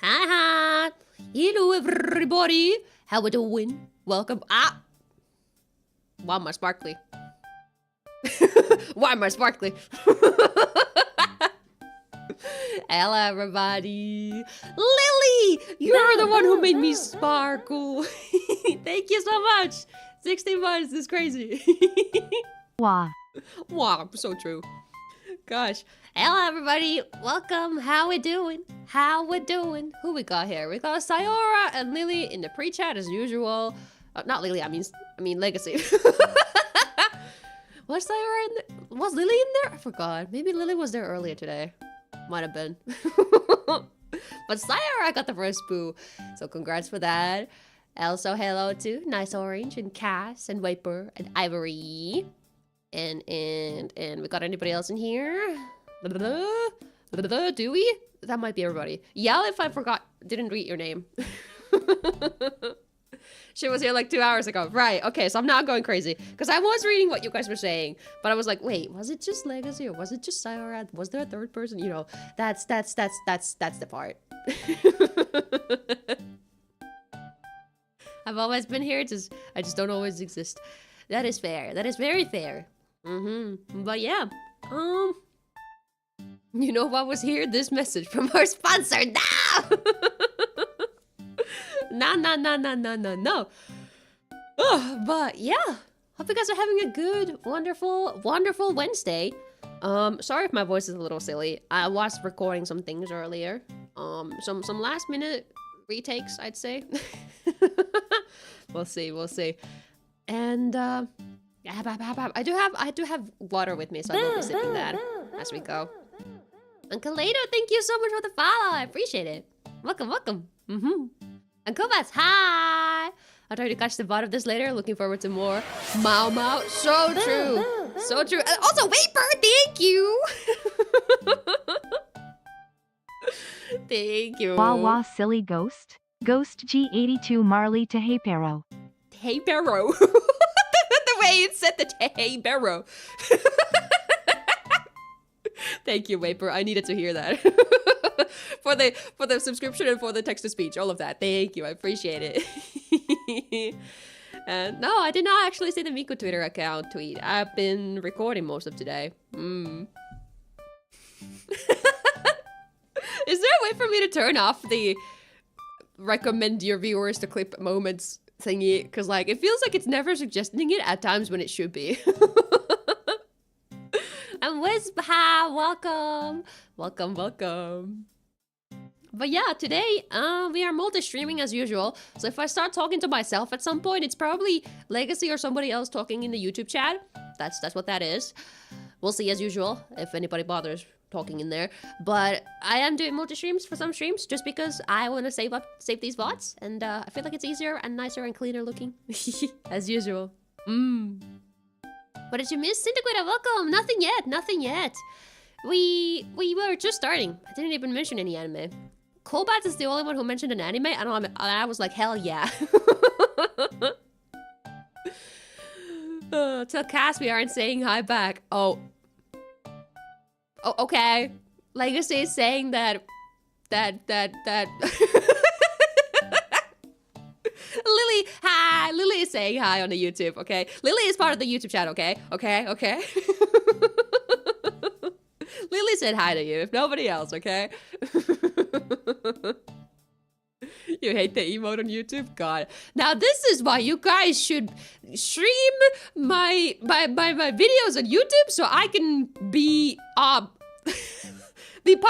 Hi, hi. Hello, everybody. How we doing? Welcome. Why am I sparkly? Why am I sparkly? Hello, everybody. Lily, you're the one who made me sparkle. Thank you so much. 16 months is crazy. Wow. Wow, so true. Gosh. Hello, everybody. Welcome. How we doing? How we doing? Who we got here? We got Sayora and Lily in the pre-chat as usual. Not Lily, I mean Legacy. Was Sayora in there? Was Lily in there? I forgot. Maybe Lily was there earlier today. Might have been. But Sayora got the first boo. So congrats for that. Also, hello to Nice Orange and Cass and Viper and Ivory. And we got anybody else in here? Do we? That might be everybody. Yell if I didn't read your name. She was here like 2 hours ago. Right, okay, so I'm not going crazy. Because I was reading what you guys were saying, but I was like, wait, was it just Legacy or was it just Sayora? Was there a third person? You know, that's the part. I've always been here, I just don't always exist. That is fair. That is very fair. But yeah, you know what was here? This message from our sponsor. No. But yeah, hope you guys are having a good, wonderful Wednesday. Sorry if my voice is a little silly. I was recording some things earlier. Some last minute retakes, I'd say. We'll see. And I do have water with me, so I will be sipping that as we go. And Kaleido, thank you so much for the follow. I appreciate it. Welcome. And Kubas, hi. I'll try to catch the bot of this later. Looking forward to more. Mau. So true. And also, Vapor, thank you. Thank you. Wah, silly ghost. Ghost GhostGirlMarlie to Hey Pero. Hey Barrow. The way it said the Hey Barrow. Thank you, Vapor. I needed to hear that. for the subscription and for the text to speech, all of that. Thank you. I appreciate it. And no, I did not actually see the Miku Twitter account tweet. I've been recording most of today. Is there a way for me to turn off the recommend your viewers to clip moments thingy? Because like it feels like it's never suggesting it at times when it should be. And Wizha, welcome. But yeah, today we are multi-streaming as usual. So if I start talking to myself at some point, it's probably Legacy or somebody else talking in the YouTube chat. That's what that is. We'll see as usual if anybody bothers talking in there. But I am doing multi-streams for some streams just because I want to save these VODs, and I feel like it's easier and nicer and cleaner looking as usual. What did you miss? Cinderquita, welcome! Nothing yet. We were just starting. I didn't even mention any anime. Kobat is the only one who mentioned an anime, and I was like, hell yeah. Tell Cass we aren't saying hi back. Oh, okay. Legacy is saying that. Lily, hi! Lily is saying hi on the YouTube, okay? Lily is part of the YouTube chat, okay? Okay? Lily said hi to you, if nobody else, okay? You hate the emote on YouTube? God. Now this is why you guys should stream my videos on YouTube so I can be part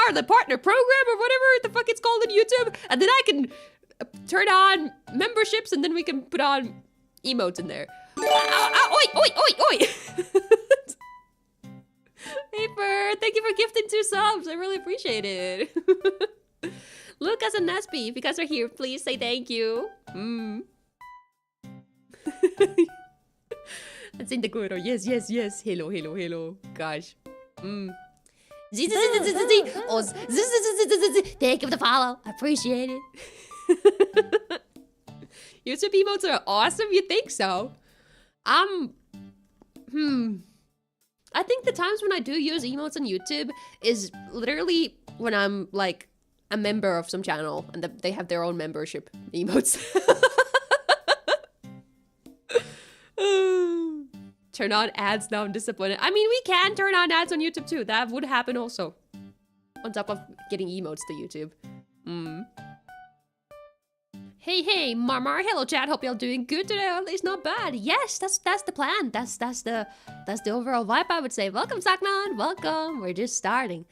of the partner program or whatever the fuck it's called on YouTube, and then I can turn on memberships, and then we can put on emotes in there. Oi! Paper, thank you for gifting 2 subs. I really appreciate it. Lucas and Nesby, if you guys are here, please say thank you. That's in the corridor. Yes. Hello. Gosh. Thank you for the follow. I appreciate it. YouTube emotes are awesome. You think so? I think the times when I do use emotes on YouTube is literally when I'm like a member of some channel and they have their own membership emotes. Turn on ads now, I'm disappointed. I mean, we can turn on ads on YouTube too. That would happen also. On top of getting emotes to YouTube. Hey, Marmar, hello chat, hope y'all doing good today, or at least not bad. Yes, that's the plan. That's the overall vibe, I would say. Welcome, Saknan, welcome. We're just starting.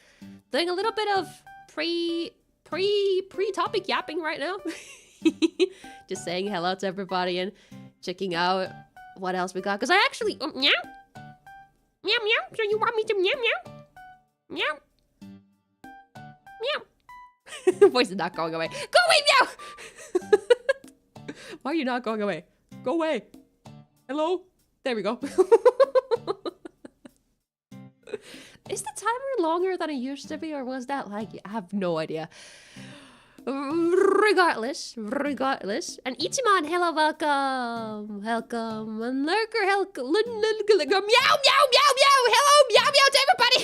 Doing a little bit of pre-topic yapping right now. Just saying hello to everybody and checking out what else we got. Because I actually, meow. Meow, meow, so you want me to meow, meow? Meow. Meow. Voice is not going away. Go away, meow! Why are you not going away? Go away. Hello? There we go. Is the timer longer than it used to be, or was that like... I have no idea. Regardless. And Ichiman, hello, welcome. Welcome. And Lurker, meow, meow, meow, meow. Hello, meow, meow to everybody.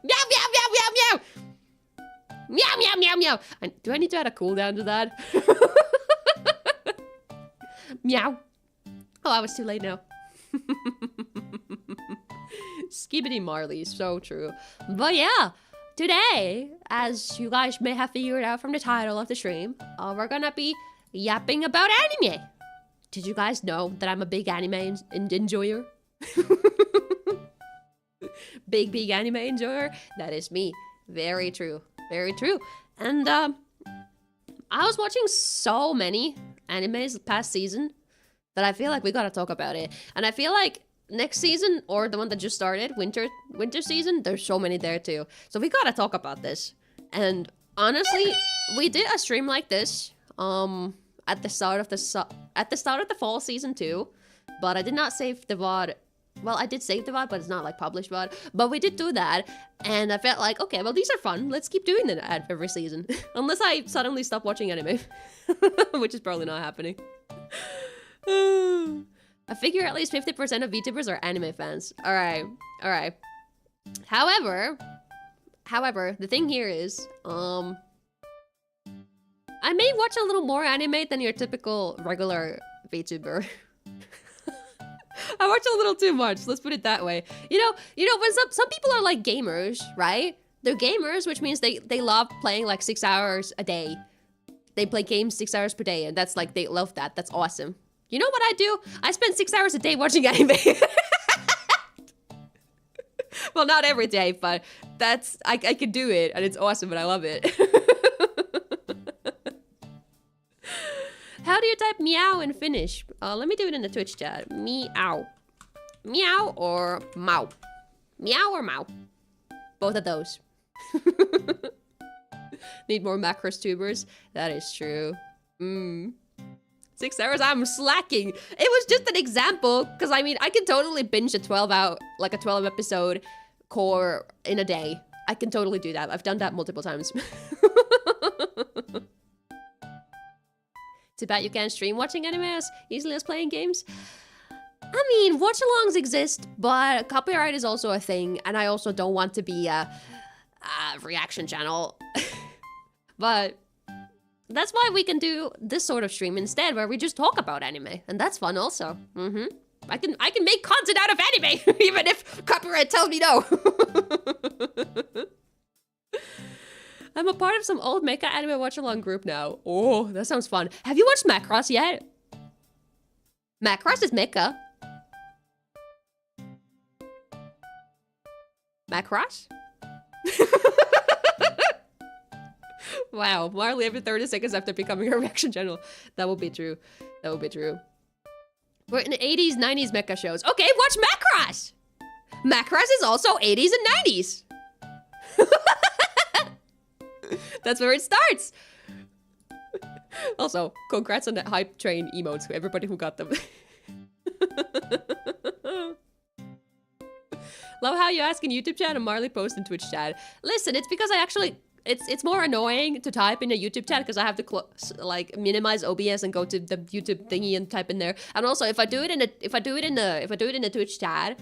Meow, meow, meow, meow, meow. Meow, meow, meow, meow. And do I need to add a cooldown to that? Meow. Oh, I was too late now. Skibbity Marley, so true. But yeah, today, as you guys may have figured out from the title of the stream, we're gonna be yapping about anime. Did you guys know that I'm a big anime enjoyer? Big anime enjoyer? That is me. Very true. Very true. And I was watching so many animes past season that I feel like we gotta talk about it. And I feel like next season, or the one that just started, winter season, there's so many there too. So we gotta talk about this. And honestly, we did a stream like this at the start of the fall season too, but I did not save the VOD. Well, I did save the VOD, but it's not like published VOD. But we did do that, and I felt like, okay, well, these are fun. Let's keep doing that every season. Unless I suddenly stop watching anime. Which is probably not happening. I figure at least 50% of VTubers are anime fans. Alright. However, the thing here is, I may watch a little more anime than your typical regular VTuber. I watch a little too much, let's put it that way. You know, when some people are like gamers, right? They're gamers, which means they love playing like 6 hours a day. They play games 6 hours per day, and that's like, they love that. That's awesome. You know what I do? I spend 6 hours a day watching anime. Well, not every day, but that's, I can do it, and it's awesome, and I love it. How do you type meow in Finnish? Let me do it in the Twitch chat. Meow. Meow or mau? Meow or mau? Both of those. Need more macros tubers? That is true. 6 hours, I'm slacking. It was just an example, because I mean, I can totally binge a 12 episode core in a day. I can totally do that. I've done that multiple times. Too bad you can't stream watching anime as easily as playing games. I mean, watch-alongs exist, but copyright is also a thing, and I also don't want to be a reaction channel. But that's why we can do this sort of stream instead, where we just talk about anime, and that's fun also. I can make content out of anime, even if copyright tells me no. I'm a part of some old mecha anime watch-along group now. Oh, that sounds fun. Have you watched Macross yet? Macross is mecha. Macross? Wow, Marley every 30 seconds after becoming a reaction channel. That would be true. That would be true. We're in the 80s, 90s mecha shows. Okay, watch Macross! Macross is also 80s and 90s. That's where it starts. Also, congrats on that hype train emotes to everybody who got them. Love how you ask in YouTube chat and Marley post in Twitch chat. Listen, it's because I actually, it's more annoying to type in a YouTube chat because I have to like minimize OBS and go to the YouTube thingy and type in there. And also, if I do it in the Twitch chat,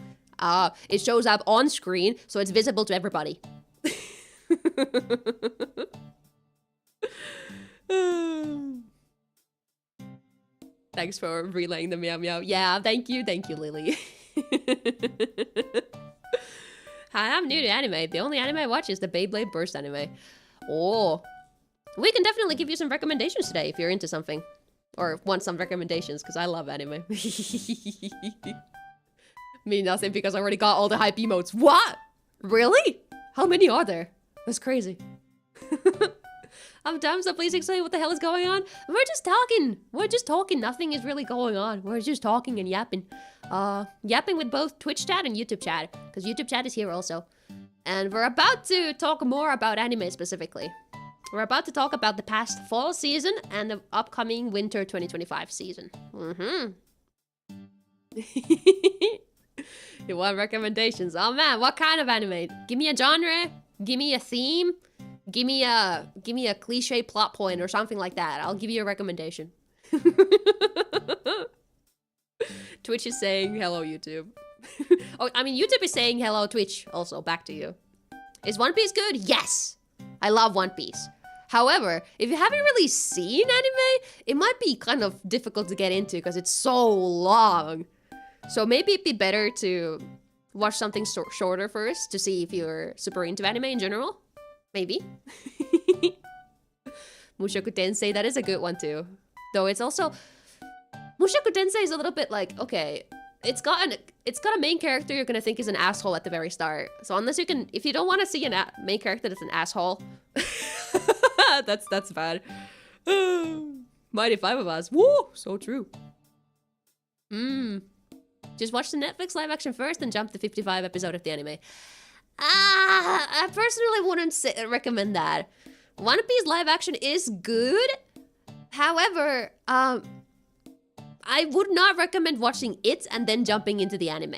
it shows up on screen, so it's visible to everybody. Thanks for relaying the meow meow. Yeah, thank you, Lily. Hi, I'm new to anime. The only anime I watch is the Beyblade Burst anime. Oh, we can definitely give you some recommendations today if you're into something. Or want some recommendations, because I love anime. Me nothing, because I already got all the hype emotes. What? Really? How many are there? That's crazy. I'm dumb, so please explain what the hell is going on. We're just talking. We're just talking. Nothing is really going on. We're just talking and yapping. Yapping with both Twitch chat and YouTube chat, because YouTube chat is here also. And we're about to talk more about anime specifically. We're about to talk about the past fall season and the upcoming winter 2025 season. You want recommendations? Oh man, what kind of anime? Give me a genre, give me a theme, give me a cliche plot point or something like that. I'll give you a recommendation. Twitch is saying hello, YouTube. Oh, I mean, YouTube is saying hello, Twitch. Also, back to you. Is One Piece good? Yes! I love One Piece. However, if you haven't really seen anime, it might be kind of difficult to get into because it's so long. So maybe it'd be better to watch something shorter first to see if you're super into anime in general. Maybe. Mushoku Tensei, that is a good one too. Though it's also... Mushoku Tensei is a little bit like, okay, it's got a main character you're gonna think is an asshole at the very start. So unless you can, if you don't want to see a main character that's an asshole, that's bad. Mighty Five of Us, woo, so true. Just watch the Netflix live action first and jump to 55 episode of the anime. I personally wouldn't recommend that. One Piece live action is good. However, I would not recommend watching it and then jumping into the anime.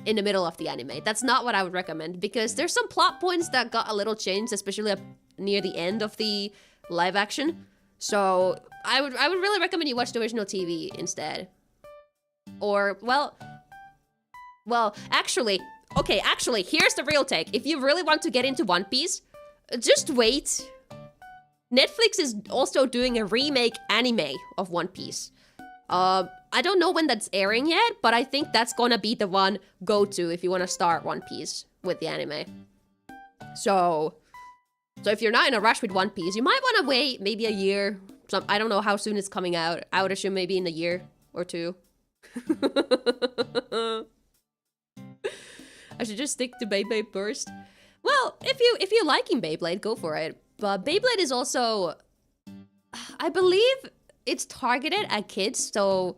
In the middle of the anime. That's not what I would recommend because there's some plot points that got a little changed, especially up near the end of the live action. So I would really recommend you watch the original TV instead. Or, well, actually, here's the real take. If you really want to get into One Piece, just wait. Netflix is also doing a remake anime of One Piece. I don't know when that's airing yet, but I think that's gonna be the one go-to if you want to start One Piece with the anime. So if you're not in a rush with One Piece, you might want to wait maybe a year. I don't know how soon it's coming out. I would assume maybe in a year or two. I should just stick to Beyblade Burst. Well, if you're liking Beyblade, go for it. But Beyblade is also, I believe it's targeted at kids. So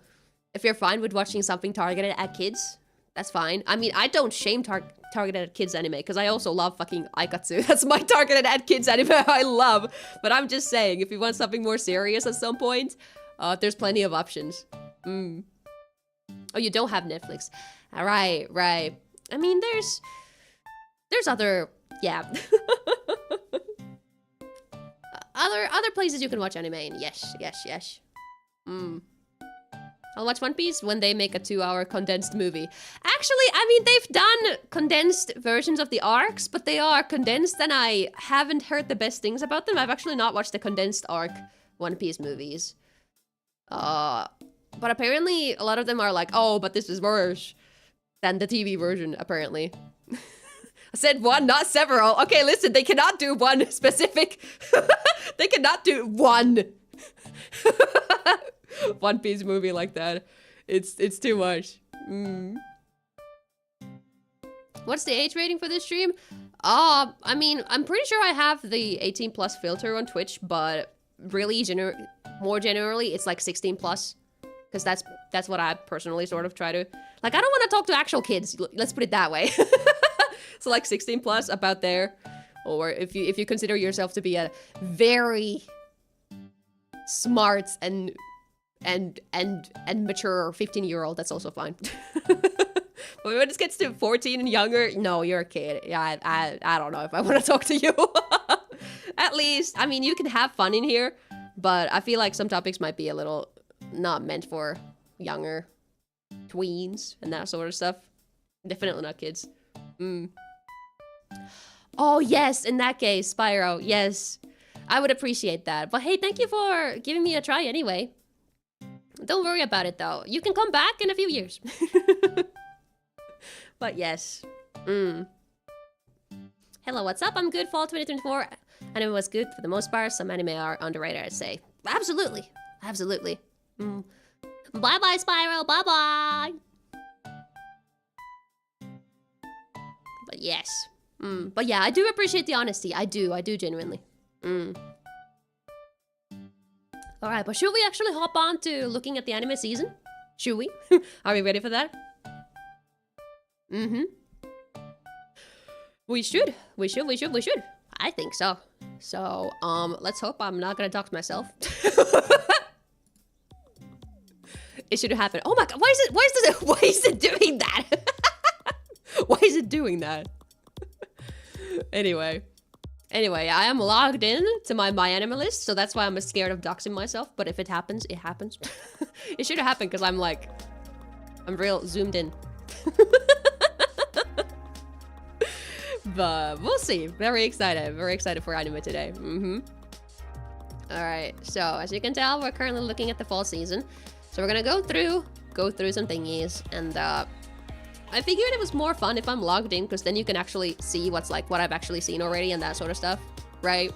if you're fine with watching something targeted at kids, that's fine. I mean, I don't shame targeted at kids anime because I also love fucking Aikatsu. That's my targeted at kids anime I love. But I'm just saying, if you want something more serious at some point, there's plenty of options. Oh, you don't have Netflix. All right. I mean, there's other, yeah. other places you can watch anime in. Yes. I'll watch One Piece when they make a 2-hour condensed movie. Actually, I mean, they've done condensed versions of the arcs, but they are condensed and I haven't heard the best things about them. I've actually not watched the condensed arc One Piece movies. But apparently a lot of them are like, oh, but this is worse than the TV version, apparently. I said one, not several. Okay, listen, they cannot do one specific. They cannot do one. One Piece movie like that. It's too much. What's the age rating for this stream? I mean, I'm pretty sure I have the 18+ filter on Twitch, but really more generally, it's like 16+. Because that's what I personally sort of try to... Like, I don't want to talk to actual kids. Let's put it that way. So like 16+, about there. Or if you consider yourself to be a very smart and mature 15-year-old, that's also fine. But when it gets to 14 and younger, no, you're a kid. Yeah, I don't know if I want to talk to you. At least, I mean, you can have fun in here, but I feel like some topics might be a little not meant for younger tweens and that sort of stuff. Definitely not kids. Oh, yes, in that case, Spyro, yes. I would appreciate that. But hey, thank you for giving me a try anyway. Don't worry about it, though. You can come back in a few years. But yes. Hello, what's up? I'm good. Fall 2024. Anime was good for the most part. Some anime are underrated, I'd say. Absolutely. Absolutely. Bye-bye, Spyro. Bye-bye. But yes. But yeah, I do appreciate the honesty. I do genuinely. Alright, but should we actually hop on to looking at the anime season? Should we? Are we ready for that? We should. I think so. So, let's hope I'm not gonna dox myself. It should happen. Oh my god, why is it doing that? Why is it doing that? Anyway, I am logged in to my anime list, so that's why I'm scared of doxing myself. But if it happens, it happens. It should have happened because I'm real zoomed in. But we'll see. Very excited for anime today. Alright, so as you can tell, we're currently looking at the fall season. So we're gonna go through some thingies, and I figured it was more fun if I'm logged in, because then you can actually see what I've actually seen already and that sort of stuff, right?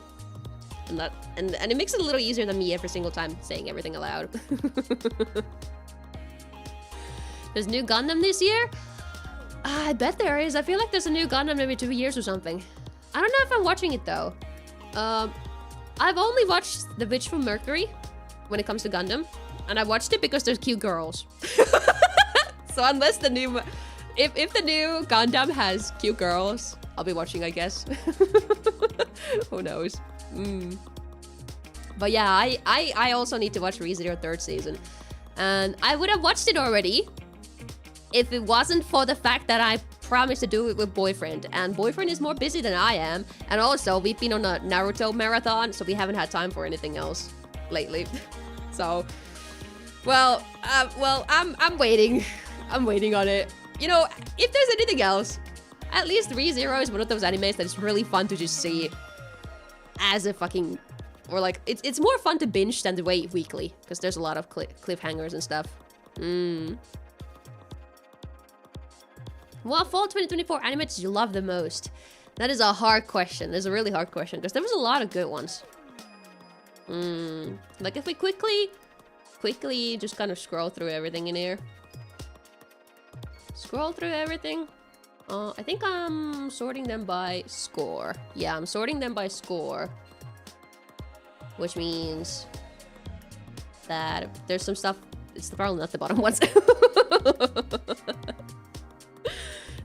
And it makes it a little easier than me every single time saying everything aloud. There's new Gundam this year? I bet there is. I feel like there's a new Gundam every 2 years or something. I don't know if I'm watching it though. I've only watched The Witch from Mercury when it comes to Gundam, and I watched it because there's cute girls. So unless the new, if the new Gundam has cute girls, I'll be watching, I guess. Who knows? But yeah, I also need to watch ReZero third season, and I would have watched it already if it wasn't for the fact that I promised to do it with boyfriend, and boyfriend is more busy than I am, and also we've been on a Naruto marathon, so we haven't had time for anything else lately. So, well, I'm waiting. I'm waiting on it. You know, if there's anything else, at least ReZero is one of those animes that is really fun to just see as a fucking, or like, it's more fun to binge than to wait weekly, because there's a lot of cliffhangers and stuff. What fall 2024 anime did you love the most? That is a hard question. It's a really hard question, because there was a lot of good ones. Like if we quickly just kind of scroll through everything in here. Scroll through everything. I think I'm sorting them by score. Yeah, I'm sorting them by score. Which means that there's some stuff, it's probably not the bottom ones.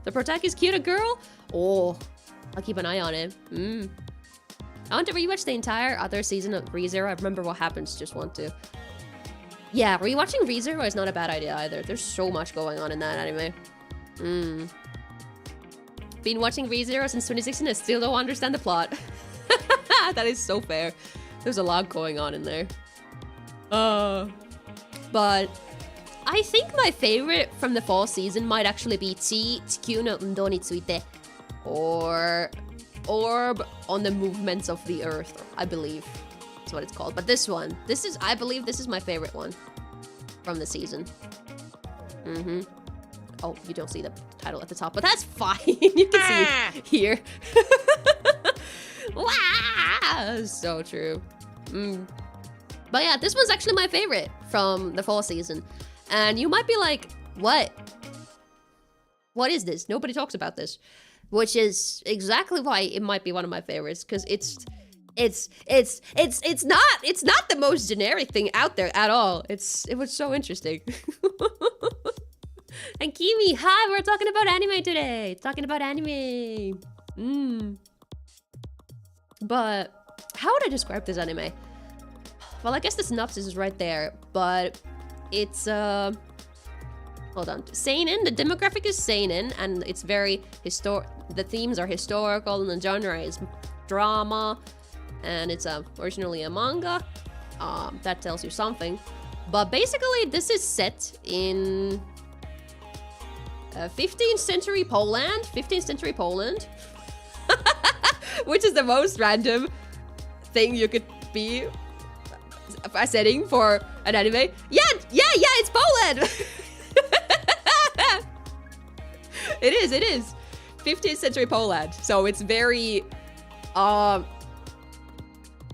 The protag is cute, a girl? Oh, I'll keep an eye on it. I want to rewatch the entire other season of ReZero. I remember what happens, just want to. Yeah, rewatching ReZero is not a bad idea either. There's so much going on in that anime. Been watching ReZero since 2016 and still don't understand the plot. That is so fair. There's a lot going on in there. But I think my favorite from the fall season might actually be Chikyu no Undo ni Tsuite, or Orb on the Movements of the Earth, I believe that's what it's called. But this one, I believe this is my favorite one from the season. Oh, you don't see the title at the top, but that's fine. You can see it here. Wow, so true. But yeah, this one's actually my favorite from the fall season. And you might be like, what? What is this? Nobody talks about this. Which is exactly why it might be one of my favorites, because it's not the most generic thing out there at all. It was so interesting. And Kimi, hi, we're talking about anime today. Talking about anime. But how would I describe this anime? Well, I guess the synopsis is right there, but it's hold on, seinen. The demographic is seinen, and it's very the themes are historical, and the genre is drama, and it's originally a manga. That tells you something. But basically, this is set in 15th century Poland. 15th century Poland. which is the most random thing you could be a setting for an anime. Yeah, it's Poland. It is 15th century Poland, so it's very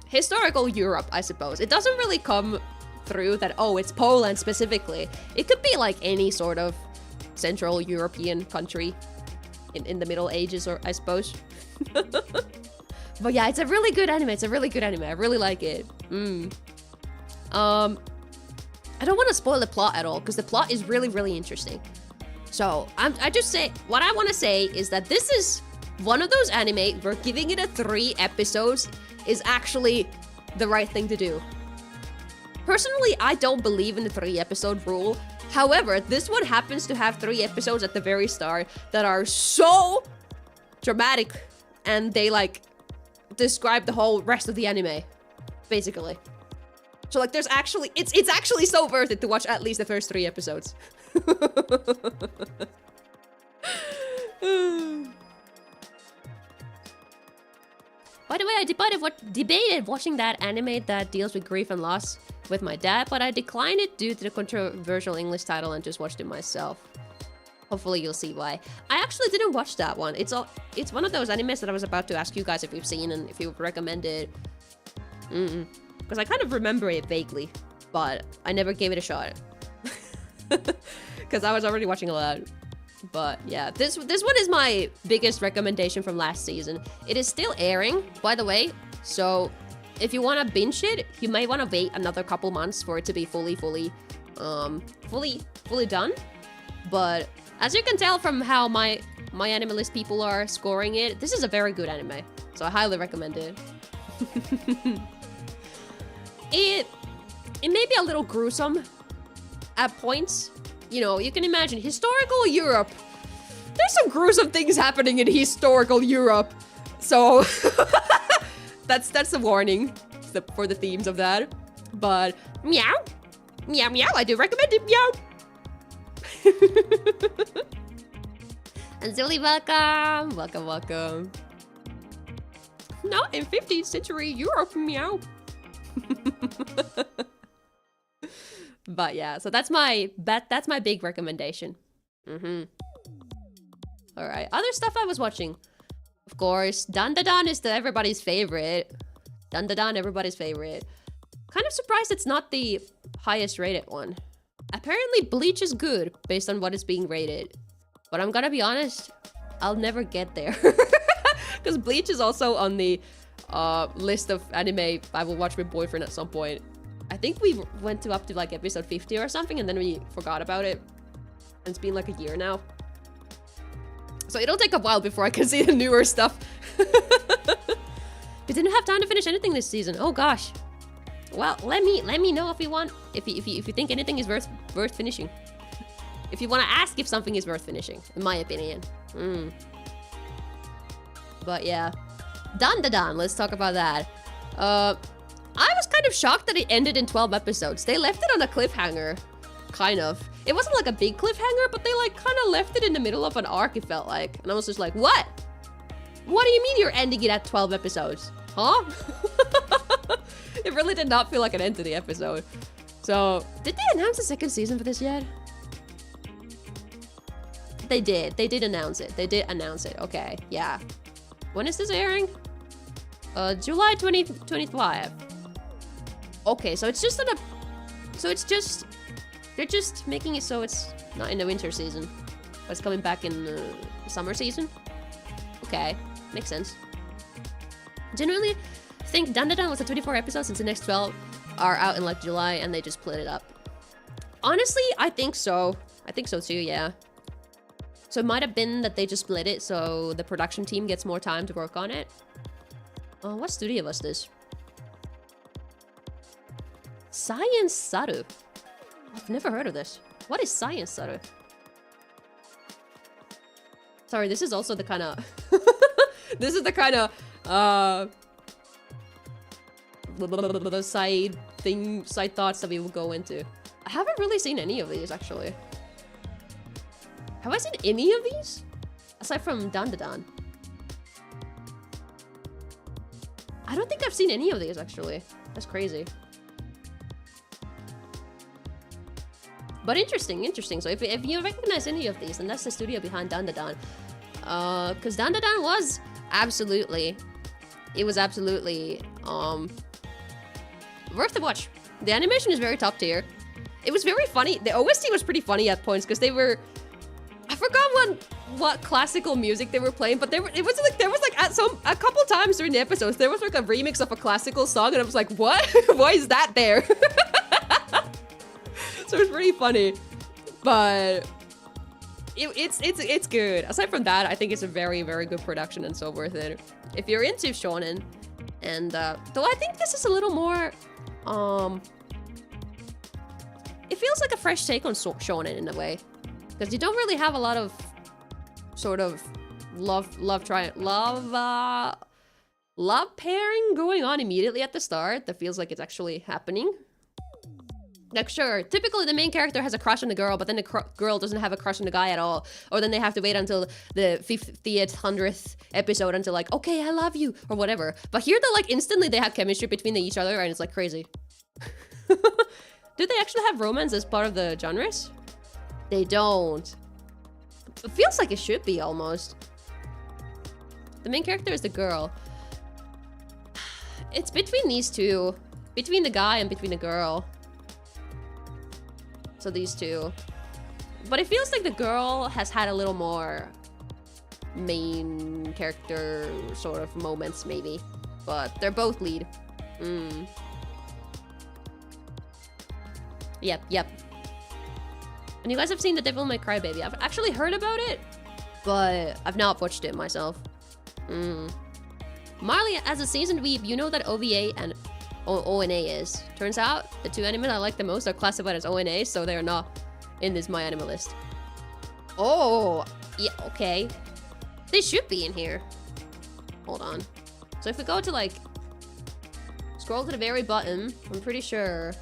historical Europe, I suppose. It doesn't really come through that, oh, it's Poland specifically. It could be like any sort of Central European country in the Middle Ages, or I suppose. But yeah, it's a really good anime. I really like it. I don't want to spoil the plot at all, because the plot is really, really interesting. So I just say, what I want to say is that this is one of those anime where giving it a 3 episodes is actually the right thing to do. Personally, I don't believe in the 3 episode rule. However, this one happens to have 3 episodes at the very start that are so dramatic, and they like describe the whole rest of the anime, basically. So like, there's actually, it's actually so worth it to watch at least the first 3 episodes. By the way, I debated watching that anime that deals with grief and loss with my dad, but I declined it due to the controversial English title and just watched it myself. Hopefully you'll see why. I actually didn't watch that one. It's one of those animes that I was about to ask you guys if you've seen and if you would recommend it. Because I kind of remember it vaguely, but I never gave it a shot. Because I was already watching a lot. But yeah, this one is my biggest recommendation from last season. It is still airing, by the way, so if you want to binge it, you may want to wait another couple months for it to be fully done. But as you can tell from how my Animalist people are scoring it, this is a very good anime, so I highly recommend it. It may be a little gruesome at points. You know, you can imagine historical Europe. There's some gruesome things happening in historical Europe. So that's a warning for the themes of that. But meow, meow, meow. I do recommend it. Meow. And Zuli, welcome, welcome. Not in 15th century Europe. Meow. But yeah, so that's my big recommendation. All right, other stuff I was watching. Of course, Dandadan is everybody's favorite. Dandadan, everybody's favorite. Kind of surprised it's not the highest rated one. Apparently, Bleach is good based on what it's being rated. But I'm gonna be honest, I'll never get there. Because Bleach is also on the list of anime I will watch with boyfriend at some point. I think we went up to like episode 50 or something, and then we forgot about it. And it's been like a year now. So it'll take a while before I can see the newer stuff. We didn't have time to finish anything this season. Oh gosh. Well, let me know if you want, if you think anything is worth finishing. If you want to ask if something is worth finishing, in my opinion. But yeah, Dandadan. Let's talk about that. I was kind of shocked that it ended in 12 episodes. They left it on a cliffhanger, kind of. It wasn't like a big cliffhanger, but they like kind of left it in the middle of an arc, it felt like. And I was just like, what? What do you mean you're ending it at 12 episodes? Huh? It really did not feel like an end to the episode. So, did they announce the 2nd season for this yet? They did. They did announce it. Okay, yeah. When is this airing? July 2025. Okay, so it's just they're just making it so it's not in the winter season, but it's coming back in the summer season. Okay, makes sense. Genuinely think Dandadan was a 24 episodes since the next 12 are out in like July and they just split it up. Honestly, I think so. I think so too, yeah. So it might have been that they just split it so the production team gets more time to work on it. What studio was this? Science Saru. I've never heard of this. What is Science Saru? Sorry, this is also the kind of... this is the kind of... side thoughts that we will go into. I haven't really seen any of these, actually. Have I seen any of these? Aside from Dandadan. I don't think I've seen any of these, actually. That's crazy. But interesting, interesting. So if you recognize any of these, then that's the studio behind Dandadan. Because Dandadan was absolutely... It was absolutely, worth the watch. The animation is very top tier. It was very funny. The OST was pretty funny at points, because they were... I forgot what classical music they were playing, but there was like a couple times during the episodes there was like a remix of a classical song, and I was like, what? Why is that there? So it was pretty funny, but it's good. Aside from that, I think it's a very, very good production and so worth it if you're into shonen. And though I think this is a little more it feels like a fresh take on shonen in a way. Because you don't really have a lot of sort of love pairing going on immediately at the start that feels like it's actually happening. Like, sure, typically the main character has a crush on the girl, but then the girl doesn't have a crush on the guy at all. Or then they have to wait until the 50th, 100th episode until like, okay, I love you, or whatever. But here they're like, instantly they have chemistry between each other, and it's like crazy. Do they actually have romance as part of the genres? They don't. It feels like it should be, almost. The main character is the girl. It's between these two. Between the guy and between the girl. So these two. But it feels like the girl has had a little more main character sort of moments, maybe. But they're both lead. Yep. And you guys have seen The Devil May Cry Baby. I've actually heard about it, but I've not watched it myself. Marlie, as a seasoned weeb, you know that OVA and ONA is. Turns out, the two anime I like the most are classified as ONA, so they're not in this My Anime list. Oh, yeah, okay. They should be in here. Hold on. So if we go to, like, scroll to the very bottom, I'm pretty sure...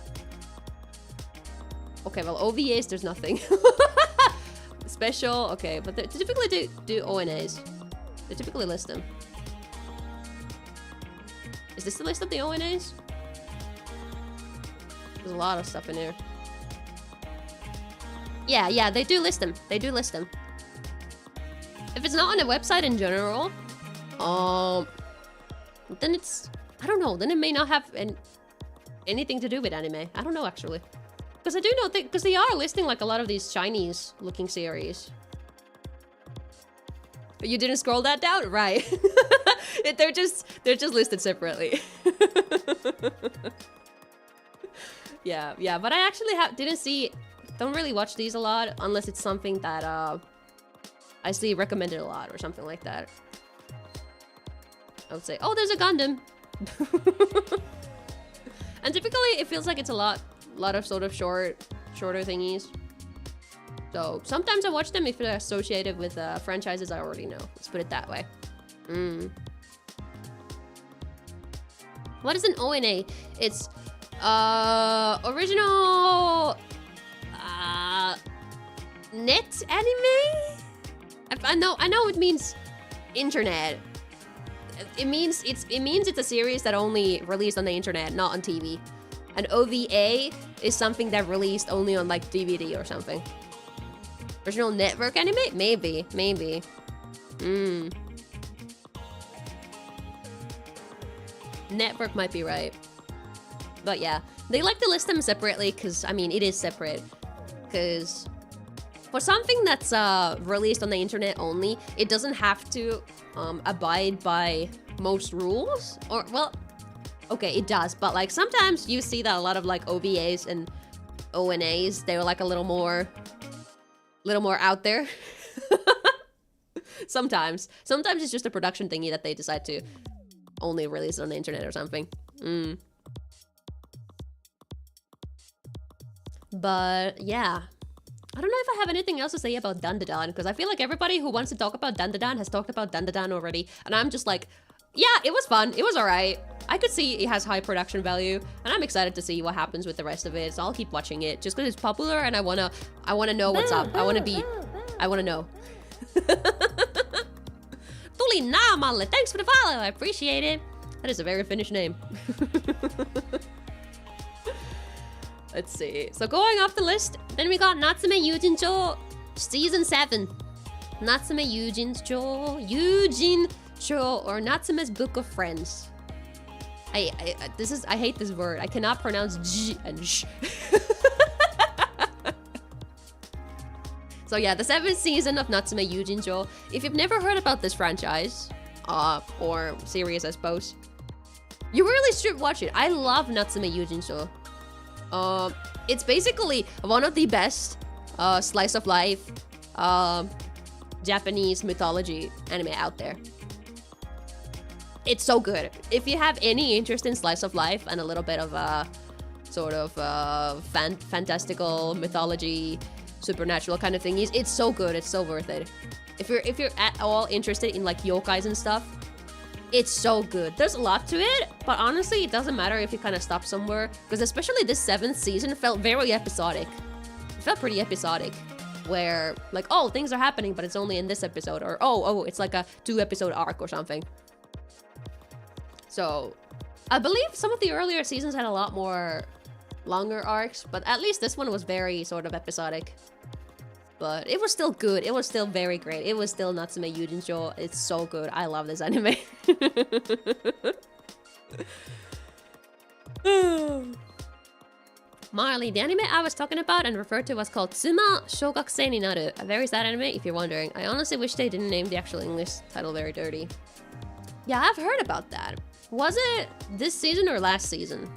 Okay, well, OVAs, there's nothing. Special, okay, but they typically do ONAs. They typically list them. Is this the list of the ONAs? There's a lot of stuff in here. Yeah, they do list them. They do list them. If it's not on a website in general, then it's... I don't know, then it may not have anything to do with anime. I don't know, actually. Because I do know, because they are listing like a lot of these Chinese-looking series. But you didn't scroll that down? Right. They're just listed separately. Yeah, but I actually don't really watch these a lot unless it's something that I see recommended a lot or something like that. I would say, oh, there's a Gundam. And typically it feels like it's a lot of sort of shorter thingies. So sometimes I watch them if they're associated with franchises I already know. Let's put it that way. What is an ONA? It's original net anime? I know it means internet. It means it's a series that only released on the internet, not on TV. An OVA is something that released only on like DVD or something. Original network anime? Maybe. Network might be right. But yeah, they like to list them separately because, I mean, it is separate. Because for something that's released on the internet only, it doesn't have to abide by most rules. Or, well, okay, it does. But like sometimes you see that a lot of like OVAs and ONAs, they're like a little more out there. Sometimes it's just a production thingy that they decide to only release it on the internet or something. But yeah, I don't know if I have anything else to say about Dandadan, because I feel like everybody who wants to talk about Dandadan has talked about Dandadan already, and I'm just like, yeah, it was fun, it was alright. I could see it has high production value, and I'm excited to see what happens with the rest of it, so I'll keep watching it just because it's popular and I wanna know what's up. I wanna know. Tuli Marlie, thanks for the follow, I appreciate it. That is a very Finnish name. Let's see. So going off the list, then we got Natsume Yujincho Season 7. Natsume Yujincho or Natsume's Book of Friends. I hate this word. I cannot pronounce J and Sh. So yeah, the 7th season of Natsume Yujincho. If you've never heard about this franchise, or series I suppose, you really should watch it. I love Natsume Yujincho. It's basically one of the best slice of life Japanese mythology anime out there. It's so good. If you have any interest in slice of life and a little bit of sort of fantastical mythology, supernatural kind of thingies, it's so good. It's so worth it. If you're at all interested in like yokais and stuff, it's so good. There's a lot to it, but honestly, it doesn't matter if you kind of stop somewhere, because especially this 7th season felt very episodic. It felt pretty episodic, where like, oh, things are happening, but it's only in this episode, or oh, it's like a 2-episode arc or something. So, I believe some of the earlier seasons had a lot more longer arcs, but at least this one was very sort of episodic. But it was still good. It was still very great. It was still Natsume Yujincho. It's so good. I love this anime. Marley, the anime I was talking about and referred to was called Tsuma Shougakusei ni Naru. A very sad anime, if you're wondering. I honestly wish they didn't name the actual English title very dirty. Yeah, I've heard about that. Was it this season or last season?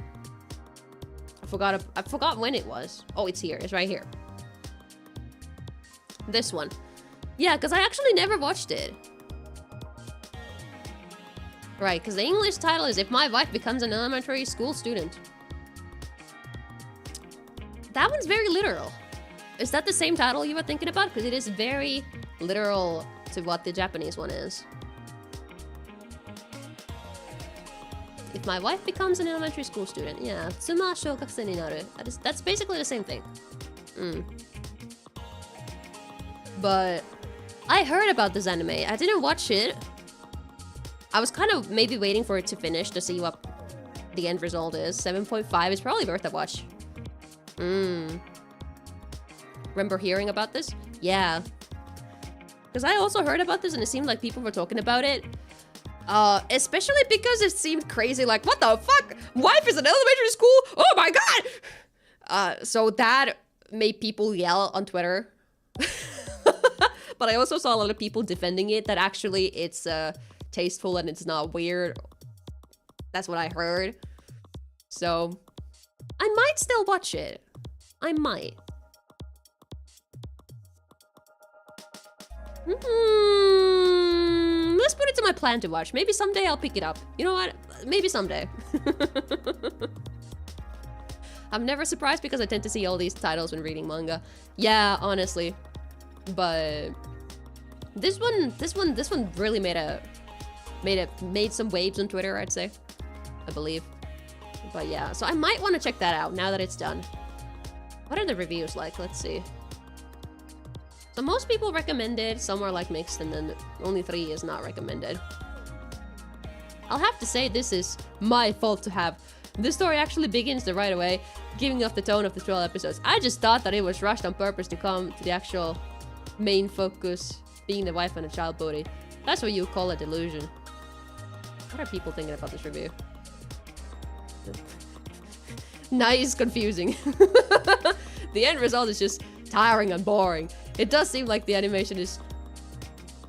I forgot when it was. Oh, it's here. It's right here. This one. Yeah, because I actually never watched it. Right, because the English title is If My Wife Becomes an Elementary School Student. That one's very literal. Is that the same title you were thinking about? Because it is very literal to what the Japanese one is. If my wife becomes an elementary school student. Yeah, Tsuma Shougakusei ni Naru. That's basically the same thing. But I heard about this anime. I didn't watch it. I was kind of maybe waiting for it to finish to see what the end result is. 7.5 is probably worth a watch. Remember hearing about this? Yeah. Because I also heard about this and it seemed like people were talking about it. Especially because it seemed crazy, like, what the fuck? Wife is in elementary school? Oh my god! So that made people yell on Twitter. But I also saw a lot of people defending it, that actually it's tasteful and it's not weird. That's what I heard. So, I might still watch it. I might. Let's put it to my plan to watch. Maybe someday I'll pick it up. You know what? Maybe someday. I'm never surprised because I tend to see all these titles when reading manga. Yeah, honestly. But this one really made some waves on Twitter, I'd say. I believe. But yeah, so I might want to check that out now that it's done. What are the reviews like? Let's see. So most people recommended, some are like mixed, and then only 3 is not recommended. I'll have to say this is my fault to have. This story actually begins the right away, giving off the tone of the 12 episodes. I just thought that it was rushed on purpose to come to the actual main focus, being the wife and a child body. That's what you call a delusion. What are people thinking about this review? Nice, confusing. The end result is just tiring and boring. It does seem like the animation is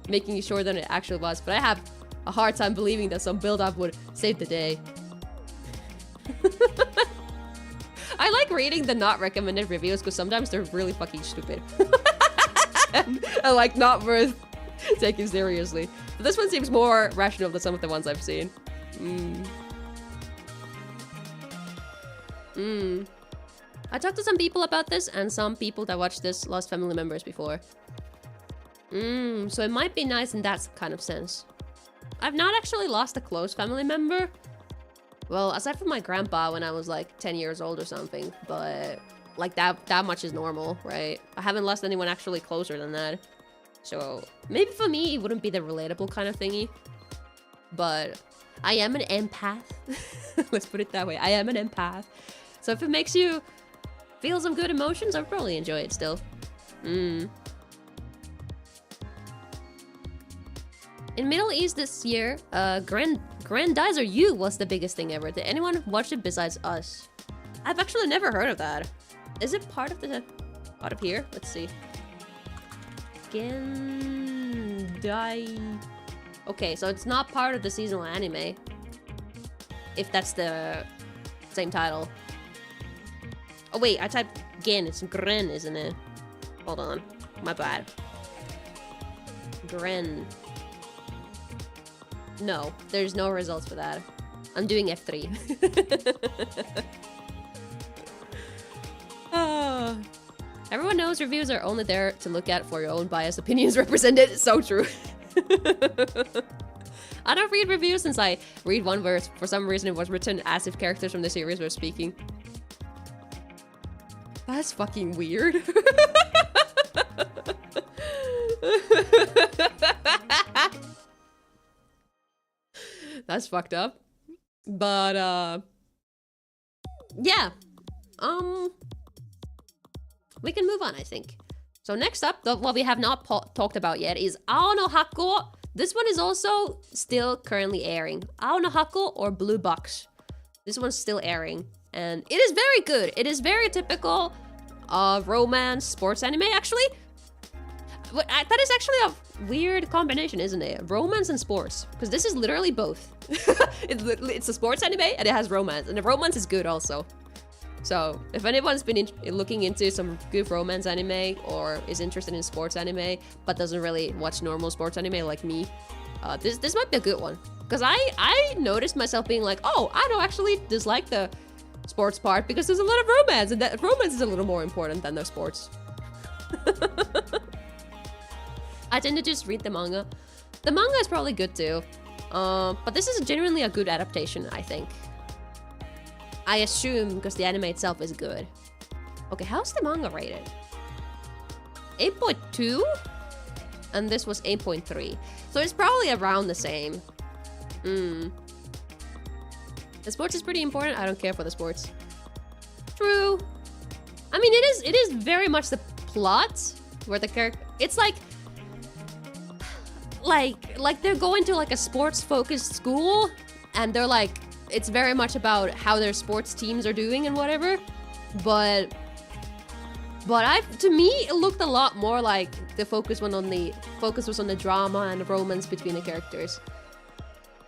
making you sure than it actually was, but I have a hard time believing that some build-up would save the day. I like reading the not recommended reviews because sometimes they're really fucking stupid. and like not worth taking seriously. But this one seems more rational than some of the ones I've seen. I talked to some people about this, and some people that watched this lost family members before. So it might be nice in that kind of sense. I've not actually lost a close family member. Well, aside from my grandpa when I was like 10 years old or something, but like that much is normal, right? I haven't lost anyone actually closer than that. So maybe for me, it wouldn't be the relatable kind of thingy. But I am an empath. Let's put it that way. I am an empath. So if it makes you feel some good emotions, I'd probably enjoy it still. In Middle East this year, Grandizer U was the biggest thing ever. Did anyone watch it besides us? I've actually never heard of that. Is it part of here? Let's see. Okay, so it's not part of the seasonal anime. If that's the same title. Oh wait, I typed Gen, it's Gren, isn't it? Hold on, my bad. Gren. No, there's no results for that. I'm doing F3. Everyone knows reviews are only there to look at for your own biased opinions represented. So true. I don't read reviews since I read one verse. For some reason it was written as if characters from the series were speaking. That's fucking weird. That's fucked up. But, yeah. We can move on, I think. So next up, what we have not talked about yet is Ao no Hako. This one is also still currently airing. Ao no Hako or Blue Box. This one's still airing. And it is very good. It is very typical romance sports anime, actually. That is actually a weird combination, isn't it? Romance and sports. Because this is literally both. It's a sports anime and it has romance. And the romance is good also. So, if anyone's been looking into some good romance anime or is interested in sports anime but doesn't really watch normal sports anime like me, this might be a good one. Because I noticed myself being like, oh, I don't actually dislike the sports part because there's a lot of romance, and that romance is a little more important than the sports. I tend to just read the manga. The manga is probably good too, but this is genuinely a good adaptation, I think. I assume because the anime itself is good. Okay, how's the manga rated? 8.2? And this was 8.3. So it's probably around the same. The sports is pretty important. I don't care for the sports. True. I mean, it is very much the plot where the character... It's like they're going to like a sports-focused school and they're like... It's very much about how their sports teams are doing and whatever, but to me it looked a lot more like the focus was on the drama and the romance between the characters,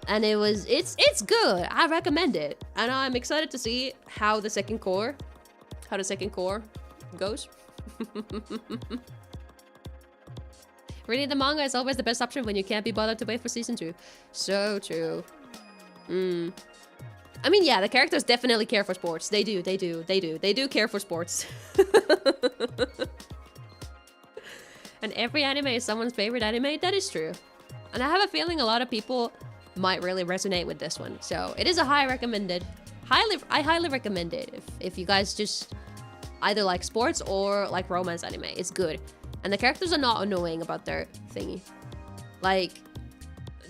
and it's good. I recommend it, and I'm excited to see how the second core goes. Reading the manga is always the best option when you can't be bothered to wait for season 2. So true. I mean, yeah, the characters definitely care for sports. They do care for sports. And every anime is someone's favorite anime. That is true. And I have a feeling a lot of people might really resonate with this one. So it is a I highly recommend it if you guys just either like sports or like romance anime. It's good. And the characters are not annoying about their thingy. Like...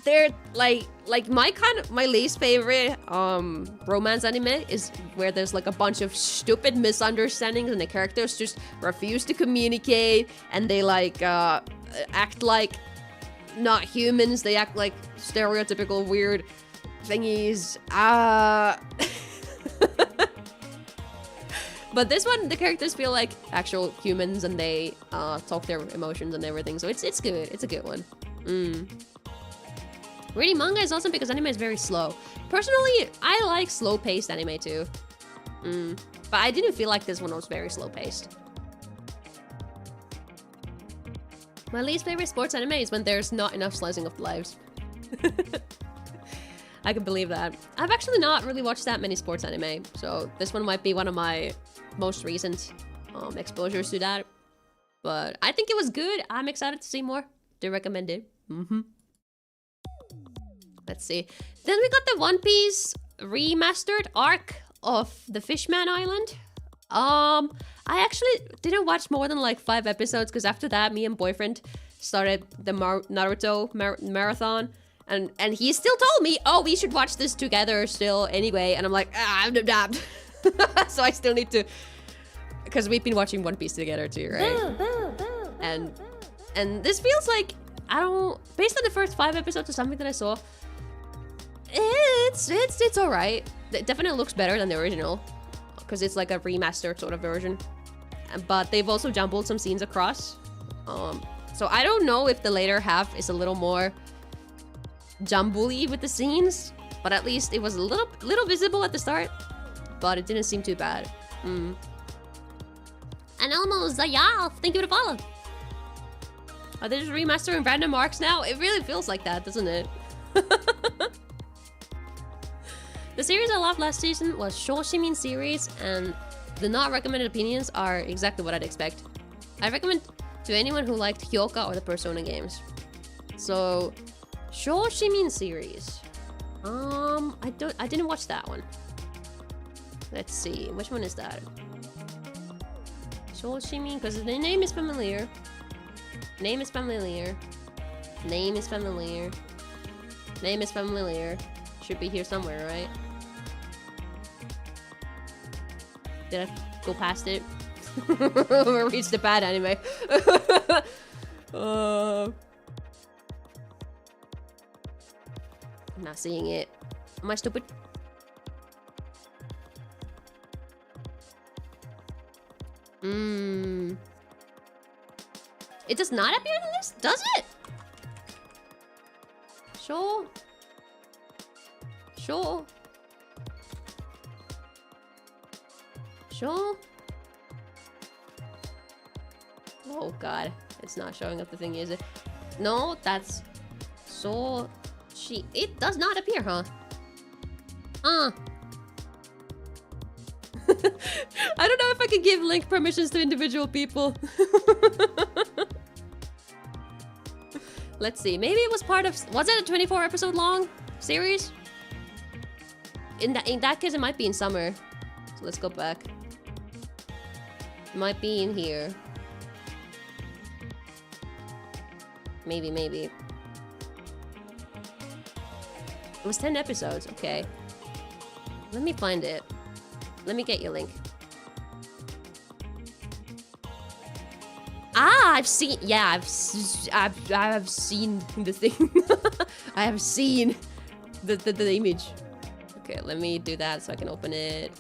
They're like my least favorite romance anime is where there's like a bunch of stupid misunderstandings and the characters just refuse to communicate and they like act like not humans. They act like stereotypical weird thingies. But this one, the characters feel like actual humans and they talk their emotions and everything. So it's good. It's a good one. Reading manga is awesome because anime is very slow. Personally, I like slow-paced anime too. But I didn't feel like this one was very slow-paced. My least favorite sports anime is when there's not enough slicing of lives. I can believe that. I've actually not really watched that many sports anime, so this one might be one of my most recent exposures to that. But I think it was good. I'm excited to see more. Do recommend it. Let's see. Then we got the One Piece remastered arc of the Fishman Island. I actually didn't watch more than like 5 episodes because after that, me and boyfriend started the Naruto marathon. And he still told me, oh, we should watch this together still anyway. And I'm like, I'm dabbed. So I still need to, because we've been watching One Piece together too, right? And this feels like, based on the first 5 episodes or something that I saw, it's all right. It definitely looks better than the original, because it's like a remastered sort of version. But they've also jumbled some scenes across. So I don't know if the later half is a little more jumbly with the scenes, but at least it was a little visible at the start, but it didn't seem too bad. And Elmo Zayal, thank you for the follow. Are they just remastering random arcs now? It really feels like that, doesn't it? The series I loved last season was Shoshimin series, and the not recommended opinions are exactly what I'd expect. I recommend to anyone who liked Hyoka or the Persona games. So, Shoshimin series. I didn't watch that one. Let's see, which one is that? Shoshimin, because the name is familiar. Name is familiar. Name is familiar. Name is familiar. Should be here somewhere, right? Did I go past it? Or reach the bad anime? I'm not seeing it. Am I stupid? It does not appear in the list, does it? Sure. Sure. Sure. Oh god, it's not showing up the thing, is it? No, that's so it does not appear, huh? I don't know if I can give link permissions to individual people. Let's see, maybe it was part of, was it a 24 episode long series? In that case, it might be in summer. So let's go back. It might be in here. Maybe. It was 10 episodes, okay. Let me find it. Let me get your link. Ah, I've seen, yeah, I've seen the thing. I have seen the image. Okay, let me do that so I can open it.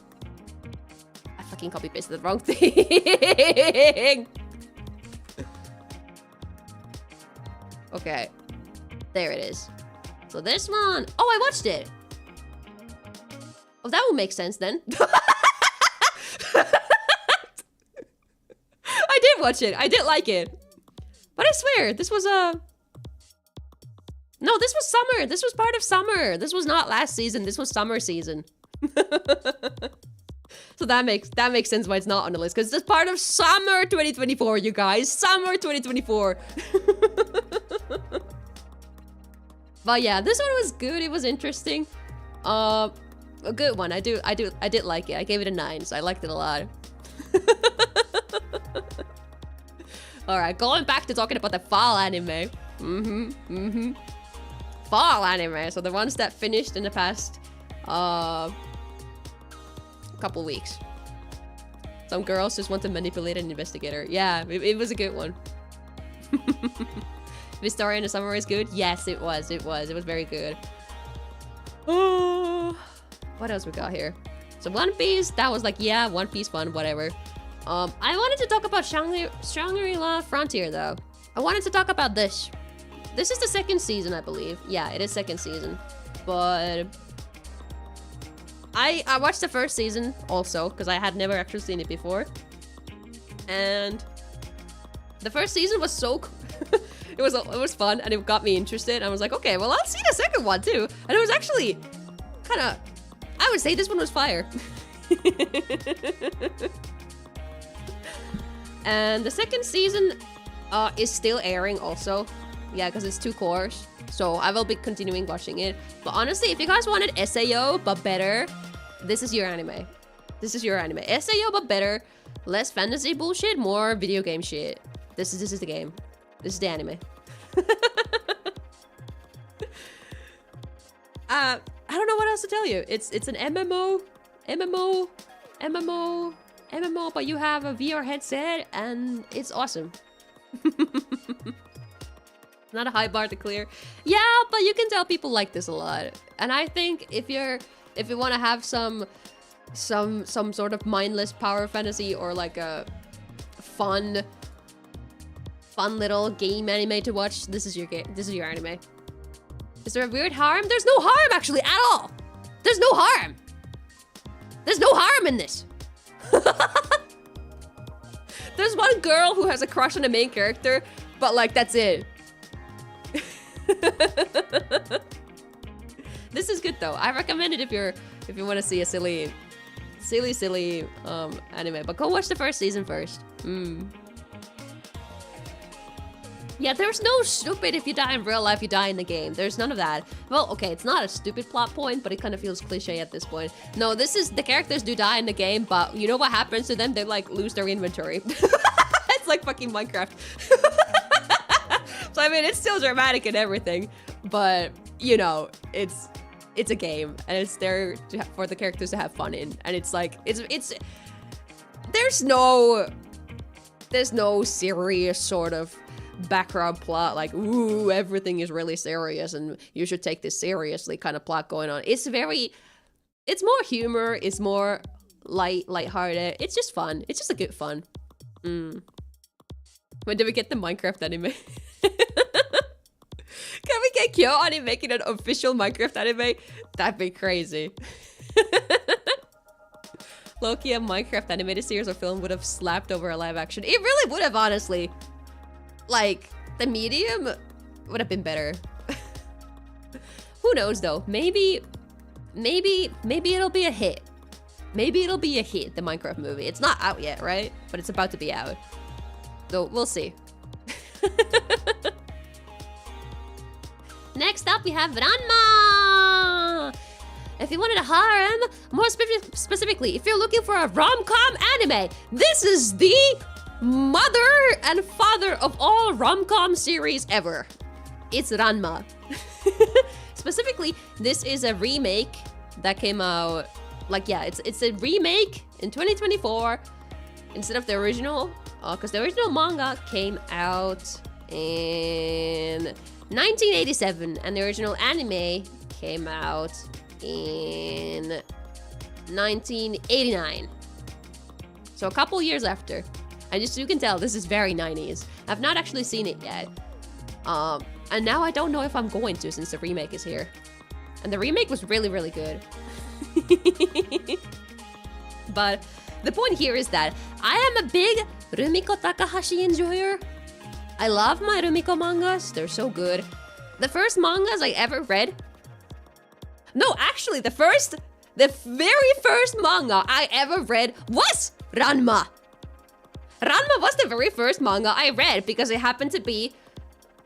I fucking copy pasted the wrong thing. Okay, there it is. So this one, oh, I watched it. Oh, that would make sense then. I did watch it. I did like it. But I swear, this was a... No, this was summer. This was part of summer. This was not last season. This was summer season. So that makes sense why it's not on the list. Because it's part of summer 2024, you guys. Summer 2024. But yeah, this one was good. It was interesting. A good one. I did like it. I gave it a 9, so I liked it a lot. Alright, going back to talking about the fall anime. Fall anime. So the ones that finished in the past couple weeks. Some girls just want to manipulate an investigator. Yeah, it was a good one. The story in the summer is good? Yes, it was. It was very good. Oh, what else we got here? So One Piece, that was like, yeah, One Piece fun, whatever. I wanted to talk about Shangri-La Frontier though. I wanted to talk about this. This is the 2nd season, I believe. Yeah, it is 2nd season. But I watched the 1st season also, because I had never actually seen it before. And the 1st season was so cool. It was fun and it got me interested. I was like, okay, well, I'll see the 2nd one too. And it was actually kind of, I would say this one was fire. And the 2nd season is still airing also. Yeah, because it's 2 cores. So I will be continuing watching it. But honestly, if you guys wanted SAO but better, this is your anime. This is your anime. SAO but better. Less fantasy bullshit, more video game shit. This is the game. This is the anime. I don't know what else to tell you. It's an MMO, but you have a VR headset and it's awesome. Not a high bar to clear. Yeah, but you can tell people like this a lot. And I think if you want to have some sort of mindless power fantasy or like a fun little game anime to watch, this is your game. This is your anime. Is there a weird harm? There's no harm actually at all. There's no harm. There's no harm in this. There's one girl who has a crush on the main character, but like that's it. This is good though. I recommend it if you want to see a silly anime. But go watch the first season first. Yeah, there's no stupid if you die in real life, you die in the game. There's none of that. Well, okay, it's not a stupid plot point, but it kind of feels cliche at this point. No, this is, the characters do die in the game, but you know what happens to them? They like lose their inventory. It's like fucking Minecraft. So I mean, it's still dramatic and everything, but you know, it's a game and it's there for the characters to have fun in, and it's like there's no serious sort of background plot like, ooh, everything is really serious and you should take this seriously kind of plot going on. It's more humor, it's more lighthearted. It's just fun. It's just a good fun. When do we get the Minecraft anime? Can we get KyoAni making an official Minecraft anime? That'd be crazy. Loki, a Minecraft animated series or film would have slapped over a live action. It really would have, honestly. Like, the medium would have been better. Who knows though? Maybe it'll be a hit. Maybe it'll be a hit, the Minecraft movie. It's not out yet, right? But it's about to be out. So we'll see. Next up, we have Ranma! If you wanted a harem, more specifically, if you're looking for a rom-com anime, this is the mother and father of all rom-com series ever. It's Ranma. Specifically, this is a remake that came out, like, yeah, it's a remake in 2024 instead of the original, because the original manga came out in 1987 and the original anime came out in 1989. So a couple years after. And just so you can tell, this is very 90s. I've not actually seen it yet. And now I don't know if I'm going to since the remake is here. And the remake was really, really good. But the point here is that I am a big Rumiko Takahashi enjoyer. I love my Rumiko mangas. They're so good. The first mangas I ever read... No, actually, the very first manga I ever read was Ranma. Ranma was the very first manga I read because it happened to be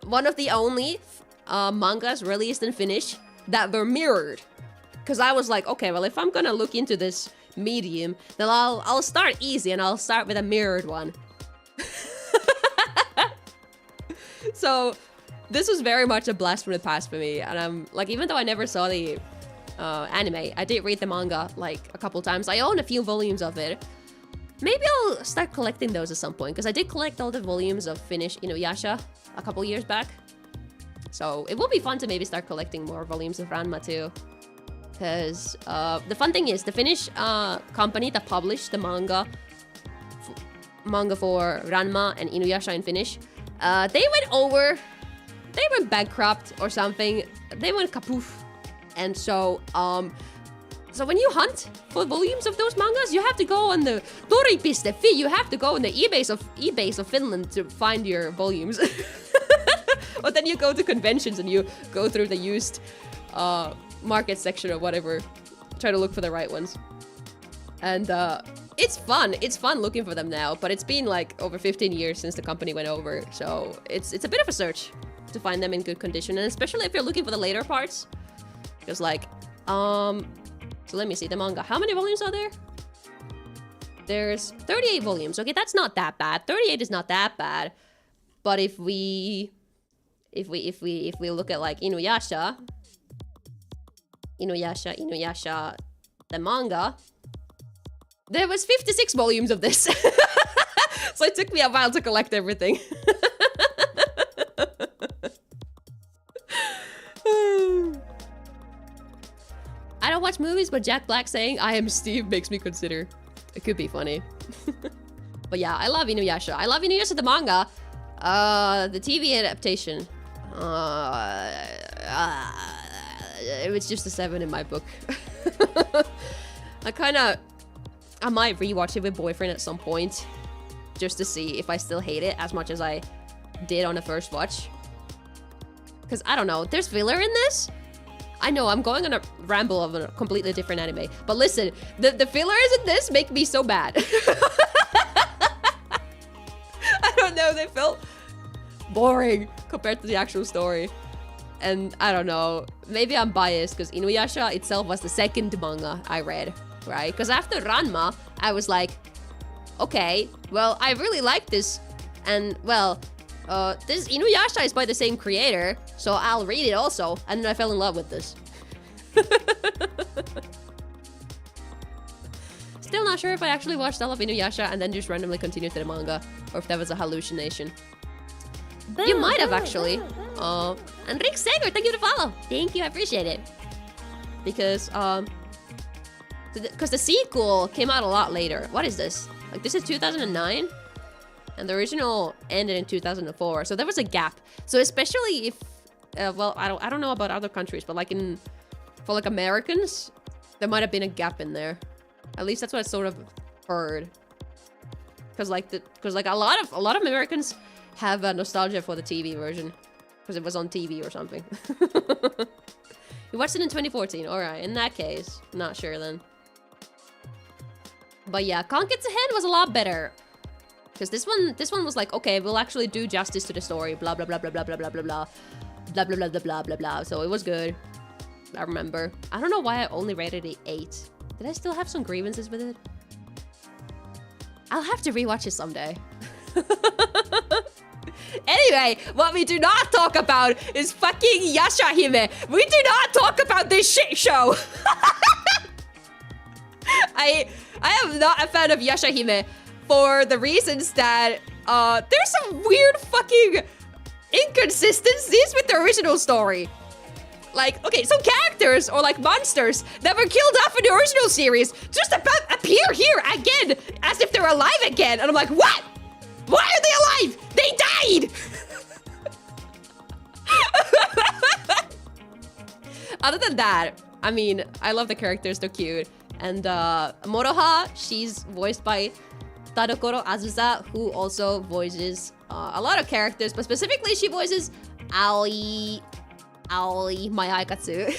one of the only mangas released in Finnish that were mirrored. Because I was like, okay, well, if I'm gonna look into this medium, then I'll start easy and I'll start with a mirrored one. So this was very much a blast from the past for me, and I'm like, even though I never saw the anime, I did read the manga like a couple times. I own a few volumes of it. Maybe I'll start collecting those at some point, because I did collect all the volumes of Finnish Inuyasha a couple years back. So it will be fun to maybe start collecting more volumes of Ranma too. Because the fun thing is, the Finnish company that published the manga for Ranma and Inuyasha in Finnish, they went bankrupt or something. They went kapoof. And so, so when you hunt for volumes of those mangas, you have to go on the tori.fi. You have to go on the eBay of Finland to find your volumes. But then you go to conventions and you go through the used market section or whatever, try to look for the right ones. And it's fun. It's fun looking for them now, but it's been like over 15 years since the company went over, so it's a bit of a search to find them in good condition, and especially if you're looking for the later parts. Because like, so let me see the manga. How many volumes are there? There's 38 volumes. Okay, that's not that bad. 38 is not that bad. But if we look at like Inuyasha, Inuyasha, the manga. There was 56 volumes of this. So it took me a while to collect everything. I don't watch movies, but Jack Black saying I am Steve makes me consider. It could be funny. But yeah, I love Inuyasha. I love Inuyasha the manga. The TV adaptation. It was just a 7 in my book. I might rewatch it with boyfriend at some point. Just to see if I still hate it as much as I did on the first watch. Because I don't know, there's filler in this? I know, I'm going on a ramble of a completely different anime. But listen, the fillers in this make me so mad. I don't know, they felt boring compared to the actual story. And I don't know, maybe I'm biased because Inuyasha itself was the second manga I read, right? Because after Ranma, I was like, okay, well, I really like this. And well, this Inuyasha is by the same creator, so I'll read it also. And then I fell in love with this. Still not sure if I actually watched all of Inuyasha and then just randomly continued to the manga, or if that was a hallucination. You might have actually. And Rick Sager, thank you for the follow. Thank you, I appreciate it. Because the sequel came out a lot later. What is this? Like, this is 2009? And the original ended in 2004, so there was a gap. So especially if, well, I don't know about other countries, but like for like Americans, there might have been a gap in there. At least that's what I sort of heard. Because like a lot of Americans have a nostalgia for the TV version, because it was on TV or something. You watched it in 2014. All right, in that case, not sure then. But yeah, Kanketsuhen was a lot better. Because this one was like, okay, we'll actually do justice to the story, blah blah blah blah blah blah blah blah blah blah blah blah blah blah blah blah. So it was good. I remember. I don't know why I only rated it 8. Did I still have some grievances with it? I'll have to rewatch it someday. Anyway, what we do not talk about is fucking Yashahime. We do not talk about this shit show. I am not a fan of Yashahime. For the reasons that there's some weird fucking inconsistencies with the original story. Like, okay, some characters or like monsters that were killed off in the original series just about appear here again as if they're alive again. And I'm like, what? Why are they alive? They died! Other than that, I mean, I love the characters, they're cute. And Moroha, she's voiced by Tadokoro Azusa, who also voices a lot of characters, but specifically she voices Aoi Mayakatsu.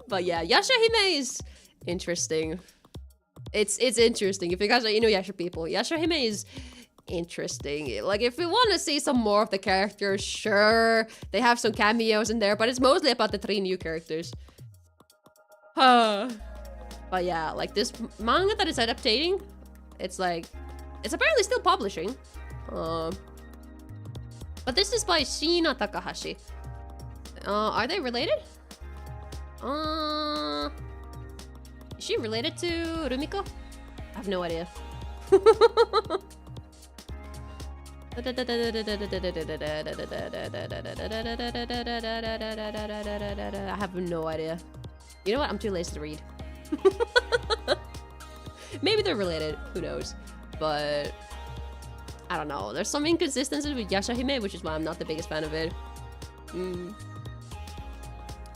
But yeah, Yashahime is interesting. It's interesting. If you guys are Inuyasha people, Yashahime is interesting. Like, if we want to see some more of the characters, sure, they have some cameos in there, but it's mostly about the 3 new characters. But yeah, like this manga that is adapting, it's like, it's apparently still publishing. But this is by Shina Takahashi. Are they related? Is she related to Rumiko? I have no idea. I have no idea. You know what? I'm too lazy to read. Maybe they're related. Who knows? But I don't know. There's some inconsistencies with Yashahime, which is why I'm not the biggest fan of it.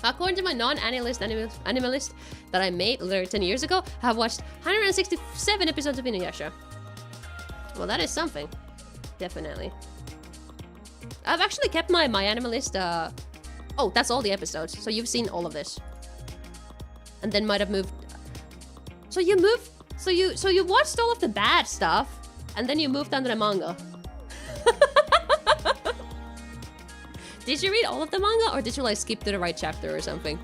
According to my non-animalist that I made literally 10 years ago, I have watched 167 episodes of Inuyasha. Well, that is something. Definitely. I've actually kept my animalist. Oh, that's all the episodes. So you've seen all of this. And then might have moved. So you moved. So you watched all of the bad stuff, and then you moved on to the manga. Did you read all of the manga, or did you like skip to the right chapter or something?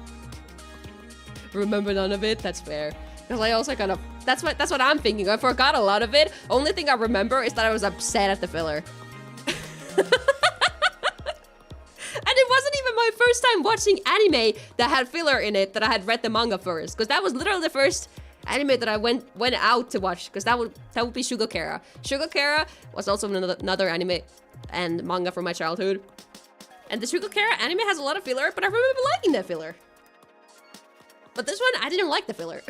Remember none of it? That's fair. Because I also kind of, that's what I'm thinking. I forgot a lot of it. Only thing I remember is that I was upset at the filler. first time watching anime that had filler in it that I had read the manga first. Because that was literally the first anime that I went out to watch. Because that would be Shugokara. Shugokara was also another anime and manga from my childhood. And the Shugokara anime has a lot of filler, but I remember liking that filler. But this one, I didn't like the filler.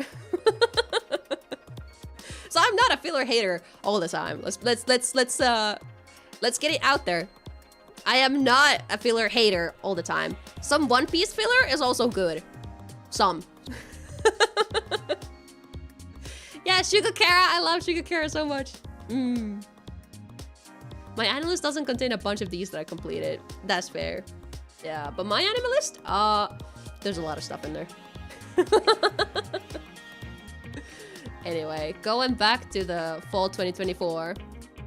So I'm not a filler hater all the time. Let's get it out there. I am not a filler hater all the time. Some One Piece filler is also good. Some. Yeah, Shugokara. I love Shugokara so much. My anime list doesn't contain a bunch of these that I completed. That's fair. Yeah, but my anime list, there's a lot of stuff in there. Anyway, going back to the fall 2024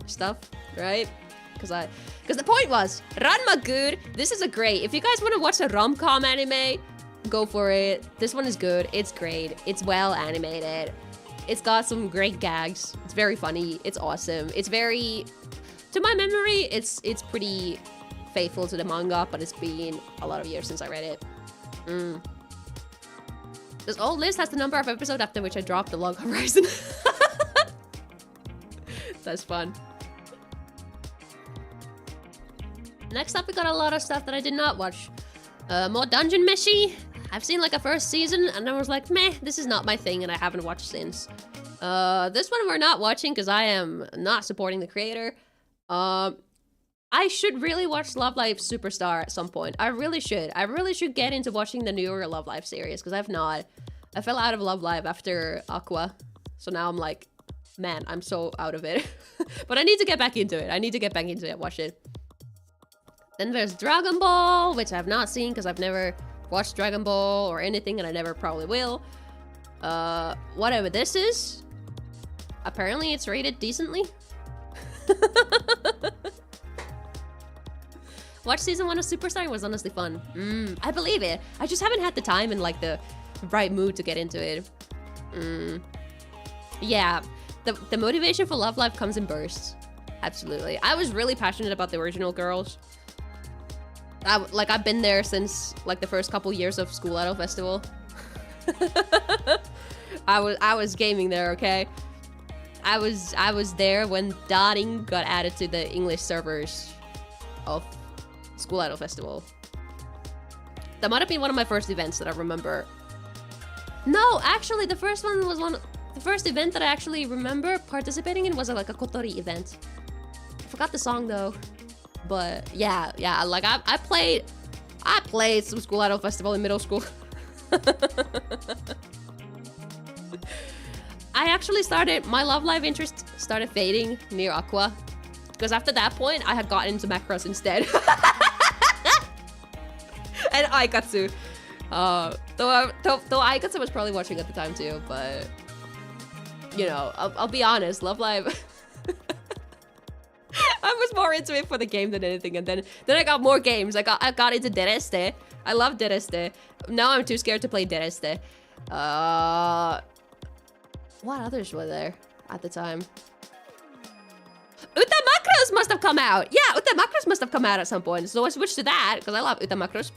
stuff, right? Because the point was, Ranma good. This is a great. If you guys want to watch a rom-com anime, go for it. This one is good. It's great. It's well animated. It's got some great gags. It's very funny. It's awesome. It's very, to my memory, it's pretty faithful to the manga, but it's been a lot of years since I read it. This old list has the number of episodes after which I dropped the Log Horizon. That's fun. Next up, we got a lot of stuff that I did not watch. More Dungeon Meshi. I've seen like a first season and I was like, meh, this is not my thing, and I haven't watched since. This one we're not watching because I am not supporting the creator. I should really watch Love Live Superstar at some point. I really should. I really should get into watching the newer Love Live series because I've not. I fell out of Love Live after Aqua. So now I'm like, man, I'm so out of it. But I need to get back into it. I need to get back into it, watch it. Then there's Dragon Ball, which I've not seen because I've never watched Dragon Ball or anything, and I never probably will. Whatever this is. Apparently it's rated decently. Watch season 1 of Superstar. It was honestly fun. I believe it. I just haven't had the time and like the right mood to get into it. Yeah, the motivation for Love Live comes in bursts. Absolutely. I was really passionate about the original girls. I've been there since like the first couple years of School Idol Festival. I was gaming there, okay? I was there when dotting got added to the English servers of School Idol Festival. That might have been one of my first events that I remember. No, actually, the first one was the first event that I actually remember participating in was like a Kotori event. I forgot the song though, but yeah, like I played some School Idol Festival in middle school. I actually my Love Live interest started fading near Aqua. Because after that point, I had gotten into Macross instead. And Aikatsu. Though Aikatsu was probably watching at the time too, but... You know, I'll be honest, Love Live... I was more into it for the game than anything, and then I got more games. I got into Dereste. I love Dereste. Now I'm too scared to play Dereste. What others were there at the time? Utamakros must have come out. Yeah, Utamakros must have come out at some point. So I switched to that because I love Utamakros.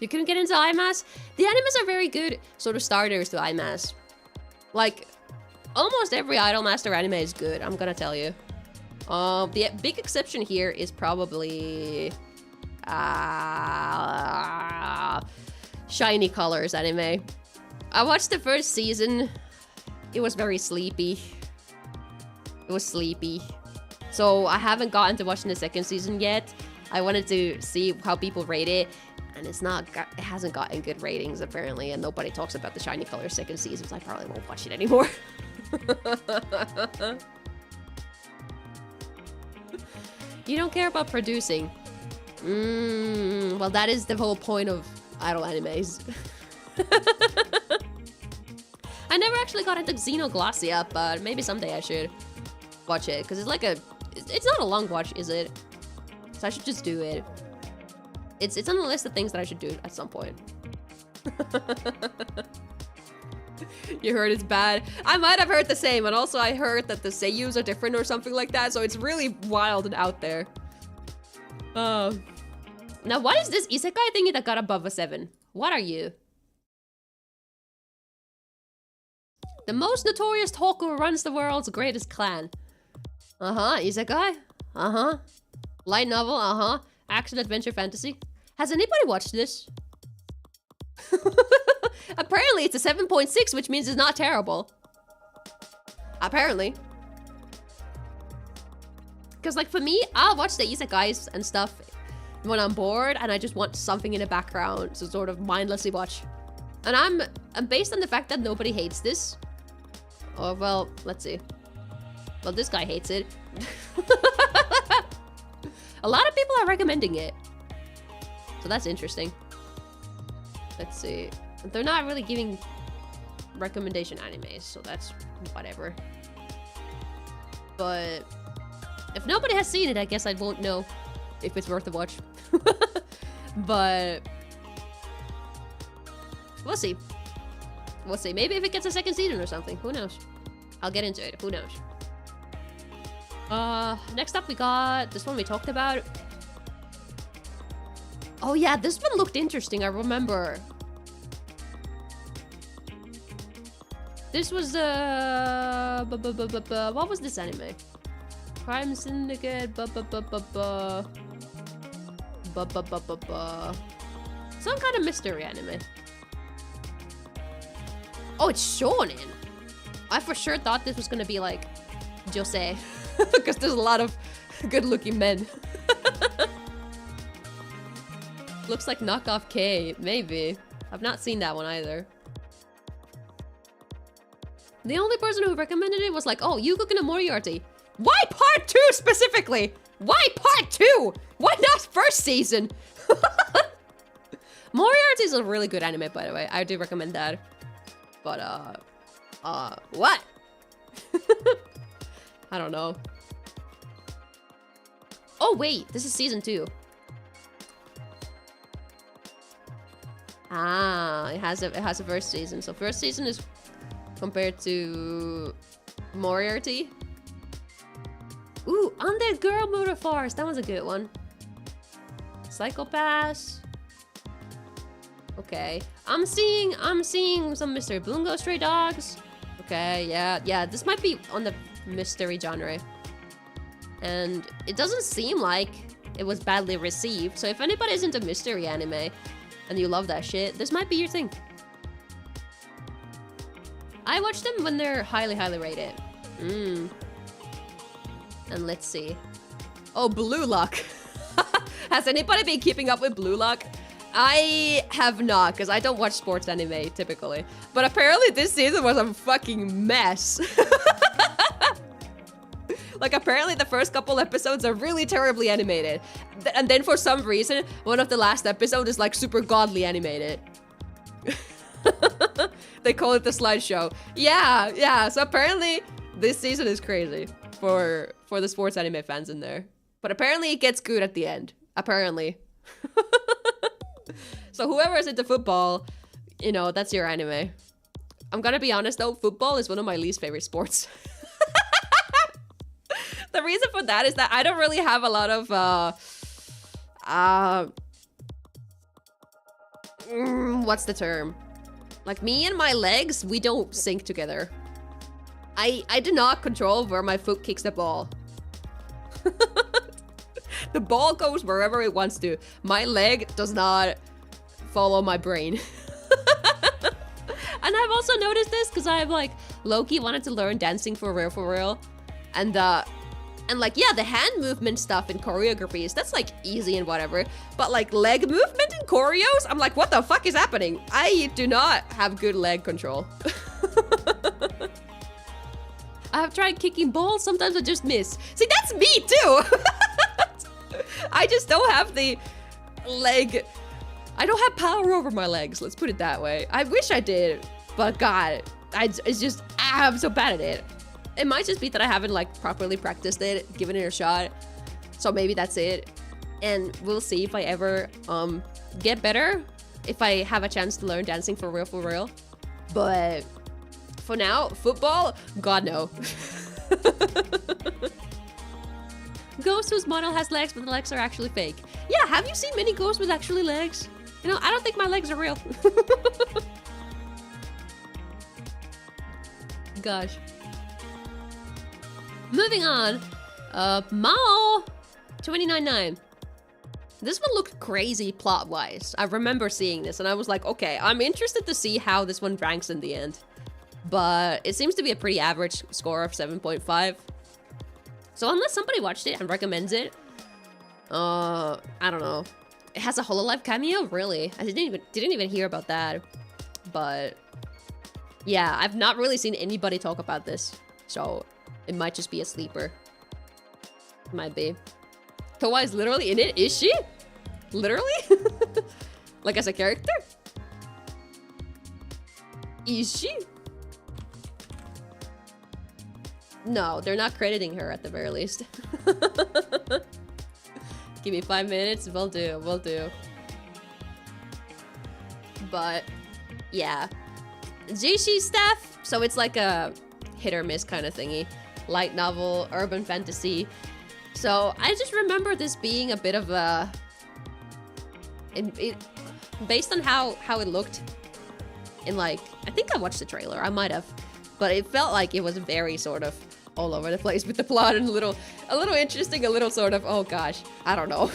You couldn't get into IMAS? The animes are very good sort of starters to IMAS. Like, almost every Idolmaster anime is good, I'm gonna tell you. The big exception here is probably... Shiny Colors anime. I watched the first season. It was very sleepy. It was sleepy. So I haven't gotten to watching the second season yet. I wanted to see how people rate it. And it hasn't gotten good ratings apparently. And nobody talks about the Shiny Colors second season. So I probably won't watch it anymore. You don't care about producing. Well, that is the whole point of idol animes. I never actually got into Xenoglossia, but maybe someday I should watch it because it's not a long watch, is it? So I should just do it. It's on the list of things that I should do at some point. You heard it's bad. I might have heard the same, and also I heard that the seiyus are different or something like that, so it's really wild and out there. Now, what is this isekai thingy that got above a 7? What are you? The most notorious talker who runs the world's greatest clan. Uh-huh, isekai. Uh-huh. Light novel, uh-huh. Action, adventure, fantasy. Has anybody watched this? Apparently it's a 7.6, which means it's not terrible. Apparently. Because like for me, I'll watch the isekais and stuff when I'm bored and I just want something in the background to sort of mindlessly watch. And I'm based on the fact that nobody hates this. Oh, well, let's see. Well, this guy hates it. A lot of people are recommending it. So that's interesting. Let's see. They're not really giving recommendation animes, so that's whatever. But if nobody has seen it, I guess I won't know if it's worth a watch. But we'll see. We'll see. Maybe if it gets a second season or something. Who knows? I'll get into it. Who knows? Next up we got this one we talked about. Oh yeah, this one looked interesting. I remember. This was what was this anime? Crime Syndicate. Some kind of mystery anime. Oh, it's shonen. I for sure thought this was gonna be like josei, because there's a lot of good-looking men. Looks like knockoff K, maybe. I've not seen that one either. The only person who recommended it was like, oh, Yuko no Moriarty. Why part 2 specifically? Why part 2? Why not first season? Moriarty is a really good anime, by the way. I do recommend that. But, what? I don't know. Oh, wait, this is season 2. Ah, it has a first season. So first season is compared to Moriarty. Ooh, Undead Girl Motor Force. That one's a good one. Psychopaths. Okay. I'm seeing some Mystery Bungo Stray Dogs. Okay, yeah. This might be on the mystery genre. And it doesn't seem like it was badly received. So if anybody's into mystery anime and you love that shit, this might be your thing. I watch them when they're highly rated. And let's see. Oh, Blue Lock. Has anybody been keeping up with Blue Lock? I have not, because I don't watch sports anime typically. But apparently this season was a fucking mess. Like, apparently the first couple episodes are really terribly animated. And then for some reason, one of the last episodes is like super godly animated. They call it the slideshow. Yeah. So apparently this season is crazy for the sports anime fans in there. But apparently it gets good at the end. Apparently. So whoever is into football, you know, that's your anime. I'm gonna be honest though, football is one of my least favorite sports. The reason for that is that I don't really have a lot of what's the term? Like, me and my legs, we don't sync together. I do not control where my foot kicks the ball. The ball goes wherever it wants to. My leg does not follow my brain. And I've also noticed this because I've like low-key wanted to learn dancing for real. And like, yeah, the hand movement stuff in choreographies, that's like easy and whatever. But like leg movement in choreos, I'm like, what the fuck is happening? I do not have good leg control. I have tried kicking balls, sometimes I just miss. See, that's me too. I just don't have the leg. I don't have power over my legs, let's put it that way. I wish I did, but God, I'm so bad at it. It might just be that I haven't like properly practiced it, given it a shot. So maybe that's it. And we'll see if I ever get better, if I have a chance to learn dancing for real. But for now, football, God no. Ghost whose model has legs, but the legs are actually fake. Yeah, have you seen many ghosts with actually legs? You know, I don't think my legs are real. Gosh. Moving on. Mao 299. This one looked crazy plot-wise. I remember seeing this and I was like, okay, I'm interested to see how this one ranks in the end. But it seems to be a pretty average score of 7.5. So unless somebody watched it and recommends it, I don't know. It has a Hololive cameo? Really? I didn't even hear about that. But yeah, I've not really seen anybody talk about this. So it might just be a sleeper. Might be. Towa is literally in it? Is she? Literally? Like as a character? Is she? No, they're not crediting her at the very least. Give me 5 minutes, we'll do. But, yeah. JC staff, so it's like a hit or miss kind of thingy. Light novel, urban fantasy. So, I just remember this being a bit of a... based on how it looked in like... I think I watched the trailer, I might have. But it felt like it was very sort of all over the place with the plot and a little interesting, a little sort of, oh gosh, I don't know.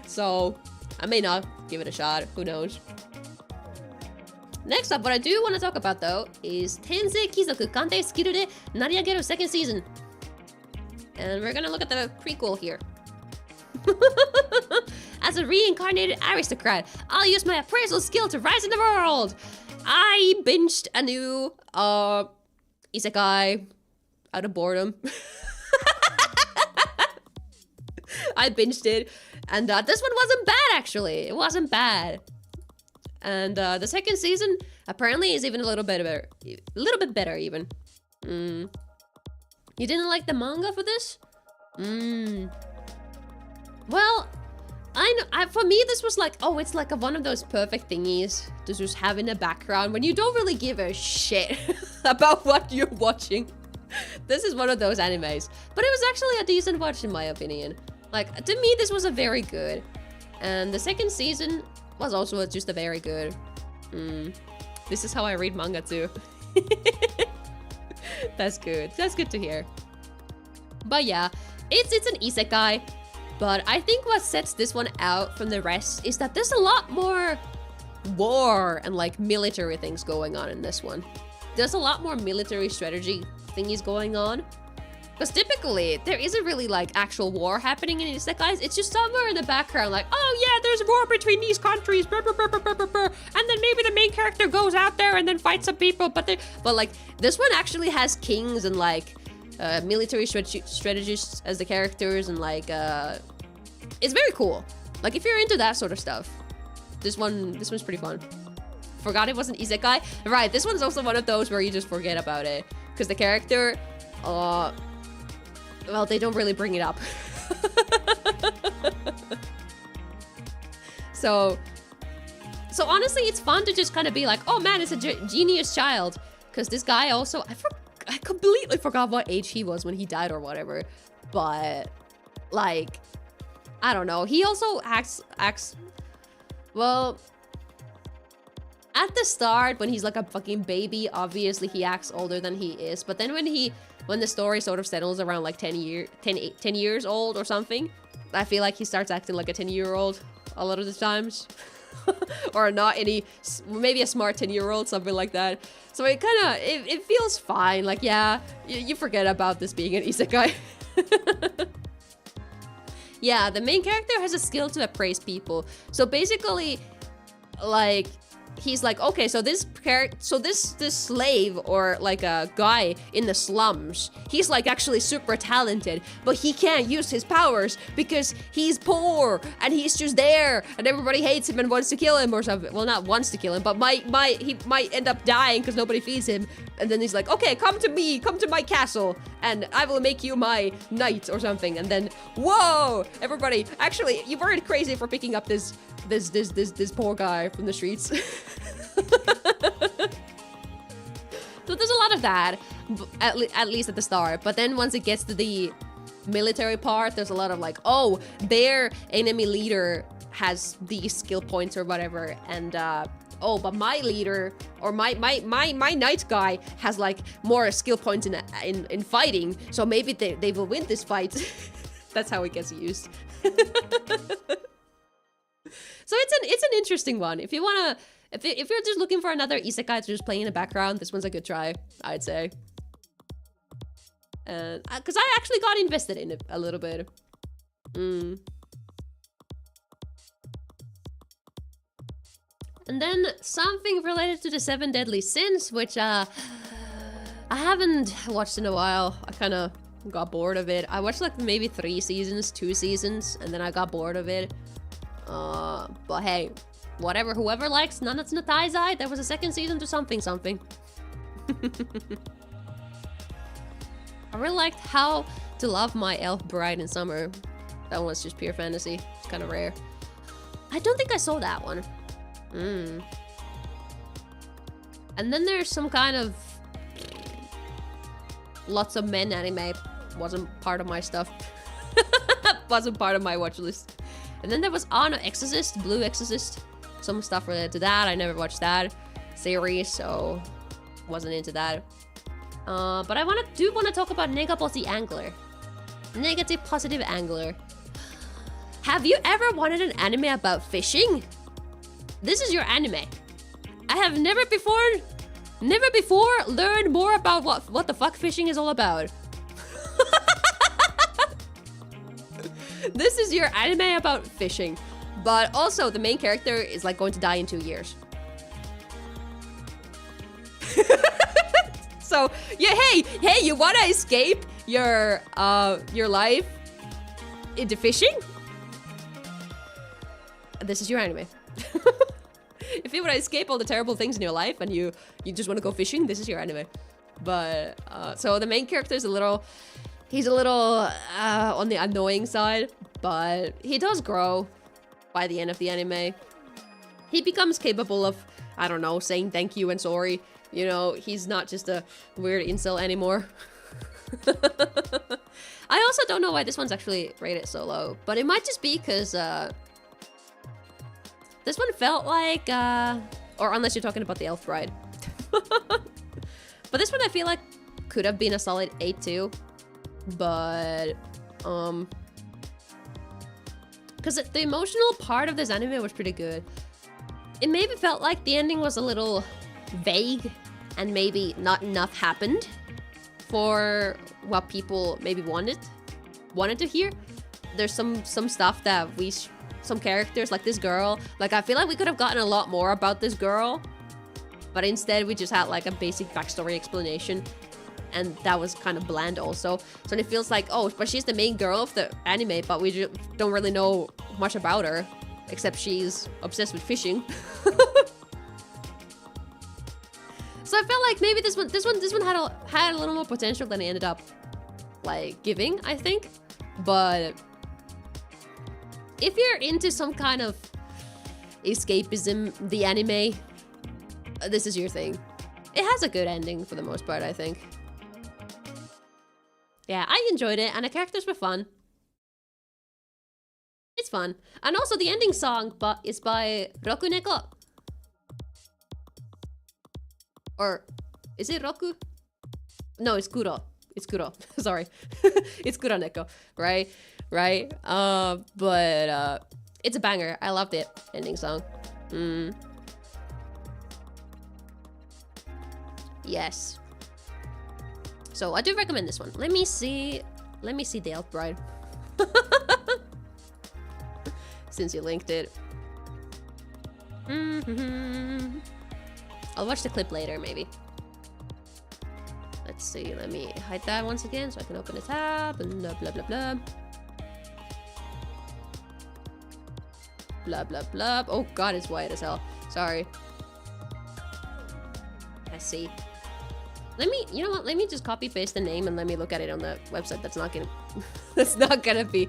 So, I may not give it a shot, who knows. Next up, what I do want to talk about though is Tensei Kizoku Kantei Skill de Nariageru second season. And we're gonna look at the prequel here. As a reincarnated aristocrat, I'll use my appraisal skill to rise in the world. I binged a new isekai out of boredom. I binged it, and this one wasn't bad actually. It wasn't bad. And the second season apparently is even a little bit better even. You didn't like the manga for this? Well, I know. For me, this was like, oh, it's like one of those perfect thingies to just have in the background when you don't really give a shit about what you're watching. This is one of those animes, but it was actually a decent watch in my opinion. Like, to me, this was a very good, and the second season was also just a very good. This is how I read manga too. That's good. That's good to hear. But yeah, it's an isekai. But I think what sets this one out from the rest is that there's a lot more war and like military things going on in this one. There's a lot more military strategy thingies going on. Because typically, there isn't really like actual war happening in isekais. It's just somewhere in the background like, oh yeah, there's war between these countries, and then maybe the main character goes out there and then fights some people. But like, this one actually has kings and like military strategists as the characters, and like it's very cool. Like if you're into that sort of stuff, this one's pretty fun. Forgot it wasn't isekai. Right, this one's also one of those where you just forget about it because the character, well, they don't really bring it up. So honestly, it's fun to just kind of be like, oh man, it's a genius child. Because this guy also, I completely forgot what age he was when he died or whatever. But, like, I don't know. He also acts, well, at the start, when he's like a fucking baby, obviously he acts older than he is. But then when the story sort of settles around like 10 years old or something, I feel like he starts acting like a 10-year-old a lot of the times. Or not any, maybe a smart 10-year-old, something like that. So it kind of, it feels fine. Like, yeah, you forget about this being an isekai. Yeah, the main character has a skill to appraise people. So basically, like, he's like, okay, so this slave or like a guy in the slums, he's like actually super talented, but he can't use his powers because he's poor and he's just there and everybody hates him and wants to kill him or something. Well, not wants to kill him, but he might end up dying because nobody feeds him. And then he's like, okay, come to my castle and I will make you my knight or something. And then, whoa, everybody, actually, you weren't crazy for picking up this poor guy from the streets. So there's a lot of that, at least at the start. But then once it gets to the military part, there's a lot of like, oh, their enemy leader has these skill points or whatever, and oh, but my leader or my knight guy has like more skill points in fighting, so maybe they will win this fight. That's how it gets used. So it's an interesting one. If you wanna, if you're just looking for another isekai to just play in the background, this one's a good try, I'd say. Because I actually got invested in it a little bit. And then something related to the 7 Deadly Sins, which I haven't watched in a while. I kind of got bored of it. I watched like maybe 2 seasons, and then I got bored of it. But hey, whatever, whoever likes Nanatsu no Taizai, there was a 2nd season to something. I really liked How to Love My Elf Bride in Summer. That one was just pure fantasy. It's kind of rare. I don't think I saw that one. And then there's some kind of lots of men anime. Wasn't part of my stuff. Wasn't part of my watch list. And then there was Ano Exorcist, Blue Exorcist. Some stuff related to that. I never watched that series, so wasn't into that. But I do want to talk about Negative Angler. Negative Positive Angler. Have you ever wanted an anime about fishing? This is your anime. I have never before learned more about what the fuck fishing is all about. This is your anime about fishing. But also, the main character is like going to die in 2 years. So, yeah, hey, you wanna escape your life into fishing? This is your anime. If you wanna escape all the terrible things in your life and you just wanna go fishing, this is your anime. But, so the main character is he's a little on the annoying side, but he does grow by the end of the anime. He becomes capable of, I don't know, saying thank you and sorry. You know, he's not just a weird incel anymore. I also don't know why this one's actually rated so low, but it might just be because this one felt like, or unless you're talking about the Elf Bride. But this one I feel like could have been a solid 8 too. But, because the emotional part of this anime was pretty good. It maybe felt like the ending was a little vague and maybe not enough happened for what people maybe wanted to hear. There's some stuff that some characters, like this girl, like I feel like we could have gotten a lot more about this girl, but instead we just had like a basic backstory explanation, and that was kind of bland also. So it feels like, oh, but she's the main girl of the anime, but we just don't really know much about her, except she's obsessed with fishing. So I felt like maybe this one had a little more potential than it ended up like giving, I think. But if you're into some kind of escapism, the anime, this is your thing. It has a good ending for the most part, I think. Yeah, I enjoyed it, and the characters were fun. It's fun. And also the ending song is by Rokuneko. Or, is it Roku? No, it's Kuro. It's Kuro. Sorry. It's Kuroneko, right? But it's a banger. I love the ending song. Yes. So I do recommend this one. Let me see the Elf Bride. Since you linked it. I'll watch the clip later, maybe. Let's see, let me hide that once again so I can open a tab and blah blah blah blah. Blah blah blah. Oh god, it's white as hell. Sorry. I see. You know what? Let me just copy paste the name and let me look at it on the website. That's not gonna be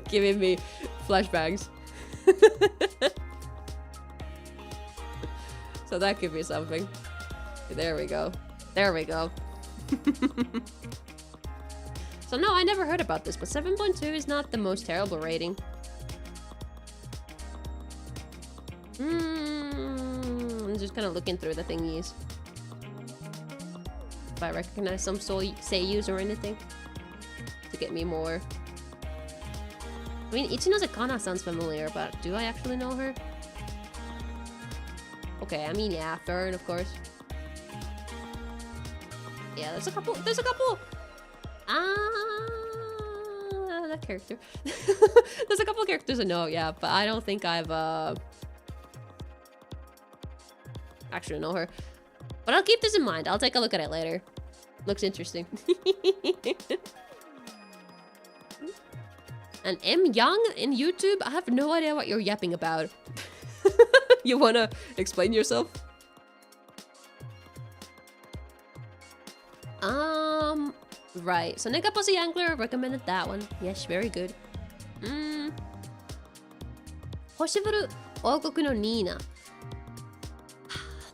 giving me flashbacks. So that could be something. There we go. So So no, I never heard about this, but 7.2 is not the most terrible rating. I'm just kind of looking through the thingies. If I recognize some seiyus or anything. To get me more. I mean, Ichinose Kana sounds familiar, but do I actually know her? Okay, I mean, yeah, Fern, of course. Yeah, there's a couple. That character. There's a couple characters I know, yeah, but I don't think I've actually know her. But I'll keep this in mind. I'll take a look at it later. Looks interesting. And M Young in YouTube, I have no idea what you're yapping about. You wanna explain yourself? Right. So Negaposi Angler recommended that one. Yes, very good. Hoshiburu Okoku no Nina.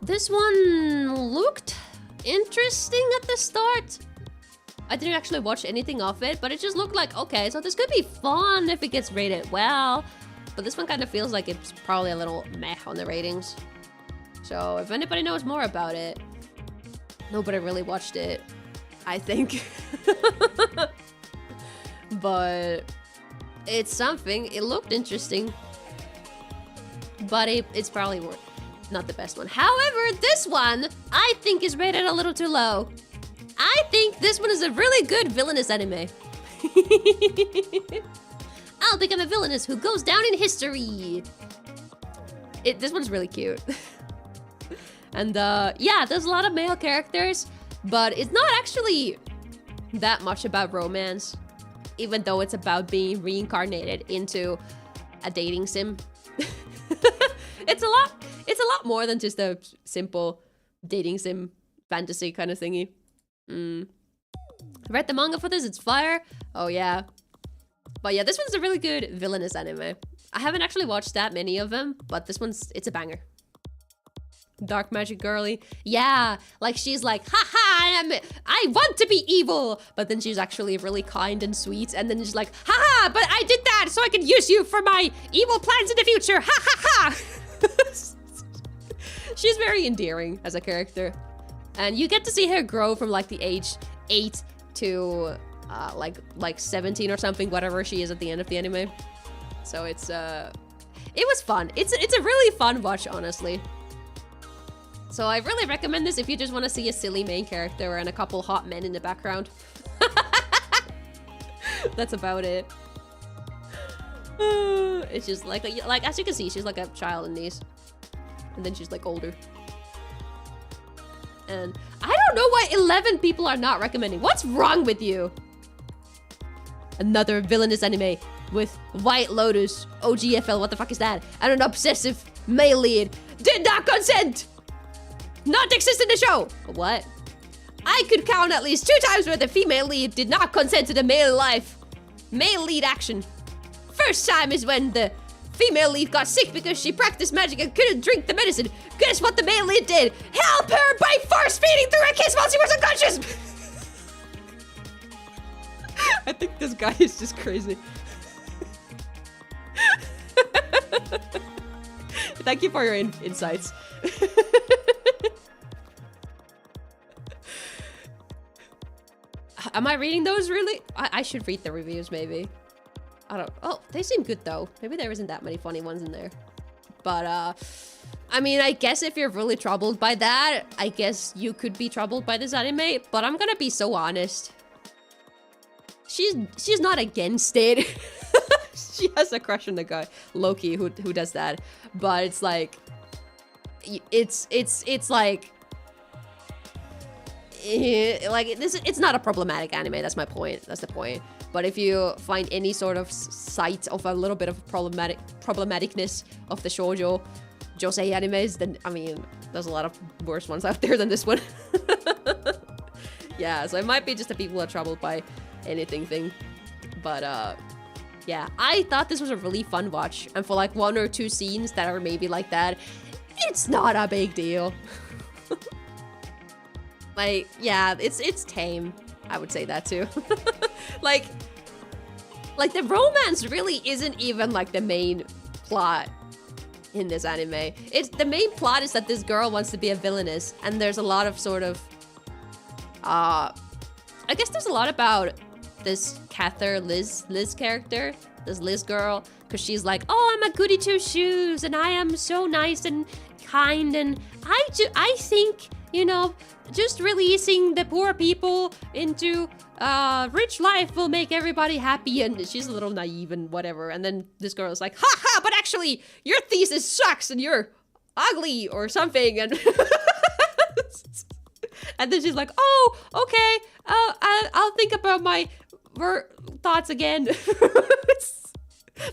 This one looked interesting at the start. I didn't actually watch anything of it, but it just looked like, okay, so this could be fun if it gets rated well. But this one kind of feels like it's probably a little meh on the ratings. So if anybody knows more about it, nobody really watched it, I think. But it's something. It looked interesting. But it's probably not the best one. However, this one, I think is rated a little too low. I think this one is a really good villainous anime. I'll become a villainess who goes down in history. This one's really cute. And yeah, there's a lot of male characters, but it's not actually that much about romance, even though it's about being reincarnated into a dating sim. It's a lot more than just a simple dating sim fantasy kind of thingy. Read the manga for this, it's fire. Oh yeah. But yeah, this one's a really good villainous anime. I haven't actually watched that many of them, but this it's a banger. Dark magic girly. Yeah, like she's like, haha, I want to be evil. But then she's actually really kind and sweet. And then she's like, haha, but I did that so I could use you for my evil plans in the future. Ha ha ha. She's very endearing as a character. And you get to see her grow from like the age 8 to like 17 or something, whatever she is at the end of the anime. So it was fun. It's a really fun watch, honestly. So I really recommend this if you just want to see a silly main character and a couple hot men in the background. That's about it. It's just like as you can see, she's like a child in these. And then she's like older. And I don't know why 11 people are not recommending. What's wrong with you? Another villainous anime with White Lotus, OGFL, what the fuck is that? And an obsessive male lead. Did not consent! Not exist in the show! What? I could count at least 2 times where the female lead did not consent to the male life. Male lead action. First time is when the female lead got sick because she practiced magic and couldn't drink the medicine. Guess what the male lead did? Help her by force feeding through a kiss while she was unconscious! I think this guy is just crazy. Thank you for your insights. Am I reading those really? I should read the reviews maybe. I don't. Oh, they seem good though. Maybe there isn't that many funny ones in there. But I mean, I guess if you're really troubled by that, I guess you could be troubled by this anime. But I'm gonna be so honest. She's not against it. She has a crush on the guy Loki who does that. But it's like, it's like it's not a problematic anime. That's my point. That's the point. But if you find any sort of sight of a little bit of problematicness of the josei animes, then I mean, there's a lot of worse ones out there than this one. Yeah, so it might be just the people who are troubled by anything thing. But yeah, I thought this was a really fun watch, and for like 1 or 2 scenes that are maybe like that, it's not a big deal. Like, yeah, it's tame. I would say that too. like the romance really isn't even like the main plot in this anime. It's the main plot is that this girl wants to be a villainess, and there's a lot of sort of I guess there's a lot about this Liz character, this Liz girl, because she's like, oh, I'm a goody two shoes and I am so nice and kind, and I think, you know, just releasing the poor people into rich life will make everybody happy. And she's a little naive and whatever, and then this girl is like, ha ha, but actually your thesis sucks and you're ugly or something, and and then she's like, oh, okay, I'll think about my thoughts again.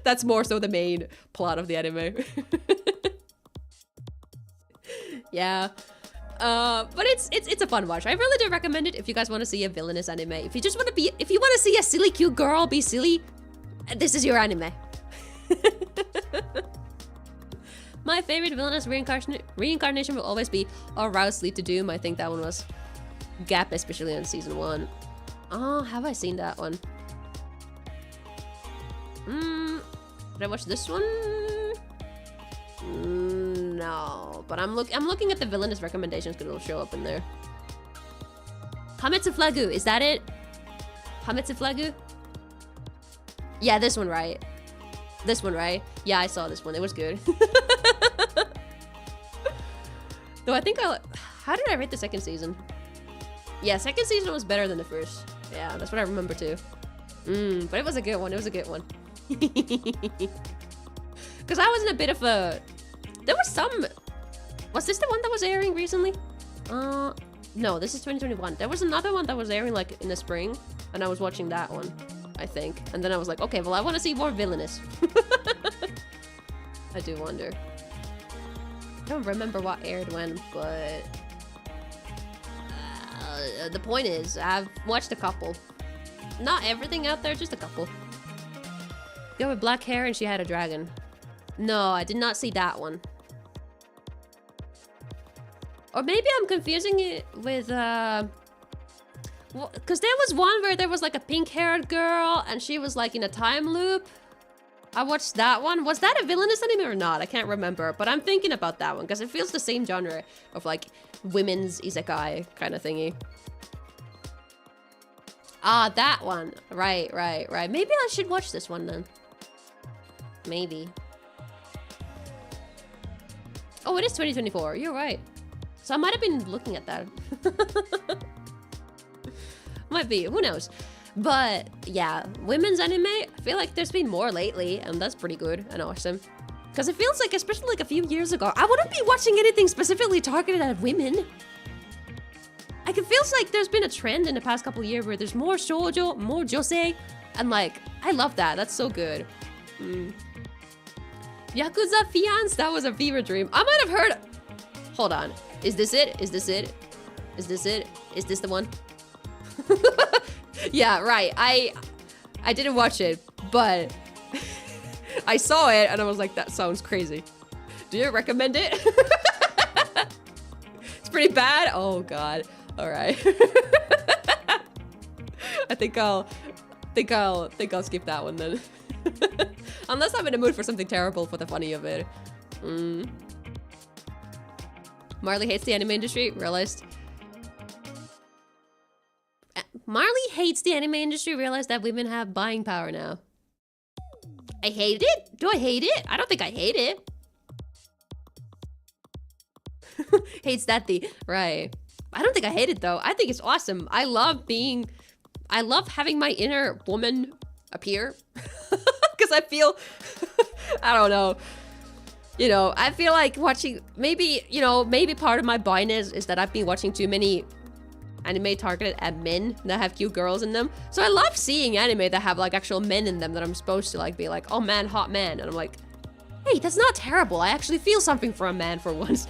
That's more so the main plot of the anime. Yeah. But it's a fun watch. I really do recommend it if you guys want to see a villainous anime. If you just want to be, if you want to see a silly cute girl be silly, this is your anime. My favorite villainous reincarnation will always be Aroused Lead to Doom. I think that one was Gap, especially on season 1. Oh, have I seen that one? Did I watch this one? No, but I'm looking at the villainous recommendations because it'll show up in there. Hametsu Flagu, is that it? Hametsu Flagu? Yeah, this one, right? This one, right? Yeah, I saw this one. It was good. Though I think how did I rate the second season? Yeah, second season was better than the first. Yeah, that's what I remember too. But it was a good one. It was a good one. Because I was in a bit of a... There was some... Was this the one that was airing recently? No, this is 2021. There was another one that was airing like in the spring, and I was watching that one, I think. And then I was like, okay, well, I want to see more villainous. I do wonder. I don't remember what aired when, but... the point is, I've watched a couple. Not everything out there, just a couple. Girl with black hair and she had a dragon. No, I did not see that one. Or maybe I'm confusing it with, well, because there was one where there was like a pink-haired girl and she was like in a time loop. I watched that one. Was that a villainous anime or not? I can't remember, but I'm thinking about that one because it feels the same genre of like women's isekai kind of thingy. Ah, that one. Right. Maybe I should watch this one then. Maybe. Oh, it is 2024. You're right. So I might have been looking at that. Might be. Who knows? But yeah, women's anime, I feel like there's been more lately, and that's pretty good and awesome. Because it feels like, especially like a few years ago, I wouldn't be watching anything specifically targeted at women. Like, it feels like there's been a trend in the past couple of years where there's more shoujo, more josei, and like, I love that. That's so good. Yakuza Fiance, that was a fever dream. I might have heard... Hold on. Is this it? Is this it? Is this it? Is this the one? Yeah, right. I didn't watch it, but I saw it and I was like, that sounds crazy. Do you recommend it? It's pretty bad. Oh god. All right. I think I'll skip that one then. Unless I'm in the mood for something terrible for the funny of it. Marley hates the anime industry. Realized. Marley hates the anime industry. Realized that women have buying power now. I hate it? Do I hate it? I don't think I hate it. Hates that the right. I don't think I hate it though. I think it's awesome. I love having my inner woman appear. Because I feel, I don't know. You know, I feel like watching, maybe part of my bias is that I've been watching too many anime targeted at men that have cute girls in them. So I love seeing anime that have like actual men in them that I'm supposed to like be like, oh man, hot man. And I'm like, hey, that's not terrible. I actually feel something for a man for once.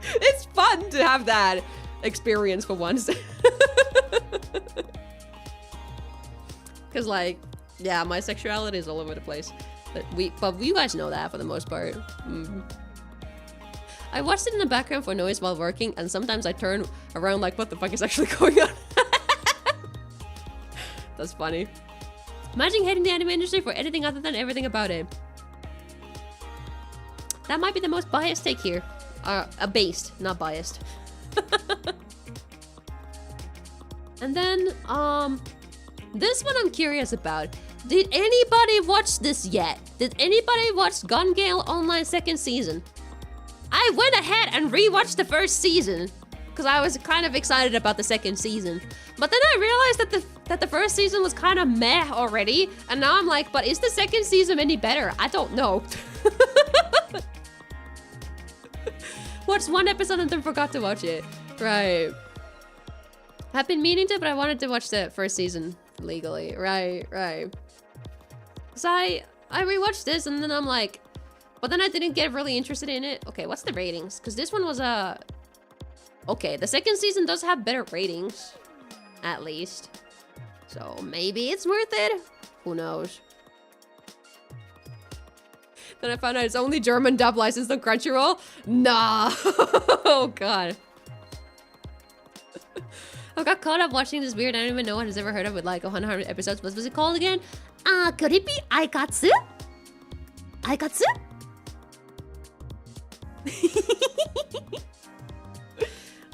It's fun to have that experience for once. Because like, yeah, my sexuality is all over the place. But you guys know that for the most part. I watched it in the background for noise while working, and sometimes I turn around like, what the fuck is actually going on? That's funny. Imagine hating the anime industry for anything other than everything about it. That might be the most biased take here. Based, not biased. And then, this one I'm curious about. Did anybody watch this yet? Did anybody watch Gun Gale Online 2nd season? I went ahead and rewatched the 1st season because I was kind of excited about the 2nd season. But then I realized that the 1st season was kind of meh already, and now I'm like, but is the 2nd season any better? I don't know. Watched one episode and then forgot to watch it. Right. I've been meaning to, but I wanted to watch the 1st season legally. Right. So I rewatched this and then I'm like, but then I didn't get really interested in it. Okay, what's the ratings? Because this one was okay, the 2nd season does have better ratings, at least. So maybe it's worth it. Who knows? Then I found out it's only German dub licensed on Crunchyroll. Nah. Oh god. I got caught up watching this weird anime no one has ever heard of with like 100 episodes. What was it called again? Could it be Aikatsu? Aikatsu?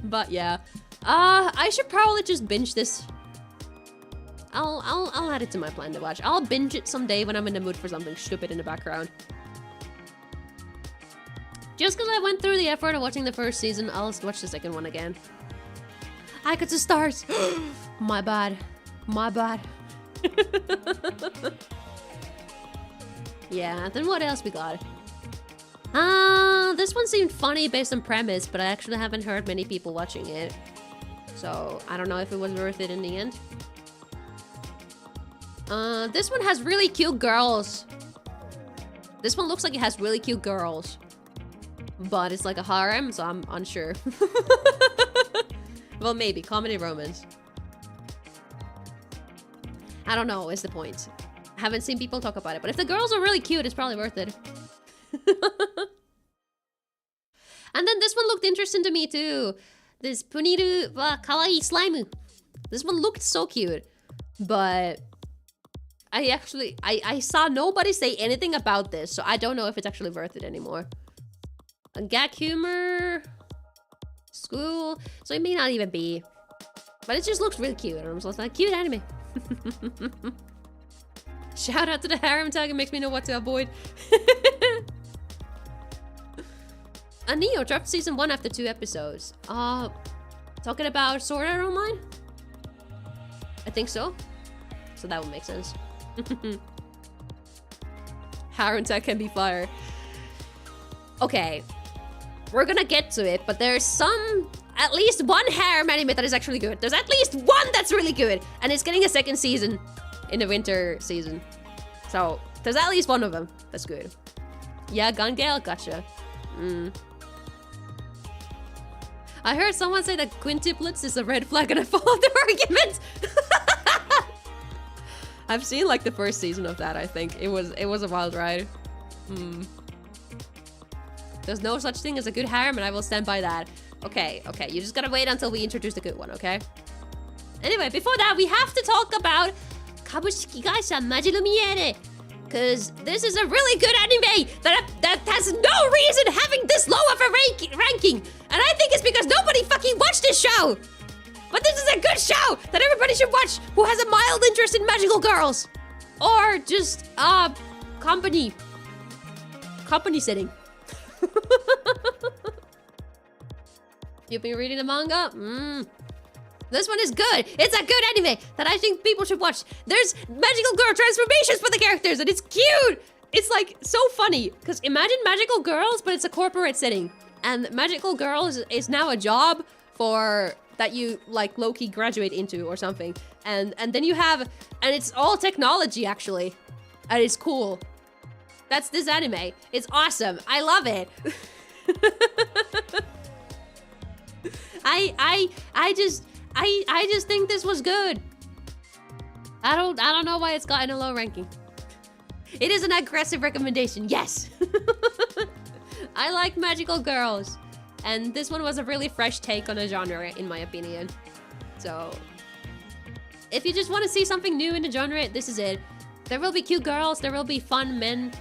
But yeah. I should probably just binge this. I'll add it to my plan to watch. I'll binge it someday when I'm in the mood for something stupid in the background. Just because I went through the effort of watching the 1st season, I'll watch the 2nd one again. Aikatsu stars! My bad. Yeah, then what else we got? This one seemed funny based on premise, but I actually haven't heard many people watching it. So, I don't know if it was worth it in the end. This one has really cute girls. This one looks like it has really cute girls. But it's like a harem, so I'm unsure. Well, maybe. Comedy romance. I don't know, is the point. Haven't seen people talk about it, but if the girls are really cute, it's probably worth it. And then this one looked interesting to me too. This Puniru wa Kawaii Slime. This one looked so cute. But I saw nobody say anything about this, so I don't know if it's actually worth it anymore. A gag humor, school, so it may not even be. But it just looks really cute. And I'm just like, cute anime. Shout out to the harem tag, it makes me know what to avoid. A Neo dropped season 1 after 2 episodes. Talking about Sword Art Online? I think so. So that would make sense. Harem tag can be fire. Okay. We're gonna get to it, but there's at least one harem anime that is actually good. There's at least one that's really good, and it's getting a 2nd season in the winter season. So, there's at least one of them that's good. Yeah, Gun Gale, gotcha. I heard someone say that quintuplets is a red flag, and I followed their argument. I've seen like the 1st season of that, I think. It was a wild ride. There's no such thing as a good harem, and I will stand by that. Okay, you just gotta wait until we introduce the good one, okay? Anyway, before that, we have to talk about Kabushiki Gaisha Majilumiere. Because this is a really good anime that has no reason having this low of a ranking. And I think it's because nobody fucking watched this show. But this is a good show that everybody should watch who has a mild interest in magical girls. Or just, company setting. You've been reading the manga? This one is good. It's a good anime that I think people should watch. There's magical girl transformations for the characters and it's cute. It's like so funny because imagine magical girls, but it's a corporate setting. And magical girls is now a job that you like low-key graduate into or something. And then you have, and it's all technology actually. And it's cool. That's this anime. It's awesome. I love it. I just think this was good. I don't know why it's gotten a low ranking. It is an aggressive recommendation, yes. I like magical girls. And this one was a really fresh take on a genre, in my opinion. So, if you just want to see something new in the genre, this is it. There will be cute girls, there will be fun men.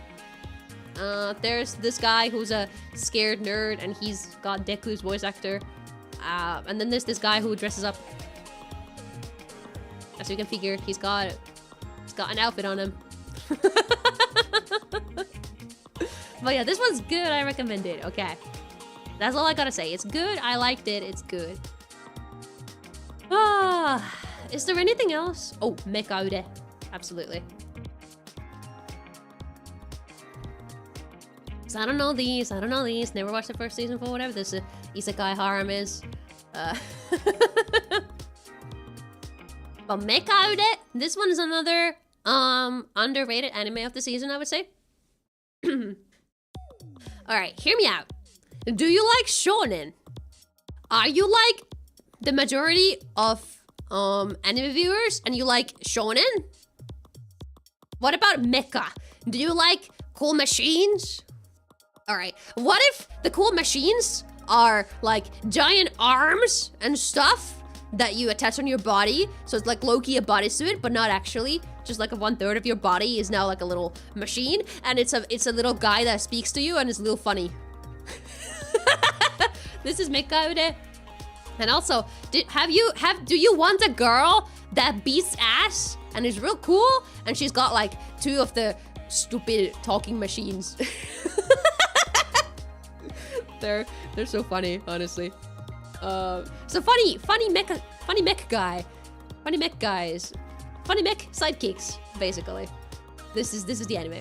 There's this guy who's a scared nerd, and he's got Deku's voice actor. And then there's this guy who dresses up. As you can figure, he's got an outfit on him. But yeah, this one's good. I recommend it. Okay. That's all I gotta say. It's good. I liked it. It's good. Is there anything else? Oh, Mekaude. Absolutely. So I don't know these. Never watched the first season for whatever this isekai harem is. But Mekaude, this one is another underrated anime of the season, I would say. Alright, hear me out. Do you like shonen? Are you like the majority of anime viewers and you like shonen? What about mecha? Do you like cool machines? Alright, what if the cool machines are like giant arms and stuff that you attach on your body? So it's like low-key a bodysuit, but not actually. Just like 1/3 of your body is now like a little machine, and it's a little guy that speaks to you and it's a little funny. This is Mekaude. And also, do you want a girl that beats ass and is real cool and she's got like 2 of the stupid talking machines? They're so funny, honestly. So funny mech guys, funny mech sidekicks, basically. This is the anime.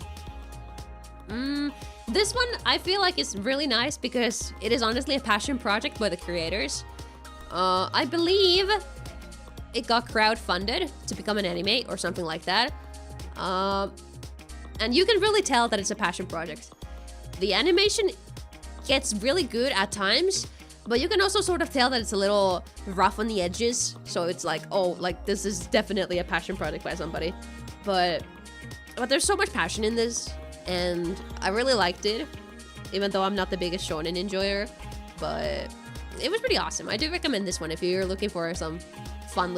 This one I feel like is really nice because it is honestly a passion project by the creators. I believe it got crowdfunded to become an anime or something like that. And you can really tell that it's a passion project. The animation gets really good at times, but you can also sort of tell that it's a little rough on the edges. So it's like, oh, like this is definitely a passion project by somebody. But there's so much passion in this, and I really liked it, even though I'm not the biggest shonen enjoyer. But it was pretty awesome. I do recommend this one if you're looking for some fun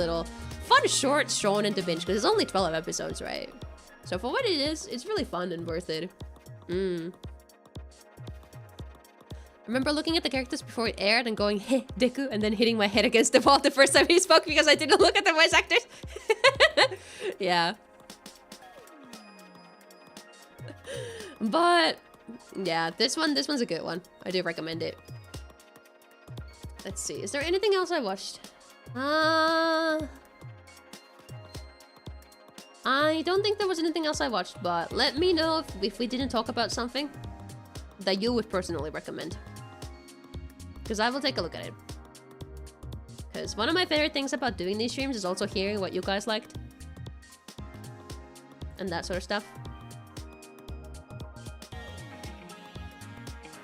short shonen to binge, because it's only 12 episodes, right? So for what it is, it's really fun and worth it. I remember looking at the characters before it aired and going, "Hey, Deku," and then hitting my head against the wall the first time he spoke because I didn't look at the voice actors. Yeah. But yeah, this one's a good one. I do recommend it. Let's see. Is there anything else I watched? I don't think there was anything else I watched, but let me know if we didn't talk about something that you would personally recommend, because I will take a look at it. Because one of my favorite things about doing these streams is also hearing what you guys liked and that sort of stuff.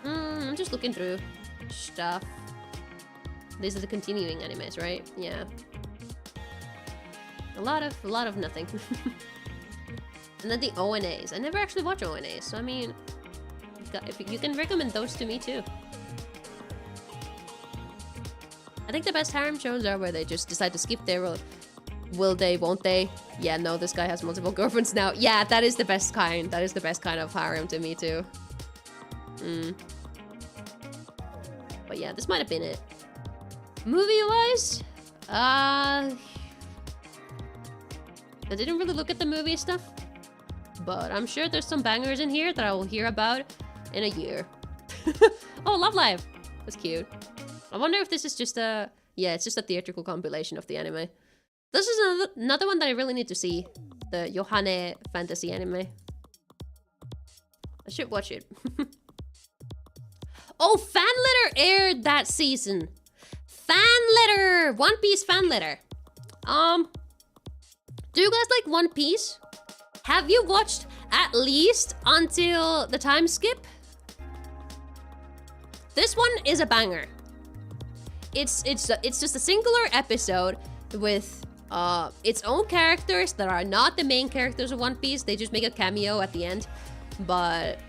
I'm just looking through stuff. These are the continuing animes, right? Yeah. A lot of nothing. And then the ONAs. I never actually watch ONAs, so I mean, if you can recommend those to me too. I think the best harem shows are where they just decide to skip their will they, won't they? Yeah, no, this guy has multiple girlfriends now. Yeah, that is the best kind. That is the best kind of harem to me too. But yeah, this might have been it. Movie-wise, I didn't really look at the movie stuff, but I'm sure there's some bangers in here that I will hear about in a year. Oh, Love Live! That's cute. I wonder if this is just a... Yeah, it's just a theatrical compilation of the anime. This is another one that I really need to see. The Yohane fantasy anime. I should watch it. Oh, fan letter aired that season. Fan letter! One Piece fan letter. Do you guys like One Piece? Have you watched at least until the time skip? This one is a banger. It's just a singular episode with its own characters that are not the main characters of One Piece. They just make a cameo at the end. But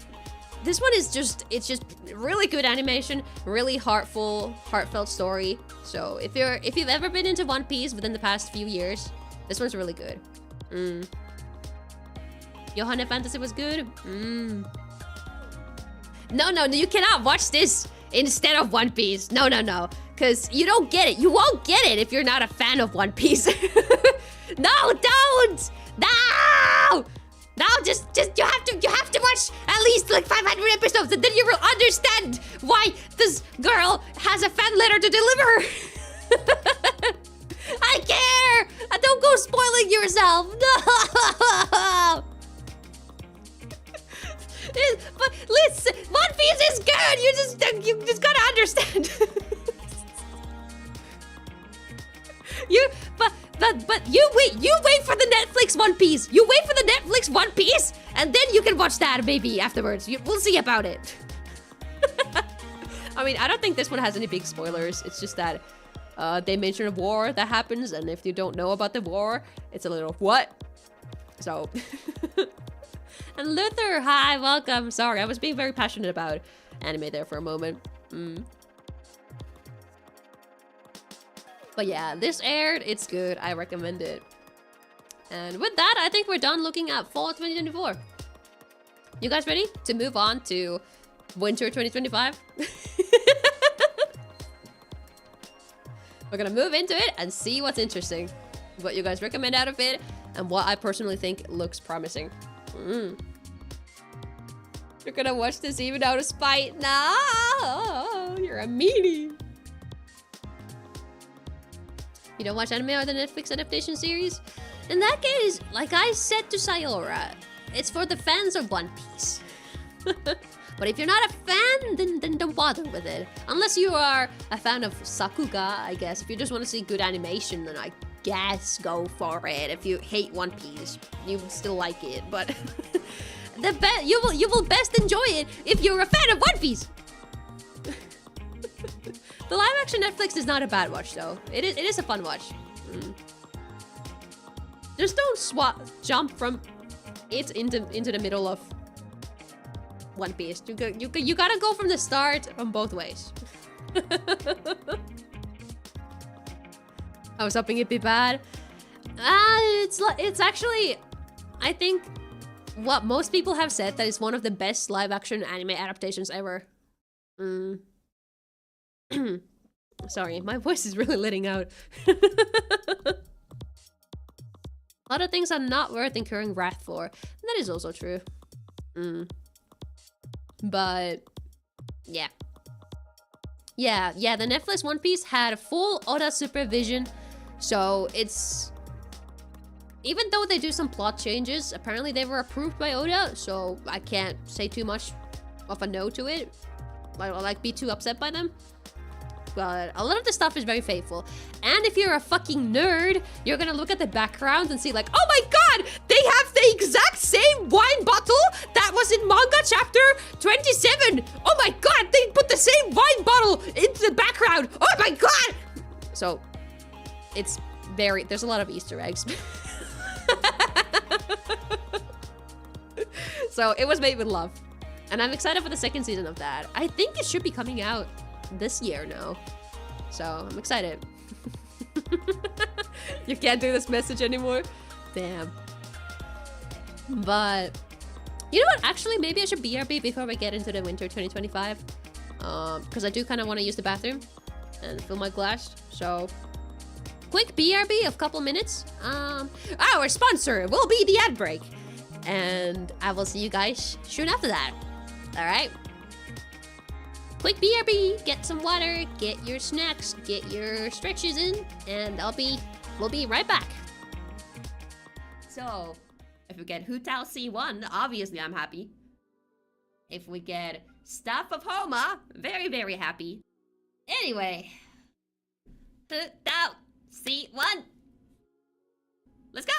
This one is just, it's just really good animation, really heartfelt story. So if you've ever been into One Piece within the past few years, this one's really good. Johanna Fantasy was good. No, you cannot watch this instead of One Piece. No. Because you don't get it. You won't get it if you're not a fan of One Piece. No, don't! No! No, just you have to watch at least like 500 episodes, and then you will understand why this girl has a fan letter to deliver. I care! Don't go spoiling yourself. No! But listen, One Piece is good. You just gotta understand. But you wait for the Netflix One Piece. You wait for the Netflix One Piece, and then you can watch that maybe afterwards. We'll see about it. I mean, I don't think this one has any big spoilers. It's just that they mention a war that happens, and if you don't know about the war, it's a little what? So. And Luther, hi, welcome. Sorry, I was being very passionate about anime there for a moment. But yeah, this aired, it's good, I recommend it. And with that, I think we're done looking at fall 2024. You guys ready to move on to winter 2025? We're gonna move into it and see what's interesting. What you guys recommend out of it, and what I personally think looks promising. You're gonna watch this even out of spite? No, you're a meanie. You don't watch anime or the Netflix adaptation series? In that case, like I said to Sayora, it's for the fans of One Piece. But if you're not a fan, then don't bother with it. Unless you are a fan of Sakuga, I guess. If you just want to see good animation, then I guess go for it. If you hate One Piece, you will still like it. But you will best enjoy it if you're a fan of One Piece. The live action Netflix is not a bad watch though. It is a fun watch. Just don't jump from it into the middle of One Piece. You gotta go from the start from both ways. I was hoping it'd be bad. It's actually, I think what most people have said that it's one of the best live action anime adaptations ever. Sorry, my voice is really letting out. A lot of things are not worth incurring wrath for. That is also true. But yeah. Yeah, the Netflix One Piece had full Oda supervision, so it's... Even though they do some plot changes, apparently they were approved by Oda, so I can't say too much of a no to it. Like be too upset by them. But a lot of the stuff is very faithful. And if you're a fucking nerd, you're gonna look at the background and see like, oh my god, they have the exact same wine bottle that was in manga chapter 27. Oh my god, they put the same wine bottle into the background. Oh my god. So it's there's a lot of Easter eggs. So it was made with love. And I'm excited for the second season of that. I think it should be coming out this year now. So I'm excited. You can't do this message anymore? Damn. But you know what? Actually, maybe I should BRB before we get into the winter 2025. Because I do kind of want to use the bathroom and fill my glass. So quick BRB of a couple minutes. Our sponsor will be the ad break. And I will see you guys soon after that. Alright? Quick BRB, get some water, get your snacks, get your stretches in, and we'll be right back. So, if we get Hutao C1, obviously I'm happy. If we get Staff of Homa, very, very happy. Anyway, Hutao C1. Let's go!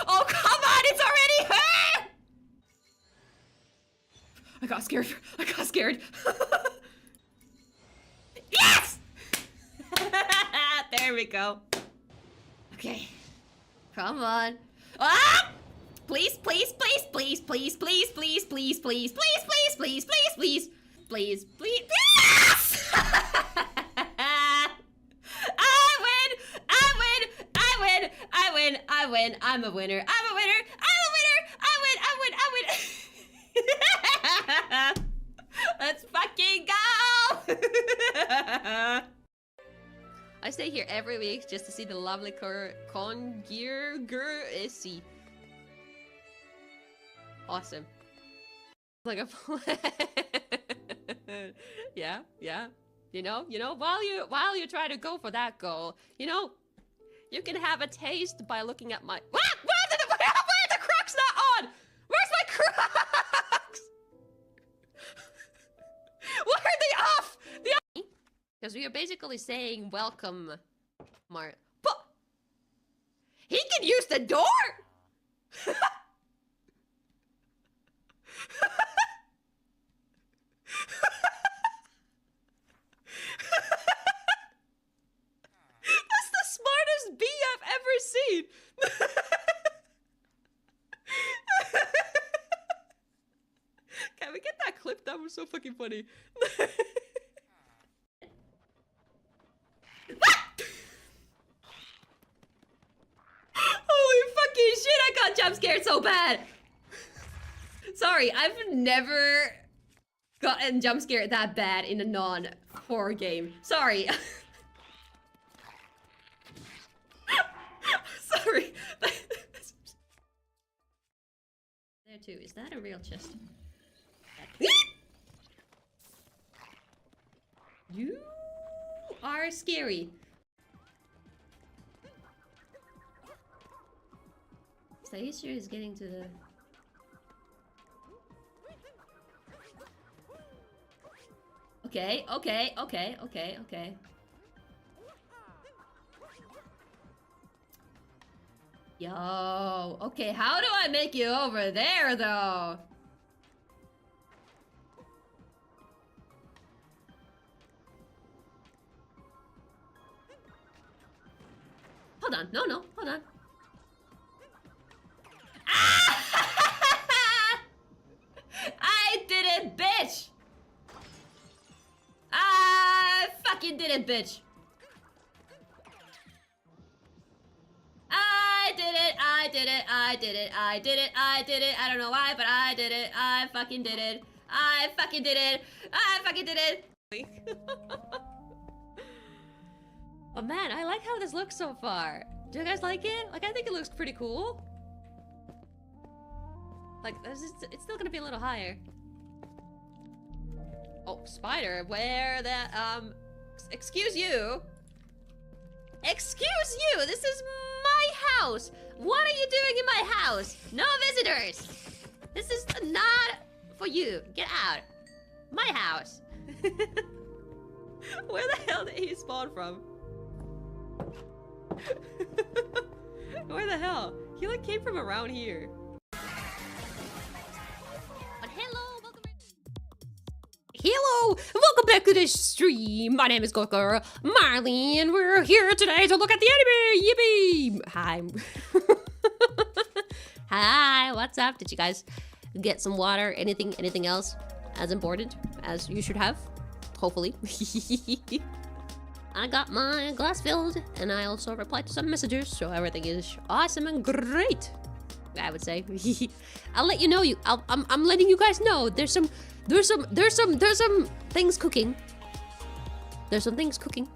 Oh, come on, it's already her! I got scared. Yes! There we go. Okay. Come on. Ah! Please, please, please, please, please, please, please, please, please, please, please, please, please, please, please, please. Yes! I win! I win! I win! I win! I win! I'm a winner! I'm a winner! I'm a winner! I win! I win! I win! Let's fucking go! I stay here every week just to see the lovely GhostGirlMarlie. Awesome. Like a yeah, yeah. You know, while you try to go for that goal, you know, you can have a taste by looking at my why are the Crocs not on? Where's my Crocs? Why are they off? Because we are basically saying welcome, But he can use the door. That's the smartest bee I've ever seen. Can we get that clip? That was so fucking funny. Holy fucking shit, I got jump scared so bad. Sorry, I've never gotten jump scared that bad in a non-horror game. Sorry. Sorry. There too. Is that a real chest? You are scary. Stacia is getting to the... Okay. Yo, okay, how do I make you over there, though? Hold on, no, hold on. I did it, bitch! I fucking did it, bitch! I did it. I don't know why, but I did it. I fucking did it. I fucking did it. Oh man, I like how this looks so far. Do you guys like it? Like, I think it looks pretty cool. Like, it's still gonna be a little higher. Oh, spider, where the, excuse you. Excuse you, this is my house. What are you doing in my house? No visitors. This is not for you. Get out. My house. Where the hell did he spawn from? Where the hell? He like came from around here. But hello, welcome back to this stream. My name is GhostGirlMarlie, and we're here today to look at the anime. Yippee! Hi. Hi, what's up? Did you guys get some water? Anything else as important as you should have? Hopefully. I got my glass filled, and I also replied to some messages, so everything is awesome and great, I would say. I'll let you know. I'm letting you guys know. There's some things cooking. There's some things cooking.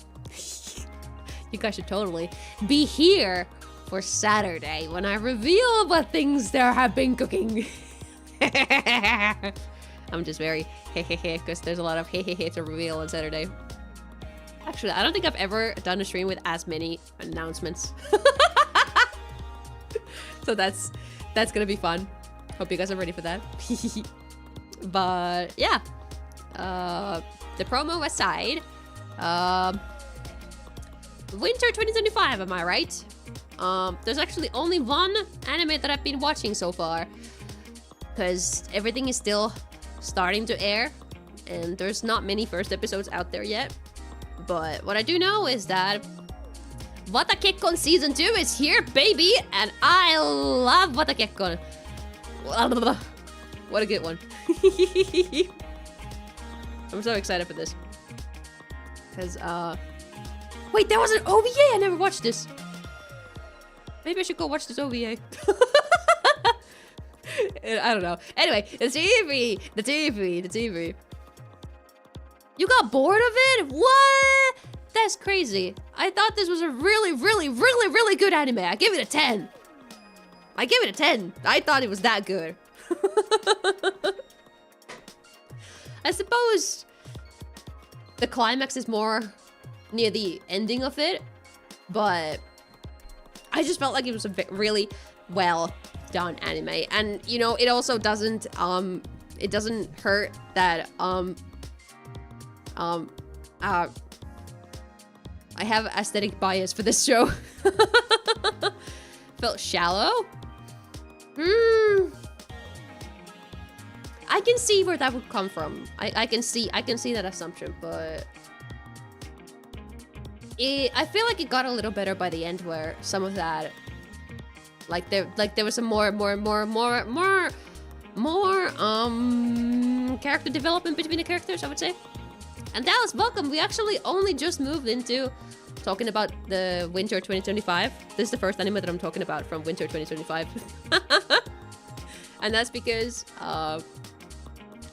You guys should totally be here for Saturday when I reveal what things there have been cooking. I'm just very because there's a lot of to reveal on Saturday. Actually, I don't think I've ever done a stream with as many announcements. So that's gonna be fun. Hope you guys are ready for that. But yeah, the promo aside, winter 2025, am I right? There's actually only one anime that I've been watching so far, because everything is still starting to air, and there's not many first episodes out there yet. But what I do know is that Watakekkon Season 2 is here, baby! And I love Watakekkon. What a good one. I'm so excited for this. Because, wait, there was an OVA! I never watched this. Maybe I should go watch this OVA. I don't know. Anyway, the TV. You got bored of it? What? That's crazy. I thought this was a really good anime. I give it a 10. I give it a 10. I thought it was that good. I suppose the climax is more near the ending of it, but I just felt like it was a really well done anime. And you know, it also doesn't hurt that I have aesthetic bias for this show. Felt shallow? I can see where that would come from. I can see that assumption, but I feel like it got a little better by the end, where some of that, there was some more character development between the characters, I would say. And Dallas, welcome. We actually only just moved into talking about the winter 2025. This is the first anime that I'm talking about from winter 2025. And that's because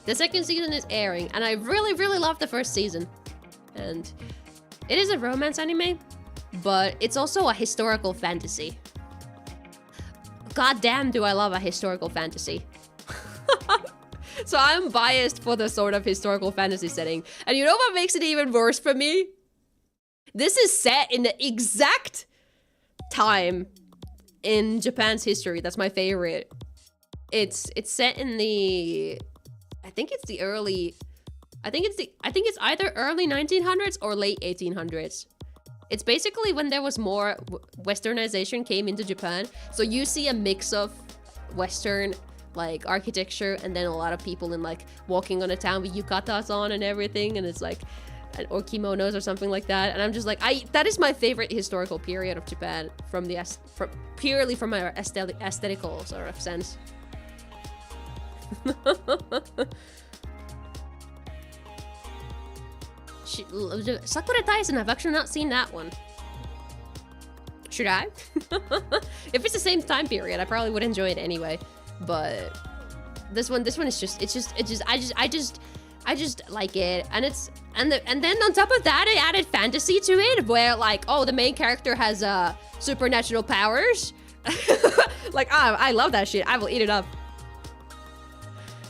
the second season is airing, and I really loved the first season. And it is a romance anime, but it's also a historical fantasy. God damn, do I love a historical fantasy. So I'm biased for the sort of historical fantasy setting. And you know what makes it even worse for me? This is set in the exact time in Japan's history that's my favorite. It's set in the, I think it's either early 1900s or late 1800s. It's basically when there was more westernization came into Japan. So you see a mix of Western like architecture, and then a lot of people in like walking on a town with yukatas on and everything, and it's like, or kimonos or something like that. And I'm just like, that is my favorite historical period of Japan purely from my aesthetical sort of sense. Sakura Taisen, I've actually not seen that one. Should I? If it's the same time period, I probably would enjoy it anyway. But this one is just I just like it, and then on top of that, I added fantasy to it, where like, oh, the main character has supernatural powers. Like, I love that shit. I will eat it up.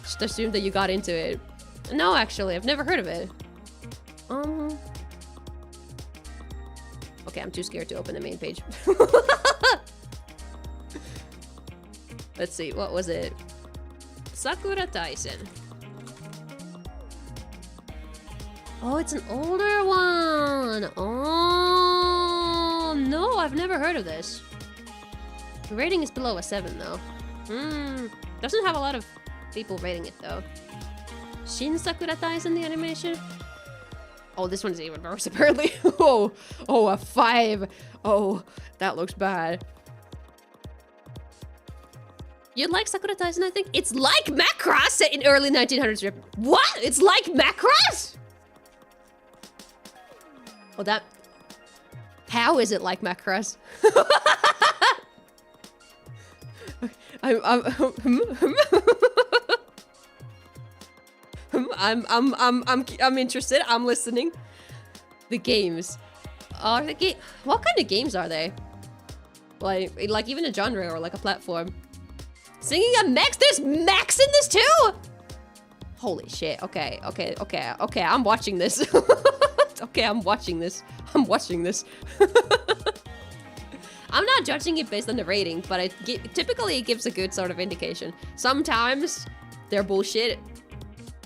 Just assume that you got into it. No, actually, I've never heard of it. Okay, I'm too scared to open the main page. Let's see, what was it? Sakura Taisen. Oh, it's an older one. Oh, no, I've never heard of this. The rating is below a 7, though. Doesn't have a lot of people rating it, though. Shin Sakura Taisen, the animation? Oh, this one's even worse, apparently. Oh, a 5. Oh, that looks bad. You'd like Sakura Taisen, I think? It's like Macross set in early 1900s. What? It's like Macross? Oh, that... How is it like Macross? I'm interested. I'm listening. The games. What kind of games are they? Like even a genre or like a platform? Singing a mechs? There's mechs in this too? Holy shit. Okay. I'm watching this. Okay, I'm watching this. I'm not judging it based on the rating, but typically it gives a good sort of indication. Sometimes they're bullshit,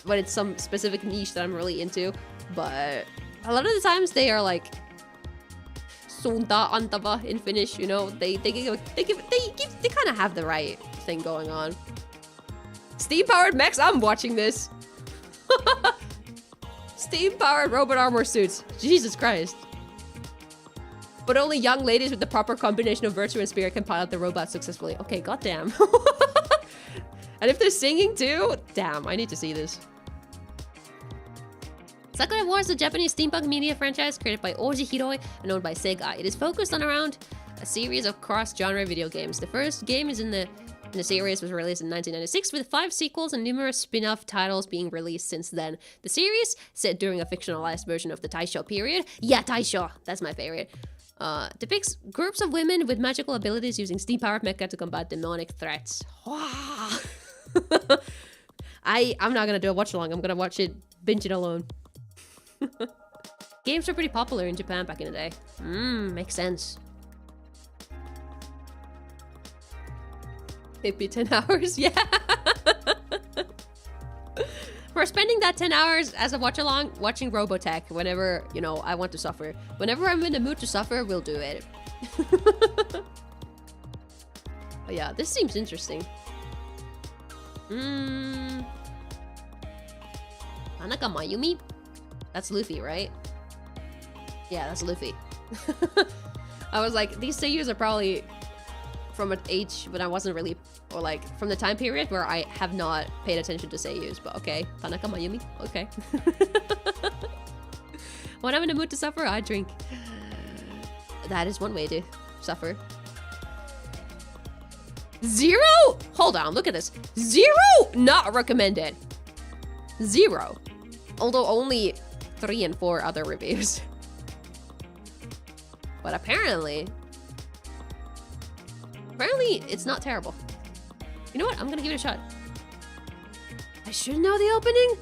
but it's some specific niche that I'm really into. But a lot of the times they are like Sunta Antava in Finnish, you know, they kind of have the right thing going on. Steam-powered mechs, I'm watching this. Steam-powered robot armor suits. Jesus Christ. But only young ladies with the proper combination of virtue and spirit can pilot the robot successfully. Okay, goddamn. And if they're singing too, damn, I need to see this. Sakura Wars is a Japanese steampunk media franchise created by Oji Hiroi and owned by Sega. It is focused on around a series of cross-genre video games. The first game is in the series was released in 1996 with 5 sequels and numerous spin-off titles being released since then. The series, set during a fictionalized version of the Taisho period, yeah, Taisho, that's my favorite, depicts groups of women with magical abilities using steam-powered mecha to combat demonic threats. I'm not gonna do a watch-along, I'm gonna watch it, binge it alone. Games were pretty popular in Japan back in the day. Makes sense. Maybe 10 hours, yeah. We're spending that 10 hours as a watch-along watching Robotech whenever, you know, I want to suffer. Whenever I'm in the mood to suffer, we'll do it. Oh yeah, this seems interesting. Tanaka Mayumi? That's Luffy, right? Yeah, that's Luffy. I was like, these seiyus are probably from an age when I wasn't really, or like from the time period where I have not paid attention to seiyus, but okay. Tanaka Mayumi, okay. When I'm in the mood to suffer, I drink. That is one way to suffer. 0? Hold on, look at this. 0? Not recommended. 0. Although only 3 and 4 other reviews. But apparently it's not terrible. You know what? I'm gonna give it a shot. I should know the opening.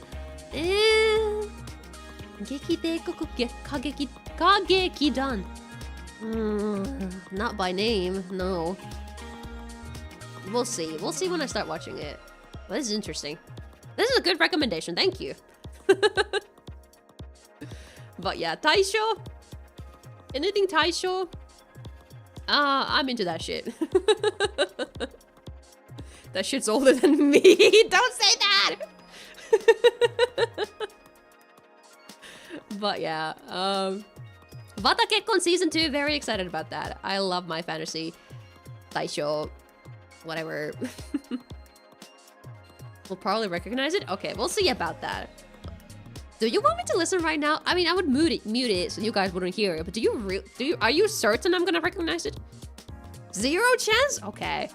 Geki Deikoku Kageki Dan. Not by name, no. We'll see. We'll see when I start watching it. Well, this is interesting. This is a good recommendation. Thank you. But yeah, Taisho. Anything Taisho? I'm into that shit. That shit's older than me. Don't say that! But yeah, Vata Kekkon Season 2, very excited about that. I love my fantasy. Taisho, whatever. We'll probably recognize it. Okay, we'll see about that. Do you want me to listen right now? I mean, I would mute it so you guys wouldn't hear it. But are you certain I'm gonna recognize it? 0 chance? Okay.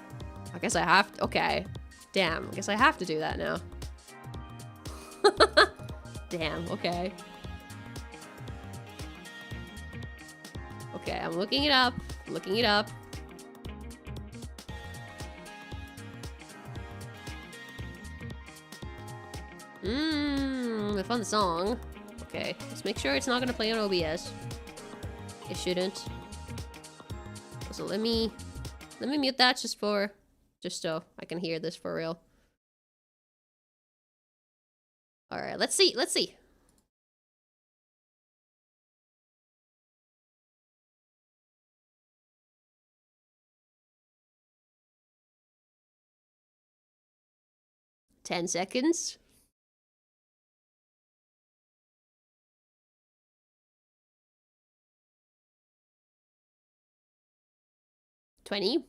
I guess I have to. Okay. Damn. I guess I have to do that now. Damn. Okay. Okay. I'm looking it up. I'm looking it up. I found the song. Okay, let's make sure it's not gonna play on OBS. It shouldn't. So let me mute that just so I can hear this for real. All right, let's see. 10 seconds. 20.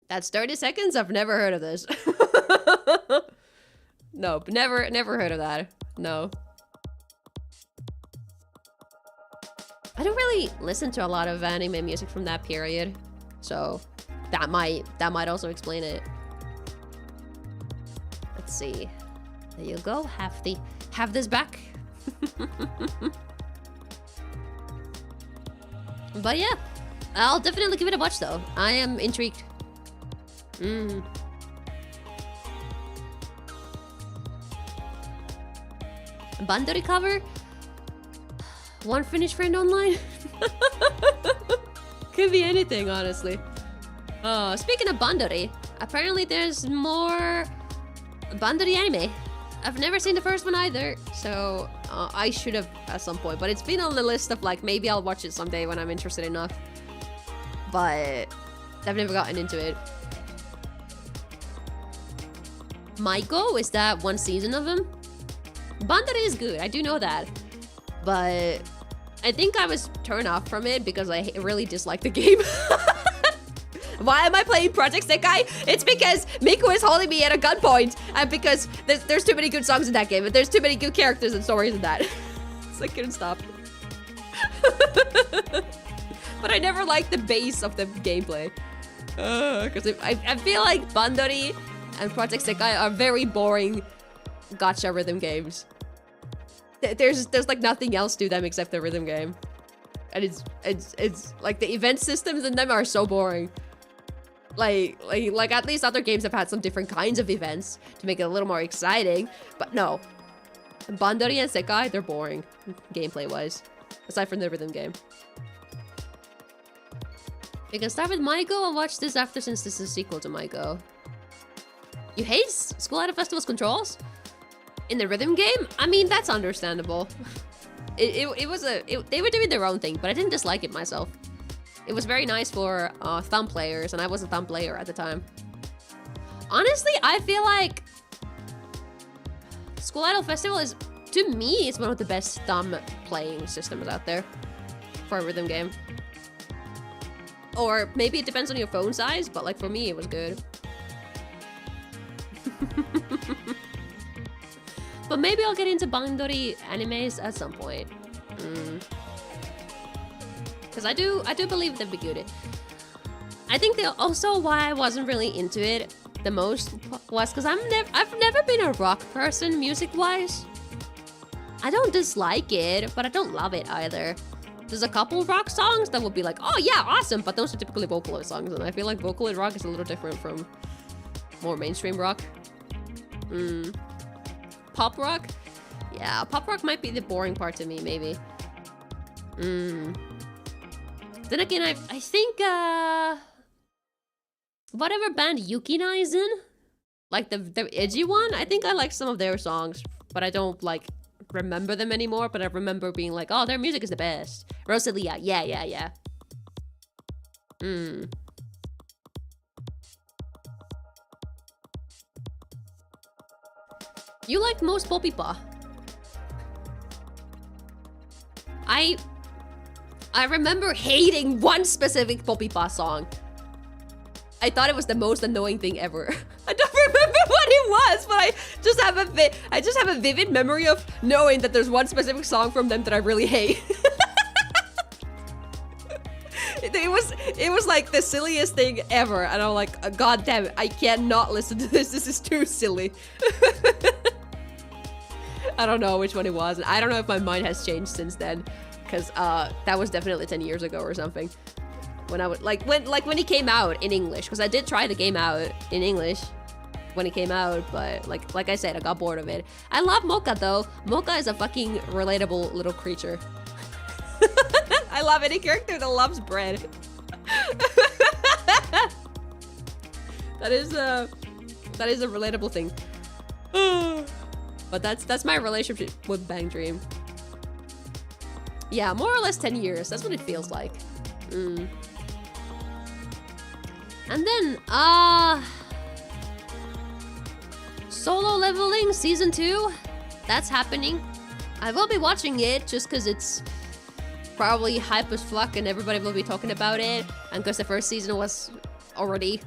That's 30 seconds? I've never heard of this. No, never heard of that. No. I don't really listen to a lot of anime music from that period, so that might also explain it. Let's see. There you go. Have this back. But yeah, I'll definitely give it a watch though. I am intrigued. Bandori cover? One Finnish friend online? Could be anything, honestly. Speaking of Bandori, apparently there's more Bandori anime. I've never seen the first one either, so I should have at some point. But it's been on the list of like, maybe I'll watch it someday when I'm interested enough. But I've never gotten into it. Maiko, is that one season of him? Bandori is good, I do know that. But I think I was turned off from it because I really disliked the game. Why am I playing Project Sekai? It's because Miku is holding me at a gunpoint, and because there's too many good songs in that game, and there's too many good characters and stories in that. So I couldn't stop. But I never liked the base of the gameplay. Because I feel like Bandori and Project Sekai are very boring gacha rhythm games. There's like nothing else to them except the rhythm game. And it's like the event systems in them are so boring. Like at least other games have had some different kinds of events to make it a little more exciting. But no. Bandori and Sekai, they're boring gameplay-wise. Aside from the rhythm game. We can start with Maiko and watch this after since this is a sequel to Maiko. You hate School Idol Festival's controls? In the rhythm game? I mean, that's understandable. They were doing their own thing, but I didn't dislike it myself. It was very nice for thumb players, and I was a thumb player at the time. Honestly, I feel like School Idol Festival is, to me, it's one of the best thumb playing systems out there for a rhythm game. Or maybe it depends on your phone size, but like for me, it was good. But maybe I'll get into Bandori animes at some point. Because I do believe they'd be good. I think also why I wasn't really into it the most was because I've never been a rock person music-wise. I don't dislike it, but I don't love it either. There's a couple rock songs that will be like, oh yeah, awesome, but those are typically Vocaloid songs, and I feel like Vocaloid rock is a little different from more mainstream rock. Pop rock? Yeah, pop rock might be the boring part to me, maybe. Then again, I think, whatever band Yukina is in, like the edgy one, I think I like some of their songs, but I don't, like, remember them anymore, but I remember being like, oh, their music is the best. Rosalia, yeah. You like most Popipa? I remember hating one specific Popipa song. I thought it was the most annoying thing ever. I don't remember what it was, but I just have a vivid memory of knowing that there's one specific song from them that I really hate. It was like the silliest thing ever, and I'm like, God damn it, I cannot listen to this. This is too silly. I don't know which one it was, and I don't know if my mind has changed since then, because that was definitely 10 years ago or something. When I would when it came out in English, because I did try the game out in English when it came out, but like I said, I got bored of it. I love Mocha though. Mocha is a fucking relatable little creature. I love any character that loves bread. That is a relatable thing. But that's my relationship with Bang Dream. Yeah, more or less 10 years. That's what it feels like. And then, Solo Leveling Season 2. That's happening. I will be watching it just because it's probably hype as fuck and everybody will be talking about it. And because the first season was already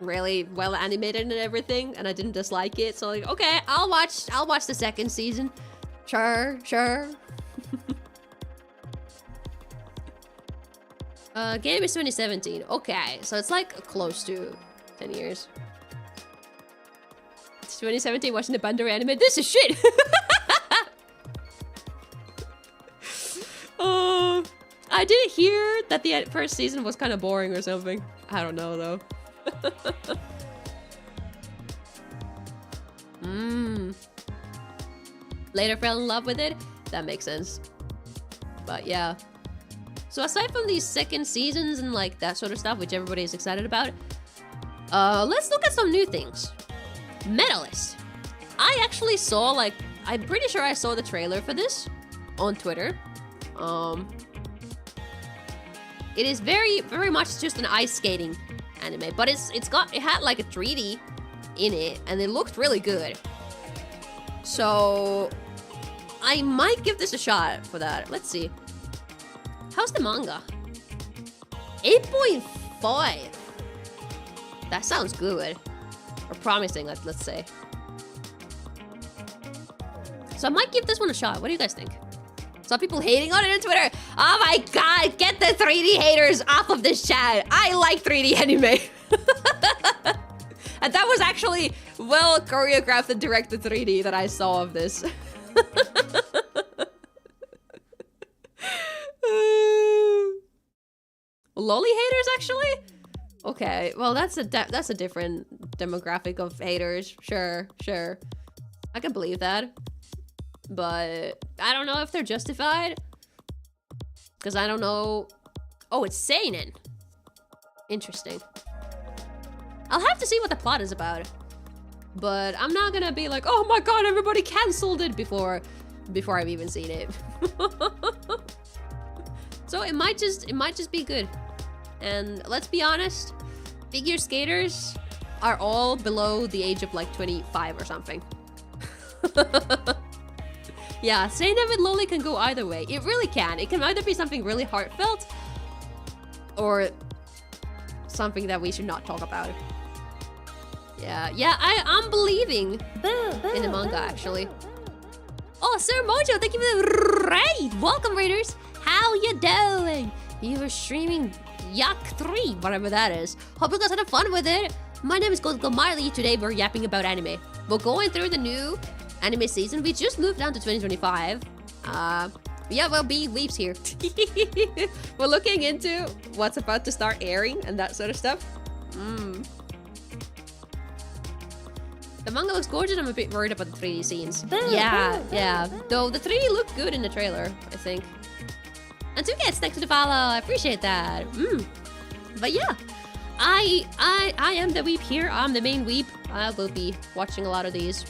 really well animated and everything, and I didn't dislike it. So like, okay, I'll watch the second season. Sure. Game is 2017. Okay, so it's like close to 10 years. It's 2017 watching the Bandori anime. This is shit! I did hear that the first season was kind of boring or something. I don't know though. Later fell in love with it? That makes sense. But yeah. So aside from these second seasons and like that sort of stuff, which everybody is excited about, let's look at some new things. Medalist. I actually saw, like, I'm pretty sure I saw the trailer for this on Twitter. It is very, very much just an ice skating anime, but it had like a 3D in it, and it looked really good. So I might give this a shot for that. Let's see. How's the manga? 8.5. That sounds good. Or promising, let's say. So I might give this one a shot. What do you guys think? Some people hating on it on Twitter. Oh my god, get the 3D haters off of this chat. I like 3D anime. And that was actually well choreographed and directed 3D that I saw of this. Lolly haters, actually? Okay, well that's a different demographic of haters. Sure. I can believe that. But I don't know if they're justified. Because I don't know... Oh, it's seinen. Interesting. I'll have to see what the plot is about. But I'm not gonna be like, oh my god, everybody cancelled it before I've even seen it. So it might just be good. And let's be honest, figure skaters are all below the age of like 25 or something. Yeah, seinen with loli can go either way. It really can. It can either be something really heartfelt or something that we should not talk about. Yeah, I'm believing in the manga, actually. Oh, Sir Mojo, thank you for the raid! Welcome, raiders! How you doing? You were streaming Yak 3, whatever that is. Hope you guys had fun with it. My name is GhostGirlMarlie. Today we're yapping about anime. We're going through the new anime season. We just moved down to 2025. Yeah, well, B leaves here. We're looking into what's about to start airing and that sort of stuff. The manga looks gorgeous. I'm a bit worried about the 3D scenes. Yeah. Though the 3D looked good in the trailer, I think. And 2Gets, thanks for the follow. I appreciate that. But yeah, I am the weep here. I'm the main weep. I will be watching a lot of these.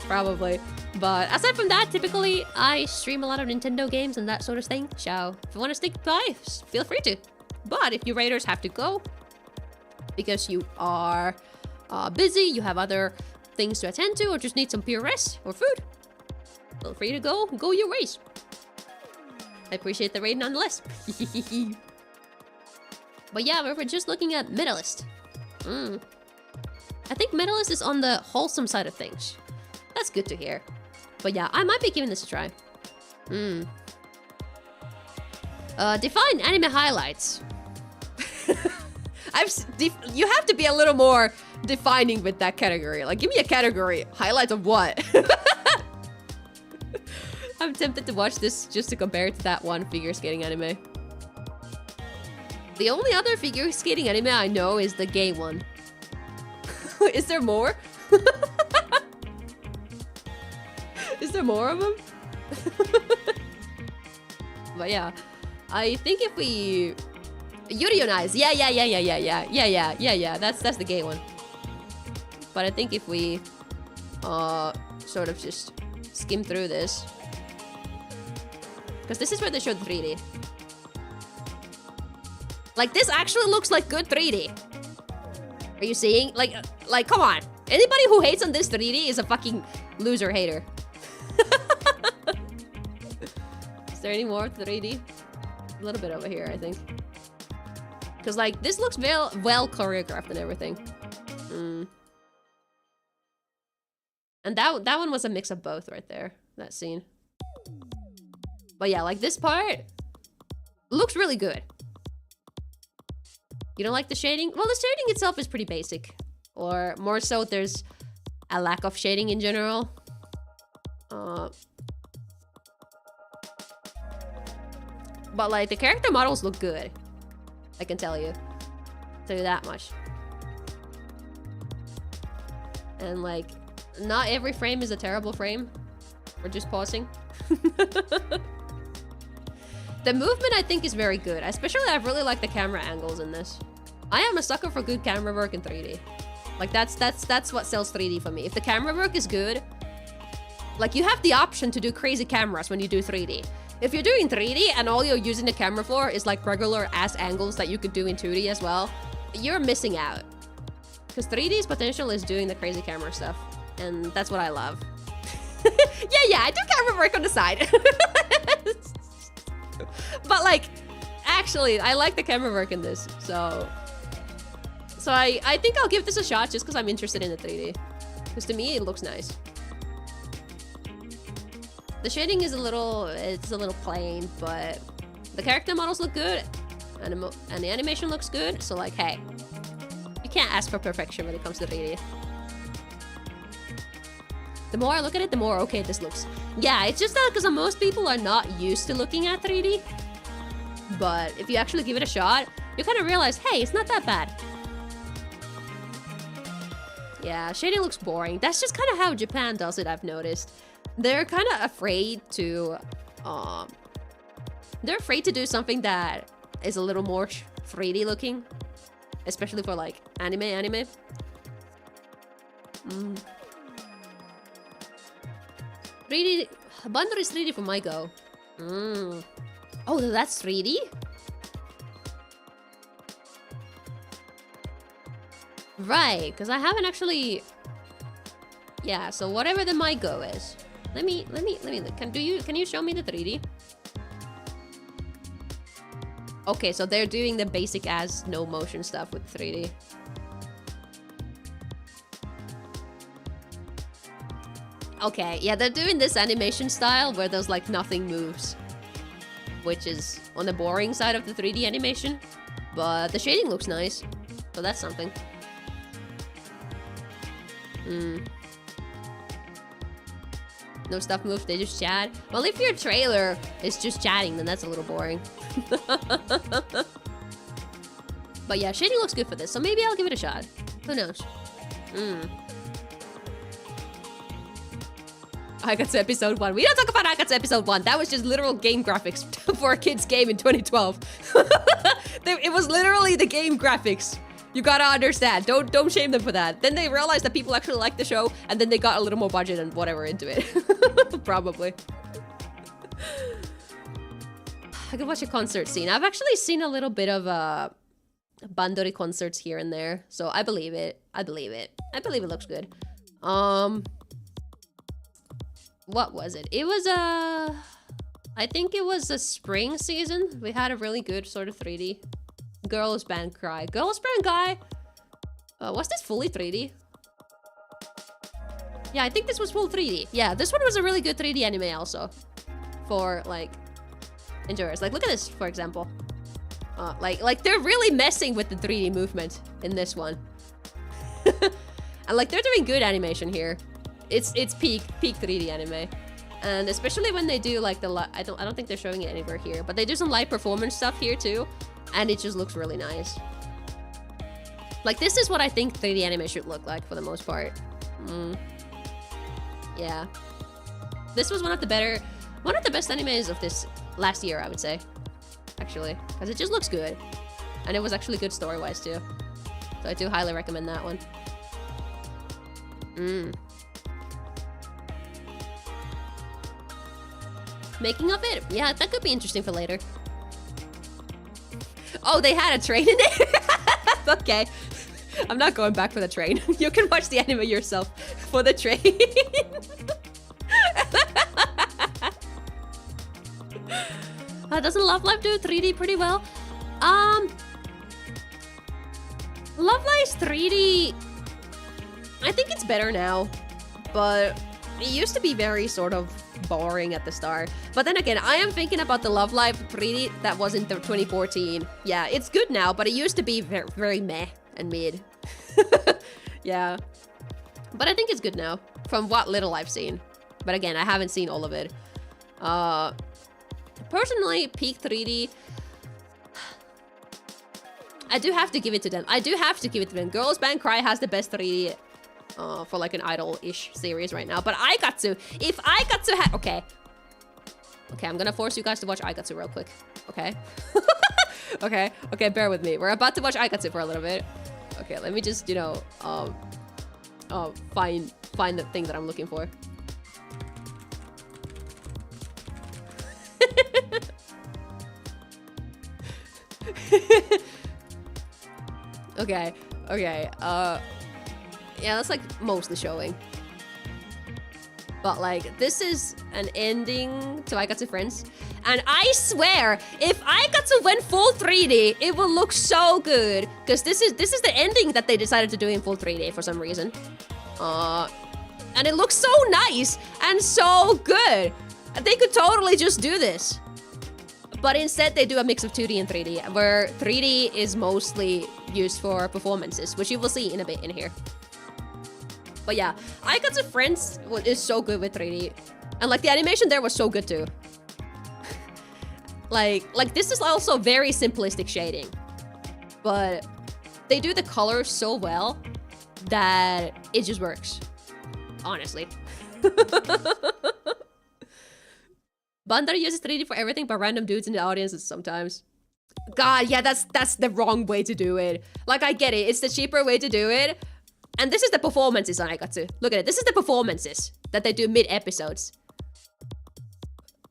Probably. But aside from that, typically I stream a lot of Nintendo games and that sort of thing. So if you want to stick by, feel free to. But if you raiders have to go because you are busy, you have other things to attend to, or just need some pure rest or food, feel free to go your ways. I appreciate the raid nonetheless. But yeah, we're just looking at Medalist. I think Medalist is on the wholesome side of things. That's good to hear. But yeah, I might be giving this a try. Define anime highlights. You have to be a little more defining with that category. Like, give me a category. Highlights of what? I'm tempted to watch this just to compare it to that one figure skating anime. The only other figure skating anime I know is the gay one. Is there more? Is there more of them? But yeah, I think if we... Yurionize. Yeah. That's the gay one. But I think if we sort of just skim through this, because this is where they showed the 3D. Like, this actually looks like good 3D. Are you seeing? Like, come on. Anybody who hates on this 3D is a fucking loser hater. Is there any more 3D? A little bit over here, I think. Because, like, this looks well choreographed and everything. And that one was a mix of both right there. That scene. But yeah, like, this part looks really good. You don't like the shading? Well, the shading itself is pretty basic. Or more so, there's a lack of shading in general. But, like, the character models look good. I can tell you. Tell you that much. And, like, not every frame is a terrible frame. We're just pausing. The movement, I think, is very good. Especially, I really like the camera angles in this. I am a sucker for good camera work in 3D. Like, that's what sells 3D for me. If the camera work is good, like, you have the option to do crazy cameras when you do 3D. If you're doing 3D and all you're using the camera for is, like, regular ass angles that you could do in 2D as well, you're missing out. Because 3D's potential is doing the crazy camera stuff. And that's what I love. Yeah, I do camera work on the side. But, like, actually, I like the camera work in this, so I think I'll give this a shot just because I'm interested in the 3D. Because to me, it looks nice. The shading is it's a little plain, but the character models look good, and the animation looks good. So like, hey, you can't ask for perfection when it comes to 3D. The more I look at it, the more okay this looks. Yeah, it's just that because most people are not used to looking at 3D. But if you actually give it a shot, you kind of realize, hey, it's not that bad. Yeah, shading looks boring. That's just kind of how Japan does it, I've noticed. They're kind of afraid to... they're afraid to do something that is a little more 3D looking. Especially for, like, anime. 3D... Bundle is 3D for my go. Oh, that's 3D? Right, because I haven't actually... Yeah, so whatever the my go is. Let me look. Can you show me the 3D? Okay, so they're doing the basic as no motion stuff with 3D. Okay, yeah, they're doing this animation style where there's like nothing moves, which is on the boring side of the 3D animation, but the shading looks nice, so that's something. No stuff moves, they just chat. Well, if your trailer is just chatting, then that's a little boring. But yeah, shading looks good for this, so maybe I'll give it a shot. Who knows? Aikatsu episode 1. We don't talk about Aikatsu episode 1. That was just literal game graphics for a kid's game in 2012. It was literally the game graphics. You gotta understand. Don't shame them for that. Then they realized that people actually like the show, and then they got a little more budget and whatever into it. Probably. I could watch a concert scene. I've actually seen a little bit of Bandori concerts here and there, so I believe it. I believe it looks good. What was it? It was I think it was a spring season. We had a really good sort of 3D. Girls Band Cry. Girls Band Guy. Was this fully 3D? Yeah, I think this was full 3D. Yeah, this one was a really good 3D anime also. For, like, enjoyers. Like, look at this, for example. Like they're really messing with the 3D movement in this one. And, like, they're doing good animation here. It's peak 3D anime. And especially when they do, like, I don't think they're showing it anywhere here. But they do some live performance stuff here, too. And it just looks really nice. Like, this is what I think 3D anime should look like for the most part. Yeah. This was one of the best animes of this last year, I would say. Actually. Because it just looks good. And it was actually good story-wise, too. So I do highly recommend that one. Making of it? Yeah, that could be interesting for later. Oh, they had a train in it? Okay. I'm not going back for the train. You can watch the anime yourself for the train. Doesn't Love Live do 3D pretty well? Love Live's 3D... I think it's better now. But it used to be very sort of boring at the start. But then again, I am thinking about the Love Live 3D that was in 2014. Yeah, it's good now, but it used to be very, very meh and mid. Yeah. But I think it's good now, from what little I've seen. But again, I haven't seen all of it. Personally, peak 3D... I do have to give it to them. Girls Band Cry has the best 3D for like an idol-ish series right now. But if Aikatsu had... Okay, I'm gonna force you guys to watch Aikatsu real quick. Okay? Okay, bear with me. We're about to watch Aikatsu for a little bit. Okay, let me just, find the thing that I'm looking for. Okay. Yeah, that's like mostly showing. But like, this is an ending to Aikatsu Friends. And I swear, if Aikatsu went full 3D, it will look so good. Because this is the ending that they decided to do in full 3D for some reason. And it looks so nice and so good. They could totally just do this. But instead, they do a mix of 2D and 3D, where 3D is mostly used for performances, which you will see in a bit in here. But yeah, Aikatsu Friends is so good with 3D. And like the animation there was so good too. like this is also very simplistic shading. But they do the colors so well that it just works. Honestly. Bandar uses 3D for everything but random dudes in the audiences sometimes. God, yeah, that's the wrong way to do it. Like, I get it. It's the cheaper way to do it. And this is the performances on Aikatsu. Look at it. This is the performances that they do mid-episodes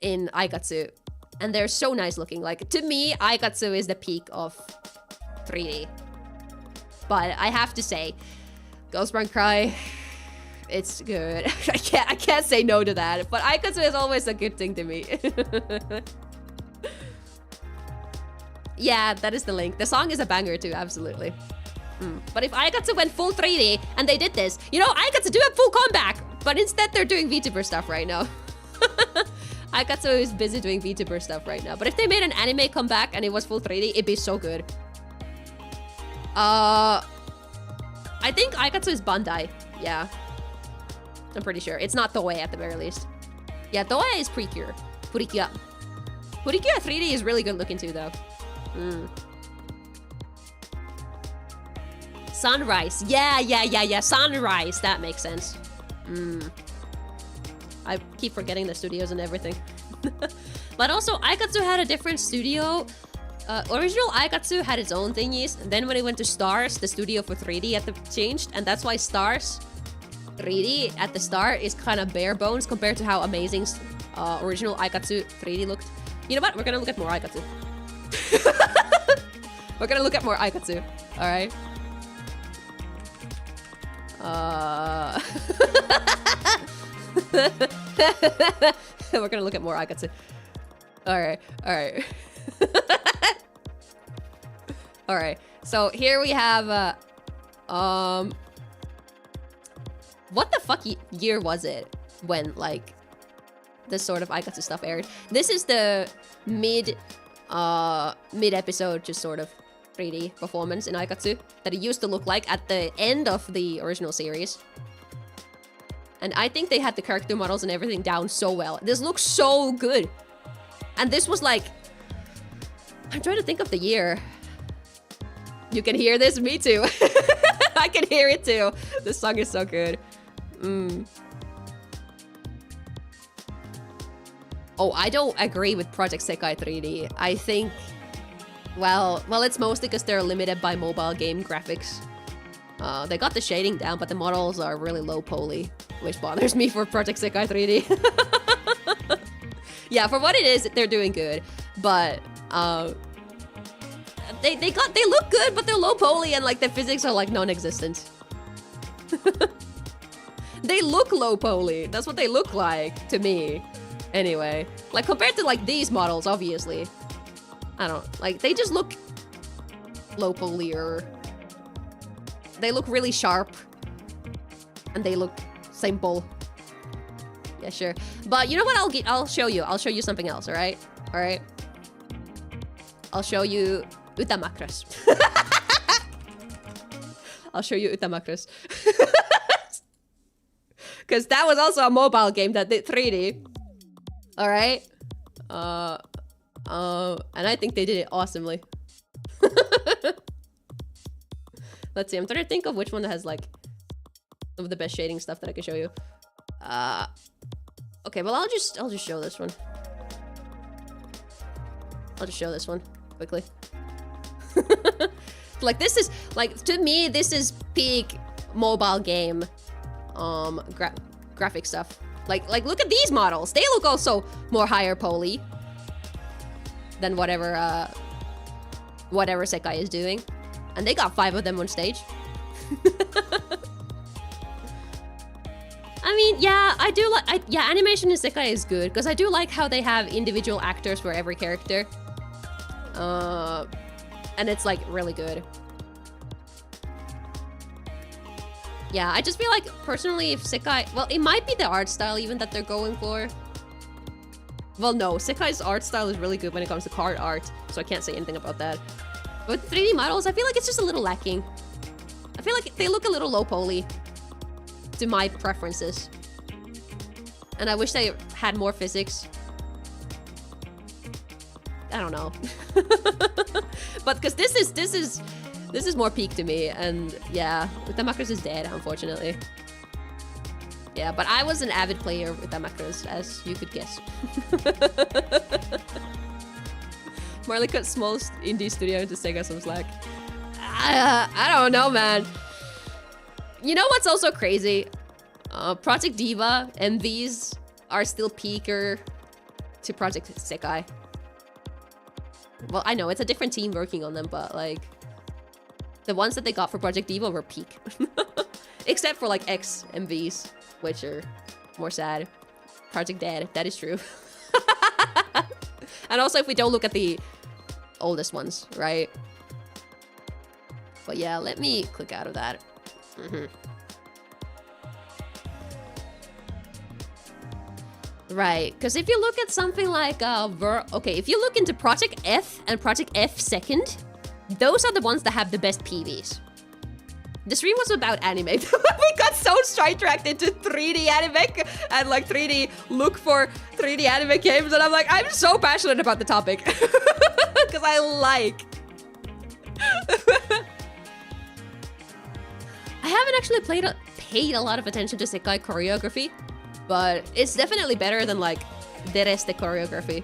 in Aikatsu. And they're so nice looking. Like, to me, Aikatsu is the peak of 3D. But I have to say, GhostGirlMarlie, it's good. I can't say no to that. But Aikatsu is always a good thing to me. Yeah, that is the link. The song is a banger too, absolutely. But if Aikatsu went full 3D and they did this, you know, Aikatsu do a full comeback. But instead they're doing VTuber stuff right now. Aikatsu is busy doing VTuber stuff right now. But if they made an anime comeback and it was full 3D, it'd be so good. I think Aikatsu is Bandai. Yeah. I'm pretty sure. It's not Toei at the very least. Yeah, Toei is Precure. Purikya. Purikya 3D is really good looking too, though. Sunrise. Yeah. Sunrise. That makes sense. I keep forgetting the studios and everything. But also, Aikatsu had a different studio. Original Aikatsu had its own thingies. And then when it went to Stars, the studio for 3D had to changed. And that's why Stars 3D at the start is kind of bare bones compared to how amazing original Aikatsu 3D looked. You know what? We're gonna look at more Aikatsu. We're gonna look at more Aikatsu. Alright. We're gonna look at more Aikatsu. Alright. Alright. So here we have what the fuck year was it when like this sort of Aikatsu stuff aired? This is the mid episode just sort of 3D performance in Aikatsu that it used to look like at the end of the original series. And I think they had the character models and everything down so well. This looks so good. And this was like, I'm trying to think of the year. You can hear this? Me too. I can hear it too. This song is so good. Oh, I don't agree with Project Sekai 3D. I think, well, it's mostly because they're limited by mobile game graphics. They got the shading down, but the models are really low poly, which bothers me for Project Sekai 3D. Yeah, for what it is, they're doing good, but they look good, but they're low poly and like the physics are like non-existent. They look low poly. That's what they look like to me. Anyway, like compared to like these models, obviously, I don't like. They just look low poly-er. They look really sharp, and they look simple. Yeah, sure. But you know what? I'll show you. I'll show you something else. All right. I'll show you Utamakras. I'll show you Utamakras. Because that was also a mobile game that did 3D. Alright? And I think they did it awesomely. Let's see, I'm trying to think of which one that has like some of the best shading stuff that I can show you. Okay, well I'll just show this one. I'll just show this one quickly. Like this is like, to me this is peak mobile game graphic stuff. Like look at these models. They look also more higher poly than whatever Sekai is doing. And they got 5 of them on stage. And I mean, yeah, I do like, yeah, animation in Sekai is good, because I do like how they have individual actors for every character. And it's like really good. Yeah, I just feel like, personally, if Sekai, well, it might be the art style even that they're going for. Well, no, Sekai's art style is really good when it comes to card art, so I can't say anything about that. But 3D models, I feel like it's just a little lacking. I feel like they look a little low poly to my preferences. And I wish they had more physics. I don't know. But because this is more peak to me, and yeah, Utamakras is dead, unfortunately. Yeah, but I was an avid player with Utamakras, as you could guess. Marlie cut small indie studio into Sega some slack. I don't know, man. You know what's also crazy? Project Diva MVs are still peaker to Project Sekai. Well, I know, it's a different team working on them, but like... The ones that they got for Project Diva were peak. Except for like X MVs, which are more sad. Project Dead, that is true. And also if we don't look at the oldest ones, right? But yeah, let me click out of that. Right, because if you look at something like okay, if you look into Project F and Project F Second, those are the ones that have the best PVs. The stream was about anime. We got so sidetracked into 3D anime and like 3D look for 3D anime games, and I'm like, I'm so passionate about the topic because I like. I haven't actually paid a lot of attention to Sekai choreography, but it's definitely better than like Dereste choreography.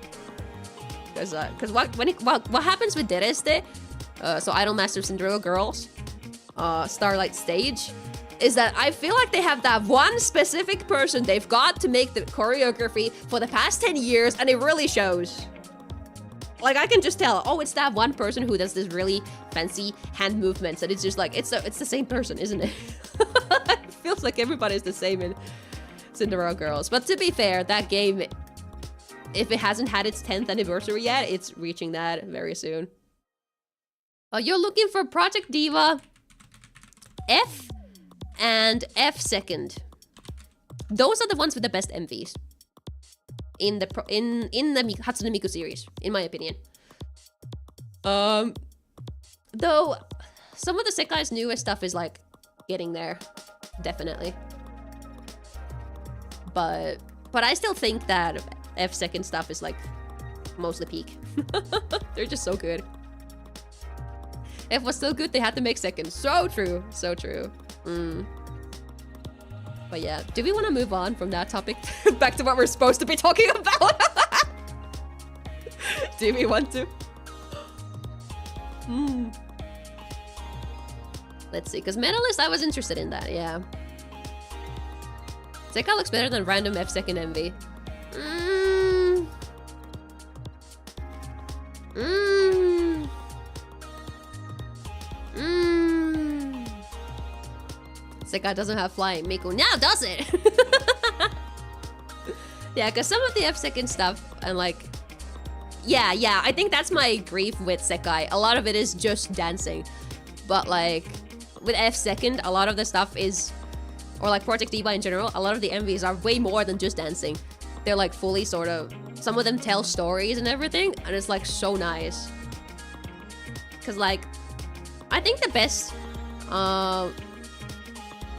Because what happens with Dereste, so Idolmaster Cinderella Girls, Starlight Stage, is that I feel like they have that one specific person they've got to make the choreography for the past 10 years, and it really shows. Like, I can just tell, oh, it's that one person who does this really fancy hand movements, and it's just like, it's the same person, isn't it? It feels like everybody's the same in Cinderella Girls. But to be fair, that game, if it hasn't had its 10th anniversary yet, it's reaching that very soon. You're looking for Project Diva F and F Second. Those are the ones with the best MVs in the Hatsune Miku series, in my opinion. Though some of the Sekai's newest stuff is like getting there, definitely. But I still think that F Second stuff is like mostly peak. They're just so good. F was so good they had to make second. So true, so true. But yeah, do we want to move on from that topic back to what we're supposed to be talking about? Do we want to? Let's see, because Medalist, I was interested in that, yeah. Sekai looks better than random F Second MV. Sekai doesn't have flying. Miku now does it! Yeah, because some of the F Second stuff, and like... Yeah, I think that's my grief with Sekai. A lot of it is just dancing. But like, with F Second, a lot of the stuff is... Or like Project Diva in general, a lot of the MVs are way more than just dancing. They're like fully sort of... Some of them tell stories and everything, and it's like so nice. Because like, I think the best...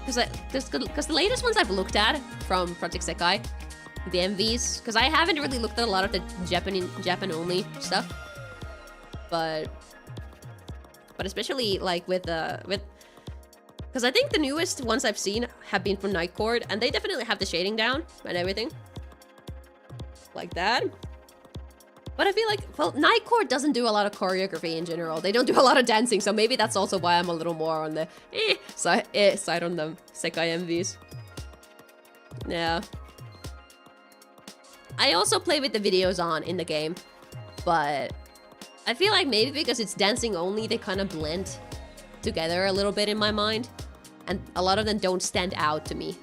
Because the latest ones I've looked at from Project Sekai, the MVs, because I haven't really looked at a lot of the Japan-only stuff, but especially like with because I think the newest ones I've seen have been from Night Court, and they definitely have the shading down and everything, like that. But I feel like, well, Night Court doesn't do a lot of choreography in general. They don't do a lot of dancing, so maybe that's also why I'm a little more on the side on the Sekai MVs. Yeah. I also play with the videos on in the game, but I feel like maybe because it's dancing only, they kind of blend together a little bit in my mind, and a lot of them don't stand out to me.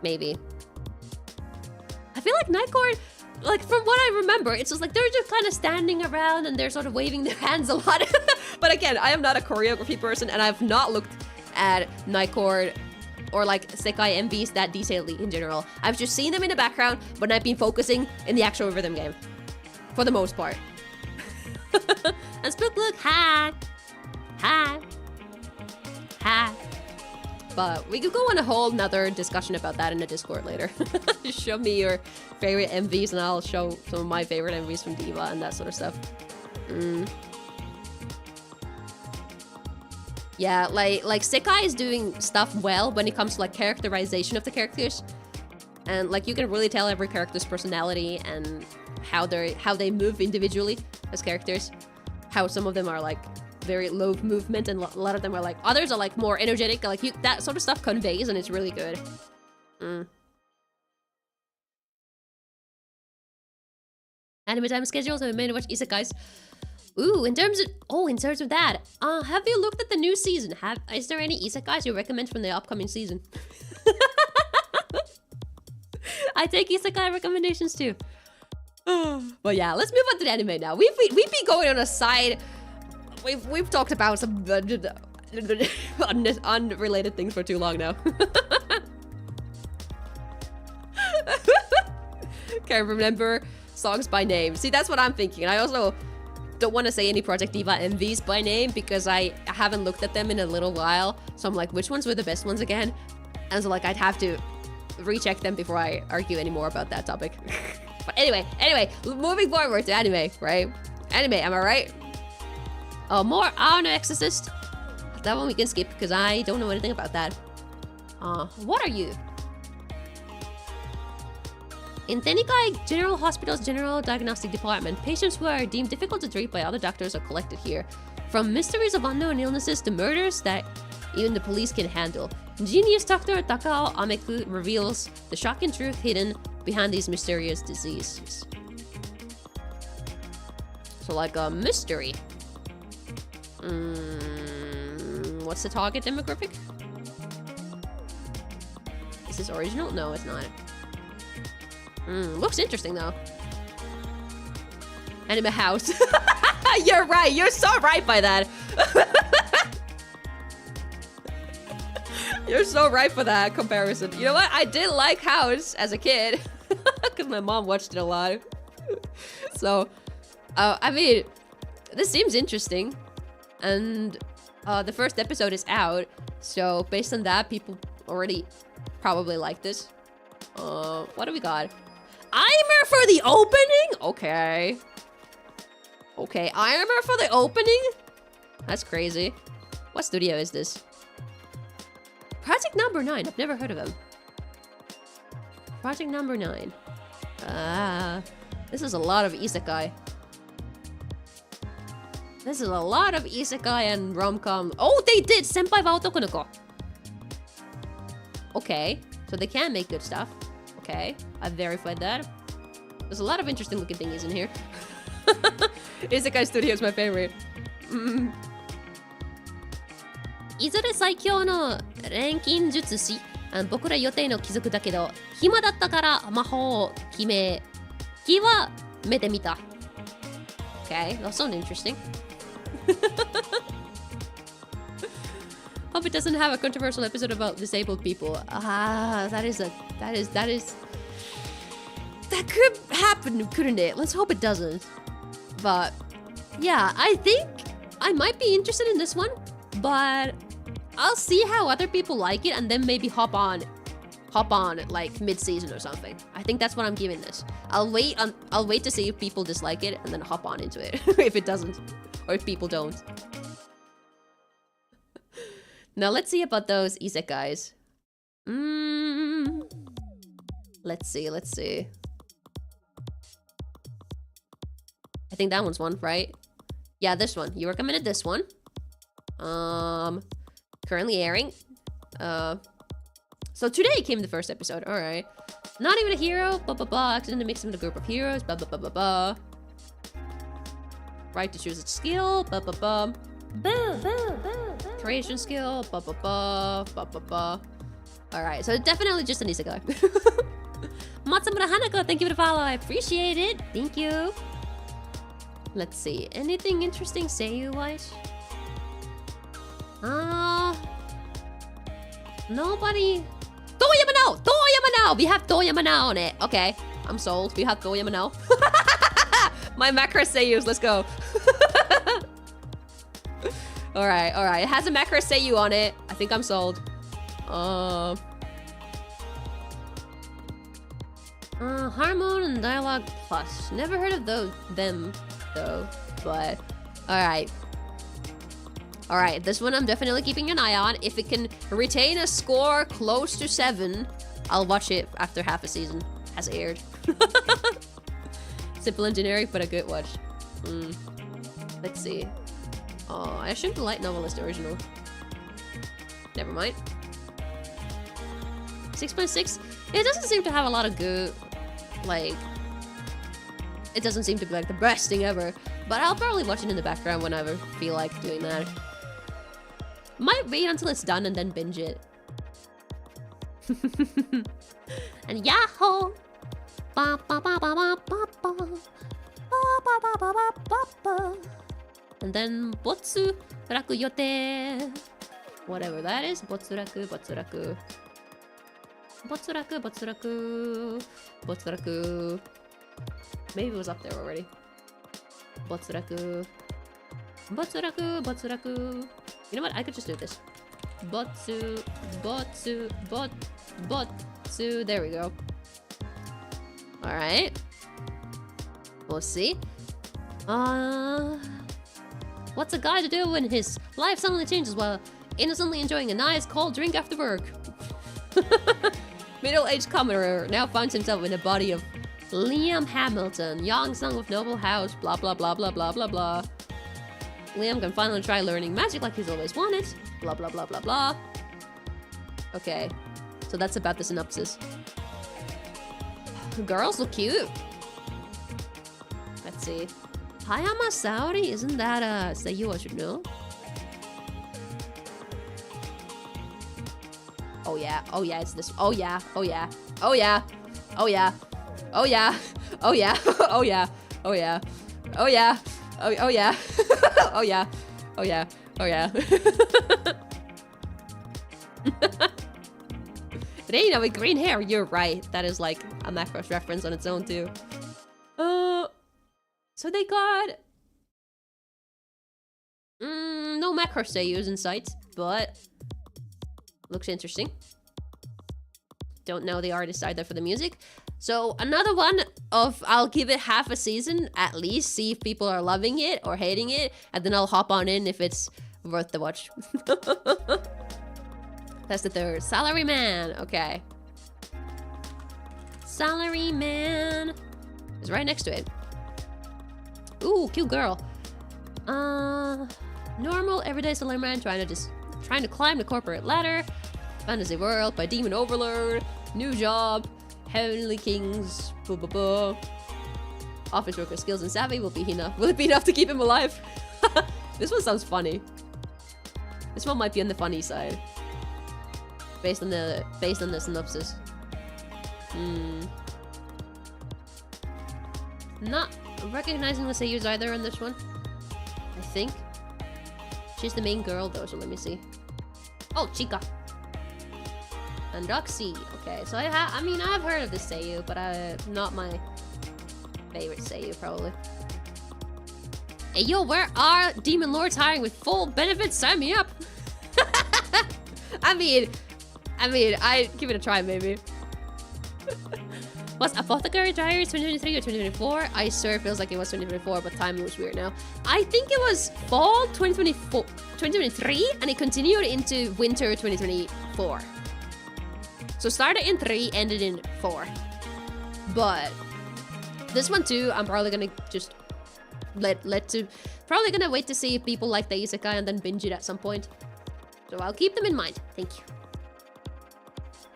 Maybe. I feel like Nightcore, like from what I remember, it's just like they're just kind of standing around and they're sort of waving their hands a lot. But again, I am not a choreography person and I've not looked at Nightcore or like Sekai MVs that detailedly in general. I've just seen them in the background, but I've been focusing in the actual rhythm game. For the most part. And Spook, look, hi. Hi. Hi. But we could go on a whole nother discussion about that in the Discord later. Show me your favorite MVs and I'll show some of my favorite MVs from Diva and that sort of stuff. Yeah, like Sekai is doing stuff well when it comes to like characterization of the characters. And like you can really tell every character's personality and how they move individually as characters. How some of them are like very low movement and a lot of them are like, others are like more energetic, like that sort of stuff conveys and it's really good. Anime time schedules, I mainly watch isekais. Ooh, in terms of that, have you looked at the new season? Is there any isekais you recommend from the upcoming season? I take isekai recommendations too. But yeah, let's move on to the anime now. We've been going on a side. We've talked about some unrelated things for too long now. Can't remember songs by name. See, that's what I'm thinking. I also don't want to say any Project Diva MVs by name because I haven't looked at them in a little while. So I'm like, which ones were the best ones again? And so like, I'd have to recheck them before I argue any more about that topic. But anyway, moving forward to anime, right? Anime, am I right? Oh, more Arno Exorcist. That one we can skip because I don't know anything about that. What are you? In Tenikai General Hospital's General Diagnostic Department, patients who are deemed difficult to treat by other doctors are collected here. From mysteries of unknown illnesses to murders that even the police can handle. Genius Dr. Takao Ameku reveals the shocking truth hidden behind these mysterious diseases. So like a mystery. What's the target demographic? Is this original? No, it's not. Looks interesting though. Anime house. You're right. You're so right by that. You're so right for that comparison. You know what? I did like House as a kid. Because my mom watched it a lot. So, I mean, this seems interesting. And the first episode is out. So, based on that, people already probably like this. What do we got? Aimer for the opening? Okay. Okay, Aimer for the opening? That's crazy. What studio is this? Project Number 9. I've never heard of them. Project Number 9. This is a lot of isekai. This is a lot of isekai and rom-com. Oh, they did! Senpai wa Otoko no Ko. Okay, so they can make good stuff. Okay, I've verified that. There's a lot of interesting looking thingies in here. Isekai Studio is my favorite. いずれ最強の錬金術師、僕ら予定の貴族だけど、暇だったから魔法を決めてみた。Okay, that sounds interesting. Hope it doesn't have a controversial episode about disabled people. That could happen, couldn't it? Let's hope it doesn't. But yeah, I think I might be interested in this one, but I'll see how other people like it and then maybe hop on like mid-season or something. I think that's what I'm giving this. I'll wait to see if people dislike it and then hop on into it if it doesn't, or if people don't. Now let's see about those isekais. Let's see. I think that one's one, right? Yeah, this one. You recommended this one. Currently airing. So today came the first episode. All right. Not even a hero. Accidentally mixed in a group of heroes. Right to choose its skill. Creation skill. Alright, so definitely just an isekai. Matsamura Hanako, thank you for the follow. I appreciate it. Thank you. Let's see. Anything interesting seiyuu-wise? Nobody. Toyama now! Toyama now! We have Toyama now on it. Okay, I'm sold. We have Toyama now. My macro seiyus, let's go. Alright, alright. It has a macro seiyuu on it. I think I'm sold. Harmon and Dialogue Plus. Never heard of them though, but alright. Alright, this one I'm definitely keeping an eye on. If it can retain a score close to 7, I'll watch it after half a season has aired. Simple and generic, but a good watch. Let's see. Oh, I assumed the light novel is the original. Never mind. 6.6. It doesn't seem to have a lot of good, like... It doesn't seem to be like the best thing ever. But I'll probably watch it in the background whenever I feel like doing that. Might wait until it's done and then binge it. And yahoo! And then botsu raku yote. Whatever that is. Botsuraku, botsuraku. Botsuraku, botsuraku. Botsuraku. Maybe it was up there already. Botsuraku. Botsuraku, botsuraku. You know what? I could just do this. Botsu, botsu, botsu. There we go. Alright. We'll see. What's a guy to do when his life suddenly changes while innocently enjoying a nice cold drink after work? Middle-aged commoner now finds himself in the body of Liam Hamilton, young son of noble house, blah blah blah blah blah blah blah. Liam can finally try learning magic like he's always wanted, blah blah blah blah blah. Okay, so that's about the synopsis. Girls look cute. Let's see. Hayama Saori, isn't that a seiyuu I should know? Oh yeah, it's this. Oh yeah, oh yeah, oh yeah, oh yeah, oh yeah, oh yeah, oh yeah, oh yeah, oh yeah, oh yeah, oh yeah, oh yeah, oh yeah. Reina with green hair, you're right. That is like a Macross reference on its own too. So they got no Macross seiyus in sight, but looks interesting. Don't know the artist either for the music. So another one of I'll give it half a season at least, see if people are loving it or hating it, and then I'll hop on in if it's worth the watch. That's the third. Salaryman. Okay. Salaryman is right next to it. Ooh, cute girl. Normal everyday salaryman trying to climb the corporate ladder. Fantasy world by demon overlord. New job. Heavenly kings. Blah, blah, blah. Office worker skills and savvy will it be enough to keep him alive? This one sounds funny. This one might be on the funny side. Based on the synopsis. Not recognizing the seiyus either in this one. I think. She's the main girl though, so let me see. Oh, Chica. And Roxy. Okay, so I mean I've heard of this seiyuu, but not my favorite seiyuu probably. Hey yo, where are demon lords hiring with full benefits? Sign me up. I mean, I'd give it a try maybe. Was Apothecary Diaries 2023 or 2024? I swear it feels like it was 2024, but time moves weird now. I think it was fall 2023, and it continued into winter 2024. So started in 3, ended in 4. But this one too, I'm probably gonna just probably gonna wait to see if people like the isekai and then binge it at some point. So I'll keep them in mind. Thank you.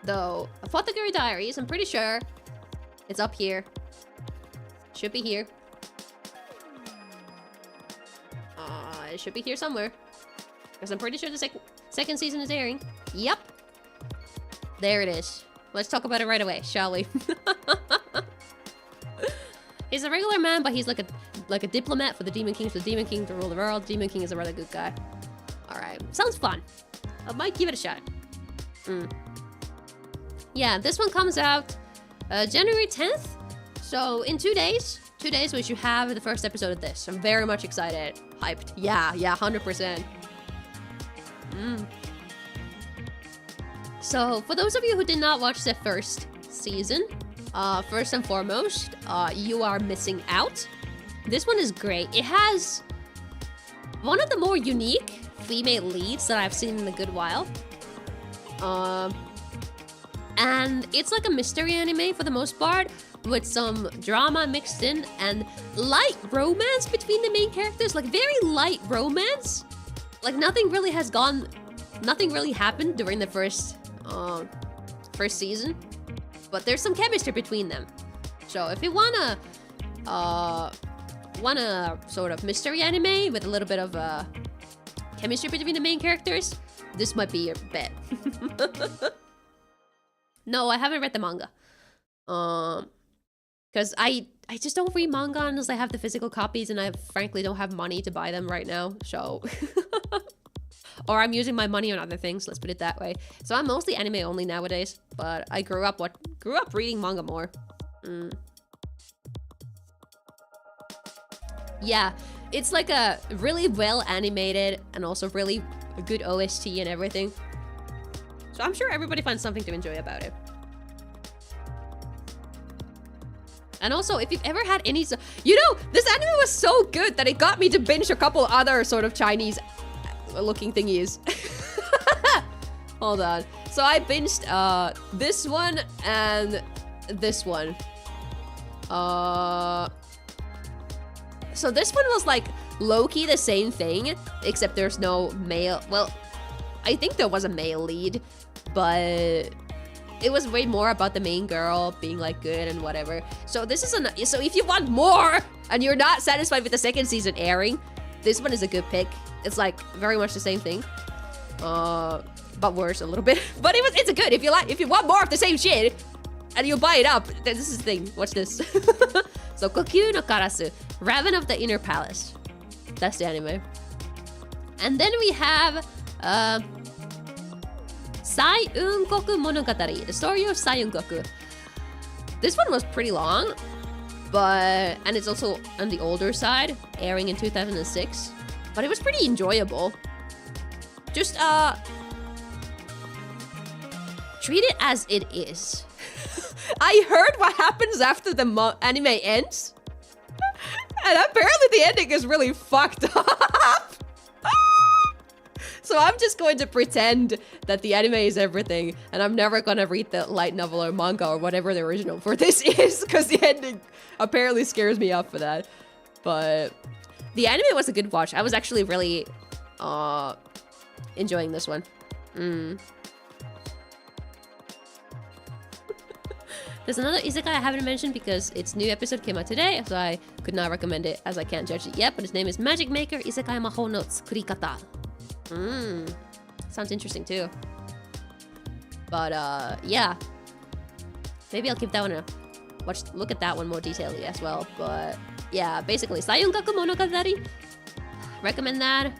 Though Apothecary Diaries, I'm pretty sure it's up here. Should be here. It should be here somewhere. Because I'm pretty sure the second season is airing. Yep. There it is. Let's talk about it right away, shall we? He's a regular man, but he's like a diplomat for the Demon King, for the Demon King to rule the world. Demon King is a rather good guy. Alright, sounds fun. I might give it a shot. Yeah, this one comes out January 10th. So in 2 days, we should have the first episode of this. I'm very much excited. Hyped. Yeah, 100%. So for those of you who did not watch the first season, first and foremost, you are missing out. This one is great. It has one of the more unique female leads that I've seen in a good while. And it's like a mystery anime for the most part, with some drama mixed in and light romance between the main characters. Like very light romance. Like nothing really happened during the first season, but there's some chemistry between them. So if you wanna sort of mystery anime with a little bit of chemistry between the main characters, this might be your bet. No, I haven't read the manga. Because I just don't read manga unless I have the physical copies, and I frankly don't have money to buy them right now, so... Or I'm using my money on other things, let's put it that way. So I'm mostly anime only nowadays, but I grew up reading manga more. Yeah, it's like a really well animated and also really good OST and everything. So I'm sure everybody finds something to enjoy about it. And also, if you've ever had any... You know, this anime was so good that it got me to binge a couple other sort of Chinese looking thingies. Hold on. So I binged this one and this one. So this one was like low-key the same thing, except there's no male... Well, I think there was a male lead, but it was way more about the main girl being like good and whatever. So this is so if you want more and you're not satisfied with the second season airing, this one is a good pick. It's like very much the same thing, but worse a little bit. But it's a good, if you want more of the same shit and you buy it up. This is the thing. Watch this. So Kokyu no Karasu, Raven of the Inner Palace. That's the anime. And then we have Sai-unkoku Monogatari, the story of Sai-unkoku. This one was pretty long, and it's also on the older side, airing in 2006. But it was pretty enjoyable. Just treat it as it is. I heard what happens after the anime ends, and apparently the ending is really fucked up. So I'm just going to pretend that the anime is everything, and I'm never gonna read the light novel or manga or whatever the original for this is, because the ending apparently scares me off for that. But the anime was a good watch. I was actually really enjoying this one. There's another isekai I haven't mentioned because its new episode came out today, so I could not recommend it as I can't judge it yet, but its name is Magic Maker Isekai Mahou no Tsukurikata. Sounds interesting too. But yeah. Maybe I'll give that one a look at that one more detailedly as well. But yeah, basically Sai-unkoku Monogatari. Recommend that.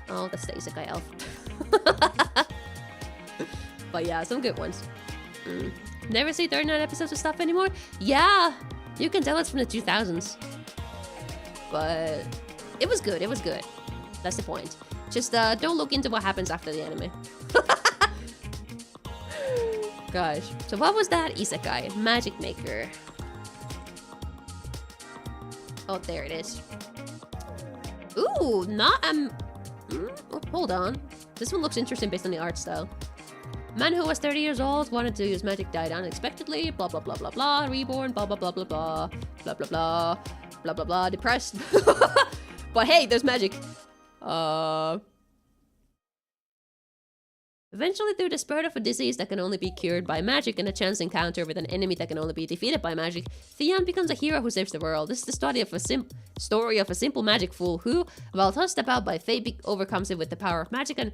Oh, that's the isekai elf. But yeah, some good ones. Never see 39 episodes of stuff anymore? Yeah, you can tell it's from the 2000s. But it was good, it was good. That's the point. Just don't look into what happens after the anime. Gosh. So what was that isekai? Magic Maker. Oh, there it is. Ooh, not oh, hold on. This one looks interesting based on the art style. Man who was 30 years old, wanted to use magic, died unexpectedly, blah blah blah blah blah, reborn, blah blah blah blah blah, blah blah blah, blah blah blah, depressed. But hey, there's magic. Eventually, through the spread of a disease that can only be cured by magic and a chance encounter with an enemy that can only be defeated by magic, Theon becomes a hero who saves the world. This is the story of a simple magic fool who, while tossed about by fate, overcomes it with the power of magic and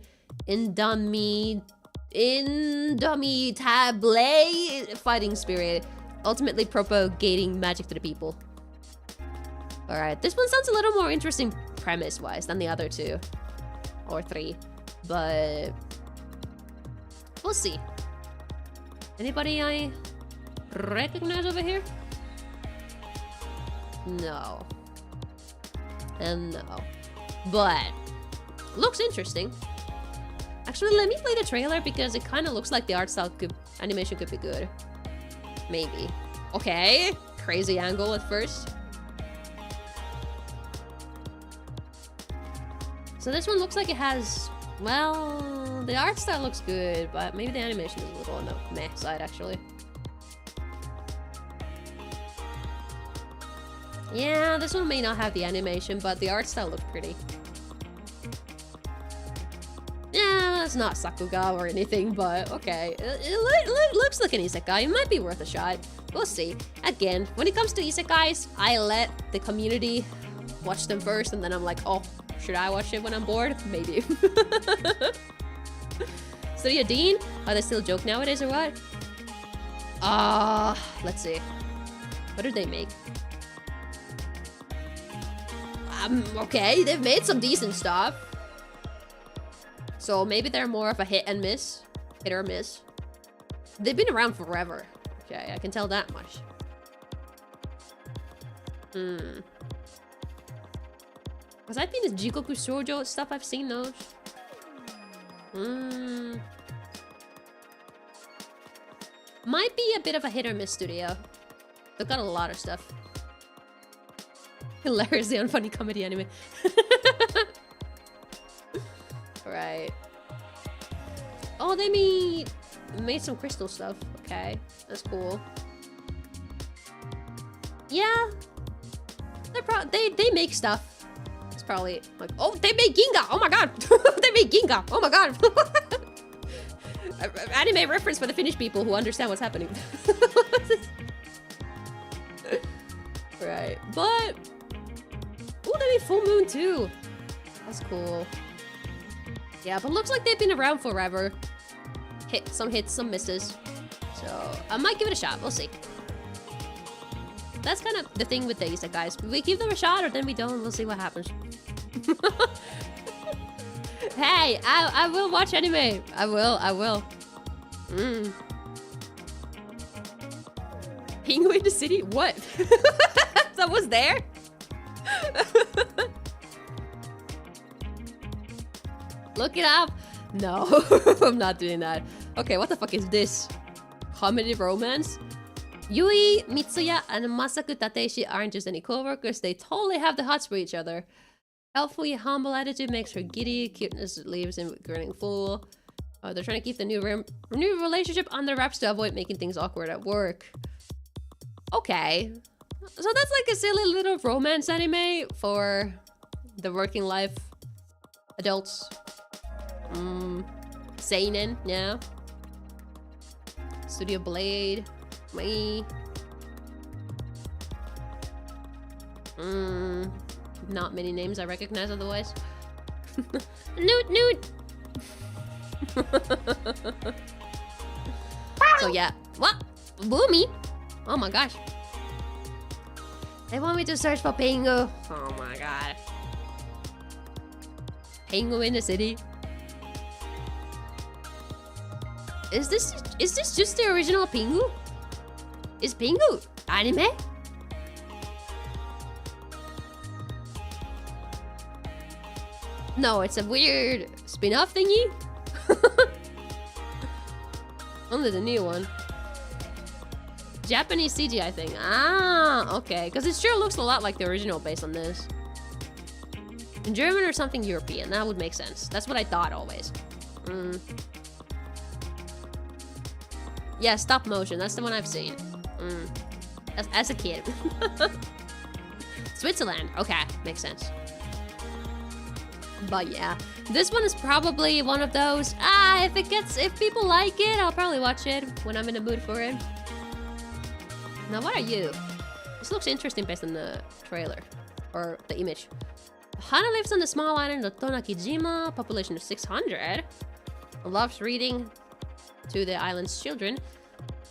Indomitable fighting spirit, ultimately propagating magic to the people. Alright, this one sounds a little more interesting premise-wise than the other two. Or three. But we'll see. Anybody I recognize over here? No. And no. But looks interesting. Actually, let me play the trailer because it kind of looks like the art style animation could be good. Maybe. Okay. Crazy angle at first. So this one looks like it has, well, the art style looks good, but maybe the animation is a little on the meh side, actually. Yeah, this one may not have the animation, but the art style looks pretty. Yeah, it's not Sakuga or anything, but okay. It looks like an isekai. It might be worth a shot. We'll see. Again, when it comes to isekais, I let the community watch them first, and then I'm like, oh, should I watch it when I'm bored? Maybe. Studio Dean? Are they still a joke nowadays or what? Let's see. What did they make? Okay, they've made some decent stuff. So maybe they're more of a hit and miss. Hit or miss. They've been around forever. Okay, I can tell that much. Has that been the Jikoku Shoujo stuff? I've seen those. Might be a bit of a hit or miss studio. They've got a lot of stuff. Hilariously unfunny comedy anime. Right. Oh, they made some crystal stuff. Okay, that's cool. Yeah, they make stuff. It's probably like, oh, they made Ginga. Oh my god, they made Ginga. Oh my god. Anime reference for the Finnish people who understand what's happening. Right, but oh, they made Full Moon too. That's cool. Yeah, but looks like they've been around forever. Some hits, some misses. So I might give it a shot. We'll see. That's kind of the thing with the isekais. We give them a shot or then we don't. We'll see what happens. Hey, I will watch anime. I will. Penguin the City? What? That was there? Look it up. No, I'm not doing that. Okay, what the fuck is this? Comedy romance? Yui, Mitsuya, and Masaku Tateishi aren't just any co-workers. They totally have the hots for each other. Helpfully humble attitude makes her giddy. Cuteness leaves him grinning fool. They're trying to keep the new relationship under wraps to avoid making things awkward at work. Okay. So that's like a silly little romance anime for the working life adults. Seinen, yeah. Studio Blade. Me. Not many names I recognize otherwise. Newt. So yeah. What? Boomy? Oh my gosh. They want me to search for Pingu. Oh my god. Pingu in the city. Is this just the original Pingu? Is Pingu anime? No, it's a weird spin-off thingy. Only the new one. Japanese CGI thing. Ah, okay. Because it sure looks a lot like the original based on this. In German or something European. That would make sense. That's what I thought always. Yeah, stop motion. That's the one I've seen. As a kid. Switzerland. Okay, makes sense. But yeah, this one is probably one of those. If people like it, I'll probably watch it when I'm in the mood for it. Now, what are you? This looks interesting based on the trailer or the image. Hana lives on the small island of Tonakijima, population of 600. Loves reading to the island's children.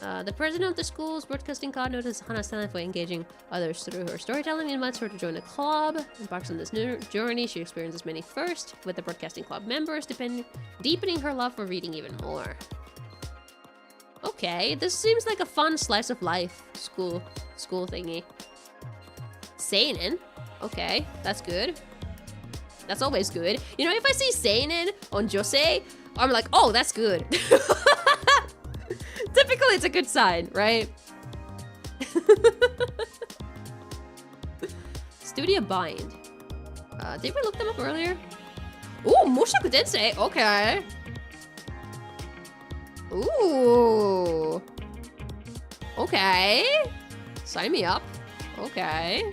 The president of the school's broadcasting club noticed Hana's talent for engaging others through her storytelling, invites her to join the club. Embarks on this new journey, she experiences many firsts with the broadcasting club members, deepening her love for reading even more. Okay, this seems like a fun slice of life school thingy. Seinen? Okay, that's good. That's always good. You know, if I see seinen on josei, I'm like, oh, that's good. Typically, it's a good sign, right? Studio Bind. Did we look them up earlier? Ooh, Mushoku Tensei. Okay. Ooh. Okay. Sign me up. Okay.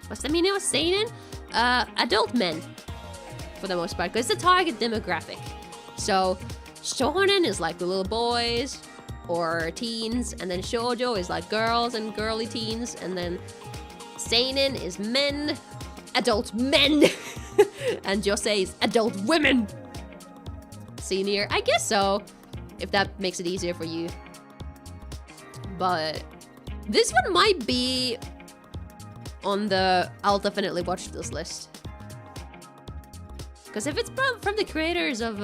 What's the meaning of seinen? Adult men, for the most part, because it's the target demographic. So, shonen is like the little boys or teens, and then shoujo is like girls and girly teens, and then seinen is men, adult men, and josei is adult women. Senior, I guess so, if that makes it easier for you. But this one might be on the I'll definitely watch this list. Because if it's from the creators of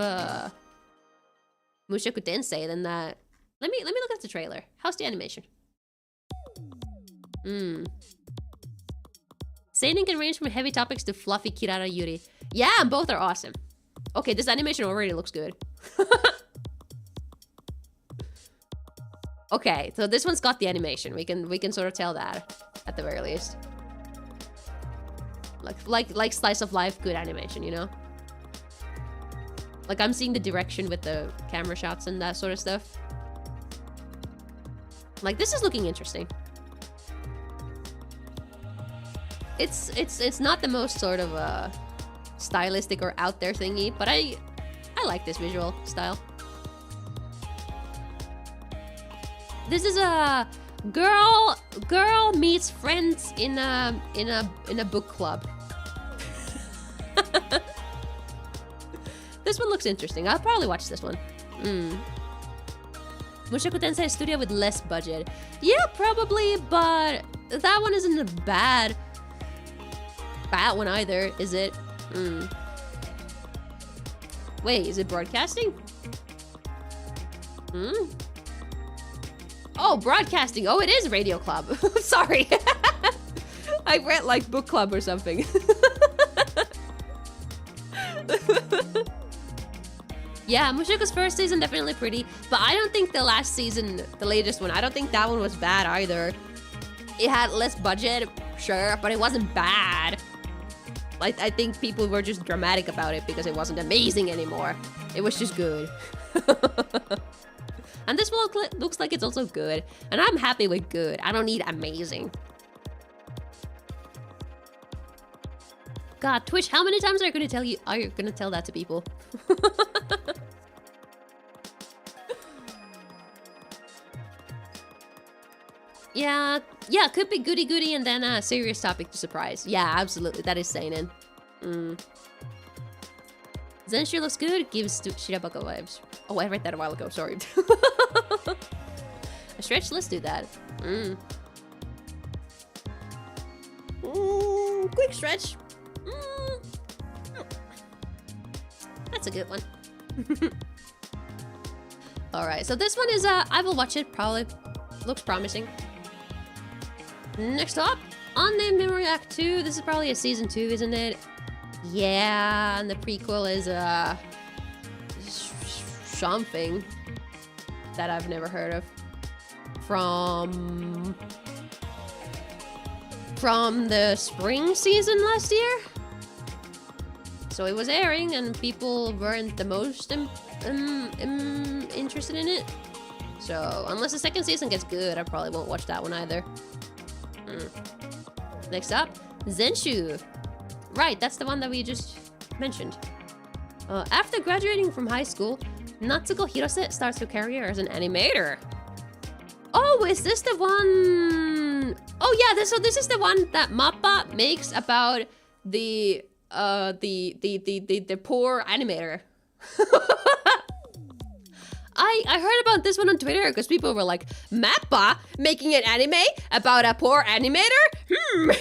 Mushoku Tensei, then that... Let me look at the trailer. How's the animation? Seinen can range from heavy topics to fluffy Kirara Yuri. Yeah, both are awesome. Okay, this animation already looks good. Okay, so this one's got the animation. We can sort of tell that at the very least. Like slice of life, good animation, you know? Like I'm seeing the direction with the camera shots and that sort of stuff. Like this is looking interesting. It's not the most sort of stylistic or out there thingy, but I like this visual style. This is a girl meets friends in a book club. This one looks interesting. I'll probably watch this one. Mushoku Tensei studio with less budget. Yeah, probably, but that one isn't a bad one either, is it? Wait, is it broadcasting? Oh, broadcasting. Oh, it is Radio Club. Sorry. I read like book club or something. Yeah, Mushoku's first season definitely pretty, but I don't think the last season, the latest one, I don't think that one was bad either. It had less budget, sure, but it wasn't bad. Like, I think people were just dramatic about it because it wasn't amazing anymore. It was just good. And this one looks like it's also good, and I'm happy with good. I don't need amazing. God, Twitch, how many times are you gonna tell that to people? Yeah, could be goody and then a serious topic to surprise. Yeah, absolutely, that is seinen. Zenshu looks good, gives Shirabaka vibes. Oh, I read that a while ago, sorry. A stretch, let's do that. Quick stretch. That's a good one. Alright, so this one is, I will watch it, probably. Looks promising. Next up, Unnamed Memory Act 2. This is probably a season 2, isn't it? Yeah, and the prequel is, something that I've never heard of. From the spring season last year? So it was airing and people weren't the most interested in it. So unless the second season gets good, I probably won't watch that one either. Next up, Zenshu. Right, that's the one that we just mentioned. After graduating from high school, Natsuko Hirose starts her career as an animator. Oh, is this the one? Oh yeah, so this is the one that Mappa makes about the poor animator. I heard about this one on Twitter because people were like, Mappa making an anime about a poor animator?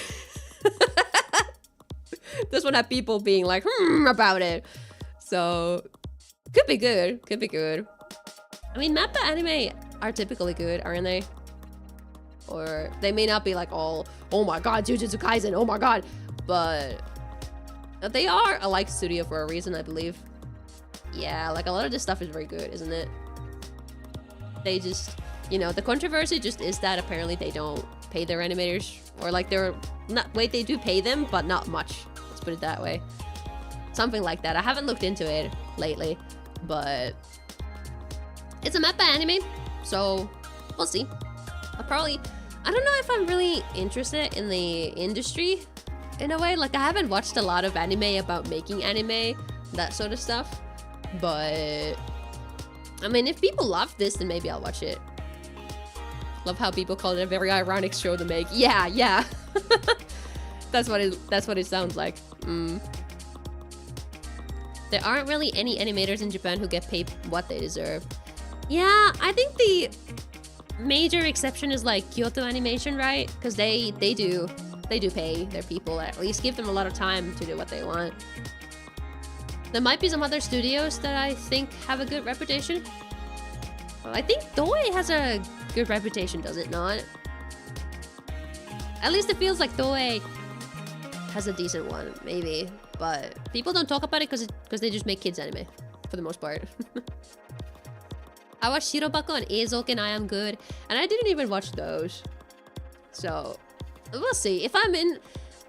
This one had people being like, about it. So, could be good. Could be good. I mean, Mappa anime are typically good, aren't they? Or they may not be like all, oh my god, Jujutsu Kaisen, oh my god. But they are a like studio for a reason, I believe. Yeah, like a lot of this stuff is very good, isn't it? They just, you know, the controversy just is that apparently they don't pay their animators. Or like they're not, wait, they do pay them, but not much. Let's put it that way. Something like that. I haven't looked into it lately, but it's a Mappa anime, so we'll see. I don't know if I'm really interested in the industry in a way. Like, I haven't watched a lot of anime about making anime, that sort of stuff. But I mean, if people love this, then maybe I'll watch it. Love how people call it a very ironic show to make. Yeah, yeah. That's what it sounds like. There aren't really any animators in Japan who get paid what they deserve. Yeah, I think the major exception is like Kyoto Animation, right? Because they do pay their people, at least give them a lot of time to do what they want. There might be some other studios that I think have a good reputation. Well, I think Toei has a good reputation, does it not? At least it feels like Toei has a decent one, maybe. But people don't talk about it because they just make kids anime, for the most part. I watched Shirobako and Eizouken, I Am Good, and I didn't even watch those. So, we'll see. If I'm in,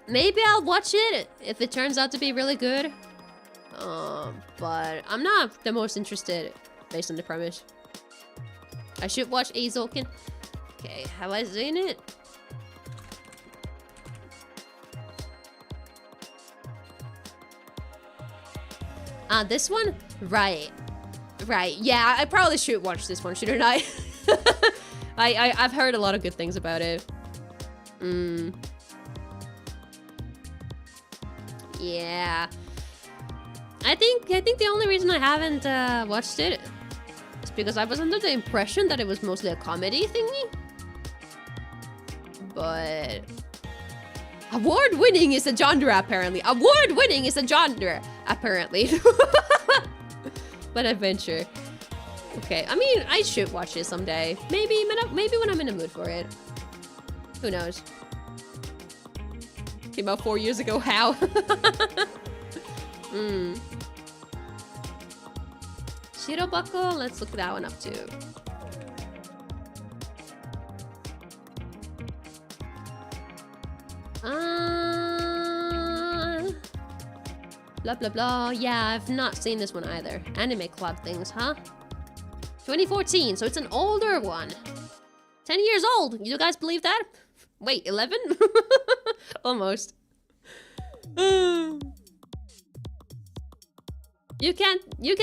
maybe I'll watch it if it turns out to be really good. But I'm not the most interested based on the premise. I should watch Eizouken. Okay, have I seen it? This one? Right. Right, yeah, I probably should watch this one, shouldn't I? I've heard a lot of good things about it. Yeah. I think the only reason I haven't watched it is because I was under the impression that it was mostly a comedy thingy. But award-winning is a genre, apparently. Award-winning is a genre, apparently. But adventure. Okay, I mean, I should watch it someday. Maybe when I'm in the mood for it. Who knows? Came out 4 years ago. How? Shirobako, let's look that one up too. Blah blah blah. Yeah, I've not seen this one either. Anime club things, huh? 2014, so it's an older one. 10 years old. You guys believe that? Wait, 11? Almost. You can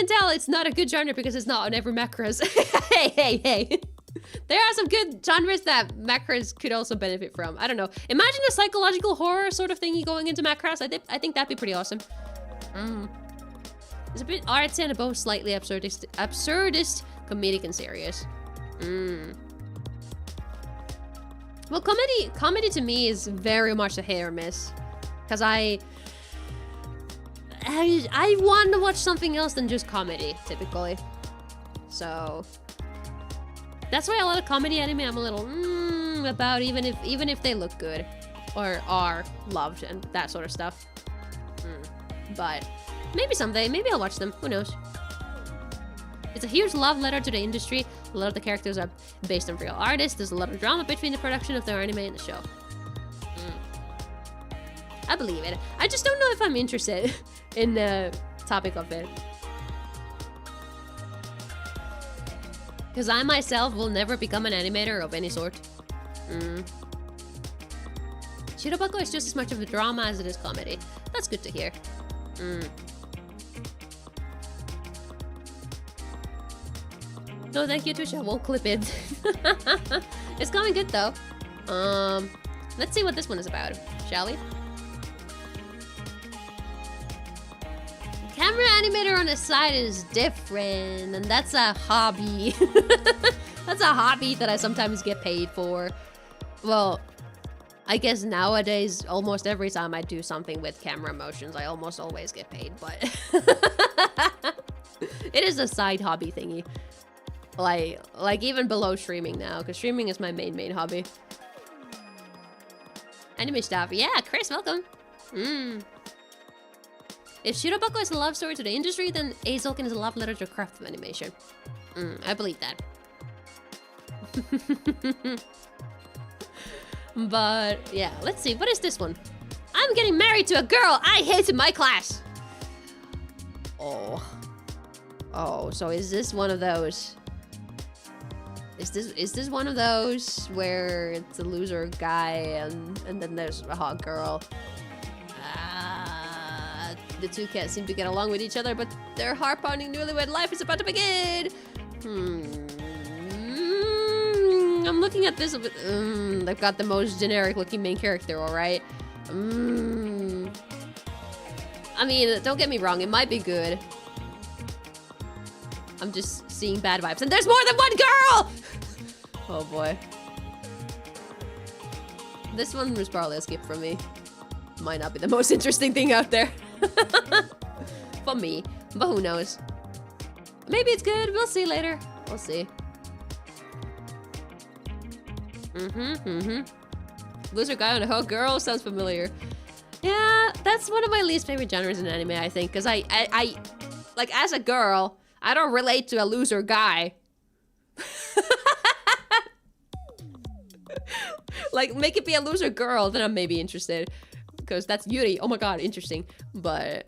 tell it's not a good genre because it's not on every macros. Hey. There are some good genres that macros could also benefit from. I don't know. Imagine a psychological horror sort of thingy going into macros. I think that'd be pretty awesome. It's a bit artsy and both slightly absurdist, comedic and serious. Well, comedy to me is very much a hit or miss, because I want to watch something else than just comedy typically. So that's why a lot of comedy anime I'm a little about, even if they look good or are loved and that sort of stuff. But maybe someday, maybe I'll watch them. Who knows? It's a huge love letter to the industry. A lot of the characters are based on real artists. There's a lot of drama between the production of their anime and the show. I believe it. I just don't know if I'm interested in the topic of it. Because I myself will never become an animator of any sort. Shirobako is just as much of a drama as it is comedy. That's good to hear. No, thank you, Twitch. I won't clip it. It's going good though. Let's see what this one is about, shall we? camera animator on the side is different, and that's a hobby. That's a hobby that I sometimes get paid for. Well, I guess nowadays, almost every time I do something with camera motions, I almost always get paid, but it is a side hobby thingy. Like even below streaming now, because streaming is my main hobby. Anime stuff. Yeah, Chris, welcome. If Shirobako is a love story to the industry, then Eizouken is a love letter to craft of animation. I believe that. But yeah, let's see. What is this one? I'm getting married to a girl I hate in my class. Oh, so is this one of those? Is this one of those where it's a loser guy and then there's a hot girl? The two can't seem to get along with each other, but their heart-pounding newlywed life is about to begin. I'm looking at this. They've got the most generic-looking main character, all right. I mean, don't get me wrong, it might be good. I'm just seeing bad vibes, and there's more than one girl. Oh boy. This one was probably a skip from me. Might not be the most interesting thing out there. For me, but who knows? Maybe it's good. We'll see later. We'll see. Loser guy on a hot girl sounds familiar. Yeah, that's one of my least favorite genres in anime, I think, because I like as a girl, I don't relate to a loser guy. Like, make it be a loser girl, then I'm maybe interested. Because that's Yuri. Oh my god, interesting. But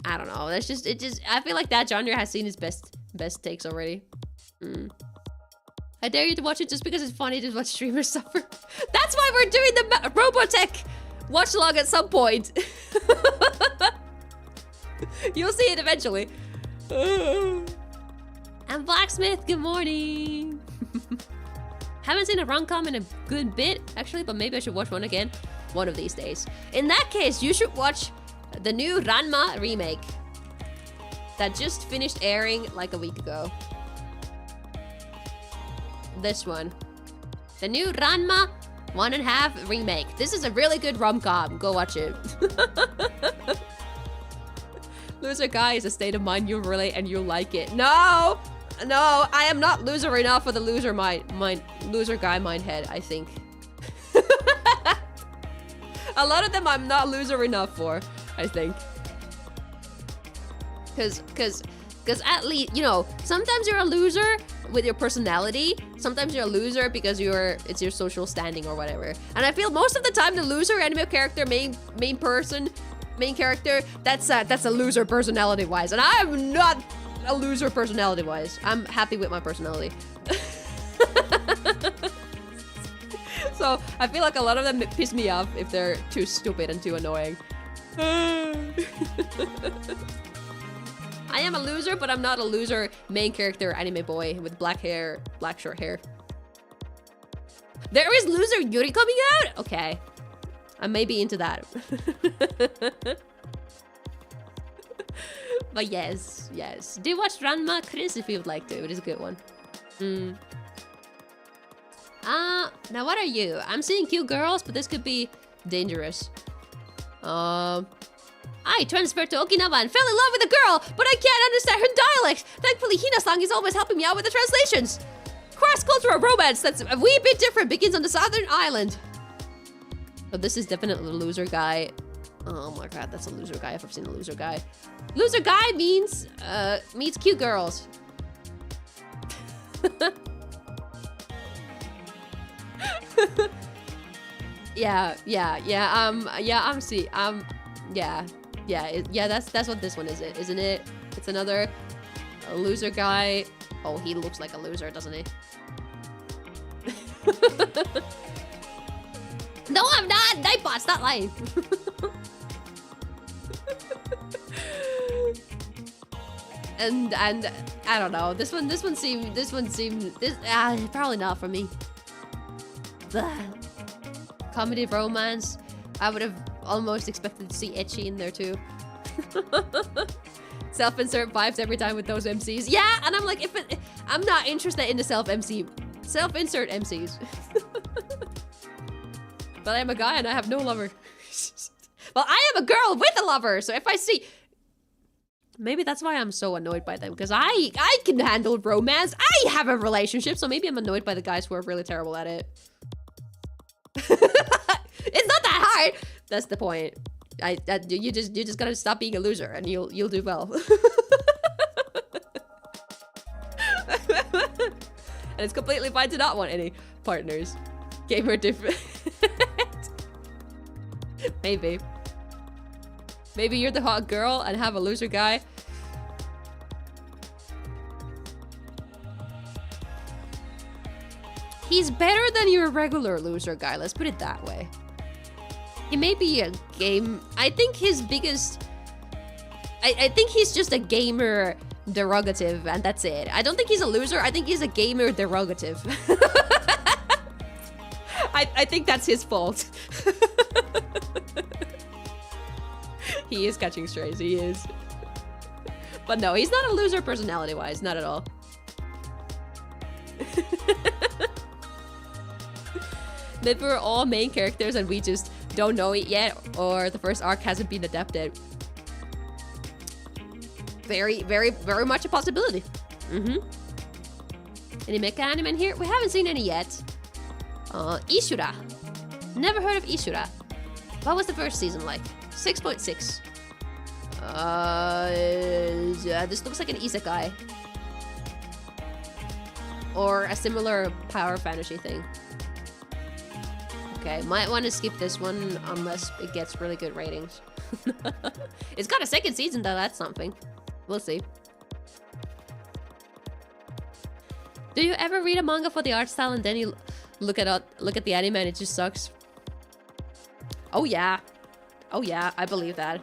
I don't know. That's just I feel like that genre has seen its best takes already. I dare you to watch it just because it's funny to watch streamers suffer. That's why we're doing the Robotech watch log at some point. You'll see it eventually. And Blacksmith, good morning. Haven't seen a rom-com in a good bit, actually, but maybe I should watch one again one of these days. In that case, you should watch the new Ranma remake that just finished airing like a week ago. This one. The new Ranma 1.5 remake. This is a really good rom-com. Go watch it. Loser guy is a state of mind you'll relate and you'll like it. No! No, I am not loser enough for the loser loser guy mindhead, I think. A lot of them I'm not loser enough for, I think. Cause at least, you know, sometimes you're a loser with your personality. Sometimes you're a loser because it's your social standing or whatever. And I feel most of the time the loser anime character, main character, that's a loser personality-wise. And I'm not a loser personality-wise. I'm happy with my personality. So I feel like a lot of them piss me off if they're too stupid and too annoying. I am a loser, but I'm not a loser main character anime boy with black hair, black short hair. There is loser Yuri coming out? Okay. I may be into that. But yes. Do watch Ranma, Chris, if you would like to. It is a good one. Now what are you? I'm seeing cute girls, but this could be dangerous. I transferred to Okinawa and fell in love with a girl, but I can't understand her dialect. Thankfully, Hina-san is always helping me out with the translations. Cross-cultural romance that's a wee bit different begins on the southern island. But this is definitely a loser guy. Oh my god, that's a loser guy if I've seen a loser guy. Loser guy means, meets cute girls. Yeah, that's what this one is, isn't it? It's another loser guy. Oh, he looks like a loser, doesn't he? No, I'm not. Nightbot, stop lying. and I don't know. This one seemed probably not for me. The comedy romance. I would have almost expected to see ecchi in there too. Self-insert vibes every time with those MCs. Yeah, and I'm like, I'm not interested in the self-insert MCs. But I'm a guy and I have no lover. Well, I am a girl with a lover, so if I see... Maybe that's why I'm so annoyed by them, because I can handle romance. I have a relationship, so maybe I'm annoyed by the guys who are really terrible at it. It's not that hard. That's the point. You just gotta stop being a loser, and you'll do well. And it's completely fine to not want any partners. Gamer different. Maybe. Maybe you're the hot girl and have a loser guy. He's better than your regular loser guy, let's put it that way. He may be a game... I think his biggest... I think he's just a gamer derogative, and that's it. I don't think he's a loser, I think he's a gamer derogative. I think that's his fault. He is catching strays, he is. But no, he's not a loser personality-wise, not at all. Maybe we're all main characters and we just don't know it yet, or the first arc hasn't been adapted. Very, very, very much a possibility. Any mecha anime in here? We haven't seen any yet. Ishura. Never heard of Ishura. What was the first season like? 6.6. This looks like an isekai. Or a similar power fantasy thing. Okay, might want to skip this one unless it gets really good ratings. It's got a second season though, that's something. We'll see. Do you ever read a manga for the art style and then you look at the anime and it just sucks? Oh yeah. Oh yeah, I believe that.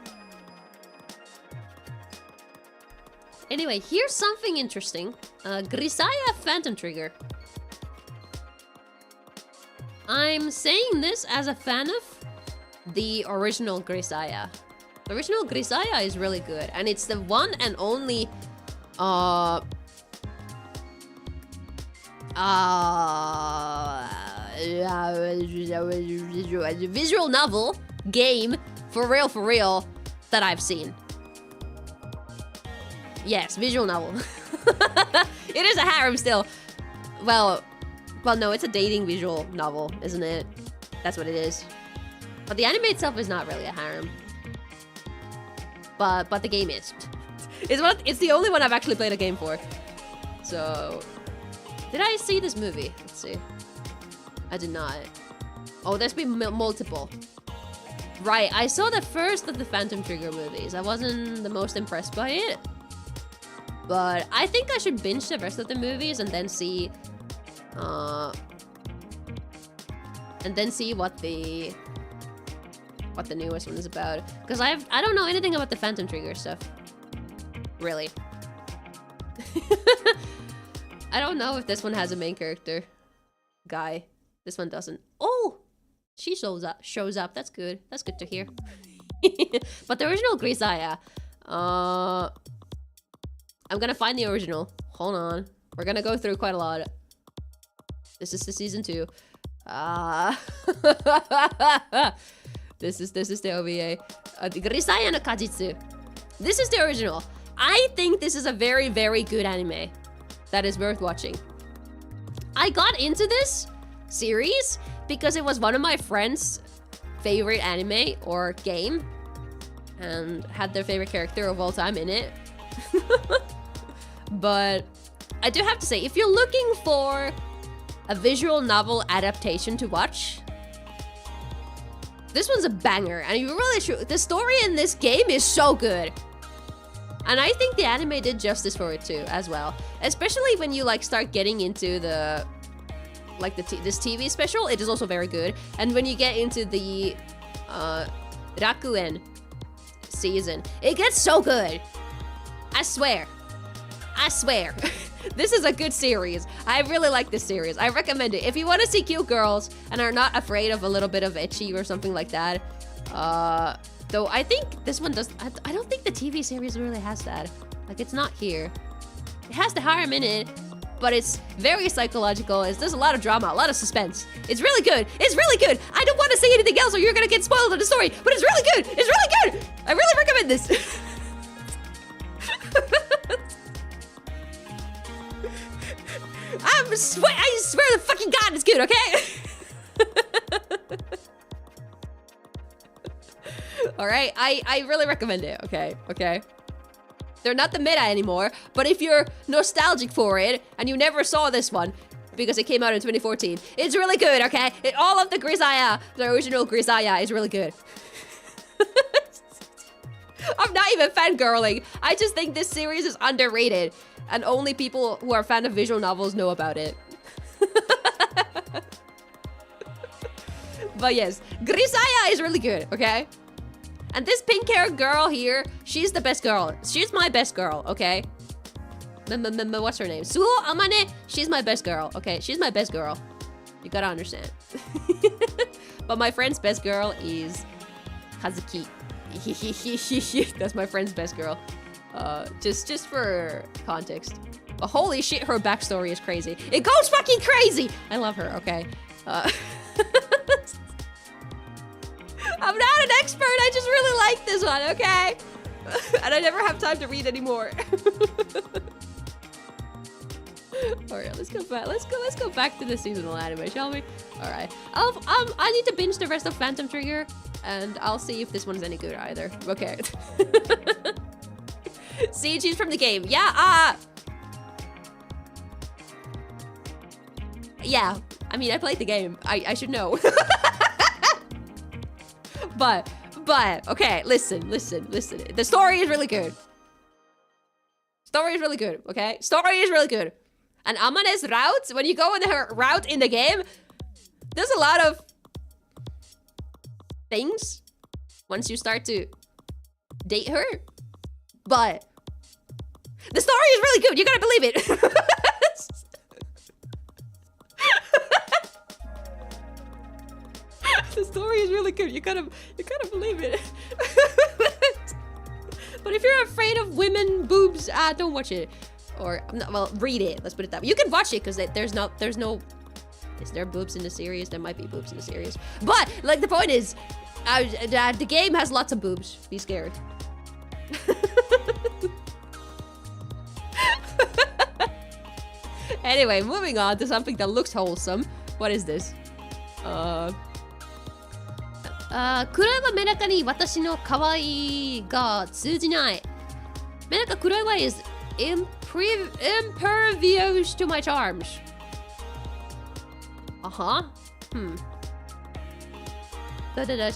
Anyway, here's something interesting. Grisaya Phantom Trigger. I'm saying this as a fan of the original Grisaya. The original Grisaya is really good, and it's the one and only visual novel game for real that I've seen. Yes, visual novel. It is a harem still. Well, no, it's a dating visual novel, isn't it? That's what it is. But the anime itself is not really a harem. But the game is. It's the only one I've actually played a game for. So, did I see this movie? Let's see. I did not. Oh, there's been multiple. Right, I saw the first of the Phantom Trigger movies. I wasn't the most impressed by it. But I think I should binge the rest of the movies and then see what the newest one is about. Because I don't know anything about the Phantom Trigger stuff. Really. I don't know if this one has a main character guy. This one doesn't. Oh! She shows up. That's good. That's good to hear. But the original Grisaya, I'm gonna find the original. Hold on. We're gonna go through quite a lot. This is the season 2. This is the OVA. Grisaya no Kajitsu. This is the original. I think this is a very, very good anime that is worth watching. I got into this series because it was one of my friends' favorite anime or game and had their favorite character of all time in it. But I do have to say, if you're looking for a visual novel adaptation to watch, this one's a banger, and you really should. The story in this game is so good. And I think the anime did justice for it too, as well. Especially when you like start getting into the this TV special, it is also very good. And when you get into the Rakuen season, it gets so good. I swear. This is a good series. I really like this series. I recommend it. If you want to see cute girls and are not afraid of a little bit of ecchi or something like that, Though I think this one does. I don't think the TV series really has that. Like, it's not here. It has the harem in it, but it's very psychological. There's a lot of drama, a lot of suspense. It's really good. It's really good. I don't want to say anything else or you're gonna get spoiled in the story, but it's really good. It's really good. I really recommend this. I swear to fucking God it's good, okay? Alright, I really recommend it, okay? They're not the meta anymore, but if you're nostalgic for it, and you never saw this one, because it came out in 2014, it's really good, okay? All of the Grisaya, the original Grisaya is really good. I'm not even fangirling. I just think this series is underrated, and only people who are fan of visual novels know about it. But yes, Grisaya is really good, okay? And this pink-haired girl here, she's the best girl. She's my best girl, okay? What's her name? Suo Amane, she's my best girl, okay? She's my best girl. You gotta understand. But my friend's best girl is Kazuki. That's my friend's best girl. Just for context. But holy shit, her backstory is crazy. It goes fucking crazy! I love her, okay? I'm not an expert, I just really like this one, okay? And I never have time to read anymore. Alright, let's go back. Let's go back to the seasonal anime, shall we? Alright. I need to binge the rest of Phantom Trigger, and I'll see if this one's any good either. Okay. See, she's from the game. Yeah, yeah. I mean, I played the game. I should know. But, okay, listen. The story is really good. Story is really good, okay? Story is really good. And Amane's route, when you go in her route in the game, there's a lot of things once you start to date her. But the story is really good. You gotta believe it. The story is really good. You gotta believe it. But if you're afraid of women boobs, don't watch it. Or well, read it. Let's put it that way. You can watch it because there's no. Is there boobs in the series? There might be boobs in the series. But like the point is, the game has lots of boobs. Be scared. Anyway, moving on to something that looks wholesome. What is this? Kurai wa Menaka ni watashi no kawaii ga tsujinai. Menaka Kurai wa is impervious to my charms.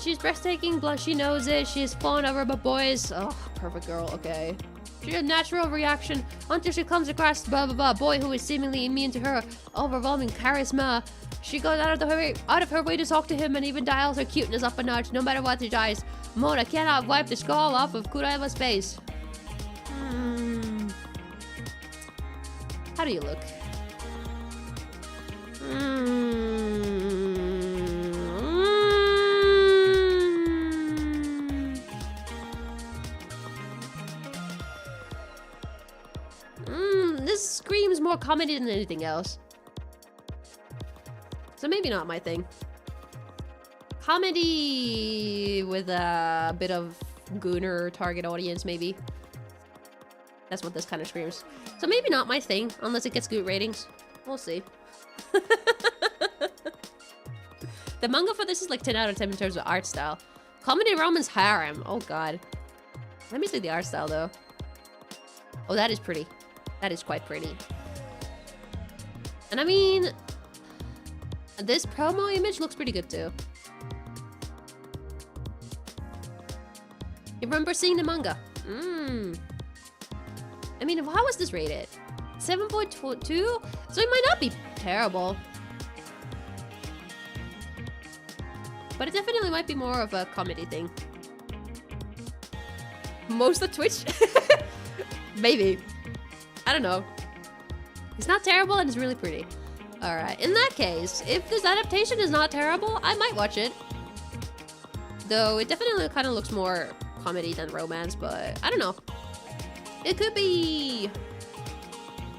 She's breathtaking, she knows it, she's fawned over by boys. Oh, perfect girl, okay. She has a natural reaction until she comes across boy who is seemingly immune to her overwhelming charisma. She goes out of her way to talk to him and even dials her cuteness up a notch, no matter what she tries. Mona cannot wipe the skull off of Kuraiwa's face. How do you look? This screams more comedy than anything else. So maybe not my thing. Comedy with a bit of gooner target audience, maybe. That's what this kind of screams. So maybe not my thing, unless it gets good ratings. We'll see. The manga for this is like 10 out of 10 in terms of art style. Comedy romance harem. Oh god. Let me see the art style though. Oh, that is pretty. That is quite pretty. And I mean, this promo image looks pretty good too. You remember seeing the manga? I mean, how was this rated? 7.2? So it might not be terrible. But it definitely might be more of a comedy thing. Most of Twitch? Maybe. I don't know. It's not terrible and it's really pretty. Alright, in that case, if this adaptation is not terrible, I might watch it. Though it definitely kind of looks more comedy than romance, but I don't know. It could be...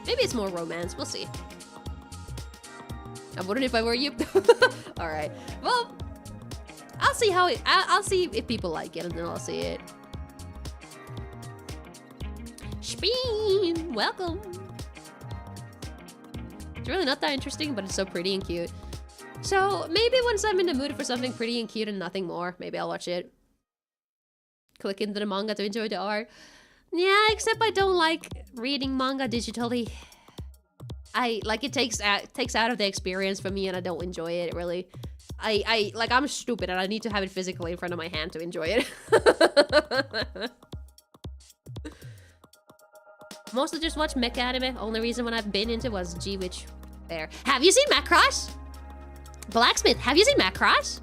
Maybe it's more romance. We'll see. I wouldn't if I were you. Alright. Well, I'll see how it... I'll see if people like it, and then I'll see it. Speen! Welcome! It's really not that interesting, but it's so pretty and cute. So, maybe once I'm in the mood for something pretty and cute and nothing more, maybe I'll watch it. Click into the manga to enjoy the art. Yeah, except I don't like reading manga digitally. It takes out of the experience for me, and I don't enjoy it really. I'm stupid and I need to have it physically in front of my hand to enjoy it. Mostly just watch mecha anime. Only reason when I've been into was G-Witch there. Have you seen Macross? Blacksmith, have you seen Macross?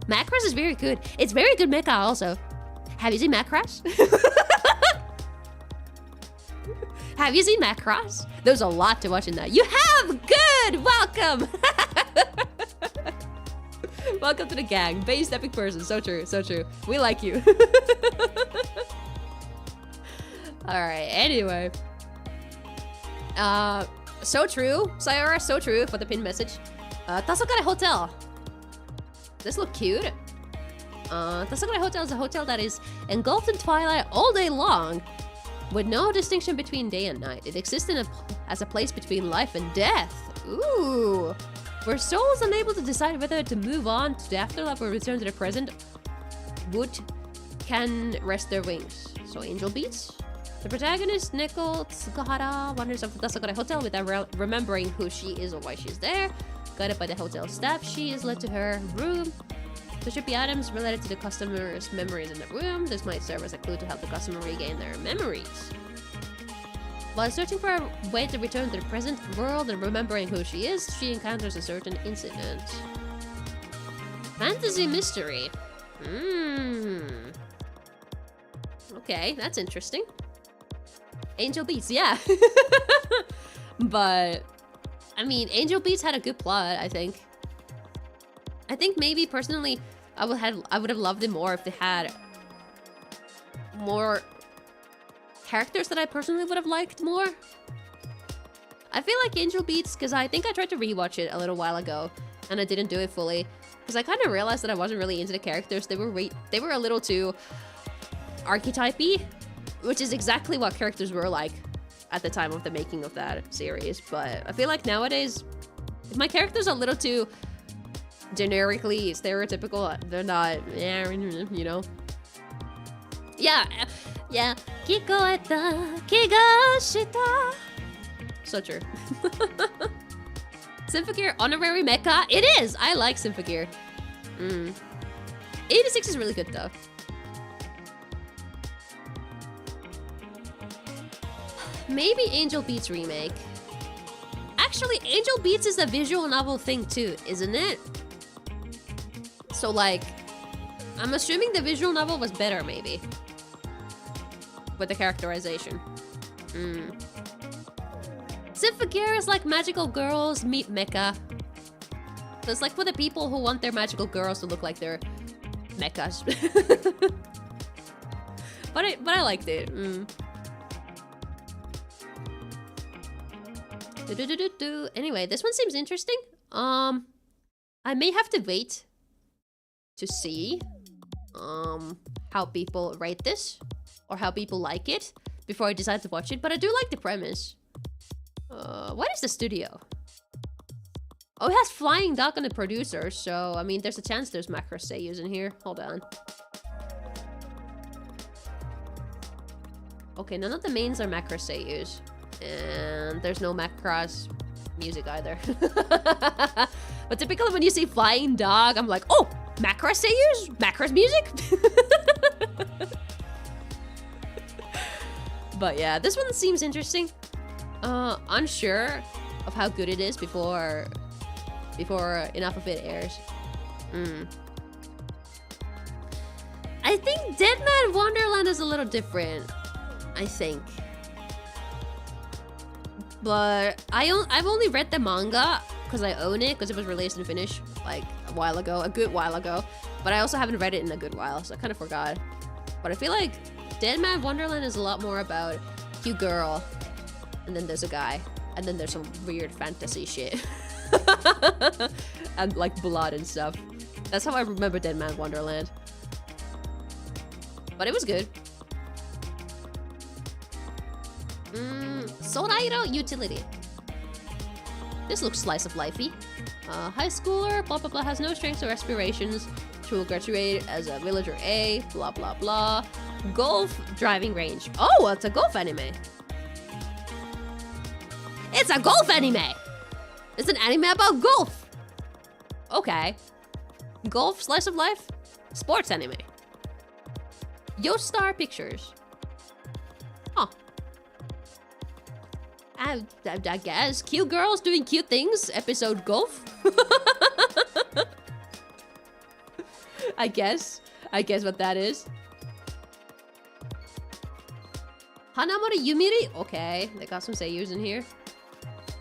Macross is very good. It's very good mecha also. Have you seen Macross? Have you seen Macross? There's a lot to watch in that. You have! Good! Welcome! Welcome to the gang. Based epic person. So true, so true. We like you. Alright, anyway. So true. Sayora, so true for the pin message. Tasokare Hotel. This look cute. Tasokare Hotel is a hotel that is engulfed in twilight all day long, with no distinction between day and night. It exists as a place between life and death. Ooh. Where souls unable to decide whether to move on to the afterlife or return to the present can rest their wings. So Angel Beats. The protagonist, Neko Tsukahara, wanders off the Tasokare Hotel without remembering who she is or why she's there. Guided by the hotel staff, she is led to her room. There should be items related to the customer's memories in the room. This might serve as a clue to help the customer regain their memories. While searching for a way to return to the present world and remembering who she is, she encounters a certain incident. Fantasy mystery. Okay, that's interesting. Angel Beats, yeah. But, I mean, Angel Beats had a good plot, I think. I think maybe, personally, I would have loved it more if they had more characters that I personally would have liked more. I feel like Angel Beats, because I think I tried to rewatch it a little while ago, and I didn't do it fully, because I kind of realized that I wasn't really into the characters. They were a little too archetypey, which is exactly what characters were like at the time of the making of that series. But I feel like nowadays, if my characters are a little too generically stereotypical, they're not, you know. Yeah. Kikoeta, kigashita. So true. Symphogear honorary mecha? It is! I like Symphogear. 86 is really good though. Maybe Angel Beats remake. Actually, Angel Beats is a visual novel thing too, isn't it? So like, I'm assuming the visual novel was better maybe. With the characterization. Symphogear is like magical girls meet mecha. So it's like for the people who want their magical girls to look like their mechas. But I liked it. Anyway, this one seems interesting. I may have to wait to see how people rate this or how people like it before I decide to watch it, but I do like the premise. What is the studio? Oh, it has Flying Duck on the producer, so I mean there's a chance there's Macross seiyus in here. Hold on. Okay, none of the mains are Macross seiyus. And there's no Macross music either. But typically when you see Flying Dog, I'm like, oh, Macross seiyus? Macross music? But yeah, this one seems interesting. Unsure of how good it is before enough of it airs. I think Deadman Wonderland is a little different. I think. But I've only read the manga because I own it because it was released in Finnish like a good while ago. But I also haven't read it in a good while, so I kind of forgot. But I feel like Dead Man Wonderland is a lot more about cute girl, and then there's a guy, and then there's some weird fantasy shit. And like blood and stuff. That's how I remember Dead Man Wonderland. But it was good. Sorairo Utility. This looks slice of lifey. High schooler, blah blah blah, has no strengths or aspirations. She will graduate as a villager A, blah blah blah. Golf driving range. Oh, it's a golf anime. It's a golf anime! It's an anime about golf! Okay. Golf slice of life? Sports anime. Yostar Pictures. Huh. I guess. Cute girls doing cute things. Episode golf. I guess what that is. Hanamori Yumiri? Okay, they got some seiyus in here.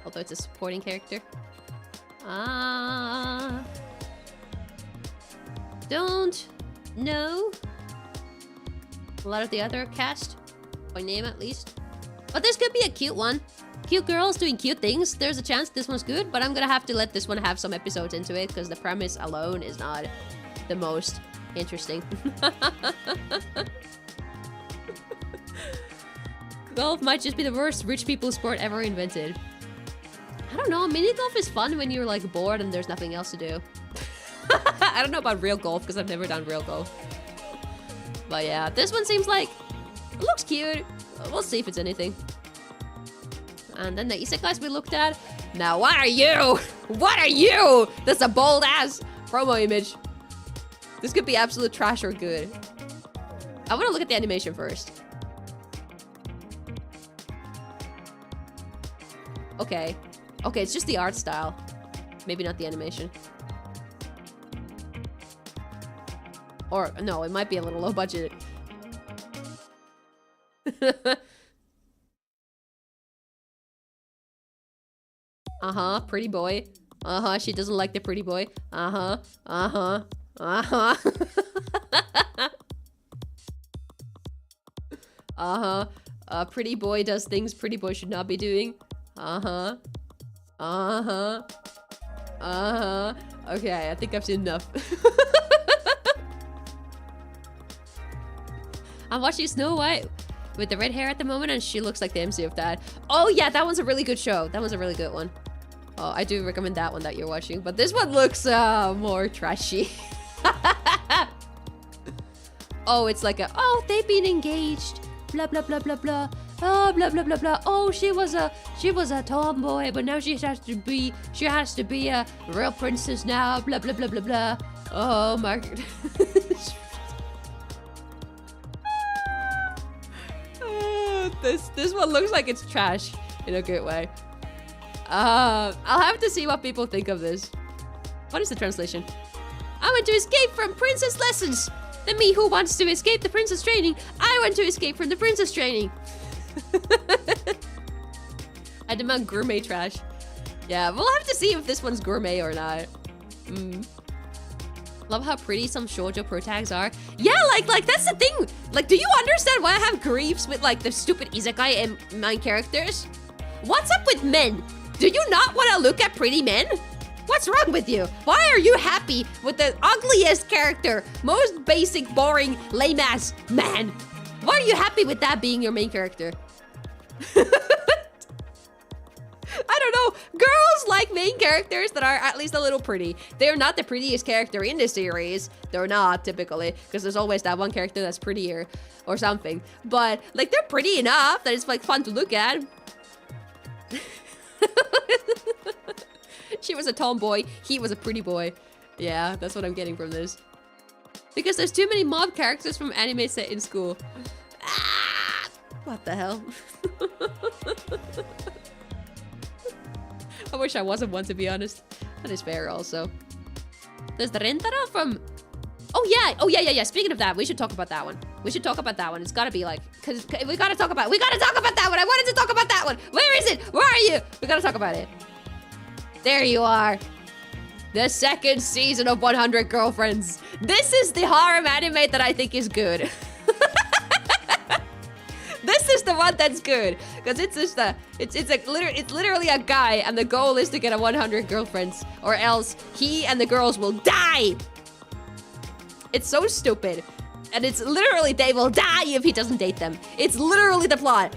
Although it's a supporting character. Don't know a lot of the other cast. By name at least. But this could be a cute one. Cute girls doing cute things. There's a chance this one's good, but I'm gonna have to let this one have some episodes into it because the premise alone is not the most interesting. Golf might just be the worst rich people sport ever invented. I don't know, mini golf is fun when you're like bored and there's nothing else to do. I don't know about real golf because I've never done real golf. But yeah, this one seems like, it looks cute. We'll see if it's anything. And then the isekais we looked at. Now what are you? What are you? That's a bold ass promo image. This could be absolute trash or good. I want to look at the animation first. Okay. Okay, it's just the art style. Maybe not the animation. Or, no, it might be a little low budget. Uh-huh, pretty boy. Uh-huh, she doesn't like the pretty boy. Uh-huh, uh-huh, uh-huh. Uh-huh. Pretty boy does things pretty boy should not be doing. Uh-huh. Uh-huh. Uh-huh. Okay, I think I've seen enough. I'm watching Snow White with the red hair at the moment, and she looks like the MC of that. Oh yeah, that one's a really good show. That was a really good one. Oh, I do recommend that one that you're watching, but this one looks more trashy. Oh, it's like a, oh, they've been engaged. Blah blah blah blah blah. Oh, blah blah blah blah. Oh, she was a tomboy, but now she has to be a real princess now. Blah blah blah blah blah. Oh my. This one looks like it's trash in a good way. I'll have to see what people think of this. What is the translation? I went to escape from princess lessons. The me who wants to escape the princess training. I want to escape from the princess training. I demand gourmet trash. Yeah, we'll have to see if this one's gourmet or not. Love how pretty some shoujo pro tags are. Yeah, like that's the thing. Like, do you understand why I have griefs with like the stupid isekai and main characters? What's up with men? Do you not want to look at pretty men? What's wrong with you? Why are you happy with the ugliest character, most basic, boring, lame-ass man? Why are you happy with that being your main character? I don't know. Girls like main characters that are at least a little pretty. They're not the prettiest character in the series. They're not, typically, because there's always that one character that's prettier or something. But, like, they're pretty enough that it's, like, fun to look at. She was a tomboy. He was a pretty boy. Yeah, that's what I'm getting from this. Because there's too many mob characters from anime set in school. Ah, what the hell? I wish I wasn't one, to be honest. That is fair, also. There's the Rentaro from... Oh yeah. Speaking of that, we should talk about that one. We should talk about that one. It's gotta be like... Because we gotta talk about that one. I wanted to talk about that one. Where is it? Where are you? We gotta talk about it. There you are. The second season of 100 Girlfriends. This is the harem anime that I think is good. This is the one that's good, because it's just it's literally a guy, and the goal is to get a 100 girlfriends, or else he and the girls will die. It's so stupid, and it's literally they will die if he doesn't date them. It's literally the plot,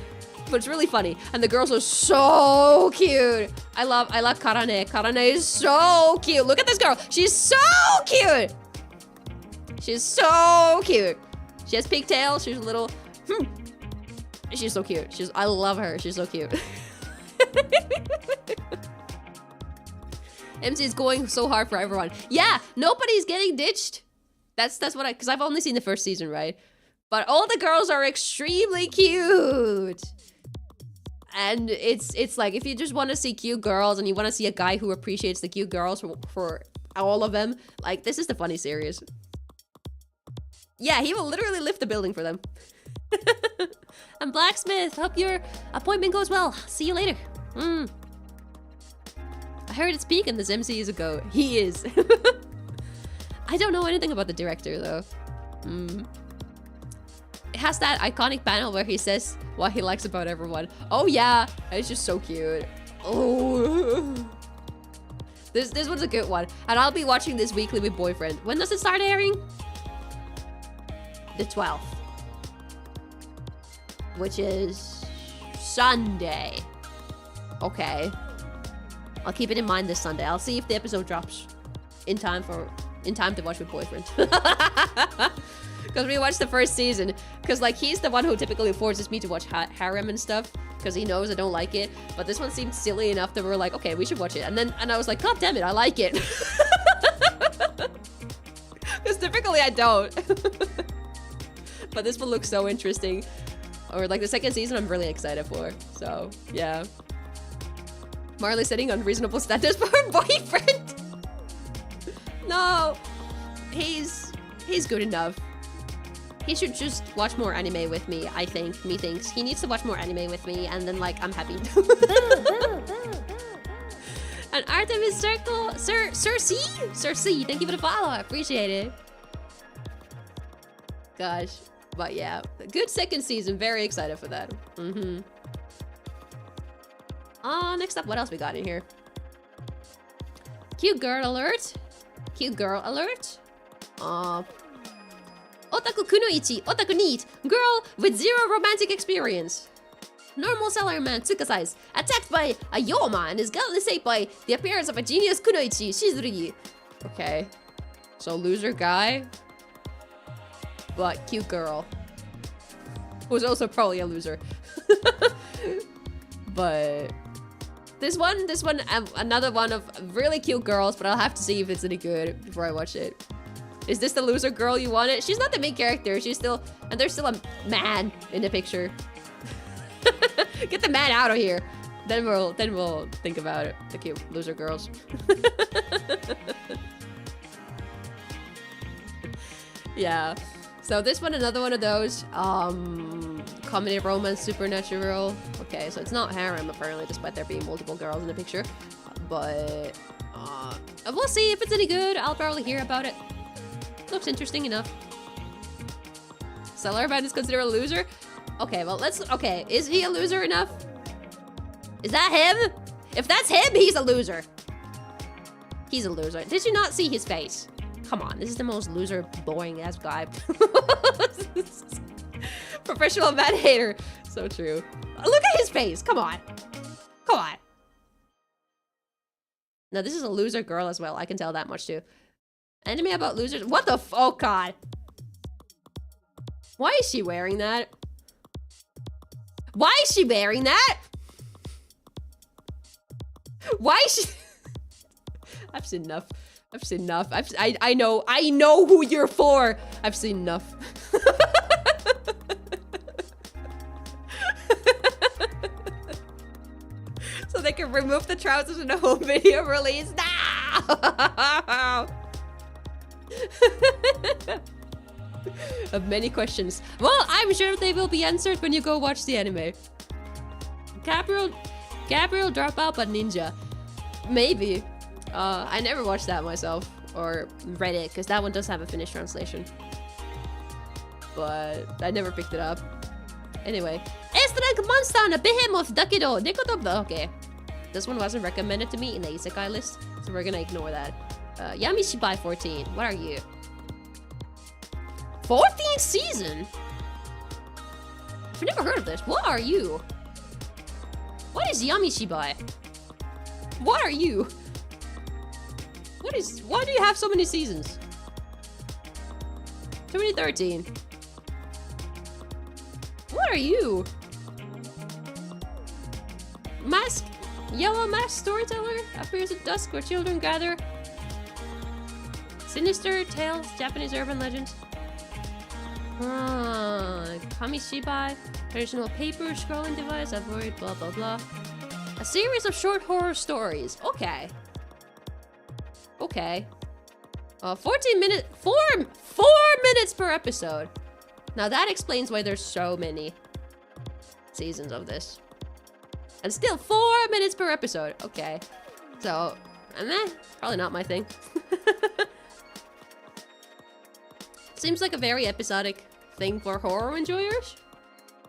but it's really funny, and the girls are so cute. I love Karane. Karane is so cute. Look at this girl. She's so cute. She's so cute. She has pigtails. She's a little. She's so cute. I love her. She's so cute. MC is going so hard for everyone. Yeah, nobody's getting ditched. That's what because I've only seen the first season, right? But all the girls are extremely cute. And it's like, if you just want to see cute girls and you want to see a guy who appreciates the cute girls for all of them, like, this is the funny series. Yeah, he will literally lift the building for them. I'm Blacksmith. Hope your appointment goes well. See you later. I heard it's peak this MC is a goat. He is. I don't know anything about the director though. It has that iconic panel where he says what he likes about everyone. Oh yeah, it's just so cute. Oh, this one's a good one, and I'll be watching this weekly with boyfriend. When does it start airing? The 12th. Which is Sunday. Okay. I'll keep it in mind this Sunday. I'll see if the episode drops in time to watch with boyfriend. Because we watched the first season. Because like he's the one who typically forces me to watch harem and stuff. Because he knows I don't like it. But this one seemed silly enough that we were like, okay, we should watch it. And I was like, God damn it, I like it. Because typically I don't. But this one looks so interesting. Or like the second season, I'm really excited for. So yeah, Marley setting unreasonable standards for her boyfriend. No, he's good enough. He should just watch more anime with me. I think. Methinks he needs to watch more anime with me, and then like I'm happy. And Artemis Circle, Sir C, thank you for the follow. I appreciate it. Gosh. But yeah, good second season. Very excited for that. Next up, what else we got in here? Cute girl alert. Cute girl alert. Otaku kunoichi. Otaku neat. Girl with zero romantic experience. Normal salaryman Tsukasai's attacked by a Yoma and is gladly saved by the appearance of a genius kunoichi Shizuri. Okay. So loser guy. But cute girl. Who's also probably a loser. But this one, another one of really cute girls, but I'll have to see if it's any good before I watch it. Is this the loser girl you wanted? She's not the main character. She's still, and there's still a man in the picture. Get the man out of here. Then we'll think about it. The cute loser girls. Yeah. So this one, another one of those. Comedy, romance, supernatural. Okay, so it's not harem apparently, despite there being multiple girls in the picture. But we'll see if it's any good. I'll probably hear about it. Looks interesting enough. Salaryman is considered a loser? Okay, well okay, is he a loser enough? Is that him? If that's him, he's a loser. He's a loser. Did you not see his face? Come on, this is the most loser, boring ass guy. Professional man hater. So true. Look at his face. Come on. Come on. No, this is a loser girl as well. I can tell that much too. Anime about losers. What the oh god. Why is she wearing that? Why is she wearing that? Why is she? I've seen enough. I've seen enough. I know who you're for. I've seen enough. So they can remove the trousers in the home video release. No! I have many questions. Well, I'm sure they will be answered when you go watch the anime. Gabriel drop out but ninja. Maybe. I never watched that myself or read it because that one does have a Finnish translation. But I never picked it up. Anyway. Monster behemoth dakedo dekotoba. Okay. This one wasn't recommended to me in the isekai list, so we're gonna ignore that. Yamishibai 14. What are you? 14th season? I've never heard of this. What are you? What is Yamishibai? What are you? Why do you have so many seasons? 2013. What are you? Yellow mask storyteller appears at dusk where children gather. Sinister tales, Japanese urban legends. Kamishibai, traditional paper scrolling device, avoid blah blah blah. A series of short horror stories. Okay. Okay. 14 minutes, 4 minutes per episode. Now that explains why there's so many seasons of this. And still 4 minutes per episode. Okay. So, probably not my thing. Seems like a very episodic thing for horror enjoyers.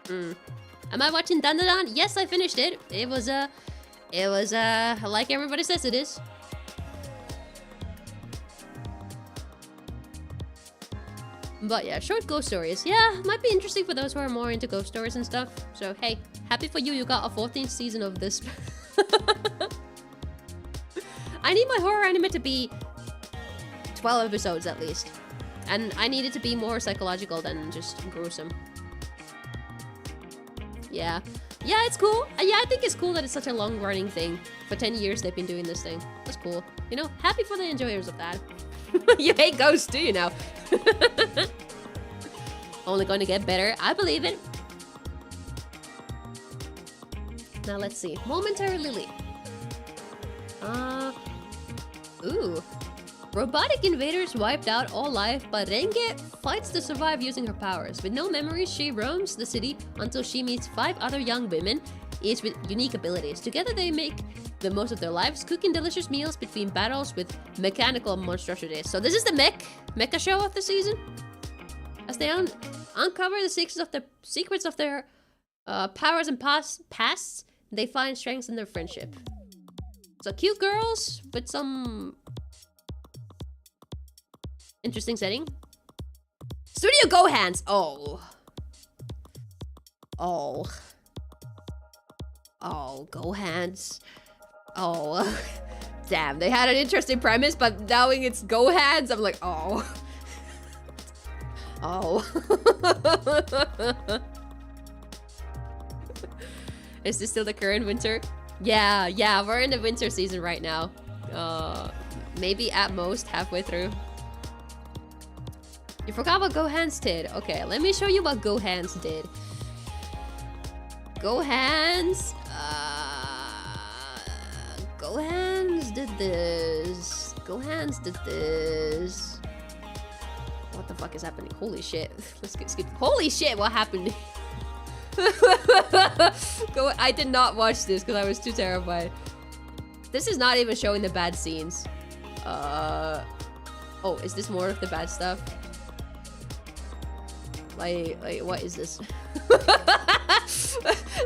Am I watching Dandadan? Yes, I finished it. It was like everybody says it is. But yeah, short ghost stories. Yeah, might be interesting for those who are more into ghost stories and stuff. So hey, happy for you, you got a 14th season of this. I need my horror anime to be 12 episodes at least. And I need it to be more psychological than just gruesome. Yeah. Yeah, it's cool. Yeah, I think it's cool that it's such a long-running thing. For 10 years they've been doing this thing. That's cool. You know, happy for the enjoyers of that. You hate ghosts, do you now? Only going to get better. I believe it. Now let's see. Momentary Lily. Ooh. Robotic invaders wiped out all life, but Renge fights to survive using her powers. With no memories, she roams the city until she meets 5 other young women, each with unique abilities. Together they make the most of their lives, cooking delicious meals between battles with mechanical monstrosities. So this is the mecha show of the season? As they uncover the secrets of their powers and pasts, they find strengths in their friendship. So cute girls with some interesting setting. Studio Go Hands. Oh, Go Hands. Oh, damn. They had an interesting premise, but knowing it's Go Hands, I'm like, oh. Is this still the current winter? Yeah, we're in the winter season right now. Maybe at most halfway through. You forgot what Go Hands did. Okay, let me show you what Go Hands did. Go Hands did this. Go Hands did this. What the fuck is happening? Holy shit. Let's skip. Holy shit, what happened? I did not watch this because I was too terrified. This is not even showing the bad scenes. Oh, is this more of the bad stuff? Like what is this?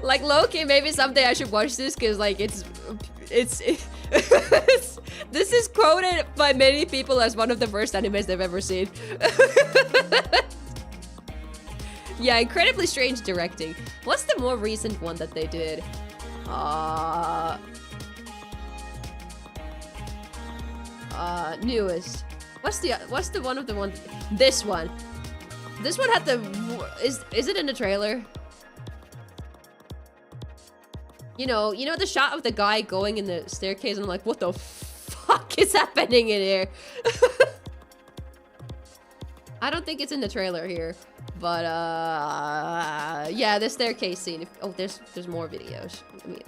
Like low-key, maybe someday I should watch this because like it's this is quoted by many people as one of the worst animes they've ever seen. Yeah, incredibly strange directing. What's the more recent one that they did? Newest. What's the one of the one? This one. This one had the. Is it in the trailer? You know the shot of the guy going in the staircase, and I'm like, what the fuck is happening in here? I don't think it's in the trailer here, but yeah, the staircase scene. Oh, there's more videos. I mean,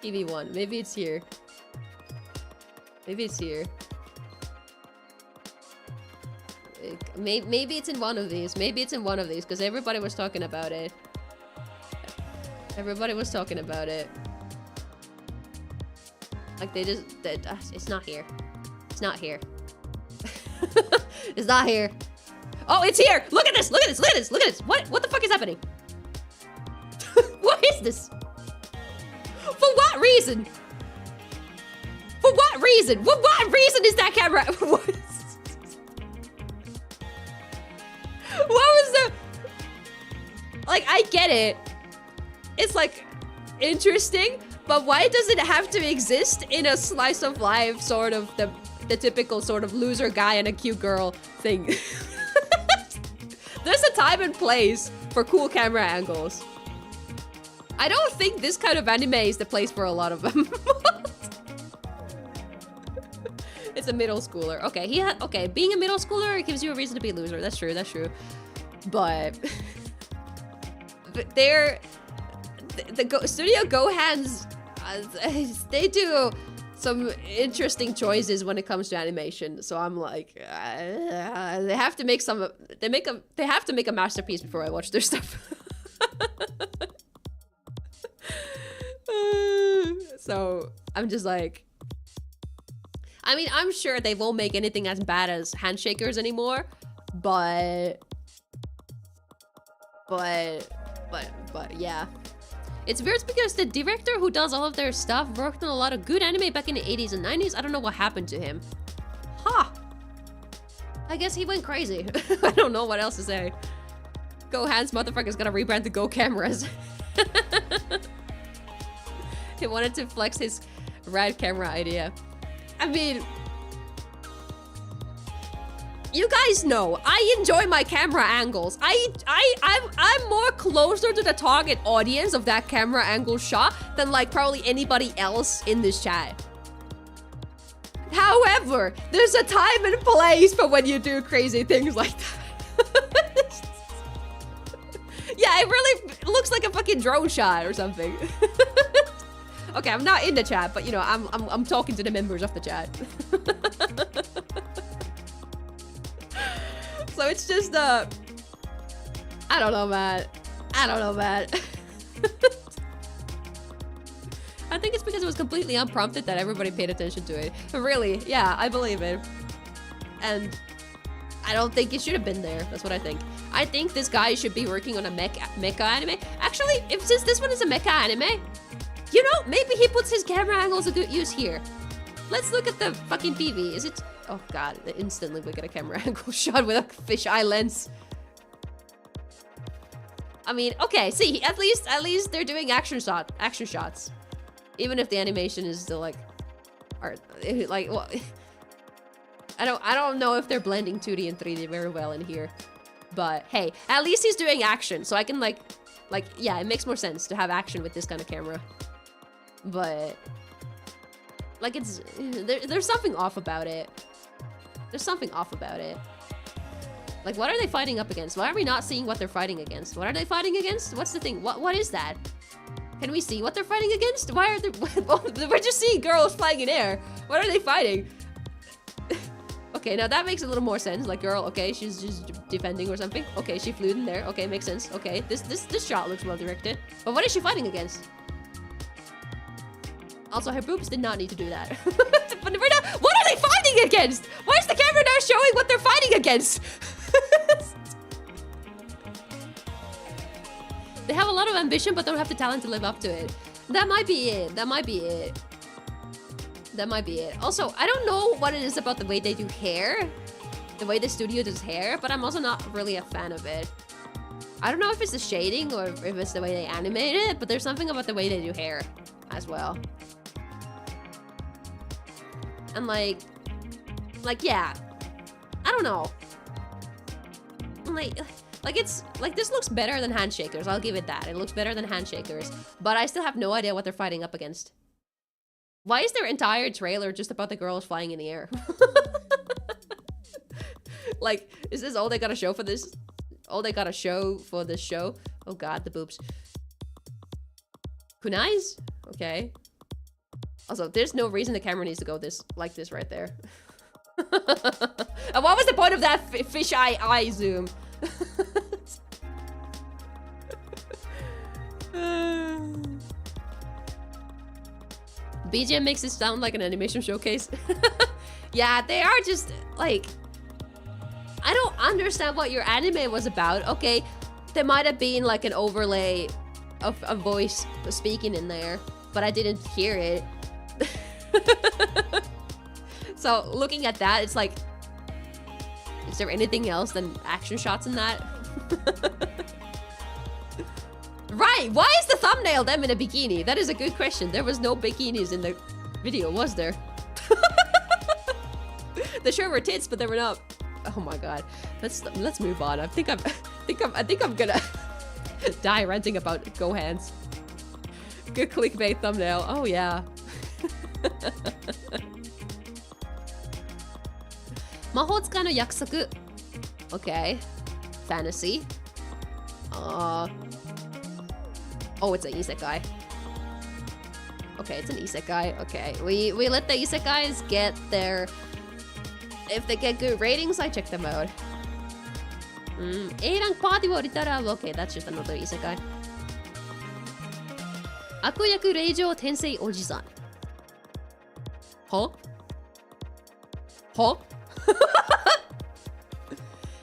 TV1. Maybe it's here. Maybe it's here. Maybe it's in one of these. Maybe it's in one of these because everybody was talking about it. Everybody was talking about it. Like it's not here. It's not here. It's not here. Oh, it's here. Look at this. Look at this. Look at this. Look at this. What the fuck is happening? What is this? For what reason? For what reason? What reason is that camera? What was the... Like, I get it. It's like interesting, but why does it have to exist in a slice of life sort of the typical sort of loser guy and a cute girl thing? There's a time and place for cool camera angles. I don't think this kind of anime is the place for a lot of them. It's a middle schooler. Okay, okay, being a middle schooler, it gives you a reason to be a loser. That's true, that's true. But Studio Gohan's, they do some interesting choices when it comes to animation. So I'm like, they have to make they have to make a masterpiece before I watch their stuff. So I'm just like, I mean, I'm sure they won't make anything as bad as Handshakers anymore, but yeah. It's weird because the director who does all of their stuff worked on a lot of good anime back in the 80s and 90s. I don't know what happened to him. Huh. I guess he went crazy. I don't know what else to say. Gohan's motherfucker's gonna rebrand the Go cameras. He wanted to flex his rad camera idea. I mean, you guys know I enjoy my camera angles. I'm more closer to the target audience of that camera angle shot than like probably anybody else in this chat. However, there's a time and place for when you do crazy things like that. Yeah, it really looks like a fucking drone shot or something. Okay, I'm not in the chat, but you know, I'm talking to the members of the chat. So it's just I don't know, man. I don't know, man. I think it's because it was completely unprompted that everybody paid attention to it. But really, yeah, I believe it. And I don't think it should have been there. That's what I think. I think this guy should be working on a mecha anime. Actually, since this one is a mecha anime, you know, maybe he puts his camera angles to good use here. Let's look at the fucking PV. Is it... Oh god, instantly we get a camera angle shot with a fisheye lens. I mean, okay, see, at least they're doing action shots. Even if the animation is still like... like, well... I don't know if they're blending 2D and 3D very well in here. But hey, at least he's doing action, so I can like, yeah, it makes more sense to have action with this kind of camera. But like there's something off about it. There's something off about it. Like, what are they fighting up against? Why are we not seeing what they're fighting against? What are they fighting against? What's the thing? What is that? Can we see what they're fighting against? Why are they... We're just seeing girls flying in air. What are they fighting? Okay, now that makes a little more sense. Like, girl, okay, she's just defending or something. Okay, she flew in there. Okay, makes sense. Okay, this shot looks well directed. But what is she fighting against? Also, her boobs did not need to do that. But we're not... What are they fighting against? Why is the camera not showing what they're fighting against? They have a lot of ambition, but don't have the talent to live up to it. That might be it. That might be it. That might be it. Also, I don't know what it is about the way they do hair. The way the studio does hair, but I'm also not really a fan of it. I don't know if it's the shading or if it's the way they animate it, but there's something about the way they do hair as well. And like, yeah, I don't know. Like it's like this looks better than Handshakers. I'll give it that. It looks better than Handshakers, but I still have no idea what they're fighting up against. Why is their entire trailer just about the girls flying in the air? Like, is this all they gotta show for this? All they gotta show for this show? Oh god, the boobs. Kunais? Okay. Also, there's no reason the camera needs to go like this right there. And what was the point of that fisheye eye zoom? BGM makes it sound like an animation showcase. Yeah, they are just like... I don't understand what your anime was about. Okay, there might have been like an overlay of a voice speaking in there, but I didn't hear it. So looking at that, it's like, is there anything else than action shots in that? Right, why is the thumbnail them in a bikini? That is a good question. There was no bikinis in the video, was there? There sure were tits, but they were not. Oh my god. Let's move on. I think I'm gonna die ranting about Gohans. Good clickbait thumbnail. Oh yeah. Mahotsukai no yakusoku. Okay. Fantasy. Oh, it's an isekai. Okay, it's an isekai. Okay, we let the isekais get their... If they get good ratings, I check them out. A-rank party wo ritara. Okay, that's just another isekai. Akuyaku Reijou Tensei Oji-san. Huh? Huh?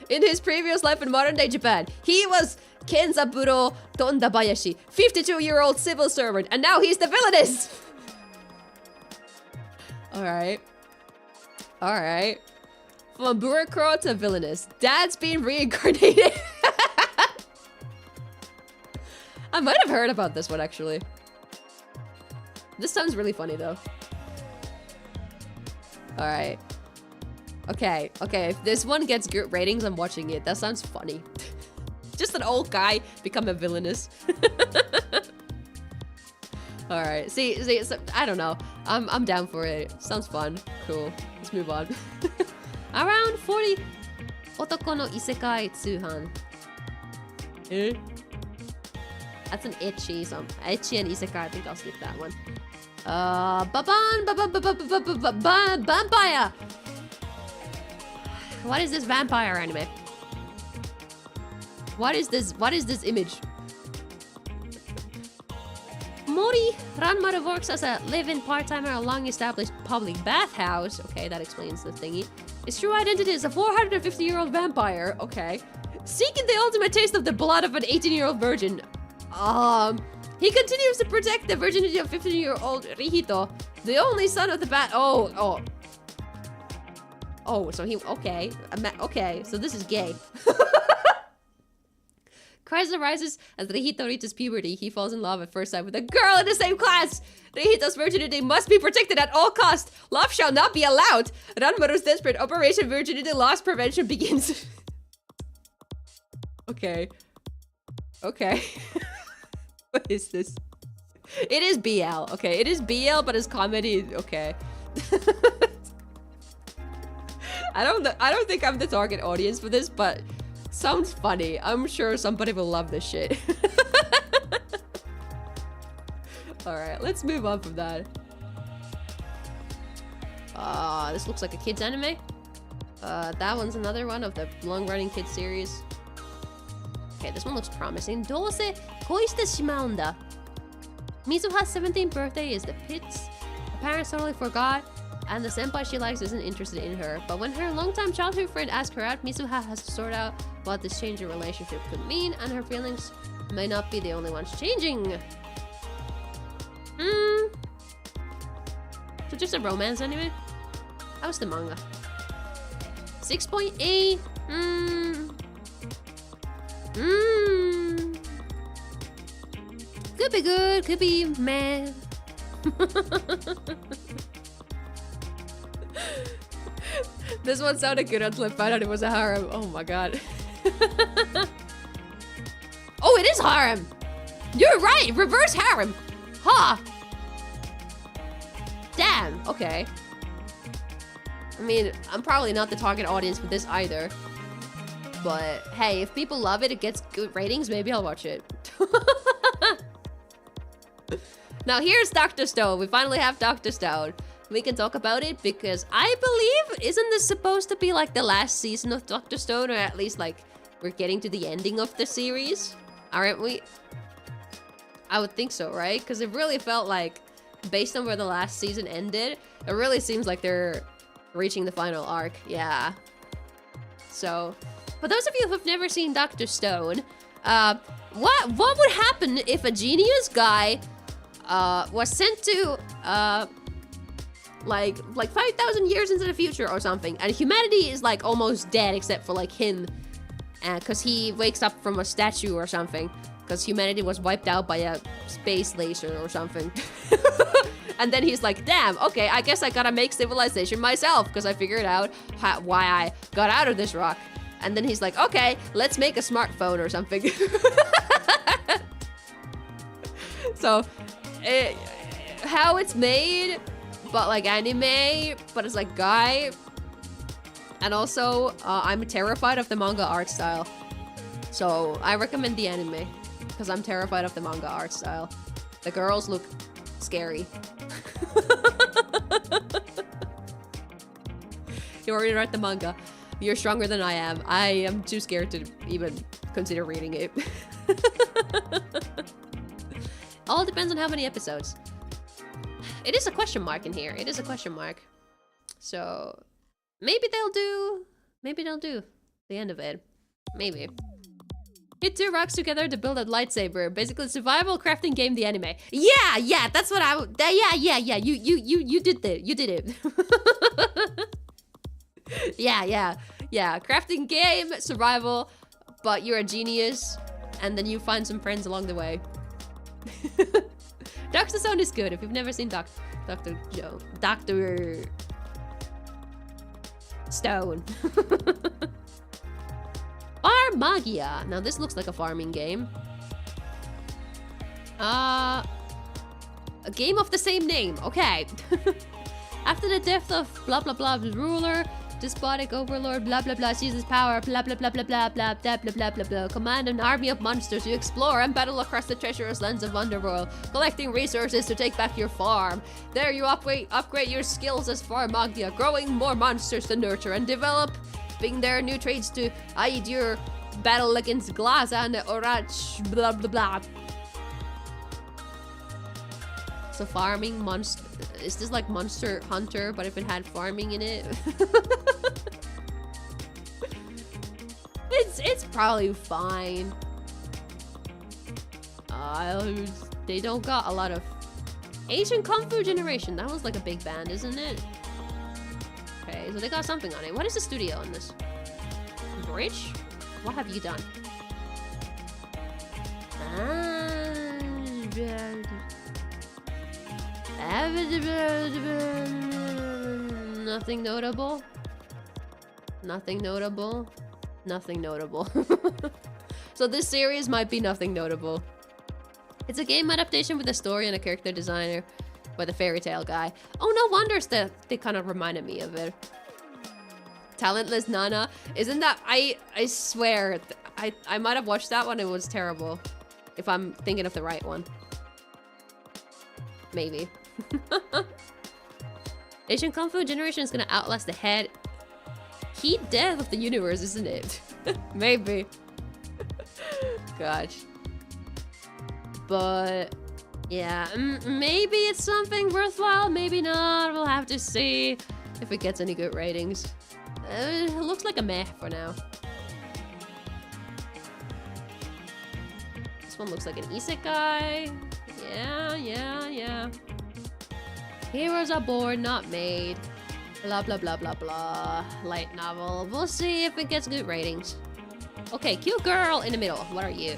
In his previous life in modern-day Japan, he was Kenzaburo Tondabayashi, 52-year-old civil servant, and now he's the villainess! Alright. Alright. From bureaucrat to villainous. Dad's being reincarnated. I might have heard about this one, actually. This sounds really funny, though. Alright. Okay, if this one gets good ratings, I'm watching it. That sounds funny. Just an old guy become a villainous. Alright, see, so, I don't know. I'm down for it. Sounds fun. Cool. Let's move on. Around 40 Otoko no Isekai Tsuhan. Eh? That's an ecchi, so ecchi and isekai. I think I'll skip that one. Vampire! What is this vampire anime? What is this image? Mori Ranmaru works as a live-in part-timer at a long-established public bathhouse. Okay, that explains the thingy. His true identity is a 450-year-old vampire. Okay. Seeking the ultimate taste of the blood of an 18-year-old virgin. He continues to protect the virginity of 15-year-old Rihito, the only son of the bat. Oh, so he... Okay. Okay, so this is gay. Crisis arises as Rihito reaches puberty. He falls in love at first sight with a girl in the same class. Rihito's virginity must be protected at all costs. Love shall not be allowed. Ranmaru's desperate Operation Virginity Loss Prevention begins. Okay. What is this? It is BL. Okay, it is BL, but it's comedy. Okay. I don't think I'm the target audience for this, but sounds funny. I'm sure somebody will love this shit. Alright, let's move on from that. This looks like a kid's anime. That one's another one of the long-running kids series. Okay, this one looks promising. Dose koishite shimaunda. Mizuha's 17th birthday is the pits. Her parents totally forgot, and the senpai she likes isn't interested in her. But when her longtime childhood friend asks her out, Mizuha has to sort out what this change in relationship could mean, and her feelings may not be the only ones changing. So just a romance anime? How was the manga? 6.8? Could be good, could be meh. This one sounded good until I found out it was a harem. Oh my god. Oh, it is harem! You're right! Reverse harem! Huh! Damn, okay. I mean, I'm probably not the target audience for this either. But hey, if people love it, it gets good ratings, maybe I'll watch it. Now here's Dr. Stone. We finally have Dr. Stone. We can talk about it because I believe, isn't this supposed to be like the last season of Dr. Stone, or at least like we're getting to the ending of the series? Aren't we? I would think so, right? Because it really felt like based on where the last season ended, it really seems like they're reaching the final arc. Yeah. So, for those of you who've never seen Dr. Stone, what would happen if a genius guy was sent to like 5,000 years into the future or something, and humanity is like almost dead except for like him, because he wakes up from a statue or something, because humanity was wiped out by a space laser or something. And then he's like, damn, okay, I guess I gotta make civilization myself, because I figured out why I got out of this rock. And then he's like, okay, let's make a smartphone or something. So, how it's made, but like anime, but it's like guy. And also, I'm terrified of the manga art style. So, I recommend the anime, because I'm terrified of the manga art style. The girls look scary. You already read the manga. You're stronger than I am. I am too scared to even consider reading it. All depends on how many episodes. It is a question mark in here. It is a question mark. So maybe they'll do the end of it. Maybe. Hit two rocks together to build a lightsaber. Basically, survival crafting game, the anime. Yeah, that's what I. Yeah. You did it. You did it. Yeah. Crafting game, survival, but you're a genius, and then you find some friends along the way. Dr. Stone is good. If you've never seen Dr. Stone. Farmagia. Now this looks like a farming game. A game of the same name. Okay. After the death of blah blah blah ruler, despotic overlord, blah blah blah seizes power, blah blah blah blah blah blah blah blah blah blah blah. Command an army of monsters to explore and battle across the treacherous lands of Underworld, collecting resources to take back your farm. There you upgrade your skills as Farmagia, growing more monsters to nurture and developing their new traits to aid your battle against Glass and Orach, blah blah blah. So farming monster, is this like Monster Hunter, but if it had farming in it? It's probably fine. They don't got a lot of Asian Kung Fu Generation. That was like a big band, isn't it? Okay, so they got something on it. What is the studio on this? Bridge? What have you done? Nothing notable. Nothing notable. Nothing notable. So this series might be nothing notable. It's a game adaptation with a story and a character designer by the fairy tale guy. Oh, no wonder that they kind of reminded me of it. Talentless Nana. Isn't that... I swear, I might have watched that one. It was terrible. If I'm thinking of the right one. Maybe. Asian Kung Fu Generation is gonna outlast the heat death of the universe, isn't it? Maybe. Gosh. But yeah, maybe it's something worthwhile, maybe not. We'll have to see if it gets any good ratings. It looks like a meh for now. This one looks like an isekai. Yeah. Heroes are born, not made. Blah, blah, blah, blah, blah. Light novel. We'll see if it gets good ratings. Okay, cute girl in the middle. What are you?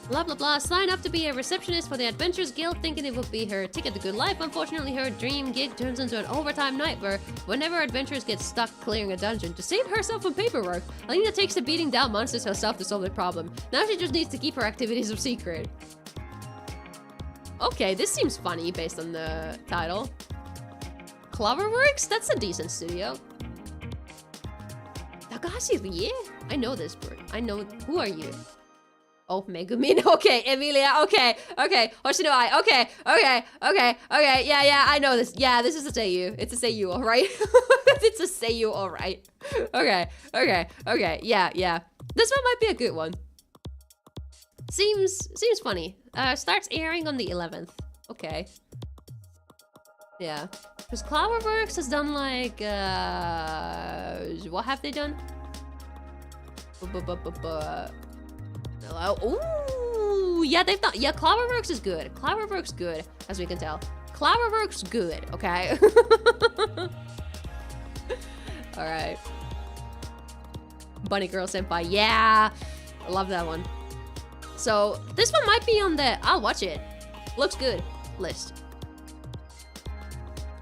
Blah, blah, blah. Sign up to be a receptionist for the Adventurers Guild, thinking it would be her ticket to good life. Unfortunately, her dream gig turns into an overtime nightmare whenever adventurers get stuck clearing a dungeon. To save herself from paperwork, Alina takes to beating down monsters herself to solve the problem. Now she just needs to keep her activities a secret. Okay, this seems funny based on the title. Cloverworks? That's a decent studio. Takahashi Rie? I know this bird. I know. Who are you? Oh, Megumin. Okay, Emilia. Okay. Hoshino Ai. Okay. Yeah, I know this. Yeah, this is a Seiyu. It's a Seiyu, alright? It's a Seiyu, alright. Okay. Yeah. This one might be a good one. Seems funny. Starts airing on the 11th. Okay. Yeah. Because Cloverworks has done like, what have they done? Ooh, yeah, they've done, yeah, Cloverworks is good. Cloverworks good, as we can tell. Cloverworks good, okay? Alright. Bunny Girl Senpai, yeah! I love that one. So, this one might be on the I'll watch it. Looks good list.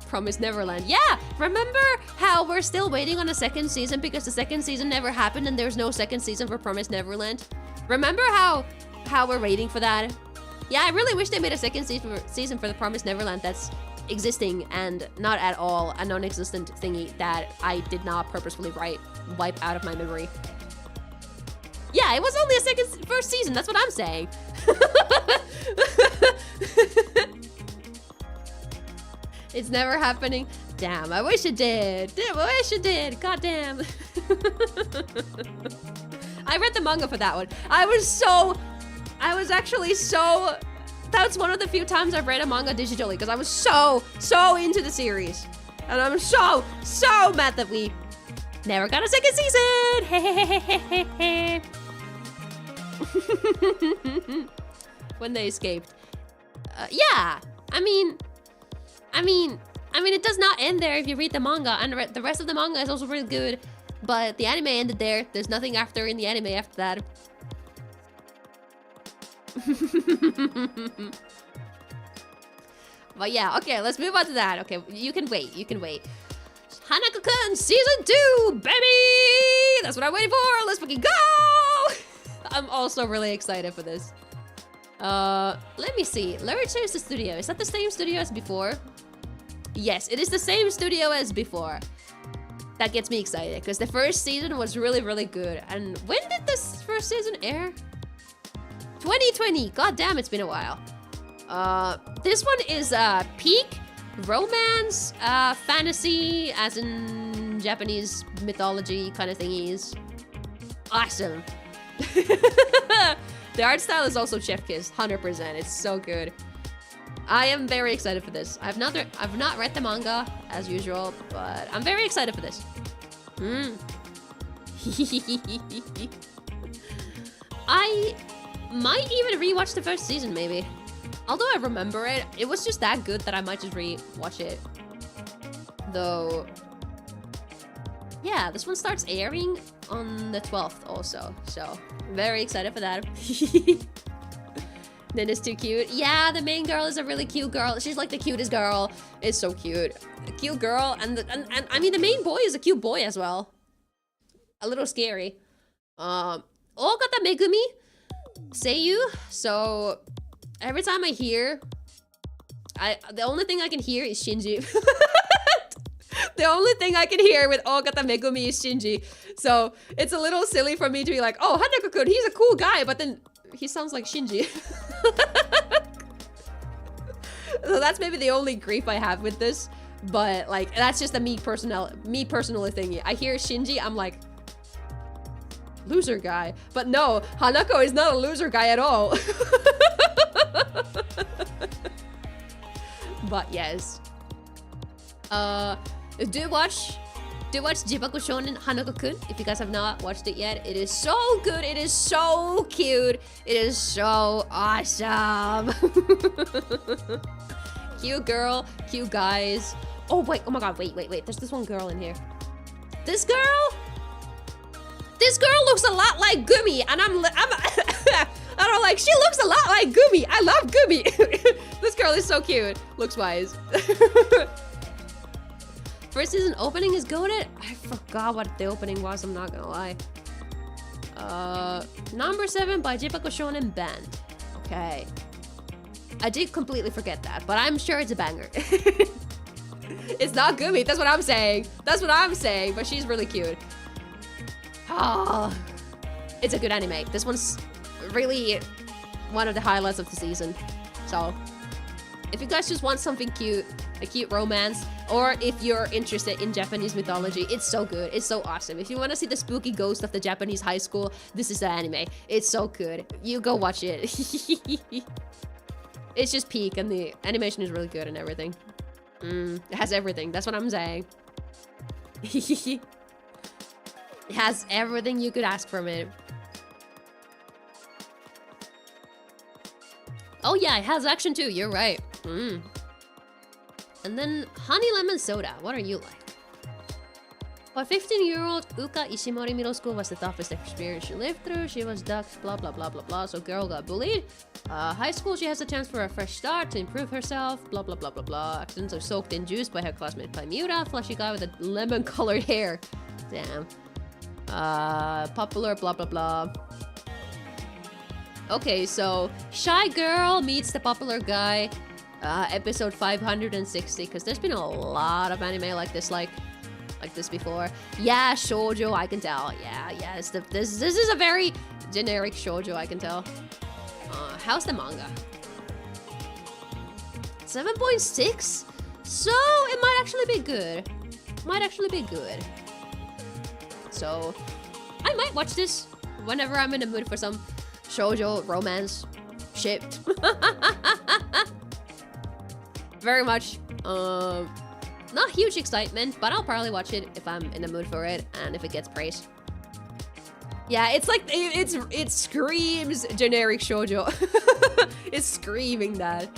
Promise Neverland. Yeah! Remember how we're still waiting on a second season because the second season never happened and there's no second season for Promise Neverland? Remember how we're waiting for that? Yeah, I really wish they made a second season for the Promise Neverland that's existing and not at all a non-existent thingy that I did not purposefully wipe out of my memory. Yeah, it was only a first season, that's what I'm saying. It's never happening. Damn, I wish it did. Damn, I wish it did. God damn. I read the manga for that one. I was actually so... That's one of the few times I've read a manga digitally because I was so into the series. And I'm so mad that we never got a second season. When they escaped. Yeah, I mean, it does not end there if you read the manga, and the rest of the manga is also really good, but the anime ended there. There's nothing after in the anime after that. But yeah, okay, let's move on to that. Okay, you can wait. Hanako-kun Season 2, baby! That's what I'm waiting for! Let's fucking go! I'm also really excited for this. Let me see. Lurcher is the studio. Is that the same studio as before? Yes, it is the same studio as before. That gets me excited, because the first season was really, really good. And when did this first season air? 2020. God damn, it's been a while. This one is peak romance, fantasy, as in Japanese mythology kind of thingies. Awesome. The art style is also chef kiss, 100%. It's so good. I am very excited for this. I've not read the manga as usual, but I'm very excited for this. I might even rewatch the first season, maybe. Although I remember it, it was just that good that I might just rewatch it. Though, yeah, this one starts airing on the 12th also, so very excited for that. Nina's too cute. Yeah, the main girl is a really cute girl. She's like the cutest girl. It's so cute. A cute girl, and I mean the main boy is a cute boy as well. A little scary. Ogata Megumi Seiyu. So every time I hear, the only thing I can hear is Shinji. The only thing I can hear with Ogata Megumi is Shinji. So it's a little silly for me to be like, oh, Hanako-kun, he's a cool guy, but then he sounds like Shinji. So that's maybe the only grief I have with this. But like, that's just a me personally thingy. I hear Shinji, I'm like, loser guy. But no, Hanako is not a loser guy at all. But yes. Do watch Jibaku Shonen Hanako-kun if you guys have not watched it yet. It is so good. It is so cute. It is so awesome. Cute girl, cute guys. Oh wait, oh my god, wait. There's this one girl in here. This girl looks a lot like Gumi, and I'm like, she looks a lot like Gumi. I love Gumi. This girl is so cute, looks wise. First season opening is goated. I forgot what the opening was, I'm not gonna lie. Number 7 by Jibaku Shonen Band. Okay. I did completely forget that, but I'm sure it's a banger. It's not Gumi, that's what I'm saying. That's what I'm saying, but she's really cute. Oh, it's a good anime. This one's really one of the highlights of the season. So, If you guys just want something cute, a cute romance, or if you're interested in Japanese mythology, it's so good. It's so awesome. If you want to see the spooky ghost of the Japanese high school, this is the anime. It's so good. You go watch it. It's just peak, and the animation is really good and everything. It has everything. That's what I'm saying. It has everything you could ask from it. Oh yeah, it has action too. You're right. And then honey lemon soda. What are you like? For 15-year-old, Uka Ishimori Middle School was the toughest experience she lived through. She was ducked, blah blah blah blah blah. So girl got bullied. High school, she has a chance for a fresh start to improve herself. Blah blah blah blah blah. Accidents are soaked in juice by her classmate Miura. Fleshy guy with a lemon-colored hair. Damn. Popular, blah blah blah. Okay, so shy girl meets the popular guy. Episode 560, because there's been a lot of anime like this before. Yeah, shoujo, I can tell. Yeah, this is a very generic shoujo, I can tell. How's the manga? 7.6? So it might actually be good. So I might watch this whenever I'm in the mood for some shoujo romance shit. Very much. Not huge excitement, but I'll probably watch it if I'm in the mood for it and if it gets praise. Yeah, it's like it screams generic shoujo. It's screaming that.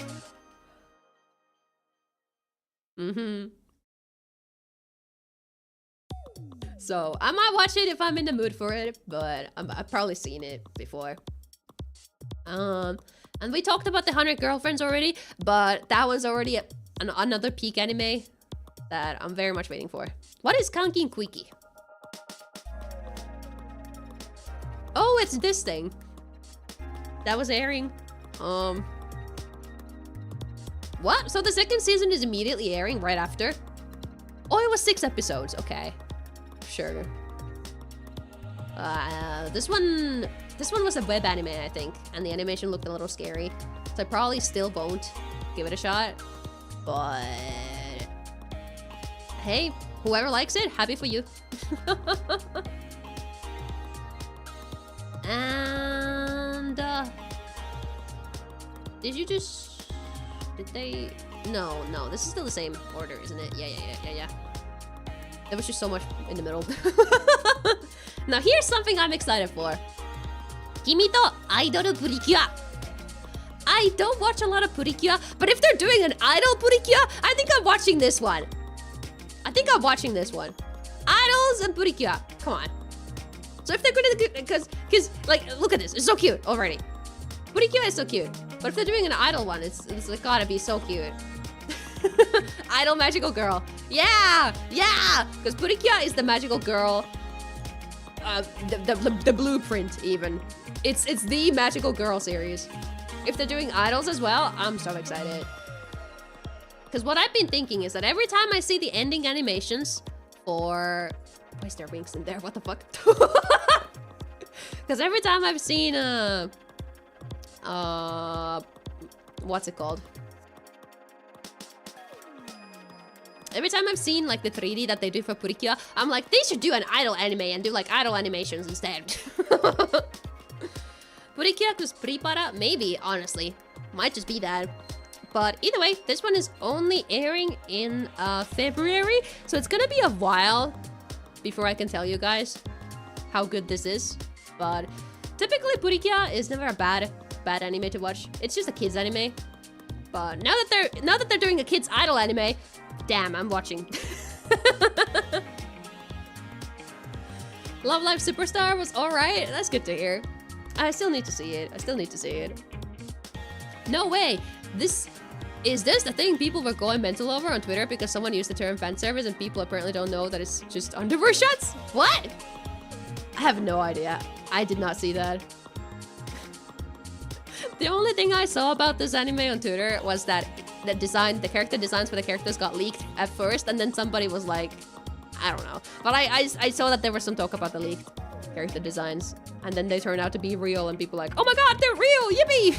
So I might watch it if I'm in the mood for it, but I've probably seen it before. And we talked about the 100 Girlfriends already, but that was already another peak anime that I'm very much waiting for. What is Kankin Quickie? Oh, it's this thing. That was airing. What? So the second season is immediately airing right after? Oh, it was 6 episodes. Okay. Sure. This one was a web anime, I think, and the animation looked a little scary, so I probably still won't give it a shot. But hey, whoever likes it, happy for you. And did they? No, this is still the same order, isn't it? Yeah. There was just so much in the middle. Now here's something I'm excited for. Kimi to Idol Purikya. I don't watch a lot of Purikya, but if they're doing an Idol Purikya, I think I'm watching this one. Idols and Purikya. Come on. So if they're gonna do, because like, look at this, it's so cute already. Purikya is so cute, but if they're doing an idol one, it's like, gotta be so cute. Idol magical girl. Yeah, because Purikya is the magical girl. The blueprint even. It's the magical girl series. If they're doing idols as well, I'm so excited. Because what I've been thinking is that every time I see the ending animations for... Why is there winks in there? What the fuck? Because every time I've seen what's it called? Every time I've seen like the 3D that they do for Purikya, I'm like, they should do an idol anime and do like idol animations instead. Purikya plus Pripara? Maybe, honestly. Might just be that. But either way, this one is only airing in February, so it's gonna be a while before I can tell you guys how good this is. But typically Purikya is never a bad anime to watch. It's just a kids anime. But now that they're doing a kids idol anime, damn, I'm watching. Love Live Superstar was alright. That's good to hear. I still need to see it. No way. Is this the thing people were going mental over on Twitter because someone used the term fan service and people apparently don't know that it's just underwear shots? What? I have no idea. I did not see that. The only thing I saw about this anime on Twitter was that the character designs for the characters got leaked at first, and then somebody was like, I don't know. But I saw that there was some talk about the leaked character designs, and then they turned out to be real, and people like, oh my god, they're real, yippee!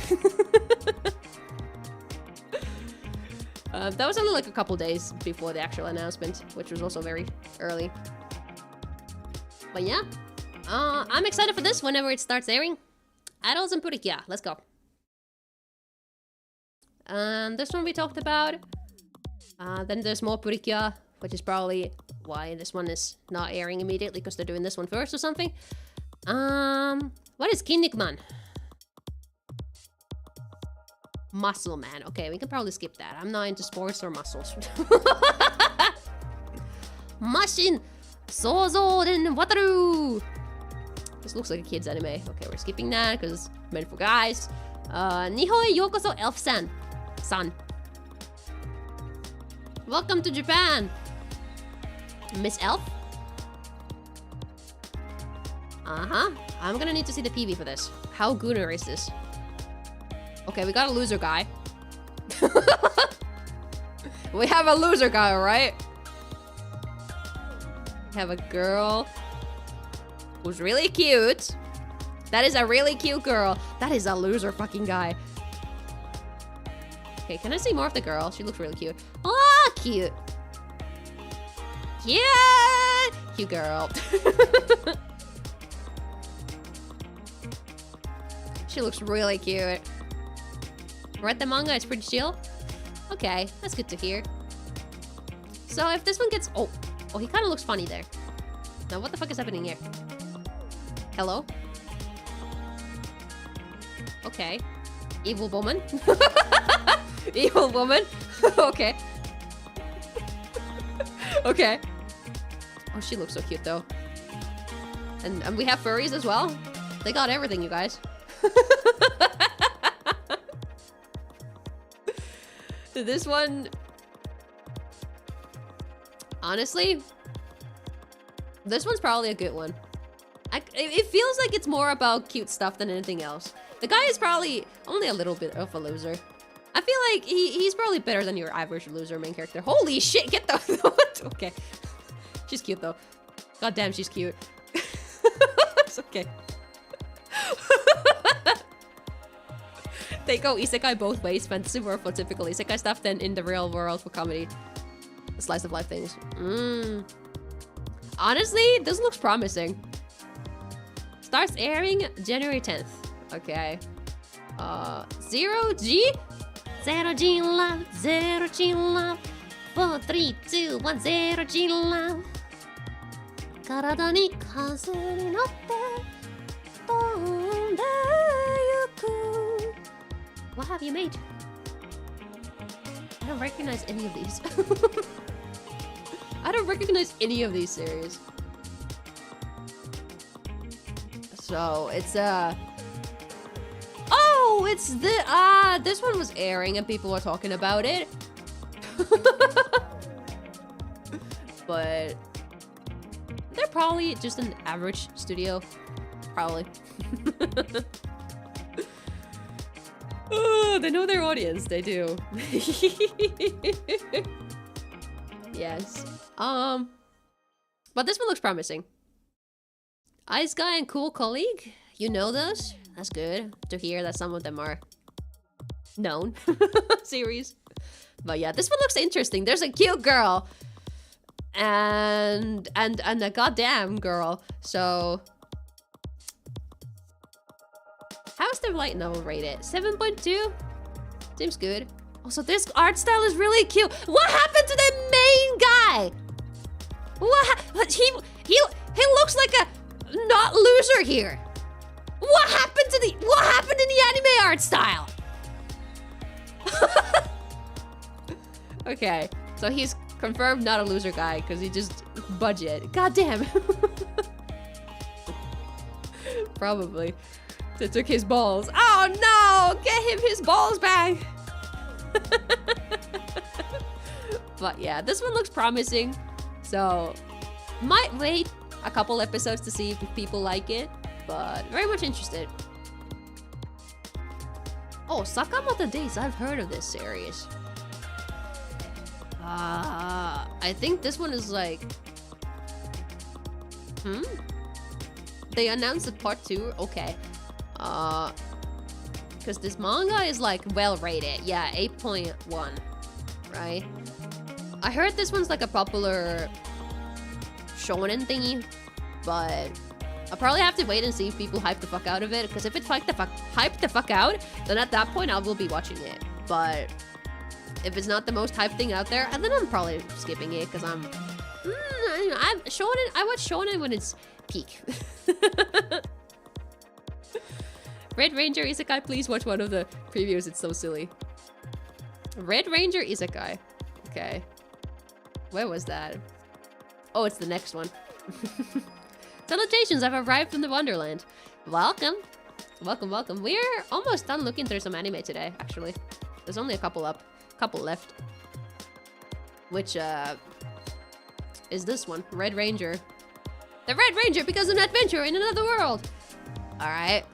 That was only like a couple days before the actual announcement, which was also very early. But yeah, I'm excited for this whenever it starts airing. Adults and Purikya, let's go. This one we talked about. Then there's more Purikya, which is probably why this one is not airing immediately, because they're doing this one first or something. What is Kinnikman? Muscle Man. Okay, we can probably skip that. I'm not into sports or muscles. Mashin Sozoden Wataru. This looks like a kid's anime. Okay, we're skipping that because it's meant for guys. Nihoi Yokoso Elf-san. Welcome to Japan, Miss Elf. I'm gonna need to see the PV for this. How gooner is this? Okay, we got a loser guy. We have a loser guy, right? We have a girl who's really cute. That is a really cute girl. That is a loser fucking guy. Okay, can I see more of the girl? She looks really cute. Oh, cute. Yeah, cute girl. She looks really cute. Read the manga, it's pretty chill. Okay, that's good to hear. So if this one gets... Oh, he kind of looks funny there. Now what the fuck is happening here? Hello? Okay. Evil woman. Evil woman. Okay. Okay. Oh, she looks so cute though. And we have furries as well. They got everything, you guys. This one, honestly, this one's probably a good one. It feels like it's more about cute stuff than anything else. The guy is probably only a little bit of a loser. I feel like he's probably better than your average loser main character. Holy shit, get the... What? Okay. She's cute though. God damn, she's cute. It's okay. They go isekai both ways, fantasy world for typical isekai stuff, then in the real world for comedy. Slice of life things. Honestly, this looks promising. Starts airing January 10th. Okay. 0G? 0G love, 0G love. 4, 3, 2, 1, 0G love. 体に風に乗って飛んでゆく. What have you made? I don't recognize any of these. I don't recognize any of these series. So it's oh, it's the this one was airing and people were talking about it. But they're probably just an average studio. Probably. Oh, they know their audience. They do. Yes. But this one looks promising. Ice Guy and Cool Colleague. You know those? That's good to hear that some of them are known series. But yeah, this one looks interesting. There's a cute girl and a goddamn girl. So how's the light novel rated? 7.2? Seems good. Also, this art style is really cute. What happened to the main guy? He looks like a not loser here. What happened in the anime art style? Okay, so he's confirmed not a loser guy because he just budget. God damn. Probably. They took his balls. Oh no! Get him his balls back! But yeah, this one looks promising. So, might wait a couple episodes to see if people like it. But very much interested. Oh, Sakamoto Days. I've heard of this series. I think this one is like... They announced it part 2? Okay. Because this manga is like well rated. Yeah, 8.1. right? I heard this one's like a popular shonen thingy, but I'll probably have to wait and see if people hype the fuck out of it, because if it's hype the fuck out, then at that point I will be watching it. But if it's not the most hyped thing out there, then I'm probably skipping it, because I'm shonen. I watch shonen when it's peak. Red Ranger Isekai, please watch one of the previews, it's so silly. Red Ranger Isekai. Okay. Where was that? Oh, it's the next one. Salutations, I've arrived from the Wonderland. Welcome. Welcome, welcome. We're almost done looking through some anime today, actually. There's only a couple left. Which, is this one. Red Ranger. The Red Ranger becomes an adventure in another world. Alright.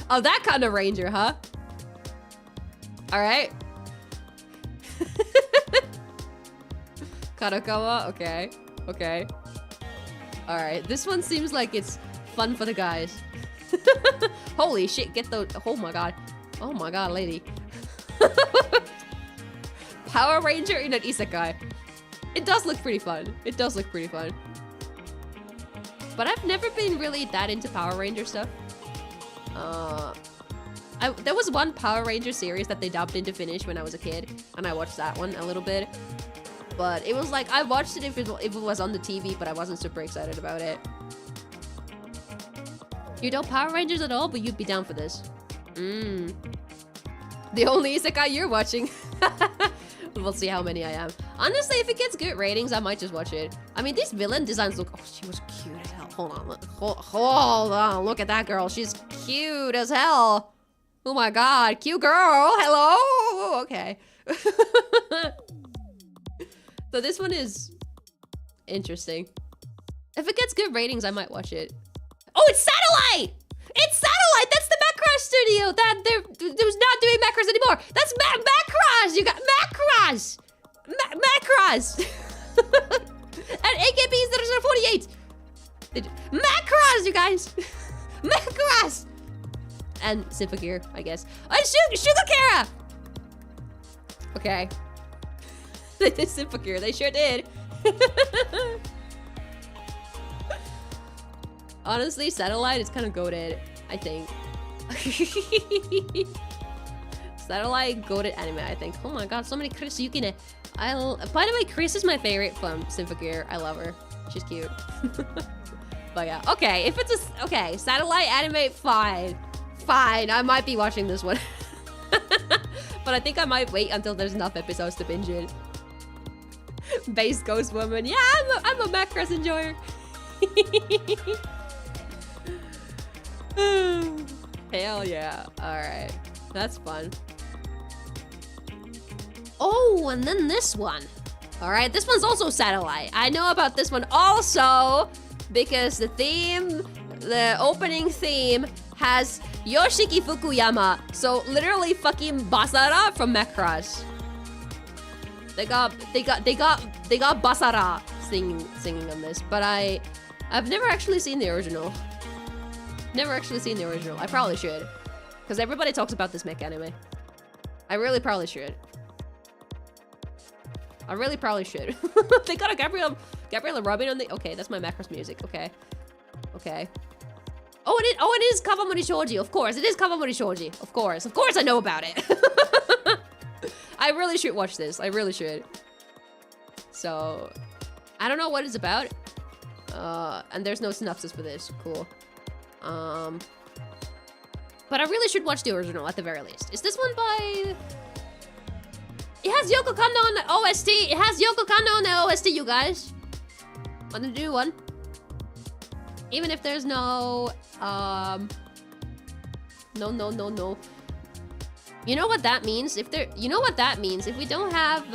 Oh, that kind of ranger, huh? Alright. Kadokawa? Okay. Okay. Alright, this one seems like it's fun for the guys. Holy shit, get the... Oh my god. Oh my god, lady. Power Ranger in an isekai. It does look pretty fun. It does look pretty fun. But I've never been really that into Power Ranger stuff. There was one Power Ranger series that they dubbed into Finnish when I was a kid, and I watched that one a little bit. But it was like, I watched it if it was on the TV, but I wasn't super excited about it. You don't Power Rangers at all, but you'd be down for this. The only isekai you're watching. We'll see how many I am. Honestly, if it gets good ratings, I might just watch it. I mean, these villain designs look... Oh, she was cute as hell. Hold on. Hold on. Look at that girl. She's cute as hell. Oh my god. Cute girl. Hello. Okay. So this one is interesting. If it gets good ratings, I might watch it. Oh, it's Satellite! It's Satellite! That's the Macross studio that they're not doing Macross anymore. That's Macross! You got Macross! Macross! And AKBs that are 48! Macross, you guys! Macross! And Symphogear, I guess. And Sugar Okay. They did Symphogear, they sure did. Honestly, Satellite is kind of goated, I think. Satellite goated anime, I think. Oh my god, so many Chris Yukine. By the way, Chris is my favorite from Symphogear. I love her. She's cute. But yeah, okay, if it's a... Okay, Satellite anime, fine. Fine, I might be watching this one. But I think I might wait until there's enough episodes to binge it. Base Ghost Woman. Yeah, I'm a Macross enjoyer. Hell yeah. Alright. That's fun. Oh, and then this one. Alright, this one's also Satellite. I know about this one also because the opening theme has Yoshiki Fukuyama. So literally fucking Basara from Macross. They got Basara singing on this, but I've never actually seen the original. Never actually seen the original. I probably should, because everybody talks about this mech anime. I really probably should. I really probably should. They got a Gabriella Robin on the... Okay, that's my Macross music. Okay. Okay. Oh, it is Kawamori Shoji. Of course, it is Kawamori Shoji. Of course I know about it. I really should watch this. I really should. So, I don't know what it's about. And there's no synopsis for this. Cool. But I really should watch the original at the very least. Is this one by... It has Yoko Kanno on the OST. It has Yoko Kanno on the OST, you guys. On the new one. Even if there's no... No. You know what that means? If there... You know what that means? If we don't have...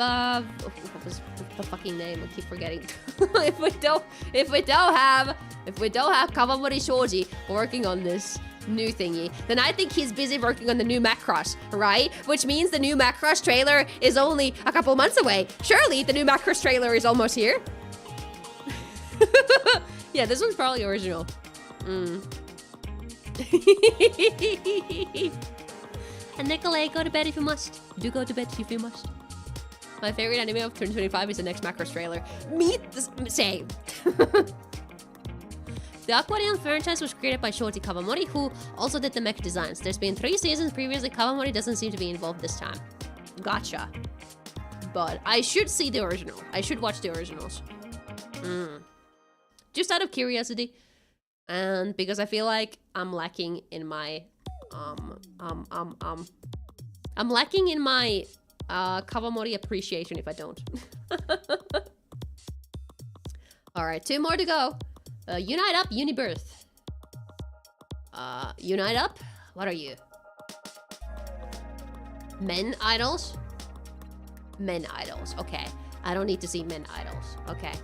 What was the fucking name? I keep forgetting. If we don't have Kawamori Shoji working on this new thingy, then I think he's busy working on the new Macross, right? Which means the new Macross trailer is only a couple months away. Surely the new Macross trailer is almost here. Yeah, this one's probably original. And Nicolay, go to bed if you must. Do go to bed if you must. My favorite anime of 2025 is the next Macross trailer. Meet the same. The Aquarium franchise was created by Shorty Kawamori, who also did the mech designs. There's been 3 seasons previously. Kawamori doesn't seem to be involved this time. Gotcha. But I should see the original. I should watch the originals. Just out of curiosity. And because I feel like I'm lacking in my... I'm lacking in my Kawamori appreciation if I don't. Alright, 2 more to go. Unite Up, Unibirth. Unite Up? What are you? Men idols? Men idols, okay. I don't need to see men idols, okay.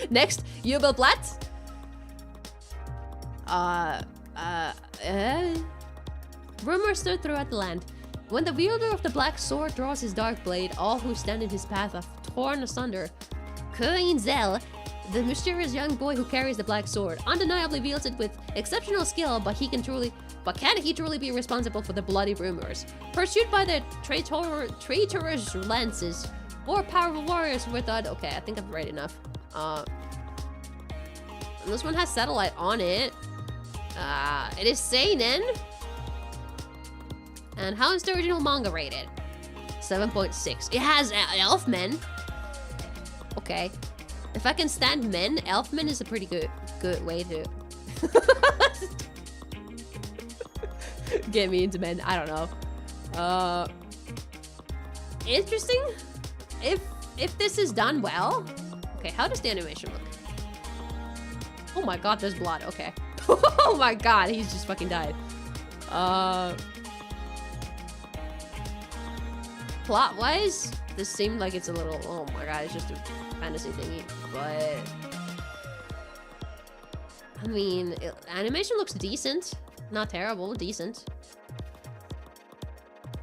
Next, Jubelblatt. Rumors stir throughout the land. When the wielder of the black sword draws his dark blade, all who stand in his path are torn asunder. Kuin-Zel, the mysterious young boy who carries the black sword, undeniably wields it with exceptional skill, but can he truly be responsible for the bloody rumors? Pursued by the traitorous lances, more powerful warriors were thought. Okay, I think I've read enough. This one has satellite on it. It is seinen. And how is the original manga rated? 7.6. It has elf men. Okay. If I can stand men, Elfman is a pretty good way to get me into men. I don't know. Interesting. If this is done well. Okay, how does the animation look? Oh my god, there's blood. Okay. Oh my god, he's just fucking died. Plot-wise, this seemed like it's a little... Oh my god, it's just a fantasy thingy. But... I mean, animation looks decent. Not terrible, decent.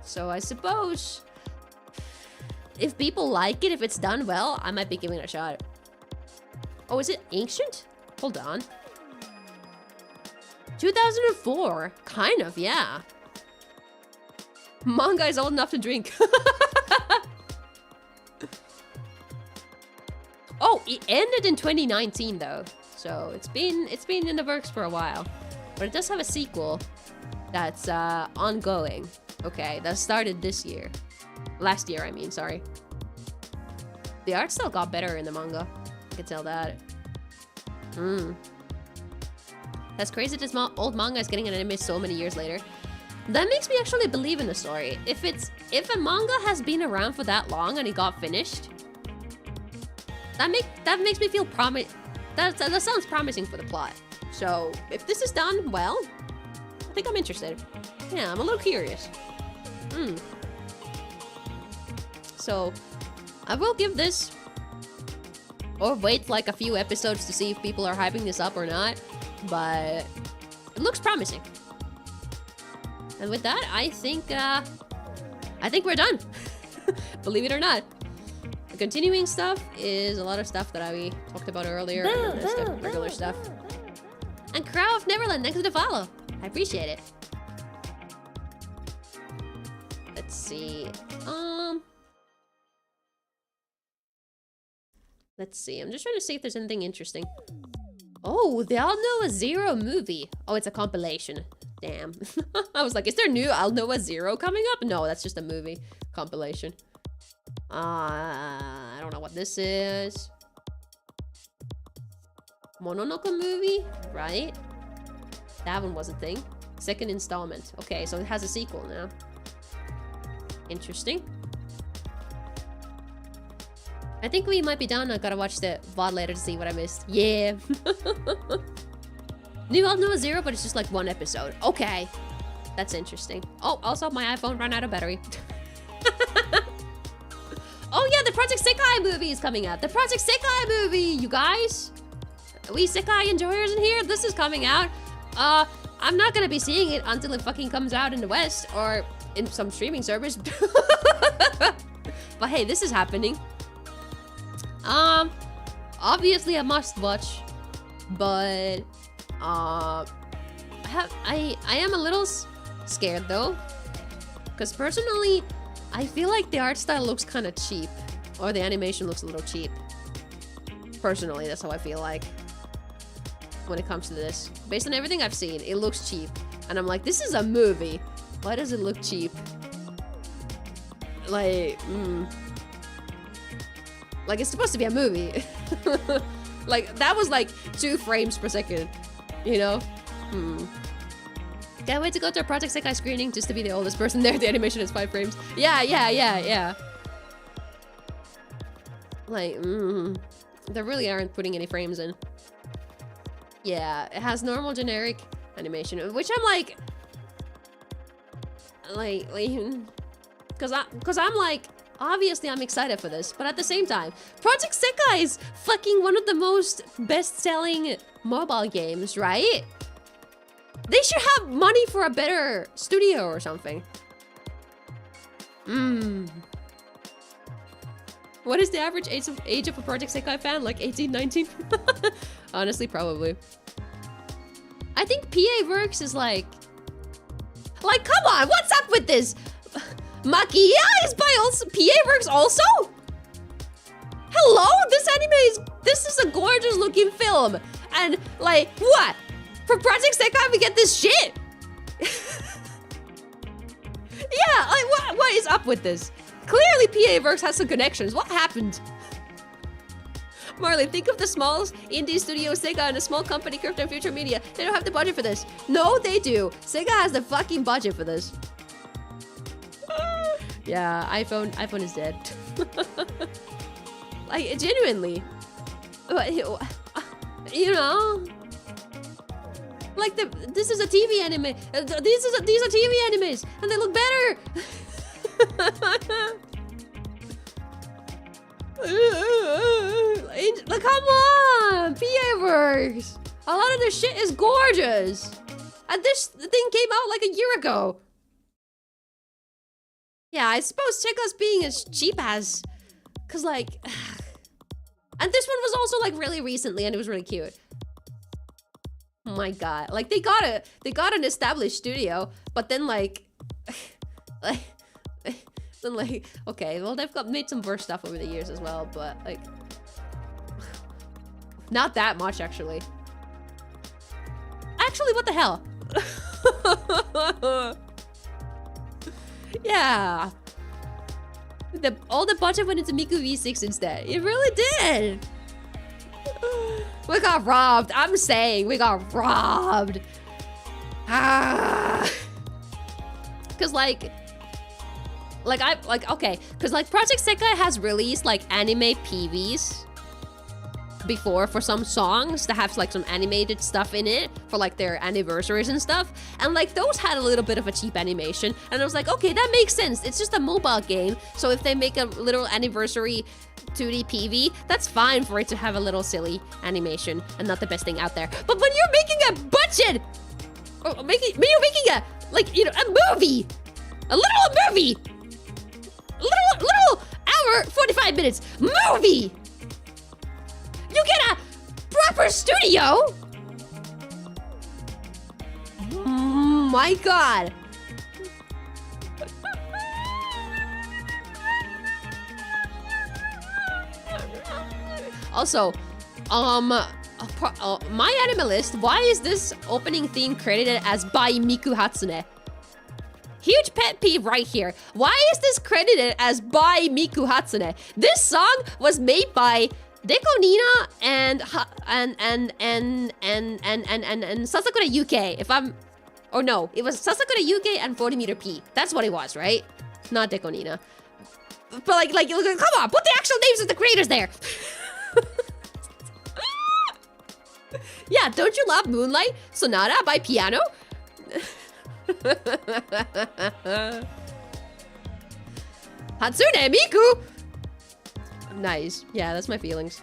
So I suppose... if people like it, if it's done well, I might be giving it a shot. Oh, is it ancient? Hold on. 2004. Kind of, yeah. Manga is old enough to drink. Oh, it ended in 2019 though. So it's been in the works for a while. But it does have a sequel that's ongoing. Okay, that started this year. Last year, I mean, sorry. The art still got better in the manga. I can tell that. That's crazy this old manga is getting an anime so many years later. That makes me actually believe in the story. If a manga has been around for that long and it got finished, that makes me feel that sounds promising for the plot. So if this is done well, I think I'm interested. Yeah, I'm a little curious. So I will give this, or wait like a few episodes to see if people are hyping this up or not, but it looks promising. And with that, I think we're done. Believe it or not. The continuing stuff is a lot of stuff that we talked about earlier, and then there's the regular stuff. And Crow of Neverland, thanks for the follow. I appreciate it. Let's see. Let's see. I'm just trying to see if there's anything interesting. Oh, the I'll Know a Zero movie. Oh, it's a compilation. Damn. I was like, is there new I'll Know a Zero coming up? No, that's just a movie compilation. I don't know what this is. Mononoke movie, right? That one was a thing. Second installment. Okay, so it has a sequel now. Interesting. I think we might be done. I gotta watch the VOD later to see what I missed. Yeah. New I'll Know a Zero, but it's just like 1 episode. Okay. That's interesting. Oh, also my iPhone ran out of battery. Oh yeah, the Project Sekai movie is coming out. The Project Sekai movie, you guys. We Sekai enjoyers in here, this is coming out. I'm not gonna be seeing it until it fucking comes out in the West or in some streaming service. But hey, this is happening. Obviously a must watch, but I am a little scared though, Because personally, I feel like the art style looks kind of cheap. Or the animation looks a little cheap. Personally, that's how I feel like. When it comes to this. Based on everything I've seen, it looks cheap. And I'm like, this is a movie. Why does it look cheap? Like, Like, it's supposed to be a movie. Like, that was like 2 frames per second. You know? Can't wait to go to a Project Sekai screening just to be the oldest person there. The animation is 5 frames. Yeah. Like, they really aren't putting any frames in. Yeah, it has normal generic animation, which I'm like, cause I'm like, obviously I'm excited for this, but at the same time, Project Sekai is fucking one of the most best-selling mobile games, right? They should have money for a better studio or something. What is the average age of a Project Sekai fan? Like 18, 19? Honestly, probably. I think PA Works is like, come on, what's up with this? Makia is by also PA Works also? Hello, this is a gorgeous looking film. And like, what? For Project Sekai we get this shit? Yeah, like what is up with this? Clearly PA Works has some connections. What happened? Marley, think of the small indie studio Sega and a small company Crypto Future Media. They don't have the budget for this. No, they do. Sega has the fucking budget for this. Yeah, iPhone is dead. Like, genuinely. You know? Like, this is a TV anime. These are TV animes, and they look better. Like, come on, PA Works. A lot of their shit is gorgeous, and this thing came out like a year ago. Yeah, I suppose Checo's being as cheap as, cause like, and this one was also like really recently, and it was really cute. Oh my god, like they got an established studio, but then like, okay, well they've made some worse stuff over the years as well, but like, not that much actually. Actually, what the hell? Yeah. All the budget went into Miku V6 instead. It really did. We got robbed. I'm saying we got robbed. Cause okay, cause like Project Sekai has released like anime PVs before for some songs that have like some animated stuff in it for like their anniversaries and stuff, and like those had a little bit of a cheap animation, and I was like, okay, that makes sense. It's just a mobile game, so if they make a little anniversary 2D PV, that's fine for it to have a little silly animation and not the best thing out there. But when you're making a budget, or you're making a, like, you know, a movie, a little hour 45 minutes movie, you get a proper studio. My god. Also, my anime list, why is this opening theme credited as by Miku Hatsune? Huge pet peeve right here. Why is this credited as by Miku Hatsune? This song was made by Deko Nina and Sasakura UK. It was Sasakura UK and 40 m P. That's what it was, right? Not Deko Nina. But like, come on, put the actual names of the creators there. Yeah, don't you love Moonlight Sonata by Piano? Hatsune Miku. Nice. Yeah, that's my feelings.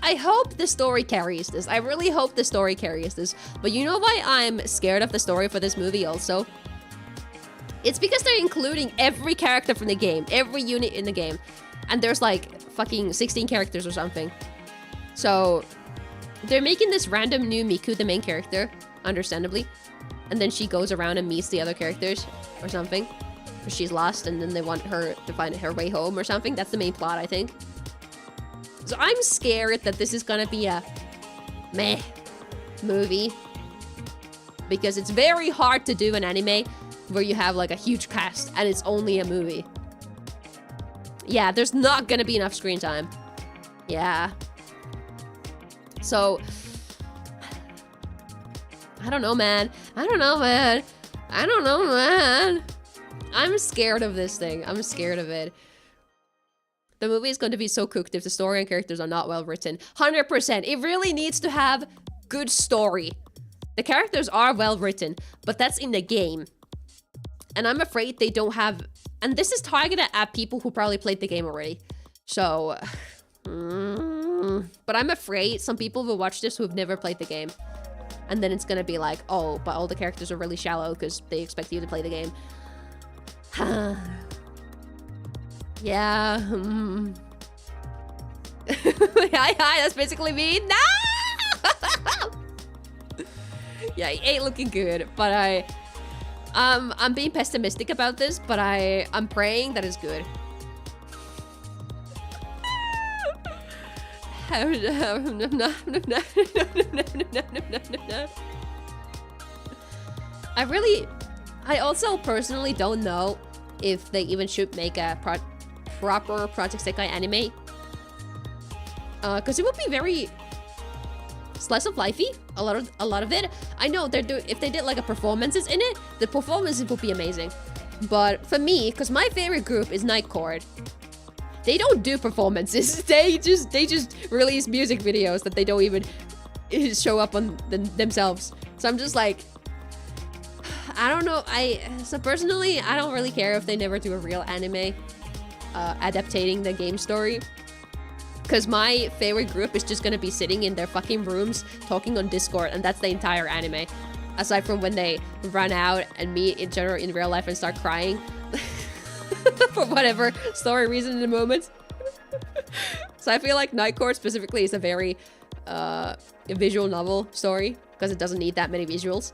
I hope the story carries this. I really hope the story carries this. But you know why I'm scared of the story for this movie also? It's because they're including every character from the game, every unit in the game. And there's like fucking 16 characters or something. So they're making this random new Miku the main character. understandably. And then she goes around and meets the other characters or something. Or she's lost and then they want her to find her way home or something. That's the main plot, I think. So I'm scared that this is gonna be a meh movie. Because it's very hard to do an anime where you have like a huge cast and it's only a movie. Yeah, there's not gonna be enough screen time. Yeah. So, I don't know, man. I don't know, man. I don't know, man. I'm scared of this thing. I'm scared of it. The movie is going to be so cooked if the story and characters are not well written. 100%. It really needs to have good story. The characters are well written, but that's in the game. And I'm afraid they don't have... And this is targeted at people who probably played the game already. So... But I'm afraid some people will watch this who have never played the game. And then it's gonna be like, oh, but all the characters are really shallow because they expect you to play the game. Yeah. Hi, that's basically me. No! Yeah, it ain't looking good, but I'm being pessimistic about this, but I'm praying that it's good. I also personally don't know if they even should make a proper Project Sekai anime. Because it would be very slice of lifey, a lot of it. I know they're doing, if they did like a performances in it, the performances would be amazing. But for me, because my favorite group is Night Court, they don't do performances. They just release music videos that they don't even show up on themselves. So I'm just like, I don't know. So personally, I don't really care if they never do a real anime adaptating the game story. Because my favorite group is just gonna be sitting in their fucking rooms talking on Discord, and that's the entire anime. Aside from when they run out and meet in general in real life and start crying. For whatever story reason in the moment. So I feel like Night Court specifically is a very visual novel story. Because it doesn't need that many visuals.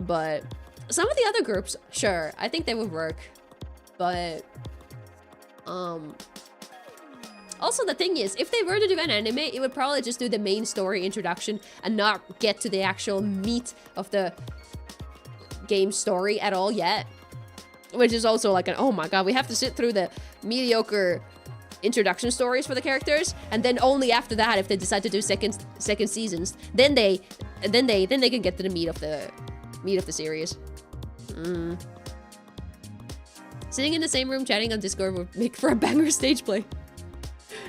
But some of the other groups, sure, I think they would work. But also the thing is, if they were to do an anime, it would probably just do the main story introduction and not get to the actual meat of the game story at all yet. Which is also like an, oh my god, we have to sit through the mediocre introduction stories for the characters, and then only after that, if they decide to do second seasons, then they can get to the meat of the series. Sitting in the same room chatting on Discord would make for a banger stage play.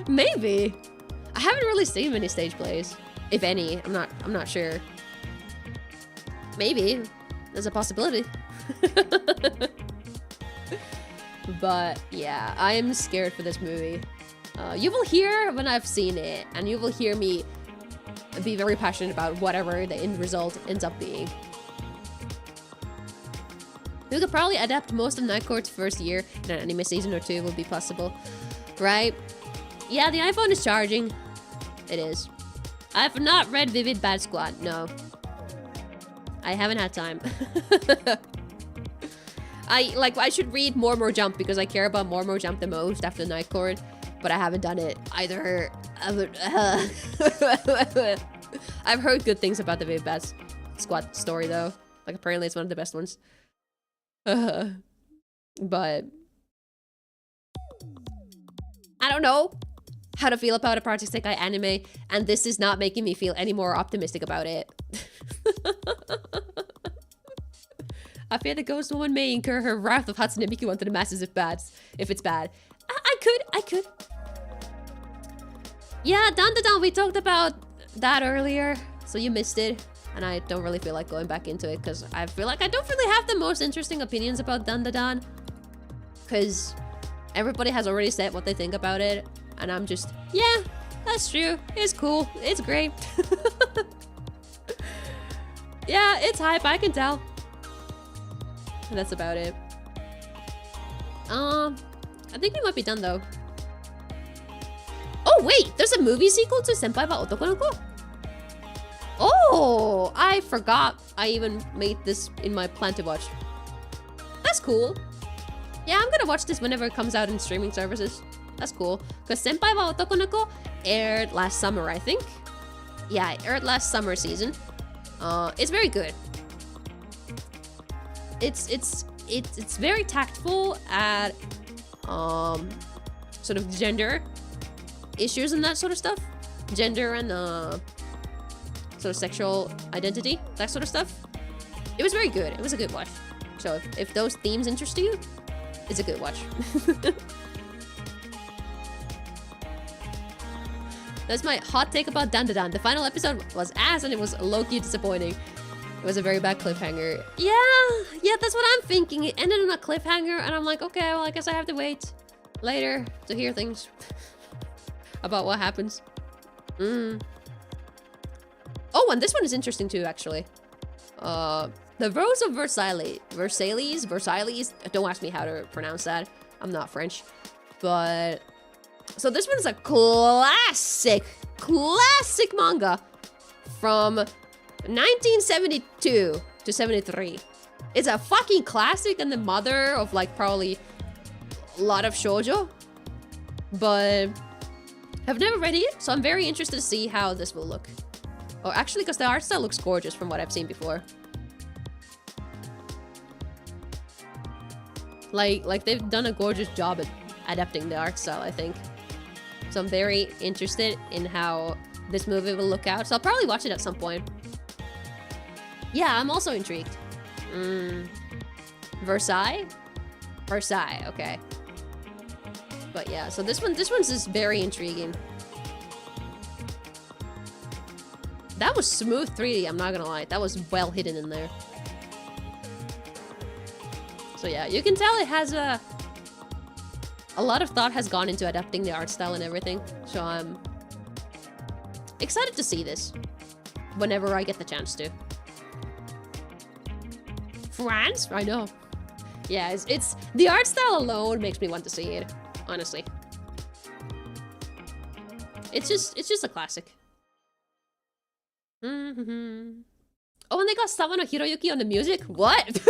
Maybe. I haven't really seen many stage plays, if any. I'm not sure. Maybe there's a possibility. But yeah, I am scared for this movie. You will hear when I've seen it, and you will hear me be very passionate about whatever the end result ends up being. We could probably adapt most of Night Court's first year in an anime season or two would be possible. Right? Yeah, the iPhone is charging. It is. I have not read Vivid Bad Squad, no. I haven't had time. I should read More Jump because I care about More Jump the most after Night Court, but I haven't done it either. I've heard good things about the Vivid Bad Squad story though. Like apparently it's one of the best ones. But I don't know how to feel about a Project Sekai anime, and this is not making me feel any more optimistic about it. I fear the ghost woman may incur her wrath of Hatsune Miku onto the masses if it's bad. I could. Yeah, Dan, we talked about that earlier, so you missed it. And I don't really feel like going back into it because I feel like I don't really have the most interesting opinions about Dan. Because everybody has already said what they think about it. And I'm just, yeah, that's true. It's cool. It's great. Yeah, it's hype. I can tell. And that's about it. I think we might be done though. Oh wait, there's a movie sequel to Senpai wa Otoko no Ko. Oh, I forgot I even made this in my plan to watch. That's cool. Yeah, I'm gonna watch this whenever it comes out in streaming services. That's cool. Because Senpai wa Otoko no Ko aired last summer, I think. Yeah, it aired last summer season. It's very good. It's very tactful at sort of gender issues and that sort of stuff. Gender and sort of sexual identity, that sort of stuff. It was very good. It was a good watch. So if those themes interest you, it's a good watch. That's my hot take about Dan Dan. The final episode was ass and it was low-key disappointing. It was a very bad cliffhanger. Yeah, that's what I'm thinking. It ended on a cliffhanger and I'm like, okay, well, I guess I have to wait later to hear things about what happens. Oh, and this one is interesting too, actually. The Rose of Versailles. Don't ask me how to pronounce that. I'm not French. But... So this one's a classic manga from 1972 to 73. It's a fucking classic and the mother of like probably a lot of shoujo. But I've never read it, so I'm very interested to see how this will look. Oh, actually, because the art style looks gorgeous from what I've seen before. Like they've done a gorgeous job at adapting the art style, I think. So I'm very interested in how this movie will look out. So I'll probably watch it at some point. Yeah, I'm also intrigued. Versailles, okay. But yeah, so this one's just very intriguing. That was smooth 3D, I'm not gonna lie. That was well hidden in there. So yeah, you can tell it has a lot of thought has gone into adapting the art style and everything. So I'm excited to see this whenever I get the chance to. France? I know. Yeah, it's the art style alone makes me want to see it, honestly. It's just a classic. Oh, and they got Sawano Hiroyuki on the music? What?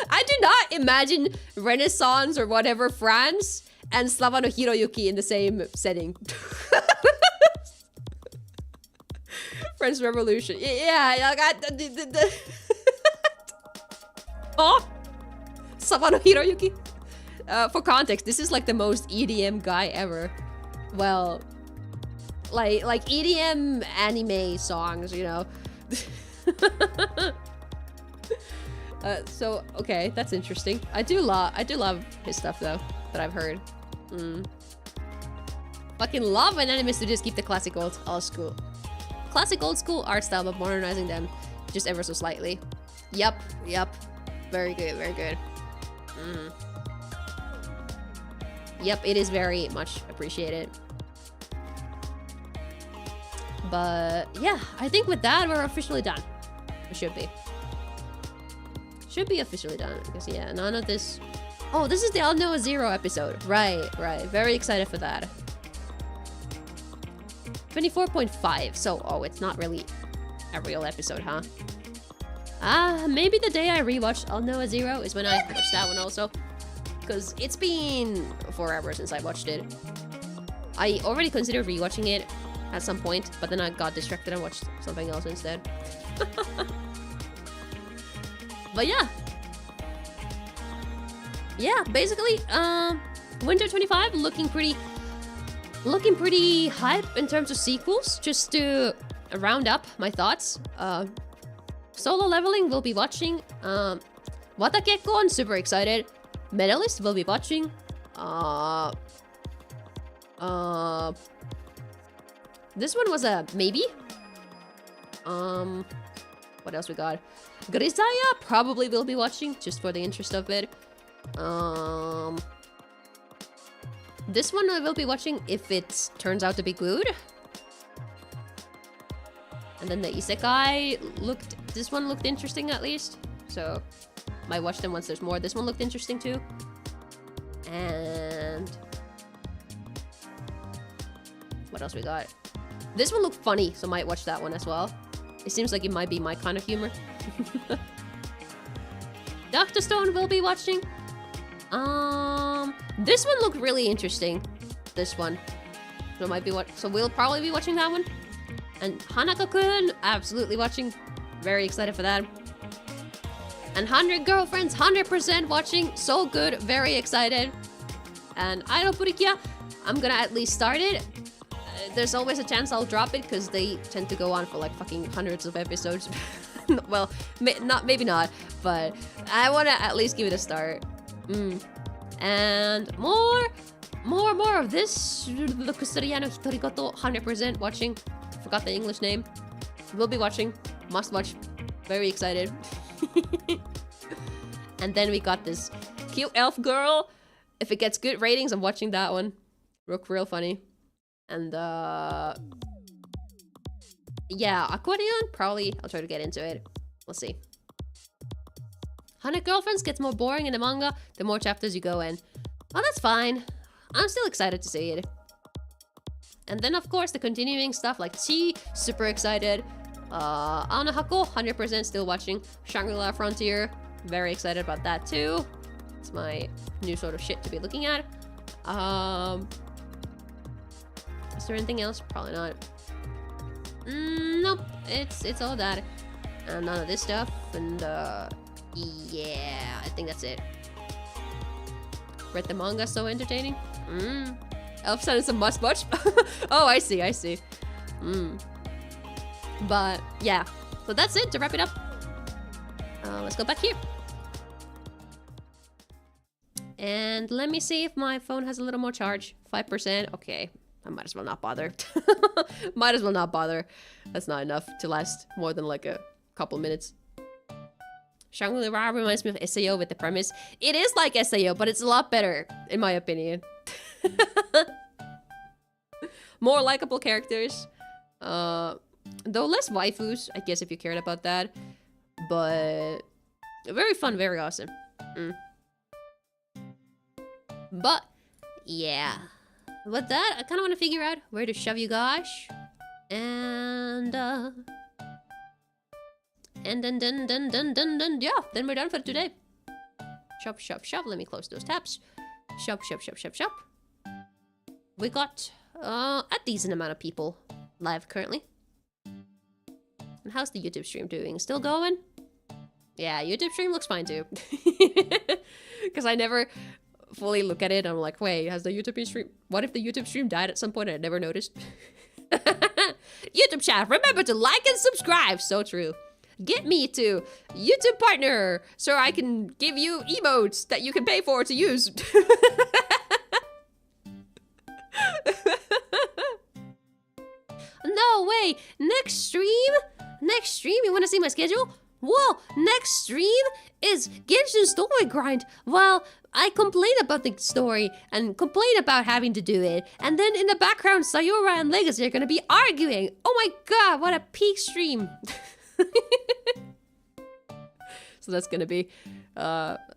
I do not imagine Renaissance or whatever France and Sawano Hiroyuki in the same setting. French Revolution. Yeah, oh! Sawano Hiroyuki. For context, this is like the most EDM guy ever. Well, like EDM anime songs, you know. So okay, that's interesting. I do love his stuff though, that I've heard. Fucking love when anime studios keep the classic old school art style, but modernizing them just ever so slightly. Yep. Very good. Yep, it is very much appreciated. But yeah, I think with that we're officially done. We should be. Should be officially done, because yeah, none of this... Oh, this is the I'll Know a Zero episode. Right. Very excited for that. 24.5, so it's not really a real episode, huh? Maybe the day I rewatched I'll Know a Zero is when I watched that one also. Because it's been forever since I watched it. I already considered rewatching it at some point, but then I got distracted and watched something else instead. But yeah, basically, Winter 25 looking pretty hype in terms of sequels. Just to round up my thoughts, Solo Leveling we'll be watching. Watakekko, super excited. Medalist we'll be watching. This one was a maybe. What else we got? Grisaya probably will be watching, just for the interest of it. This one I will be watching if it turns out to be good. And then the Isekai this one looked interesting at least. So, might watch them once there's more. This one looked interesting too. And... what else we got? This one looked funny, so I might watch that one as well. It seems like it might be my kind of humor. Dr. Stone will be watching. This one looked really interesting. This one. So might be so we'll probably be watching that one. And Hanako-kun, absolutely watching. Very excited for that. And 100 Girlfriends, 100% watching. So good, very excited. And Idol Purikya, I'm gonna at least start it. There's always a chance I'll drop it because they tend to go on for like fucking hundreds of episodes. Well, maybe not, but I want to at least give it a start. And more of this. The Kusuriano Hitorikoto, 100% watching. Forgot the English name. Will be watching. Must watch. Very excited. And then we got this cute elf girl. If it gets good ratings, I'm watching that one. Look real funny. And yeah, Aquarion, probably I'll try to get into it. We'll see. 100 Girlfriends gets more boring in the manga the more chapters you go in. Oh, that's fine. I'm still excited to see it. And then of course the continuing stuff like Chi, super excited. Ano Hako, 100% still watching. Shangri-La Frontier, very excited about that too. It's my new sort of shit to be looking at. Is there anything else? Probably not. Nope. It's all that. And none of this stuff. And yeah, I think that's it. Read the manga, so entertaining. Elfson is a must watch. Oh, I see. But yeah, so that's it to wrap it up. Let's go back here. And let me see if my phone has a little more charge. 5%. Okay. I might as well not bother. Might as well not bother. That's not enough to last more than like a couple minutes. Shangri-La reminds me of SAO with the premise. It is like SAO, but it's a lot better, in my opinion. More likable characters. Though less waifus, I guess, if you cared about that. But very fun, very awesome. But yeah. With that, I kind of want to figure out where to shove you guys. And then, yeah, then we're done for today. Shop. Let me close those tabs. Shop. We got a decent amount of people live currently. And how's the YouTube stream doing? Still going? Yeah, YouTube stream looks fine too. Because I never fully look at it. I'm like, wait, has the YouTube stream? What if the YouTube stream died at some point and I never noticed? YouTube chat, remember to like and subscribe. So true. Get me to YouTube partner so I can give you emotes that you can pay for to use. No way. Next stream, you want to see my schedule? Whoa, next stream is Genshin Story Grind. Well, I complain about the story and complain about having to do it. And then in the background, Sayora and Legacy are going to be arguing. Oh my god, what a peak stream. So that's going to be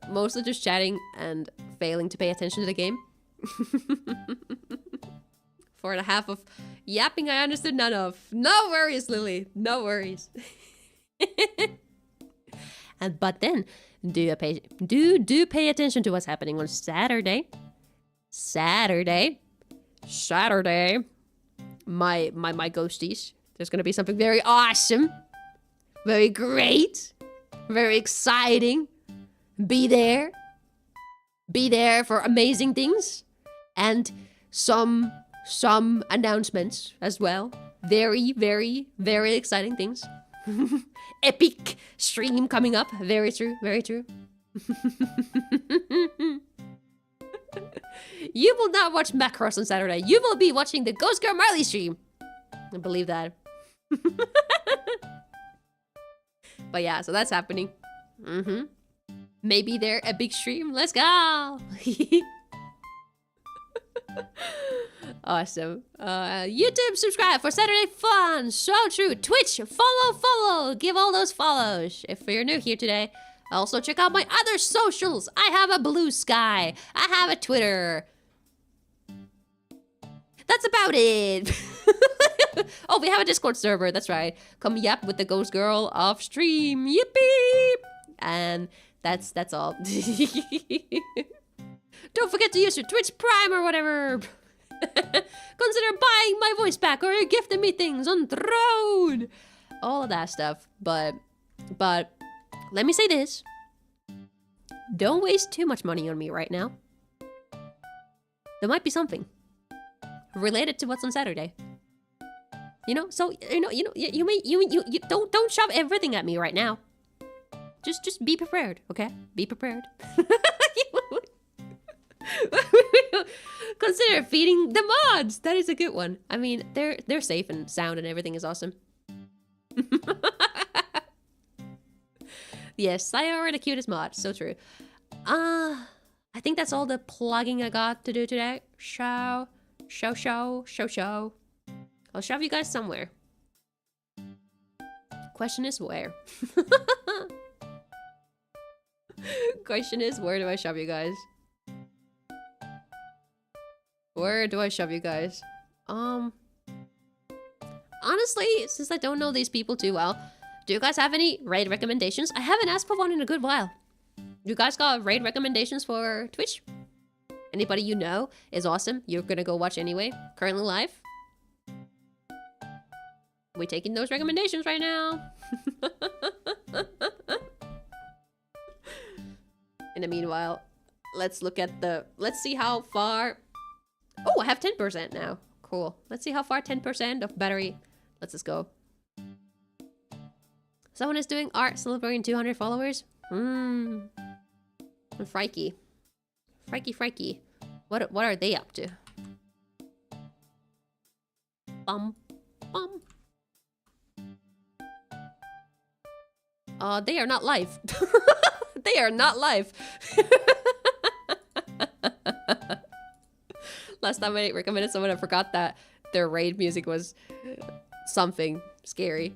mostly just chatting and failing to pay attention to the game. 4.5 of yapping I understood none of. No worries, Lily. No worries. But then do pay attention to what's happening on Saturday. My ghosties. There's gonna be something very awesome, very great, very exciting. Be there for amazing things and some announcements as well. Very, very, very exciting things. Epic stream coming up. Very true. You will not watch Macross on Saturday. You will be watching the GhostGirlMarlie stream. I believe that. But yeah, so that's happening. Maybe they're a big stream. Let's go. Awesome. YouTube subscribe for Saturday fun. So true. Twitch, follow. Give all those follows if you're new here today. Also check out my other socials. I have a Blue Sky. I have a Twitter. That's about it. Oh, we have a Discord server. That's right. Come yap with the Ghost Girl off stream. Yippee! And that's all. Don't forget to use your Twitch Prime or whatever. Consider buying my voice pack or gifting me things on Throne. All of that stuff. But let me say this. Don't waste too much money on me right now. There might be something related to what's on Saturday. You know, so you don't shove everything at me right now. Just be prepared, okay? Be prepared. Consider feeding the mods. That is a good one. I mean, they're safe and sound and everything is awesome. Yes, I are the cutest mod. So true. I think that's all the plugging I got to do today. Show. I'll shove you guys somewhere. Question is where? Question is, where do I shove you guys? Where do I shove you guys? Honestly, since I don't know these people too well, do you guys have any raid recommendations? I haven't asked for one in a good while. You guys got raid recommendations for Twitch? Anybody you know is awesome. You're gonna go watch anyway. Currently live. We're taking those recommendations right now. In the meanwhile, let's look at let's see how far. Oh, I have 10% now. Cool. Let's see how far 10% of battery. Let's just go. Someone is doing art celebrating 200 followers. Frikey. Frikey. What are they up to? Bum. They are not live. They are not live. Last time I recommended someone, I forgot that their raid music was something scary.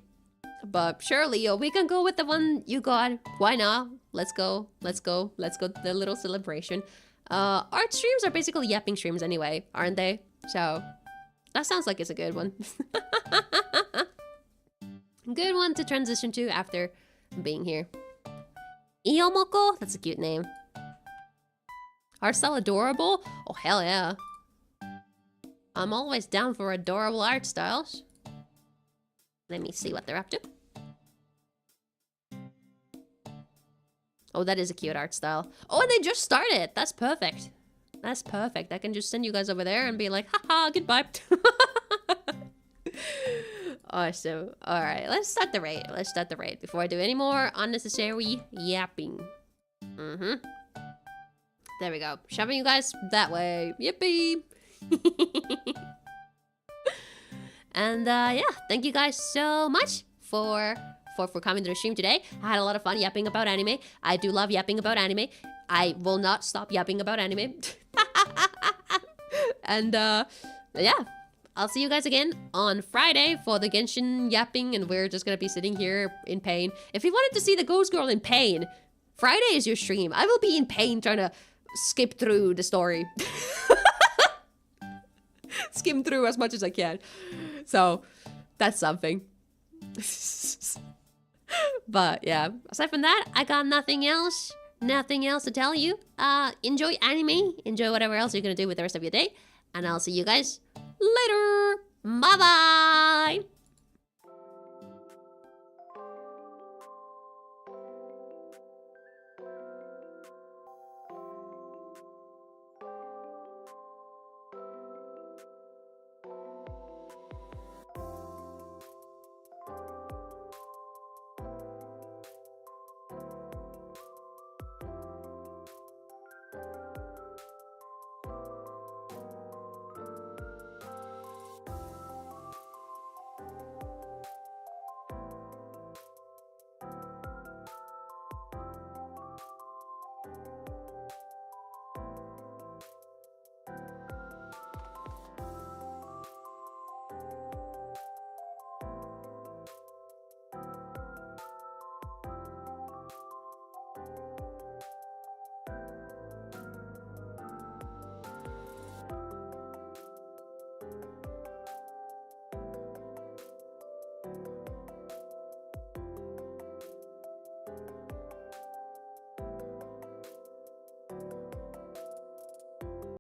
But sure, Leo, we can go with the one you got. Why not? Let's go to the little celebration. Art streams are basically yapping streams anyway, aren't they? So that sounds like it's a good one. Good one to transition to after being here. Iyomoko? That's a cute name. Art style adorable? Oh, hell yeah. I'm always down for adorable art styles. Let me see what they're up to. Oh, that is a cute art style. Oh, and they just started. That's perfect. That's perfect. I can just send you guys over there and be like, haha, goodbye. Awesome. Alright, let's start the raid. Before I do any more unnecessary yapping. There we go. Shoving you guys that way. Yippee! And yeah, thank you guys so much for coming to the stream today. I had a lot of fun yapping about anime. I do love yapping about anime. I will not stop yapping about anime. And yeah, I'll see you guys again on Friday for the Genshin yapping, and we're just gonna be sitting here in pain. If you wanted to see the Ghost Girl in pain, Friday is your stream. I will be in pain trying to skip through the story. Skim through as much as I can. So that's something. But yeah, aside from that, I got nothing else to tell you. Enjoy anime, enjoy whatever else you're gonna do with the rest of your day, and I'll see you guys later. Bye bye.